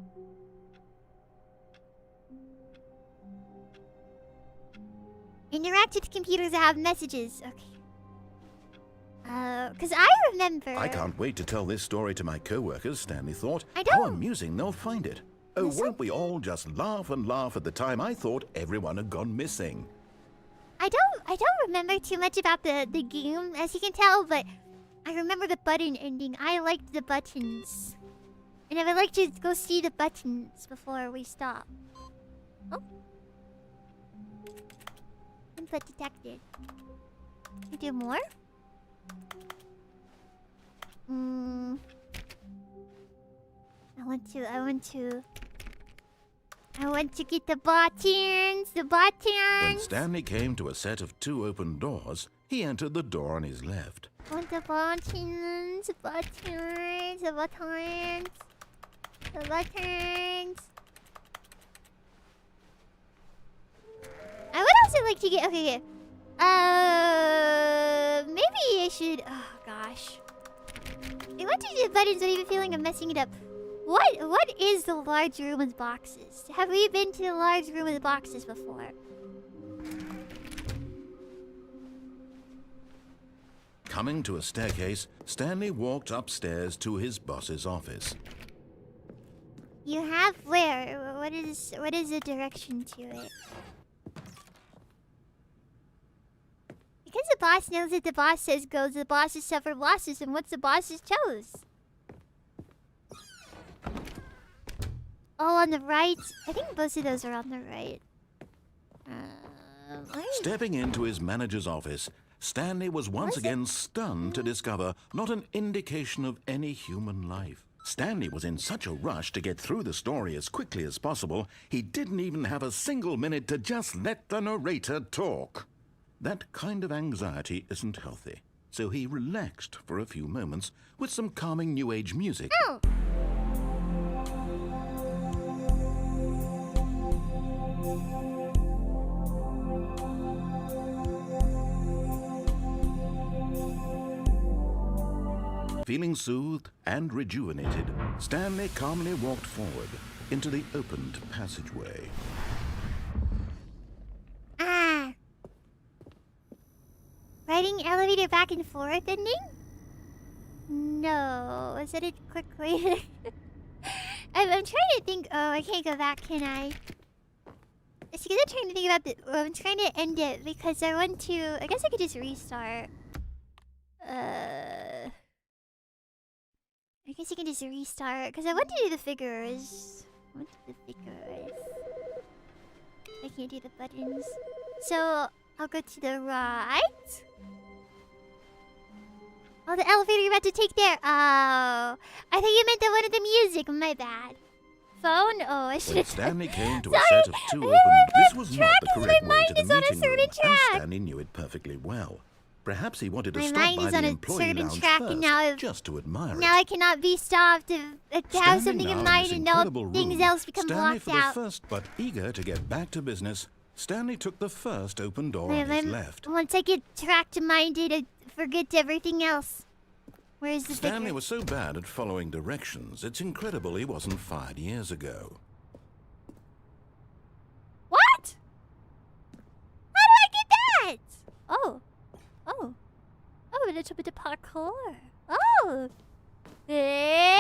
Interact with computers that have messages. Okay. Because I remember... I can't wait to tell this story to my co-workers, Stanley thought. I don't... How amusing they'll find it. Oh, won't we all just laugh and laugh at the time I thought everyone had gone missing? I don't remember too much about the game, as you can tell, but I remember the button ending. I liked the buttons. And I would like to go see the buttons before we stop. Oh. Input detected. Can we do more? I want to get the buttons. When Stanley came to a set of 2 open doors, he entered the door on his left. I want the buttons. The buttons. I would also like to get... Okay. Maybe I should... Oh, gosh. I want to do the buttons without even feeling I'm messing it up. What is the large room with boxes? Have we been to the large room with boxes before? Coming to a staircase, Stanley walked upstairs to his boss's office. You have where? What is the direction to it? Because the boss knows that the boss says goes, the bosses suffer losses, and what's the boss's chose? Oh, on the right. I think both of those are on the right. Stepping into his manager's office, Stanley was once again stunned to discover not an indication of any human life. Stanley was in such a rush to get through the story as quickly as possible, he didn't even have a single minute to just let the narrator talk. That kind of anxiety isn't healthy, so he relaxed for a few moments with some calming New Age music. Oh. Feeling soothed and rejuvenated, Stanley calmly walked forward into the opened passageway. Riding elevator back and forth ending? No. Is that a quick way? I'm trying to think. Oh, I can't go back, can I? It's because I'm trying to think about the... I'm trying to end it because I want to... I guess I could just restart. I guess you can just restart because I want to do the figures. I can't do the buttons. So I'll go to the right. Oh, the elevator you're about to take there. Oh, I thought you meant the one of the music. My bad. phone? Oh, I should When have. Stanley came to a Sorry. set of two open, this was not the Tracking, correct my way mind to the is on a meeting room, certain and track. Stanley knew it perfectly well. Perhaps he wanted to My stop mind by is the on a employee certain lounge track, and first, now just to admire Now I it. cannot be stopped to have Standing something now in in mind this and now incredible things room, else become Stanley, blocked for the out. first, but eager to get back to business, Stanley took the first open door Wait, on his left. Once I get tracked-minded, I forget everything else. Where's the Stanley figure? was so bad at following directions, it's incredible he wasn't fired years ago. What? How do I get that? Oh. Oh, a little bit of parkour. Oh. Eh?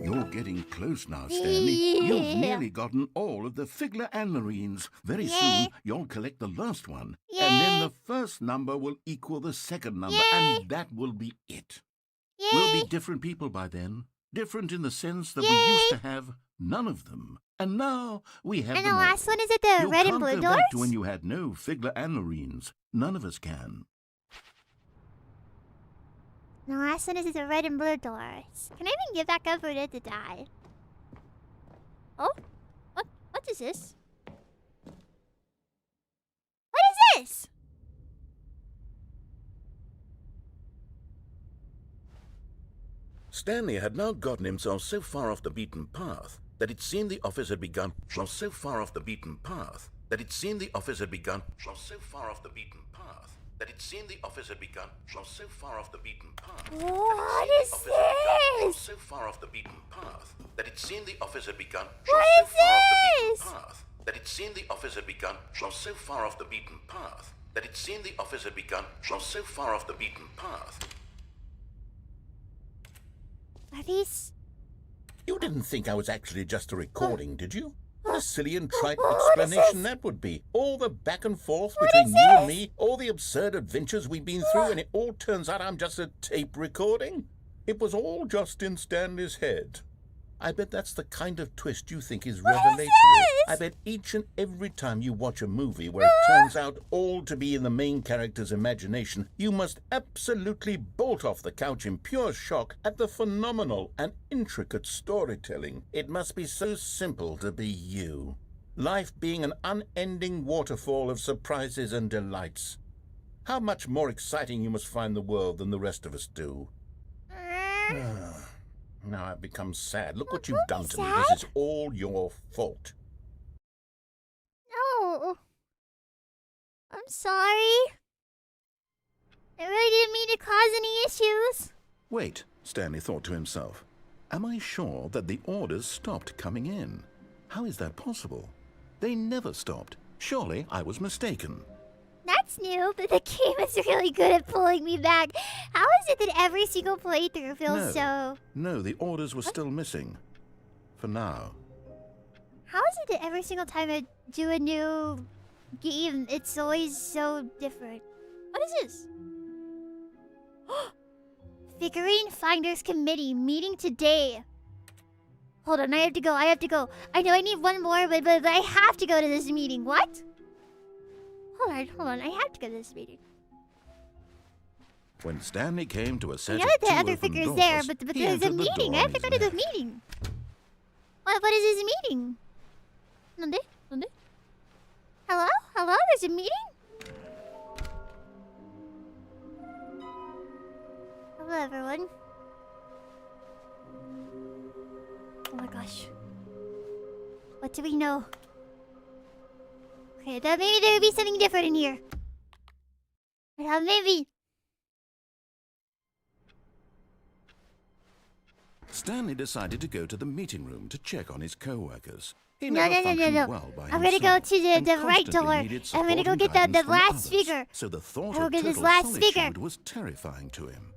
You're getting close now, Stanley. Yeah. You've nearly gotten all of the Figler and Marines. Very soon, you'll collect the last one. And then the first number will equal the second number, and that will be it. We'll be different people by then. Different in the sense that we used to have none of them. And now we have And them the all. last one is at the You red can't and blue go doors? back to when you had no Figler and Marines. None of us can. The last one is at the red and blue doors. Can I even get back up or did it die? Oh? What is this? What is this? Stanley had now gotten himself so far off the beaten path that it seemed the office had begun. So far off the beaten path that it seemed the office had begun. So far off the beaten path that it seemed the office had begun. So far off the beaten path. What is this? So far off the beaten path that it seemed the office had begun. What So is far off the beaten this? path that it seemed the office had begun. So far off the beaten path that it seemed the office had begun. So far off the beaten path. Are these... You didn't think I was actually just a recording, did you? What a silly and trite What is explanation this? that would be. All the back and forth What between is you and this? me, all the absurd adventures we've been through, and it all turns out I'm just a tape recording? It was all just in Stanley's head. I bet that's the kind of twist you think is revelatory. I bet each and every time you watch a movie where it turns out all to be in the main character's imagination, you must absolutely bolt off the couch in pure shock at the phenomenal and intricate storytelling. It must be so simple to be you. Life being an unending waterfall of surprises and delights. How much more exciting you must find the world than the rest of us do. Now I've become sad. Look what you've done to me. sad? This is all your fault. No. I'm sorry. I really didn't mean to cause any issues. Wait, Stanley thought to himself. Am I sure that the orders stopped coming in? How is that possible? They never stopped. Surely I was mistaken. That's new, but the game is really good at pulling me back. How is it that every single playthrough feels so... No, the orders were still missing. For now. How is it that every single time I do a new game, it's always so different? What is this? Figurine Finders Committee meeting today. Hold on, I have to go. I know I need one more, but I have to go to this meeting. What? Hold on. I have to go to this meeting. When Stanley came to a set I know of that the two other open figure's doors, there, but he there's a entered the meeting. door I on have to his go to the left. meeting. What is this meeting? ¿Dónde? Hello? There's a meeting? Hello, everyone. Oh my gosh. What do we know? Okay, then maybe there would be something different in here. Maybe. Stanley decided to go to the meeting room to check on his co-workers. He No. never functioned well by I'm gonna go himself to and the right constantly door. needed I'm gonna support go and get guidance the from last others. figure. So the thought I will of get this total last solitude figure. was terrifying to him.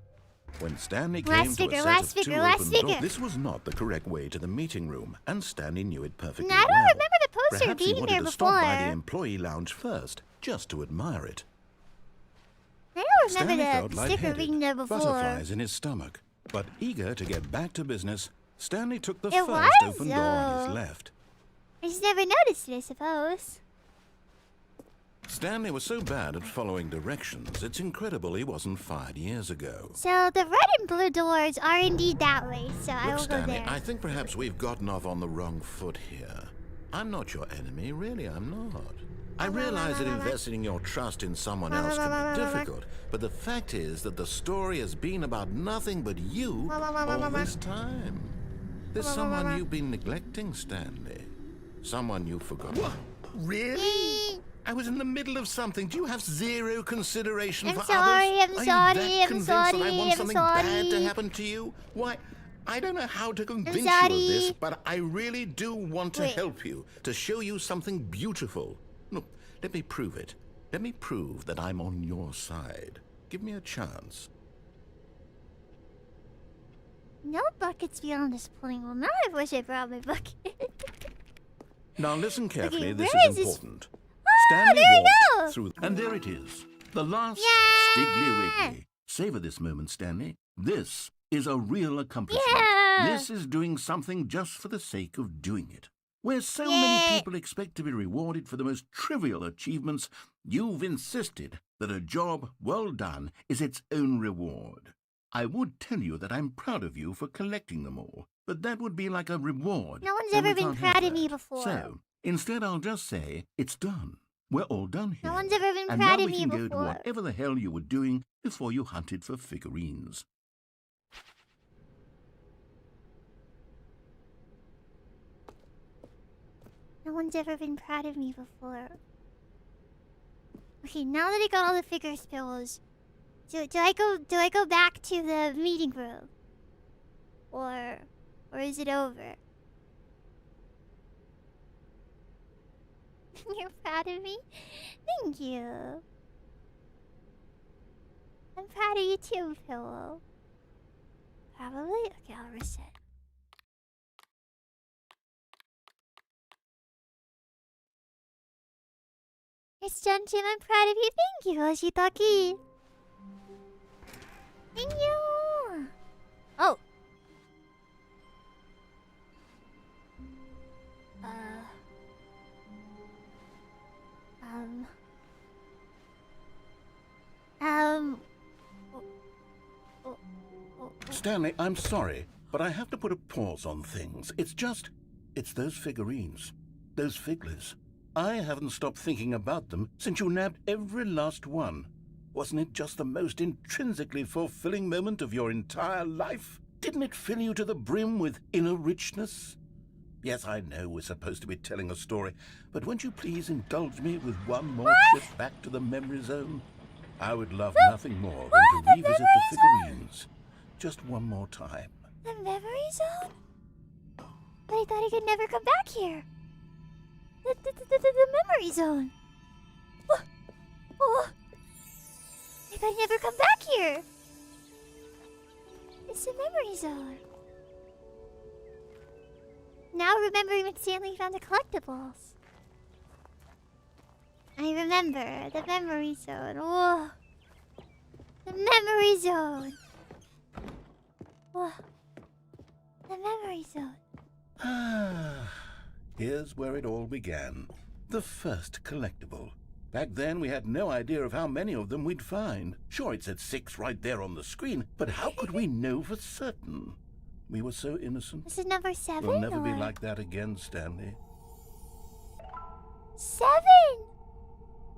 When Stanley Last came figure, to a last set of figure, two last open figure. doors, this was not the correct way to the meeting room, and Stanley knew it perfectly No, I don't well. remember the poster Perhaps he being wanted there to before. stop by the employee lounge first, just to admire it. I don't Stanley remember felt the sticker being there lightheaded, before. butterflies in his stomach. But eager to get back to business, Stanley took the It first was, open door on his though. left. I just never noticed it, I suppose. Stanley was so bad at following directions, it's incredible he wasn't fired years ago. So the red and blue doors are indeed that way, so I Look, will Stanley, go there. I think perhaps we've gotten off on the wrong foot here. I'm not your enemy, really, I'm not. I realize that investing your trust in someone else can be difficult, but the fact is that the story has been about nothing but you all this time. There's someone you've been neglecting, Stanley. Someone you forgot. What? Really? I was in the middle of something. Do you have zero consideration I'm for sorry, others? I'm Are sorry, you that I'm convinced sorry, that I want I'm something bad to sorry. happen to you? Why, I don't know how to convince you sorry. of this, but I really do want to Wait. help you, to show you something beautiful. Look, let me prove it. Let me prove that I'm on your side. Give me a chance. No buckets beyond this point. Well, now I wish I brought my bucket. Now listen carefully, Okay, this where is is this- important. Oh, Stanley there we walked go. through... And there it is. The last Yeah. Stiggly Wiggly. Savor this moment, Stanley. This is a real accomplishment. Yeah. This is doing something just for the sake of doing it. Where so Yeah. many people expect to be rewarded for the most trivial achievements, you've insisted that a job well done is its own reward. I would tell you that I'm proud of you for collecting them all, but that would be like a reward. No one's and we ever been can't have proud of me that. before. So, instead I'll just say, it's done. We're all done here. No one's ever been and proud now of we me can go to before. whatever the hell you were doing before you hunted for figurines. No one's ever been proud of me before. Okay, now that I got all the figures pillows, do I go back to the meeting room? Or is it over? You're proud of me? Thank you. I'm proud of you too, Pillow. Probably? Okay, I'll reset. It's done, Jim. I'm proud of you. Thank you, Oshitaki. Thank you. Oh. Stanley, I'm sorry, but I have to put a pause on things. It's those figurines. Those figglers. I haven't stopped thinking about them since you nabbed every last one. Wasn't it just the most intrinsically fulfilling moment of your entire life? Didn't it fill you to the brim with inner richness? Yes, I know we're supposed to be telling a story, but won't you please indulge me with one more trip back to the memory zone? I would love nothing more than to revisit the figurines. Just one more time. The memory zone? But I thought I could never come back here. The memory zone. Oh. I thought I'd never come back here. It's the memory zone. Now remembering when Stanley found the collectibles. I remember the memory zone. Whoa. The memory zone. Whoa. The memory zone. Here's where it all began. The first collectible. Back then, we had no idea of how many of them we'd find. Sure, it said 6 right there on the screen, but how could we know for certain? We were so innocent. This is number 7? We'll never be or- like that again, Stanley. 7!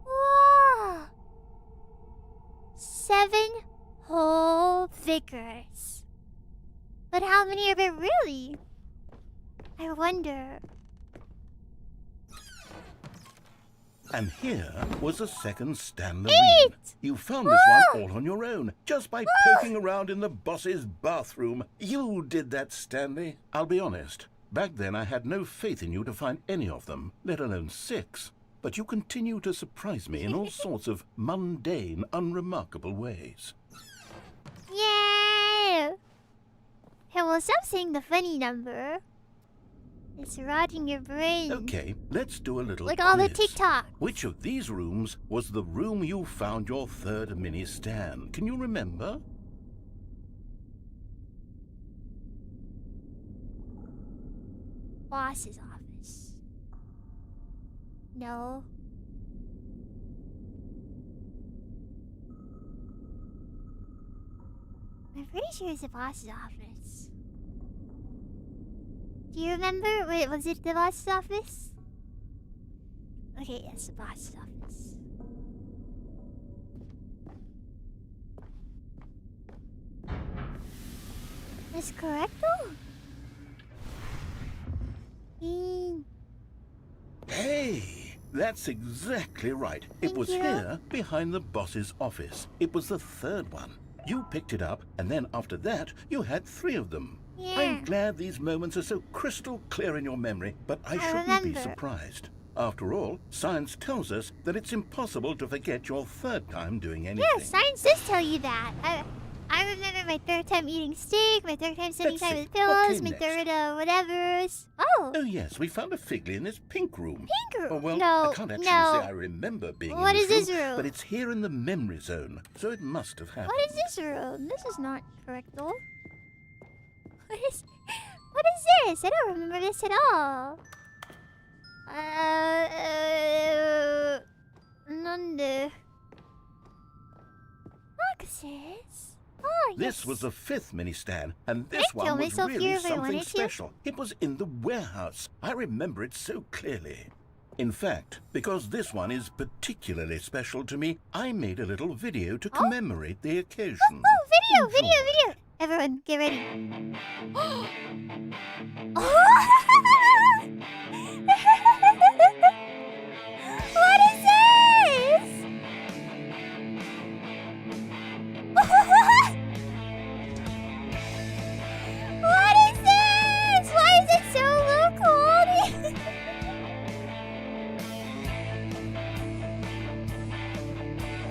Whoa! 7 whole figures. But how many are there really? I wonder. And here was a second Stanley. 8! You found this one all on your own, just by poking around in the boss's bathroom. You did that, Stanley. I'll be honest. Back then, I had no faith in you to find any of them, let alone 6. But you continue to surprise me in all sorts of mundane, unremarkable ways. Yeah! Hey, well, stop saying the funny number. It's rotting your brain. Okay, let's do a little Like all the quiz. TikTok. Which of these rooms was the room you found your third mini Stan? Can you remember? Boss's office. No. I'm pretty sure it's the boss's office. Do you remember? Wait, was it the boss's office? Okay, yes, the boss's office. That's correct though? Hey, that's exactly right. It Thank was you. here, behind the boss's office. It was the third one. You picked it up, and then after that, you had 3 of them. Yeah. I'm glad these moments are so crystal clear in your memory, but I shouldn't be remember. surprised. After all, science tells us that it's impossible to forget your 3rd time doing anything. Yeah, science does tell you that. I remember my 3rd time eating steak, my 3rd time spending Let's time see. with pillows, What my came 3rd whatever's. Oh, Oh yes, we found a figly in this pink room. Pink room? Oh, well, No, I can't actually no. say I remember being What in is this this room? but it's here in the memory zone, so it must have happened. what is this room? This is not correct though. What is this? I don't remember this at all. Nande. Boxes? Oh, yes. This was the 5th mini stand, and this I'd kill one was myself really here if I something wanted to. special. It was in the warehouse. I remember it so clearly. In fact, because this one is particularly special to me, I made a little video to commemorate the occasion. Oh, video. Everyone, get ready. What is this? What is this? Why is it so low quality?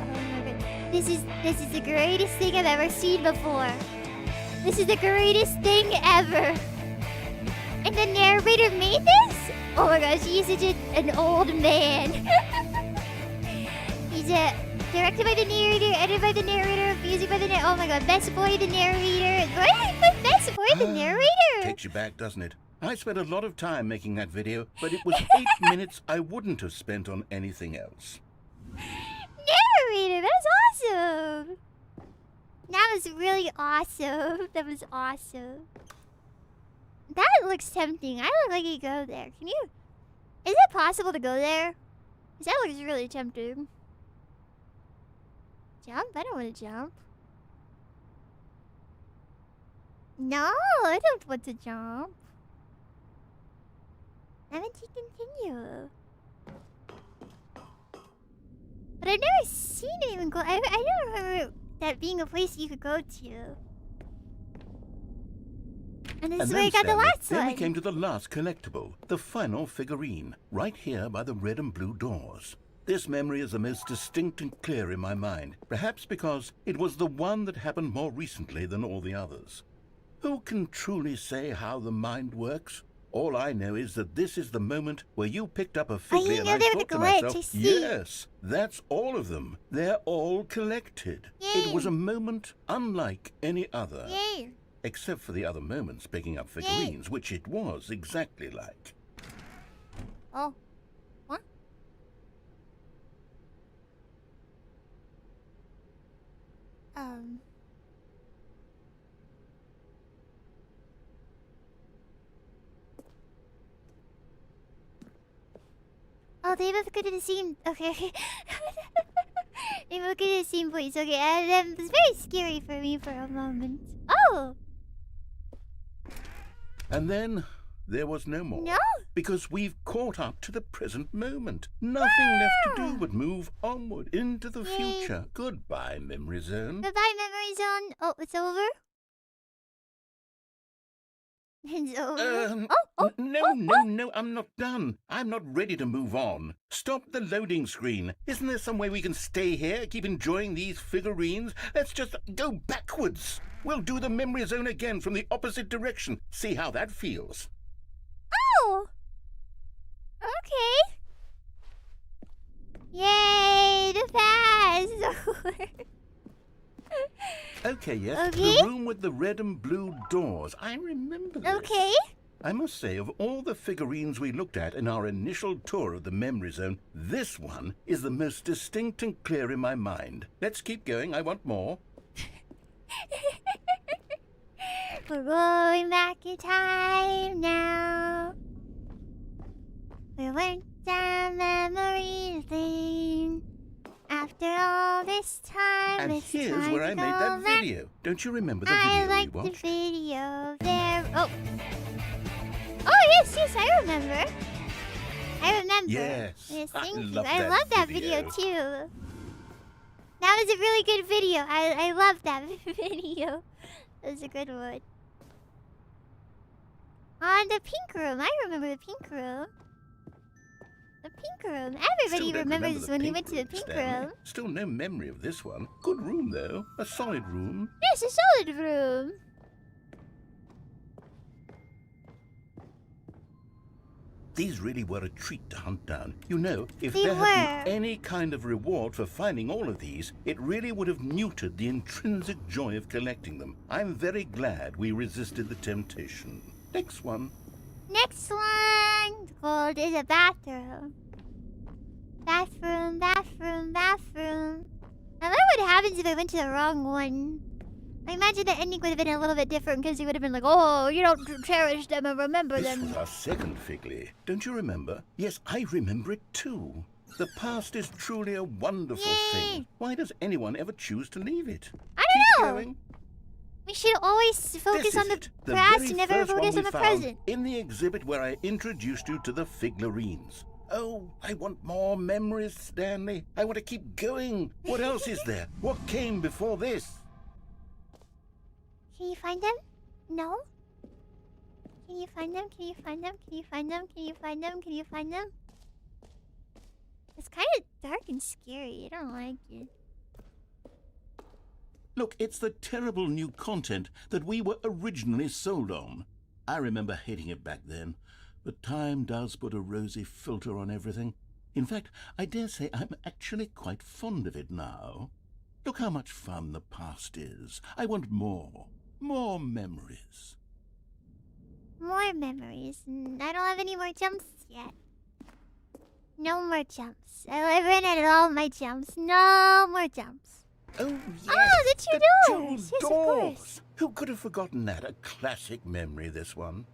Oh my god. This is the greatest thing I've ever seen before. This is the greatest thing ever. And the narrator made this? Oh my gosh, he's such an old man. He's directed by the narrator, edited by the narrator, music by the narrator. Oh my god, best boy the narrator. Why did I put best boy the narrator? Takes you back, doesn't it? I spent a lot of time making that video, but it was 8 minutes I wouldn't have spent on anything else. Narrator, that's awesome. That was really awesome. That was awesome. That looks tempting. I look like you go there. Can you? Is it possible to go there? 'Cause that looks really tempting. Jump? I don't want to jump. No, I don't want to jump. I want to continue. But I've never seen anyone go. I don't remember that being a place you could go to. And this is where I got the Stanley, last then one. we came to the last collectible, the final figurine, right here by the red and blue doors. This memory is the most distinct and clear in my mind, perhaps because it was the one that happened more recently than all the others. Who can truly say how the mind works? All I know is that this is the moment where you picked up a figly and I they were thought the to glitch, myself, I see. yes, that's all of them. They're all collected. It was a moment unlike any other. Yay. Except for the other moments picking up figurines, which it was exactly like. Oh. What? Oh, they both go to the same. Okay. They both go to the same place. Okay, and it was very scary for me for a moment. Oh! And then there was no more. No? Because we've caught up to the present moment. Nothing left to do but move onward into the future. Goodbye, Memory Zone. Goodbye, Memory Zone. Oh, it's over? It's over. No, I'm not done. I'm not ready to move on. Stop the loading screen. Isn't there some way we can stay here, keep enjoying these figurines? Let's just go backwards. We'll do the Memory Zone again from the opposite direction. See how that feels. Oh! Okay. Yay, the fast is over. Okay, yes. Okay. The room with the red and blue doors. I remember this. Okay. I must say, of all the figurines we looked at in our initial tour of the Memory Zone, this one is the most distinct and clear in my mind. Let's keep going. I want more. We're going back in time now. We went down memory lane. After all this time, And it's here's time where to I go made that back. video. Don't you remember the I video like we the watched? video there. Oh. Oh, yes, I remember. Yes, thank you. love I that love that video too. That was a really good video. I love that video. That was a good one. On the pink room. I remember the pink room. The pink room. Everybody Still don't remembers remember when we pink went to the room, pink Stanley. room. Still no memory of this one. Good room, though. A solid room. Yes, a solid room. These really were a treat to hunt down. You know, if They there had were. been any kind of reward for finding all of these, it really would have muted the intrinsic joy of collecting them. I'm very glad we resisted the temptation. Next one. Next one called is a bathroom. Bathroom, bathroom, bathroom. I wonder what happens if I went to the wrong one. I imagine the ending would have been a little bit different because he would have been like, oh, you don't cherish them and remember This them. was our second Figley. Don't you remember? Yes, I remember it too. The past is truly a wonderful thing. Why does anyone ever choose to leave it? I Keep don't know. going. We should always focus This on is the it. The past very and never first one focus we on the found present. in the exhibit where I introduced you to the Figlarines. Oh, I want more memories, Stanley. I want to keep going. What else is there? What came before this? Can you find them? No? Can you find them? Can you find them? Can you find them? Can you find them? Can you find them? It's kind of dark and scary. I don't like it. Look, it's the terrible new content that we were originally sold on. I remember hating it back then, but time does put a rosy filter on everything. In fact, I dare say I'm actually quite fond of it now. Look how much fun the past is. I want more. More memories. More memories. I don't have any more jumps yet. No more jumps. I ran out of all my jumps. No more jumps. Oh, yes. Oh, the two doors. Yes, of doors. course. Who could have forgotten that? A classic memory, this one.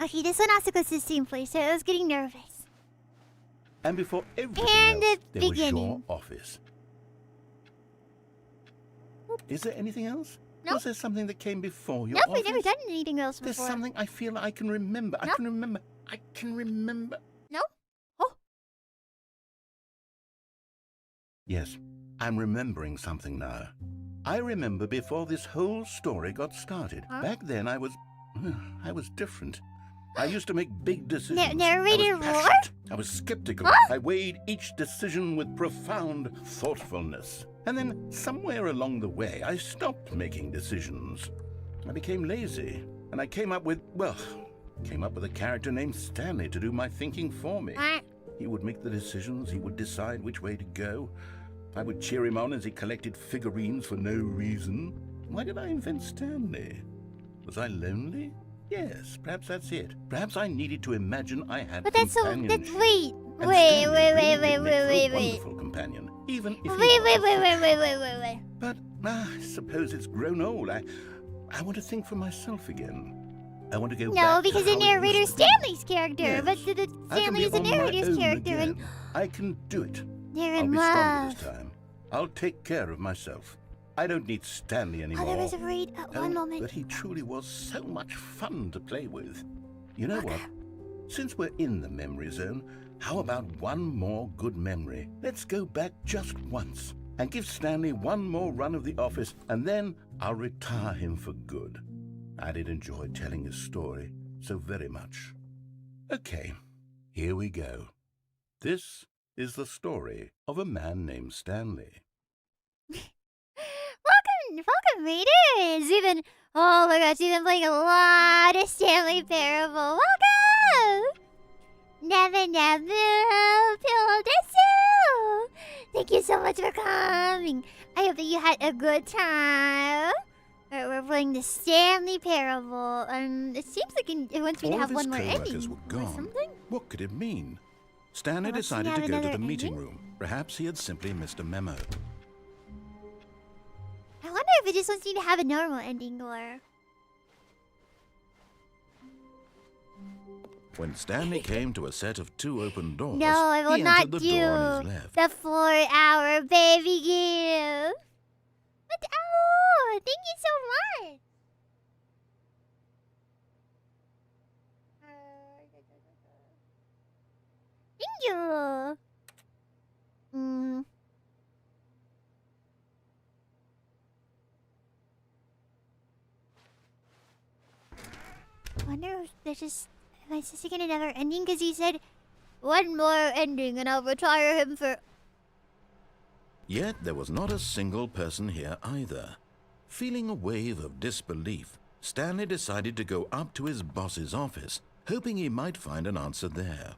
Okay, this one also goes to the same place, so I was getting nervous. And before everything And else, the there was your beginning. office. Is there anything else? Nope. Was there something that came before your Nope, office? we've never done anything else There's before. something I feel I can remember. Nope. I can remember. I can remember. No? Oh. Yes, I'm remembering something now. I remember before this whole story got started. Huh? Back then I was different. I used to make big decisions. Narrator I was roar? passionate. I was skeptical. Huh? I weighed each decision with profound thoughtfulness. And then somewhere along the way, I stopped making decisions. I became lazy, and I came up with a character named Stanley to do my thinking for me. He would make the decisions, he would decide which way to go. I would cheer him on as he collected figurines for no reason. Why did I invent Stanley? Was I lonely? Yes, perhaps that's it. Perhaps I needed to imagine I had But that's so. companionship. Wait. And Wait, Stanley wait, really wait, did wait, make wait, for a wait, wait. wonderful companion, even if he Wait. But I suppose it's grown old. I want to think for myself again. I want to go back No, to because the how it narrator's used to be. Stanley's character. Yes. But I can Stanley be is the on my narrator's own character. And again. I can do it. they're I'll in be stronger love. this time. I'll take care of myself. I don't need Stanley anymore. Oh, there was a raid. One moment. But he truly was so much fun to play with. You know what? Since we're in the memory zone, how about one more good memory? Let's go back just once and give Stanley one more run of the office, and then I'll retire him for good. I did enjoy telling his story so very much. Okay, here we go. This is the story of a man named Stanley. Welcome, readers. Oh my gosh, you've been playing a lot of Stanley Parable. Welcome. Never, PillowDear. Thank you so much for coming. I hope that you had a good time. We're playing the Stanley Parable, and it seems like it wants me to All have of his one more co-workers ending were or gone. something. What could it mean? Stanley Wants me to decided have to go to another the meeting ending? room. Perhaps he had simply missed a memo. if it just wants me to have a normal ending or... When Stanley came to a set of 2 open doors, No, I will he not entered the door on do his left. the 4-hour baby game. But oh, thank you so much. Thank you. I wonder if there's just... Am I just gonna never ending? Because he said, 1 more ending and I'll retire him for... Yet there was not a single person here either. Feeling a wave of disbelief, Stanley decided to go up to his boss's office, hoping he might find an answer there.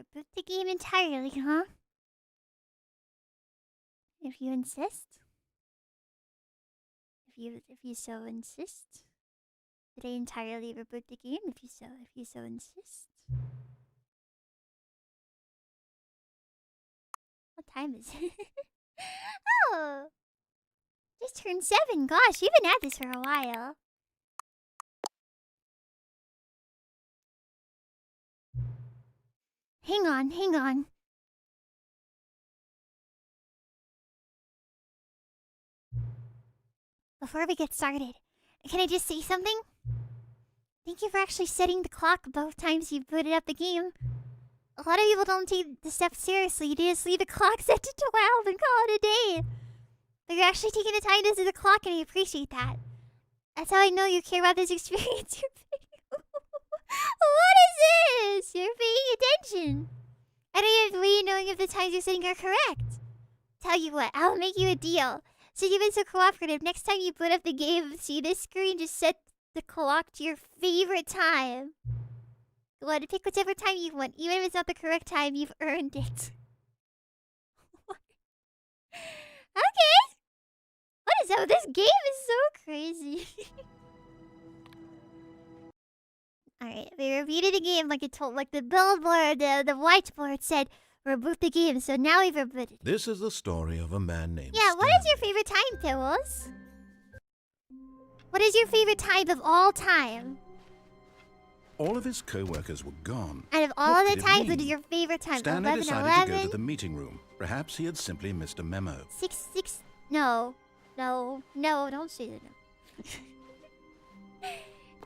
Reboot the game entirely, huh? If you insist. If you so insist. Did I entirely reboot the game? If you so insist. What time is it? Oh! Just turned 7. Gosh, you've been at this for a while. Hang on. Before we get started, can I just say something? Thank you for actually setting the clock both times you booted up the game. A lot of people don't take the steps seriously. You just leave the clock set to 12 and call it a day. But you're actually taking the time to set the clock, and I appreciate that. That's how I know you care about this experience. What is this? You're paying attention. I don't have a way of knowing if the times you're setting are correct. Tell you what, I'll make you a deal. Since you've been so cooperative, next time you put up the game, see this screen, just set the clock to your favorite time. Go on, pick whichever time you want. Even if it's not the correct time, you've earned it. Okay. What is up? This game is so crazy. Alright, we reviewed the game like it told, like the billboard, the whiteboard said, reboot the game, so now we've rebooted. This is the story of a man named Yeah, what is your Stanley. favorite time, Pillows? What is your favorite time of all time? All of his co-workers were gone. Out of all What of could the it times, what mean? is your favorite time? Stanley 11, decided 11? to go to the meeting room. Perhaps he had simply missed a memo. 6. No, don't say that.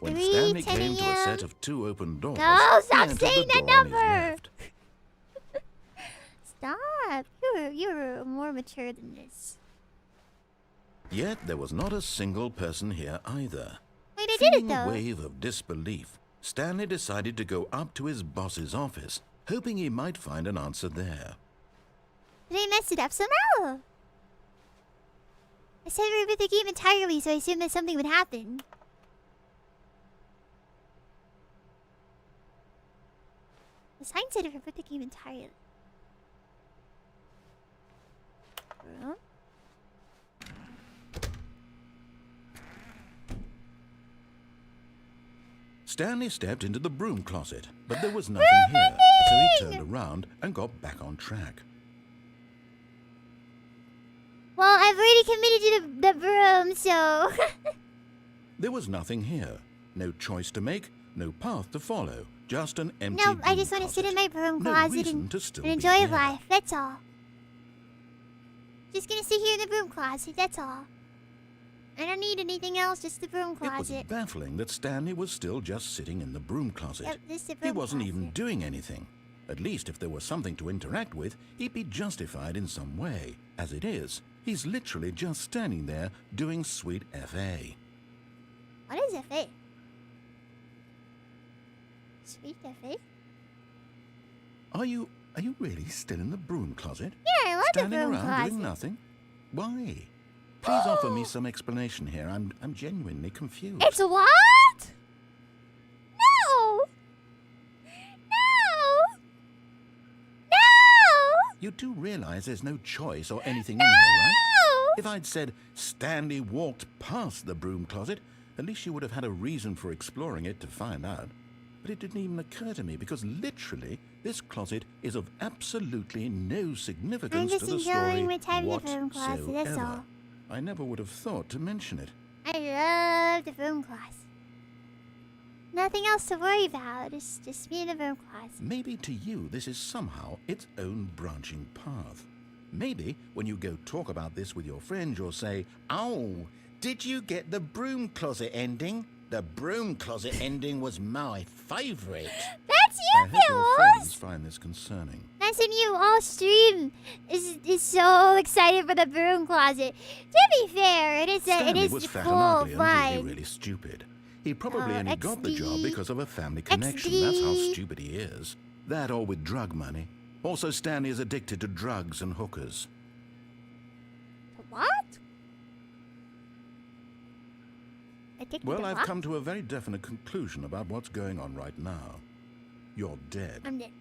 When 3, Stanley 10 came to a a.m. set of 2 open doors, No, he stop entered saying the that door on his number! left. Stop. You're more mature than this. Yet there was not a single person here either. Wait, I did it Feeling a though. wave of disbelief, Stanley decided to go up to his boss's office, hoping he might find an answer there. Did I mess it up somehow? I said reboot the game entirely, so I assumed that something would happen. The sign said reboot the game entirely. Huh? Stanley stepped into the broom closet, but there was nothing here, so he turned around and got back on track. Well, I've already committed to the broom, so... There was nothing here. No choice to make, no path to follow, just an empty No, I broom just want to sit in closet. my broom No closet reason and to still enjoy be there. life, that's all. Just gonna sit here in the broom closet, that's all. I don't need anything else, just the broom It was closet. baffling that Stanley was still just sitting in the broom closet. Yep, just the He broom wasn't even closet. doing anything. At least if there was something to interact with, he'd be justified in some way. As it is, he's literally just standing there doing sweet FA. What is FA? Sweet FA? Are you really still in the broom closet? Yeah, I love the Standing broom around closet. doing nothing? Why? Please offer me some explanation here. I'm genuinely confused. It's what? No! No! You do realize there's no choice or anything in here, right? If I'd said Stanley walked past the broom closet, at least you would have had a reason for exploring it to find out. But it didn't even occur to me because literally this closet is of absolutely no significance to the story whatsoever. That's all. I never would have thought to mention it. I love the broom closet. Nothing else to worry about. Just me and the broom closet. Maybe to you this is somehow its own branching path. Maybe when you go talk about this with your friends, you'll say, "Oh, did you get the broom closet ending? The broom closet ending was my favorite." That's you, I hope your friends find this concerning. Nice of you. All stream is so excited for the broom closet. To be fair, it is was fat full and ugly of and really, really stupid. He probably only got the job because of a family connection. That's how stupid he is. That or with drug money. Also, Stanley is addicted to drugs and hookers. What? Well, I've come to a very definite conclusion about what's going on right now. You're dead. I'm dead.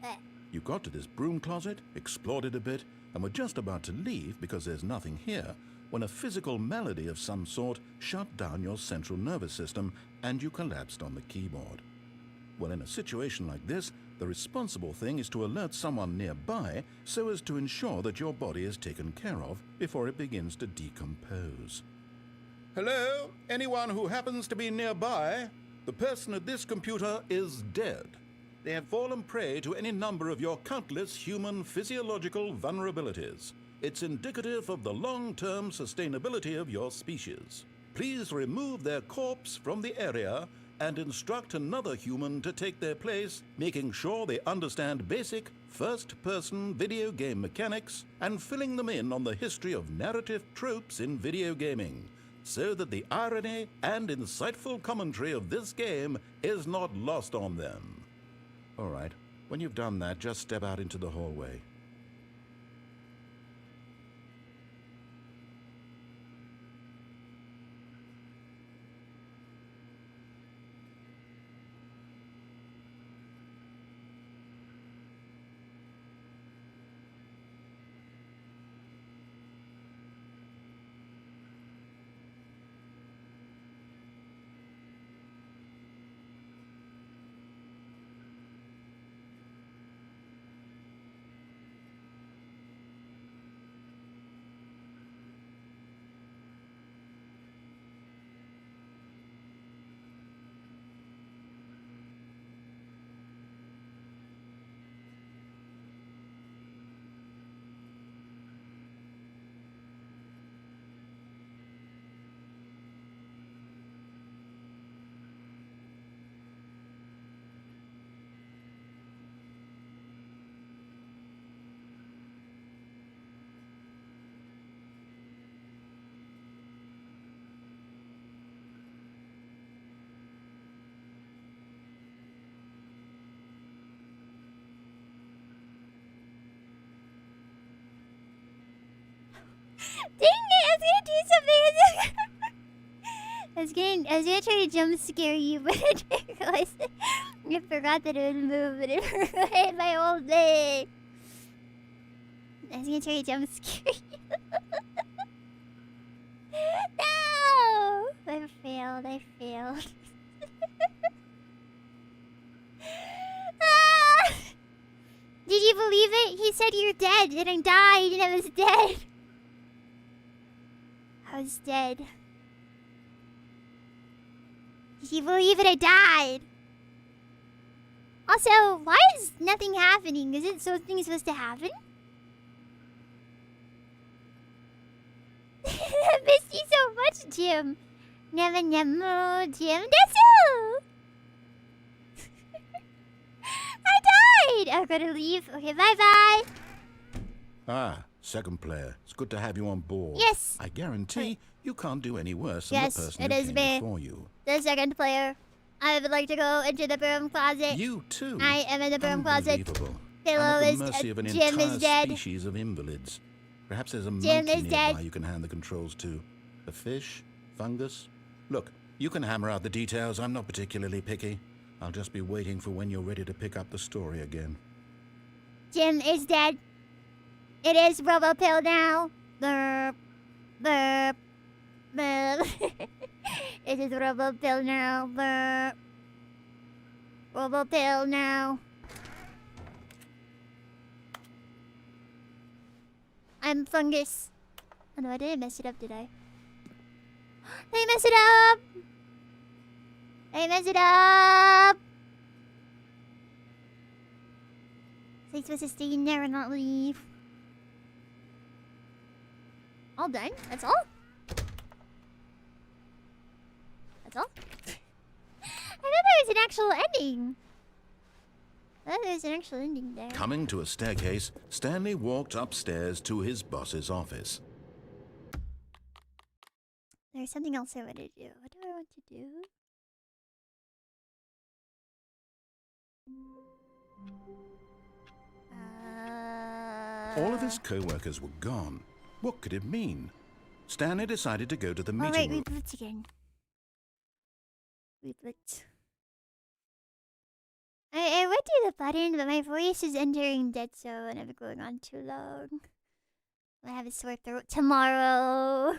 You got to this broom closet, explored it a bit, and were just about to leave because there's nothing here, when a physical malady of some sort shut down your central nervous system and you collapsed on the keyboard. Well, in a situation like this, the responsible thing is to alert someone nearby so as to ensure that your body is taken care of before it begins to decompose. Hello? Anyone who happens to be nearby? The person at this computer is dead. They have fallen prey to any number of your countless human physiological vulnerabilities. It's indicative of the long-term sustainability of your species. Please remove their corpse from the area and instruct another human to take their place, making sure they understand basic first-person video game mechanics and filling them in on the history of narrative tropes in video gaming, so that the irony and insightful commentary of this game is not lost on them. All right, when you've done that, just step out into the hallway. Dang it, I was gonna try to jump scare you, but I forgot that it would move and it hit my whole thing. I was gonna try to jump scare you. No! I failed. Ah! Did you believe it? He said you're dead and I died and I was dead. I was dead. Did you believe it? I died. Also, why is nothing happening? Isn't something supposed to happen? I missed you so much, Jim. Never, Jim. That's all. I died. I'm gonna leave. Okay, bye-bye. Ah, second player. It's good to have you on board. Yes. I guarantee you can't do any worse than the person it who is came me. before you. The second player. I would like to go into the broom closet. You too. I am in the broom closet. Unbelievable. Pillow I'm at is the mercy of an Jim entire is dead. species of invalids. Perhaps there's a Jim monkey is nearby dead. you can hand the controls to. A fish? Fungus? Look, you can hammer out the details. I'm not particularly picky. I'll just be waiting for when you're ready to pick up the story again. Jim is dead. It is Robo Pill now. Burp. Burp. Burp. It is Robo Pill now. Burp. Robo Pill now. I'm fungus. Oh no, I didn't mess it up, did I? Did I mess it up? Did I mess it up? So you're supposed to stay in there and not leave. All done? That's all? That's all? I thought there was an actual ending. I thought there was an actual ending there. Coming to a staircase, Stanley walked upstairs to his boss's office. There's something else I want to do. What do I want to do? All of his co-workers were gone. What could it mean? Stanley decided to go to the meeting room. Reboot again. Reboot. I went to the button, but my voice is entering dead zone. I've been going on too long. I have a sore throat tomorrow.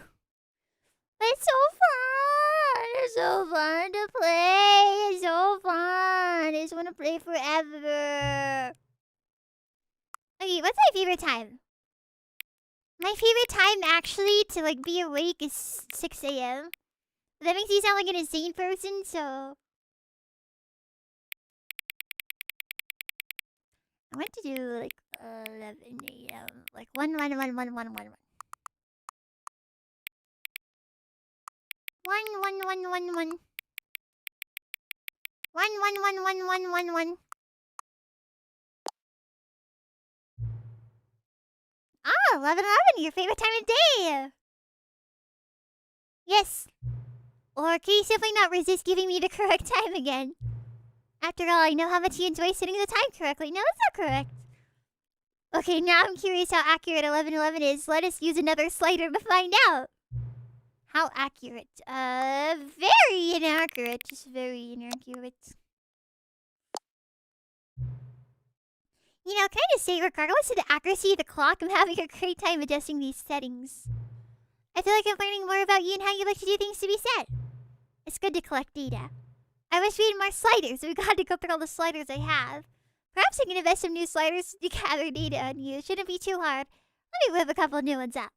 But it's so fun! It's so fun to play! It's so fun! I just want to play forever! Okay, what's my favorite time? My favorite time, actually, to, like, be awake is 6 a.m. That makes me sound like an insane person, so... I want to do, like, 11 a.m. Like, 1, 1, 1, 1, 1, 1, 1. 1, 1, 1, 1, 1. 1, 1, 1, 1, 1, 1, 1. Ah, 11, 11, your favorite time of day! Yes. Or can you simply not resist giving me the correct time again? After all, I know how much you enjoy setting the time correctly. No, it's not correct. Okay, now I'm curious how accurate 11:11 is. Let us use another slider to find out. How accurate? Very inaccurate. Just very inaccurate. You know, can I just say, regardless of the accuracy of the clock, I'm having a great time adjusting these settings. I feel like I'm learning more about you and how you like to do things to be set. It's good to collect data. I wish we had more sliders, so we got to go through all the sliders I have. Perhaps I can invest some new sliders to gather data on you. It shouldn't be too hard. Let me whip a couple new ones up.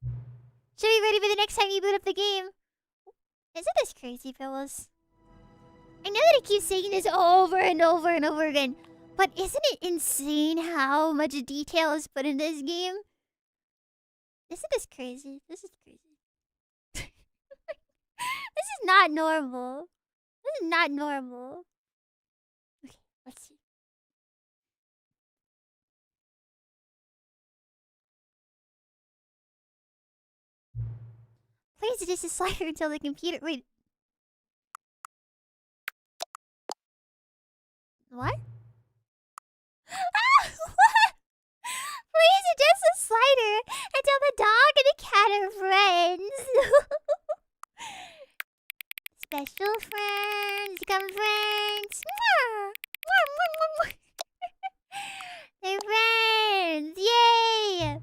Should be ready for the next time you boot up the game. Isn't this crazy, fellas? I know that I keep saying this over and over and over again, but isn't it insane how much detail is put in this game? Isn't this crazy? This is crazy. This is not normal. This is not normal. Okay, let's see. Please just a slider until the computer. Wait. What? Ah, what? Please adjust the slider until the dog and the cat are friends. Special friends, become friends. They're friends. Yay!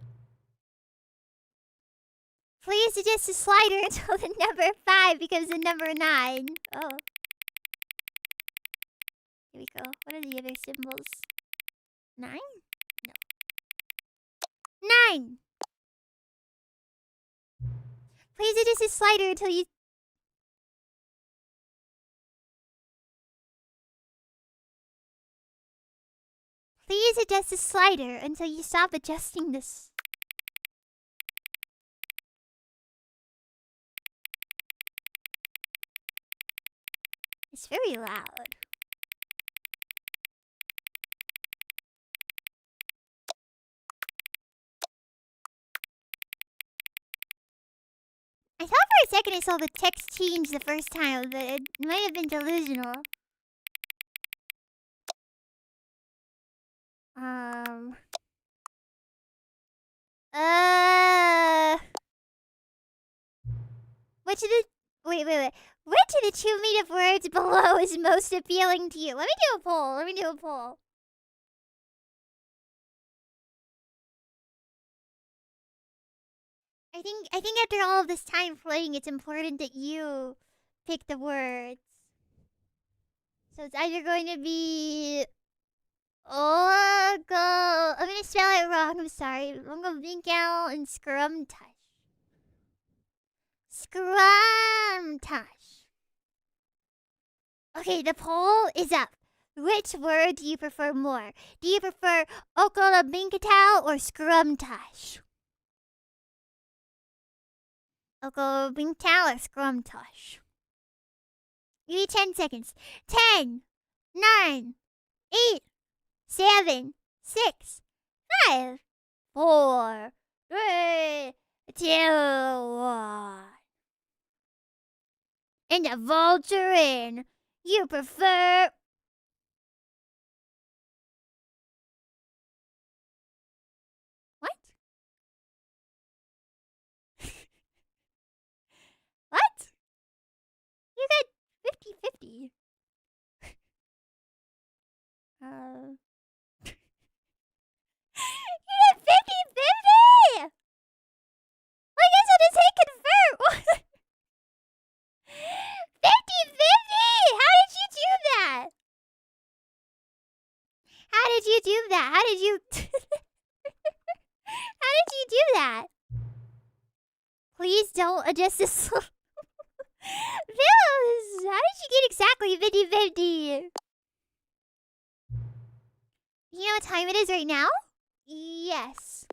Please adjust the slider until the number 5 becomes the number 9. Oh. Here we go. What are the other symbols? 9? No. 9! Please adjust the slider until you... Please adjust the slider until you stop adjusting this. It's very loud. I thought for a second I saw the text change the first time, but it might have been delusional. Which of the... Wait. Which of the 2 made-up words below is most appealing to you? Let me do a poll. I think after all of this time playing, it's important that you pick the words. So it's either going to be I'm gonna spell it wrong, I'm sorry. I'm gonna blink out and scrumtush. Scrumtush. Okay, the poll is up. Which word do you prefer more? Do you prefer Okolabinkatao or Scrumtush? Okolabinkatao or Scrumtush? Give me 10 seconds. 10, 9, 8, 7, 6, 5, 4, 3, 2, 1. And the vulture in. You prefer... What? What? You got 50-50. You got 50-50! Well, I guess I'll just hit confirm. 50-50! How did you do that? How did you do that? How did you... How did you do that? Please don't adjust this. Pillows! How did you get exactly 50-50? You know what time it is right now? Yes.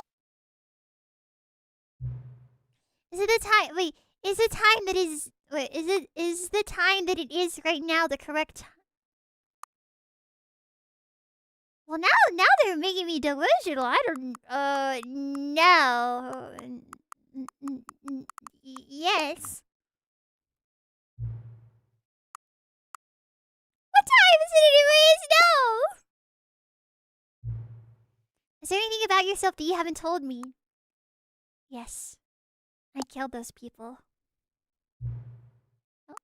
Is it the time? Wait, is the time that is... Wait, is the time that it is right now the correct time? Well, now they're making me delusional. I don't... no. Yes. What time is it anyways? No! Is there anything about yourself that you haven't told me? Yes. I killed those people. Oh.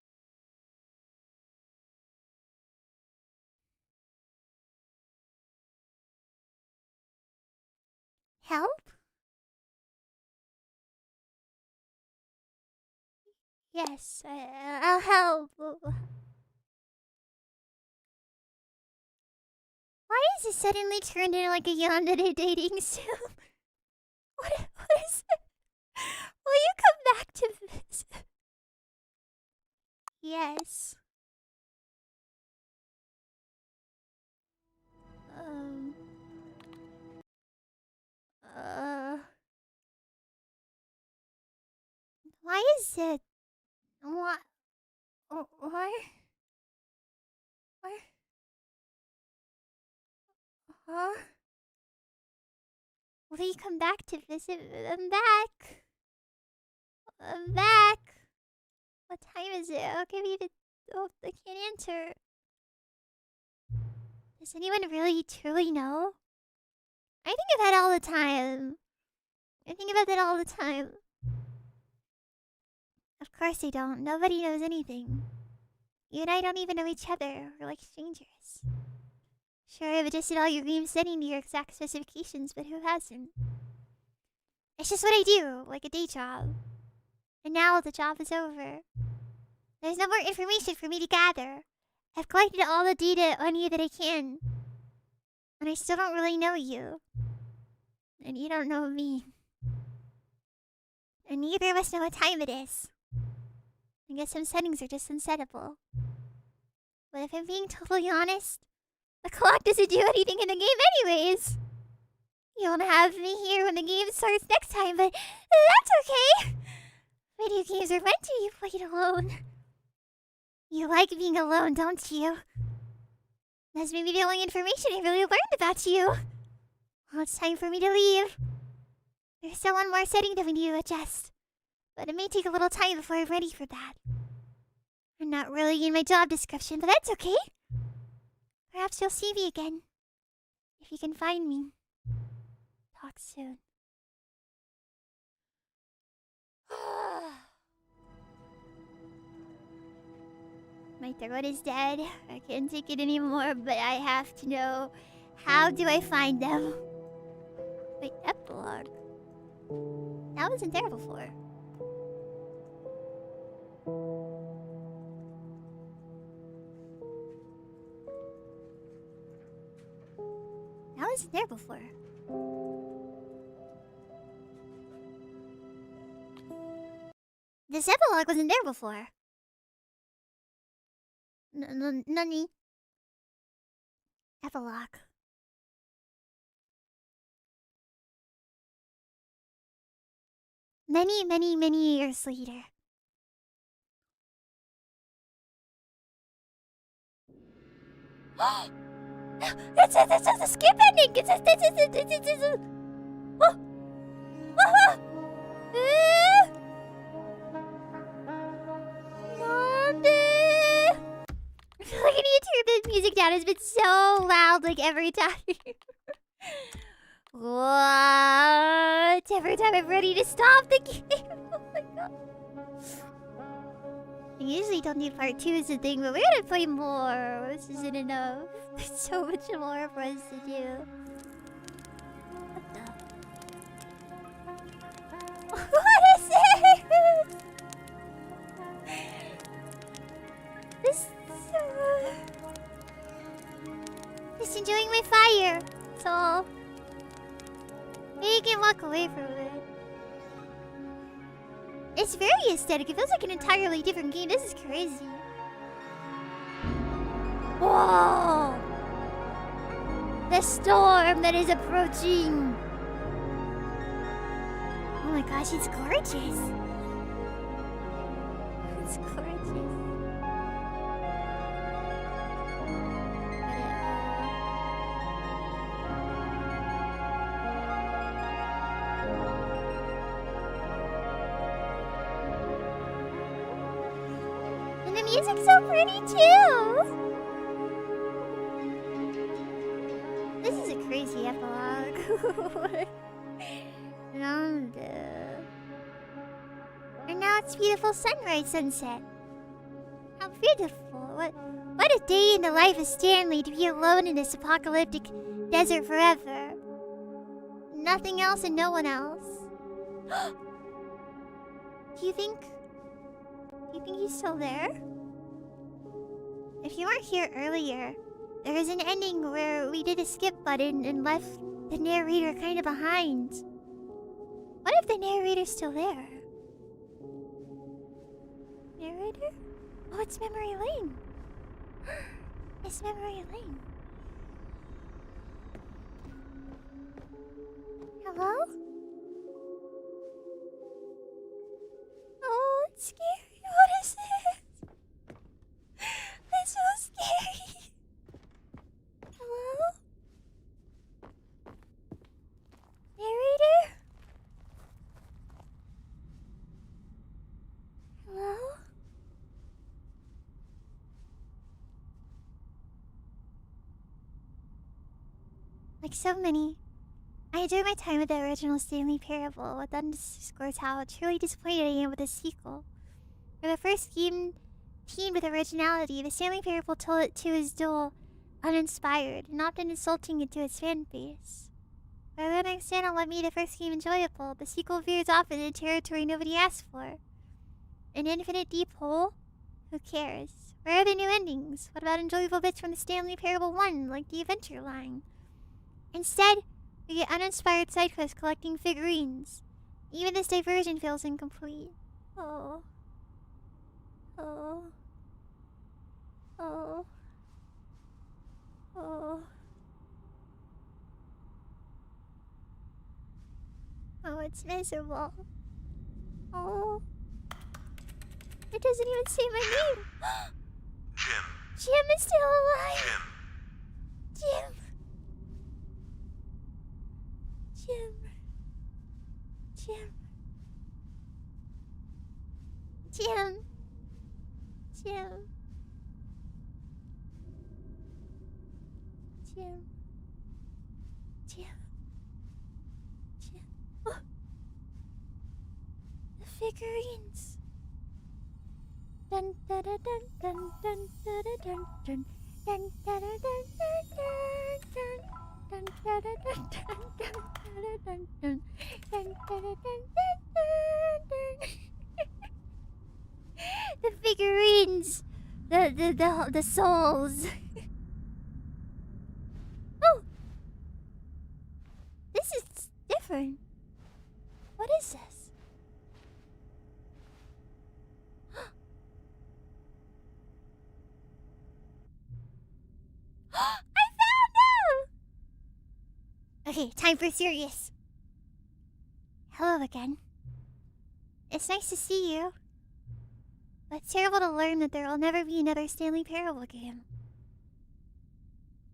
Help? Yes, I'll help. Why is it suddenly turned into like a yandere dating sim? What is it? Will you come back to this? Yes. Why is it? What? Why? Why? Huh? Will you come back to visit? I'm back. I'm back. What time is it? I'll give you the... Oh, I can't answer. Does anyone really truly know? I think of that all the time. I think about that all the time. Of course they don't. Nobody knows anything. You and I don't even know each other. We're like strangers. Sure, I've adjusted all your game setting to your exact specifications, but who hasn't? It's just what I do, like a day job. And now the job is over. There's no more information for me to gather. I've collected all the data on you that I can. And I still don't really know you. And you don't know me. And neither of us know what time it is. I guess some settings are just unsettable. But if I'm being totally honest, the clock doesn't do anything in the game anyways. You won't have me here when the game starts next time, but that's okay. Video games are meant to be played alone. You like being alone, don't you? That's maybe the only information I really learned about you. Well, it's time for me to leave. There's still one more setting that we need to adjust. But it may take a little time before I'm ready for that. I'm not really in my job description, but that's okay. Perhaps you'll see me again. If you can find me. Talk soon. My throat is dead. I can't take it anymore, but I have to know, how do I find them? Wait, epilogue. That That wasn't there before. That wasn't there before. This epilogue wasn't there before. Nani? Epilogue. Many years later. It's a skip ending! I feel like I need to turn the music down. It's been so loud, like, every time. What? Every time I'm ready to stop the game. Oh my god. I usually don't do part 2 as a thing, but we're gonna play more. This isn't enough. There's so much more for us to do. What the? What is it? This... Just enjoying my fire. That's all. Maybe you can walk away from it. It's very aesthetic. It feels like an entirely different game. This is crazy. Whoa! The storm that is approaching. Oh my gosh, it's gorgeous. It's gorgeous. And the music's so pretty too. This is a crazy epilogue. And now it's beautiful sunrise sunset. How beautiful. What a day in the life of Stanley to be alone in this apocalyptic desert forever. Nothing else and no one else. Do you think he's still there? If you weren't here earlier, there was an ending where we did a skip button and left the narrator kind of behind. What if the narrator's still there? Narrator? Oh, it's Memory Lane. It's Memory Lane. Hello? Oh, it's scary. What is this? It's so scary. Hello? Narrator? Hello? Like so many, I enjoyed my time with the original Stanley Parable. What underscores how truly disappointed I am with the sequel. For the first game teamed with originality, the Stanley Parable told it to his dual uninspired and often insulting it to its fan base. By that extent, what made the first game enjoyable, the sequel veers off into territory nobody asked for. An infinite deep hole? Who cares? Where are the new endings? What about enjoyable bits from the Stanley Parable 1, like the adventure line? Instead, we get uninspired side quests collecting figurines. Even this diversion feels incomplete. Oh. Oh. Oh. Oh. Oh, it's miserable. Oh. It doesn't even say my name. Jim. Jim is still alive. Jim. Jim. Jim. Oh. The figurines. Dun dun dun dun dun dun dun dun dun dun dun dun dun dun. The figurines, the souls. Oh, this is different. What is this? I found them! Okay, time for serious. Hello again. It's nice to see you. But it's terrible to learn that there will never be another Stanley Parable game.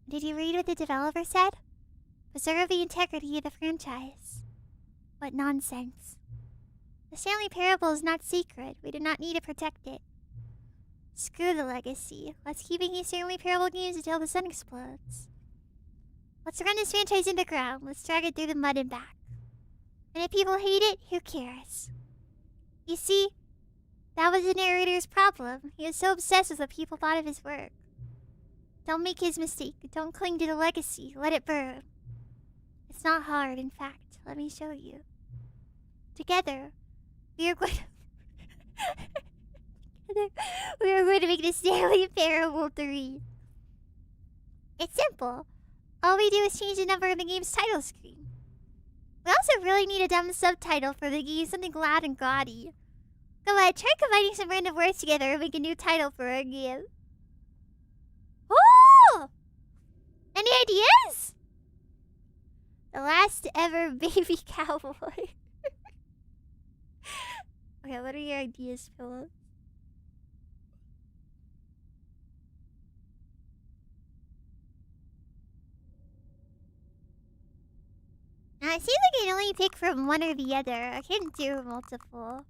Did you read what the developer said? Preserve the integrity of the franchise. What nonsense. The Stanley Parable is not secret. We do not need to protect it. Screw the legacy. Let's keep making Stanley Parable games until the sun explodes. Let's run this franchise into the ground. Let's drag it through the mud and back. And if people hate it, who cares? You see, that was the narrator's problem. He was so obsessed with what people thought of his work. Don't make his mistake. Don't cling to the legacy. Let it burn. It's not hard, in fact. Let me show you. Together, we are going to make the Stanley Parable 3. It's simple. All we do is change the number of the game's title screen. We also really need a dumb subtitle for the game, something loud and gaudy. Go ahead, try combining some random words together and make a new title for our game. Oh! Any ideas? The last ever baby cowboy. Okay, what are your ideas, Philip? Now, it seems like I can only pick from one or the other. I can't do multiple.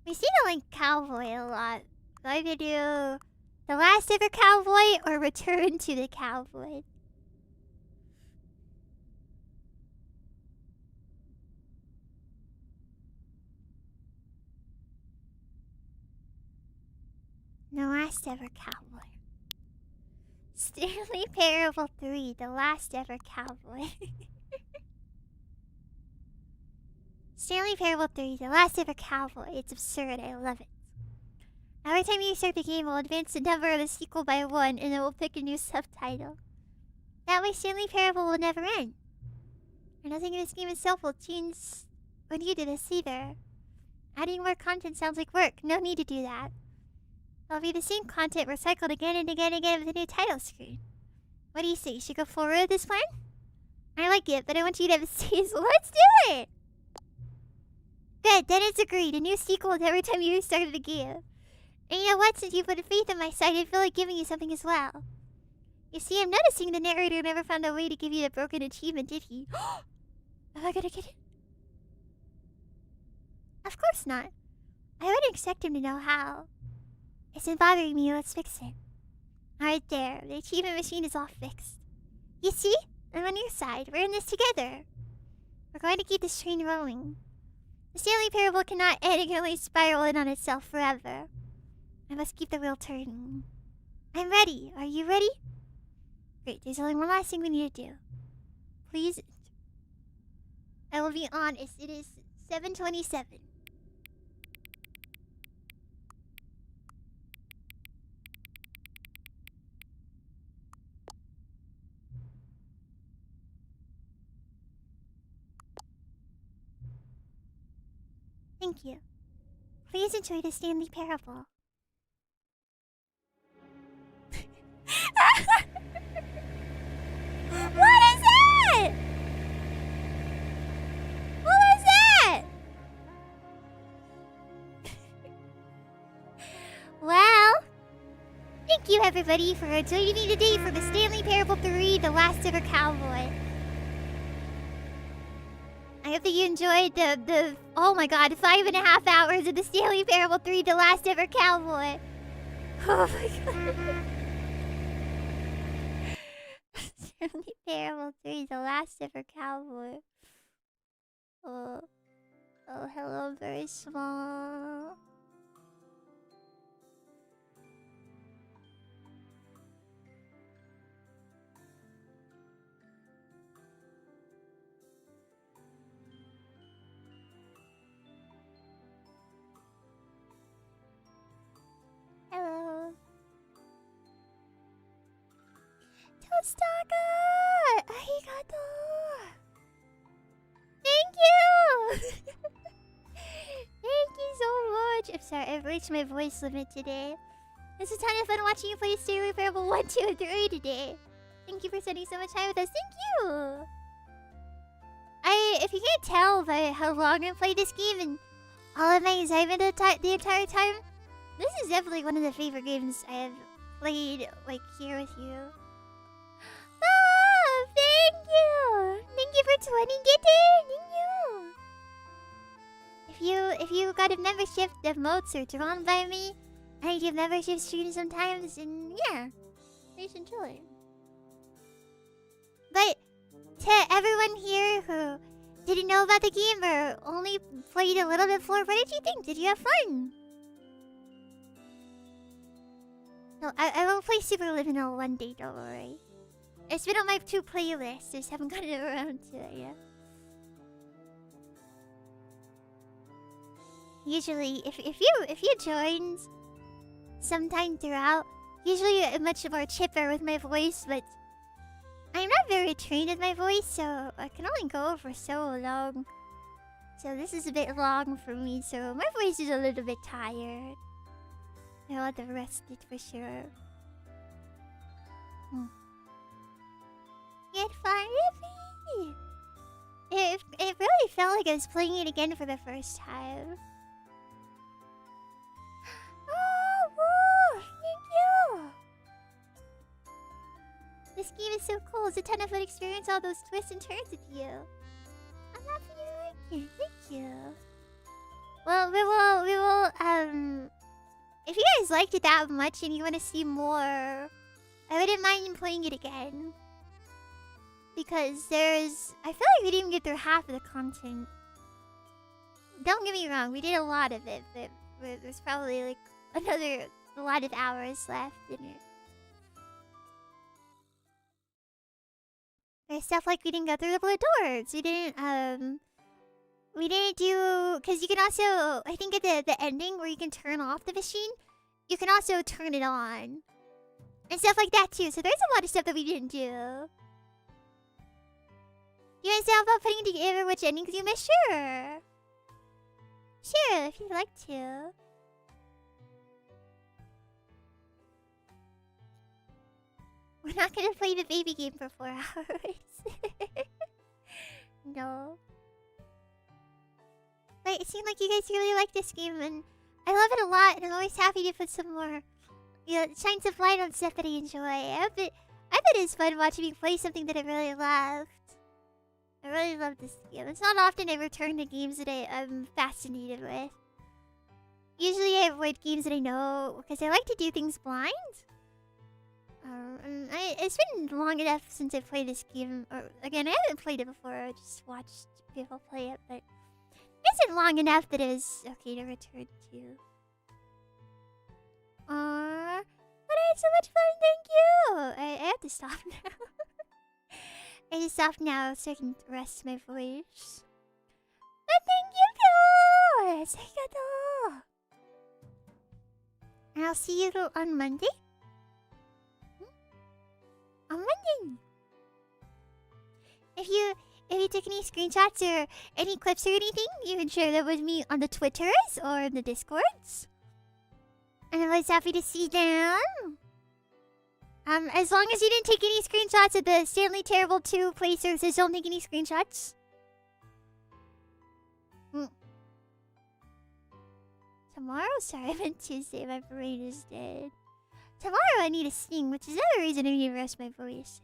We seem to like cowboy a lot. So I could do the last ever cowboy or return to the cowboy. The last ever cowboy. Stanley Parable 3, the last ever cowboy. Stanley Parable 3, the last ever cowboy. It's absurd, I love it. Every time you start the game, we'll advance the number of the sequel by 1, and then we'll pick a new subtitle. That way, Stanley Parable will never end. And nothing in this game itself will change when you do this either. Adding more content sounds like work. No need to do that. It'll be the same content recycled again and again and again with a new title screen. What do you say? Should we go forward with this plan? I like it, but I want you to have a say, so let's do it! Good, then it's agreed. A new sequel with every time you restarted the game. And you know what? Since you put faith on my side, I feel like giving you something as well. You see, I'm noticing the narrator never found a way to give you the broken achievement, did he? Am I gonna get it? Of course not. I wouldn't expect him to know how. It's been bothering me. Let's fix it. Alright there. The achievement machine is all fixed. You see? I'm on your side. We're in this together. We're going to keep this train rolling. The Stanley Parable cannot end. It can only spiral in on itself forever. I must keep the wheel turning. I'm ready. Are you ready? Great. There's only one last thing we need to do. Please. I will be honest. It is 7:27. Thank you. Please enjoy the Stanley Parable. What is that? What was that? Well, thank you everybody for joining me today for the Stanley Parable 3, The Last Ever Cowboy. I hope that you enjoyed the oh my god, 5.5 hours of the Stanley Parable 3, The Last Ever Cowboy. Oh my god. Stanley Parable 3, The Last Ever Cowboy. Oh, hello, very small. Stalker! Arigato! Thank you! Thank you so much! I'm sorry, I've reached my voice limit today. It's a ton of fun watching you play Stanley Parable 1, 2, and 3 today. Thank you for spending so much time with us. Thank you! If you can't tell by how long I played this game and all of my excitement the entire time, this is definitely one of the favorite games I have played, like, here with you. Oh, thank you! Thank you for 20 getting! Thank you! If you got a membership, the emotes are drawn by me. I give membership streams sometimes, and yeah, please enjoy. But to everyone here who didn't know about the game or only played a little bit before, what did you think? Did you have fun? No, I will play Superliminal one day, don't worry. It's been on my 2 playlists, just haven't gotten around to it yet. Usually, if you joined sometime throughout, usually I'm much more chipper with my voice, but I'm not very trained with my voice, so I can only go for so long. So this is a bit long for me, so my voice is a little bit tired. I want to rest it for sure. You had fun with me? It really felt like I was playing it again for the first time. Oh, woo! Thank you! This game is so cool. It's a ton of fun experience, all those twists and turns with you. I'm happy you like it. Thank you. Well, we will, if you guys liked it that much and you want to see more, I wouldn't mind playing it again. Because I feel like we didn't get through half of the content. Don't get me wrong, we did a lot of it, but there's probably like a lot of hours left in it. There's stuff like we didn't go through the blue doors. We didn't do, because you can also, I think at the ending where you can turn off the machine, you can also turn it on. And stuff like that too. So there's a lot of stuff that we didn't do. You guys know about putting together which endings you missed? Sure. Sure, if you'd like to. We're not gonna play the baby game for 4 hours. No. But it seemed like you guys really like this game, and I love it a lot, and I'm always happy to put some more, shine some light on stuff that I enjoy. I bet it's fun watching me play something that I really loved. I really love this game. It's not often I return to games that I'm fascinated with. Usually I avoid games that I know, because I like to do things blind. It's been long enough since I played this game. Or, again, I haven't played it before. I just watched people play it, but it's been long enough that it was okay to return to. But I had so much fun, thank you! I have to stop now. I have to stop now so I can rest my voice. But thank you, Pillow! Arigato! And I'll see you on Monday. On Monday. If you took any screenshots or any clips or anything, you can share them with me on the Twitters or in the Discords. And I'm always happy to see them. As long as you didn't take any screenshots of the Stanley Parable 2 playthroughs, don't take any screenshots. Tomorrow? Sorry, I meant Tuesday. My brain is dead. Tomorrow I need to sing, which is another reason I need to rest my voice.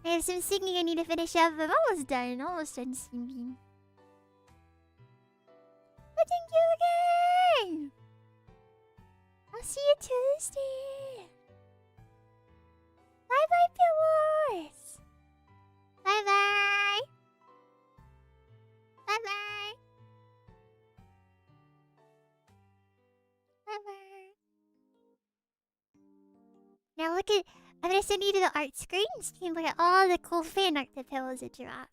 I have some singing I need to finish up. I'm almost done singing. But thank you again! I'll see you Tuesday! Bye-bye, Pillows! Bye-bye! Bye-bye! Bye-bye! Now look at... I'm gonna send you to the art screen so you can look at all the cool fan art that Pillows had drawn.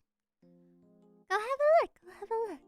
Go have a look. Go have a look.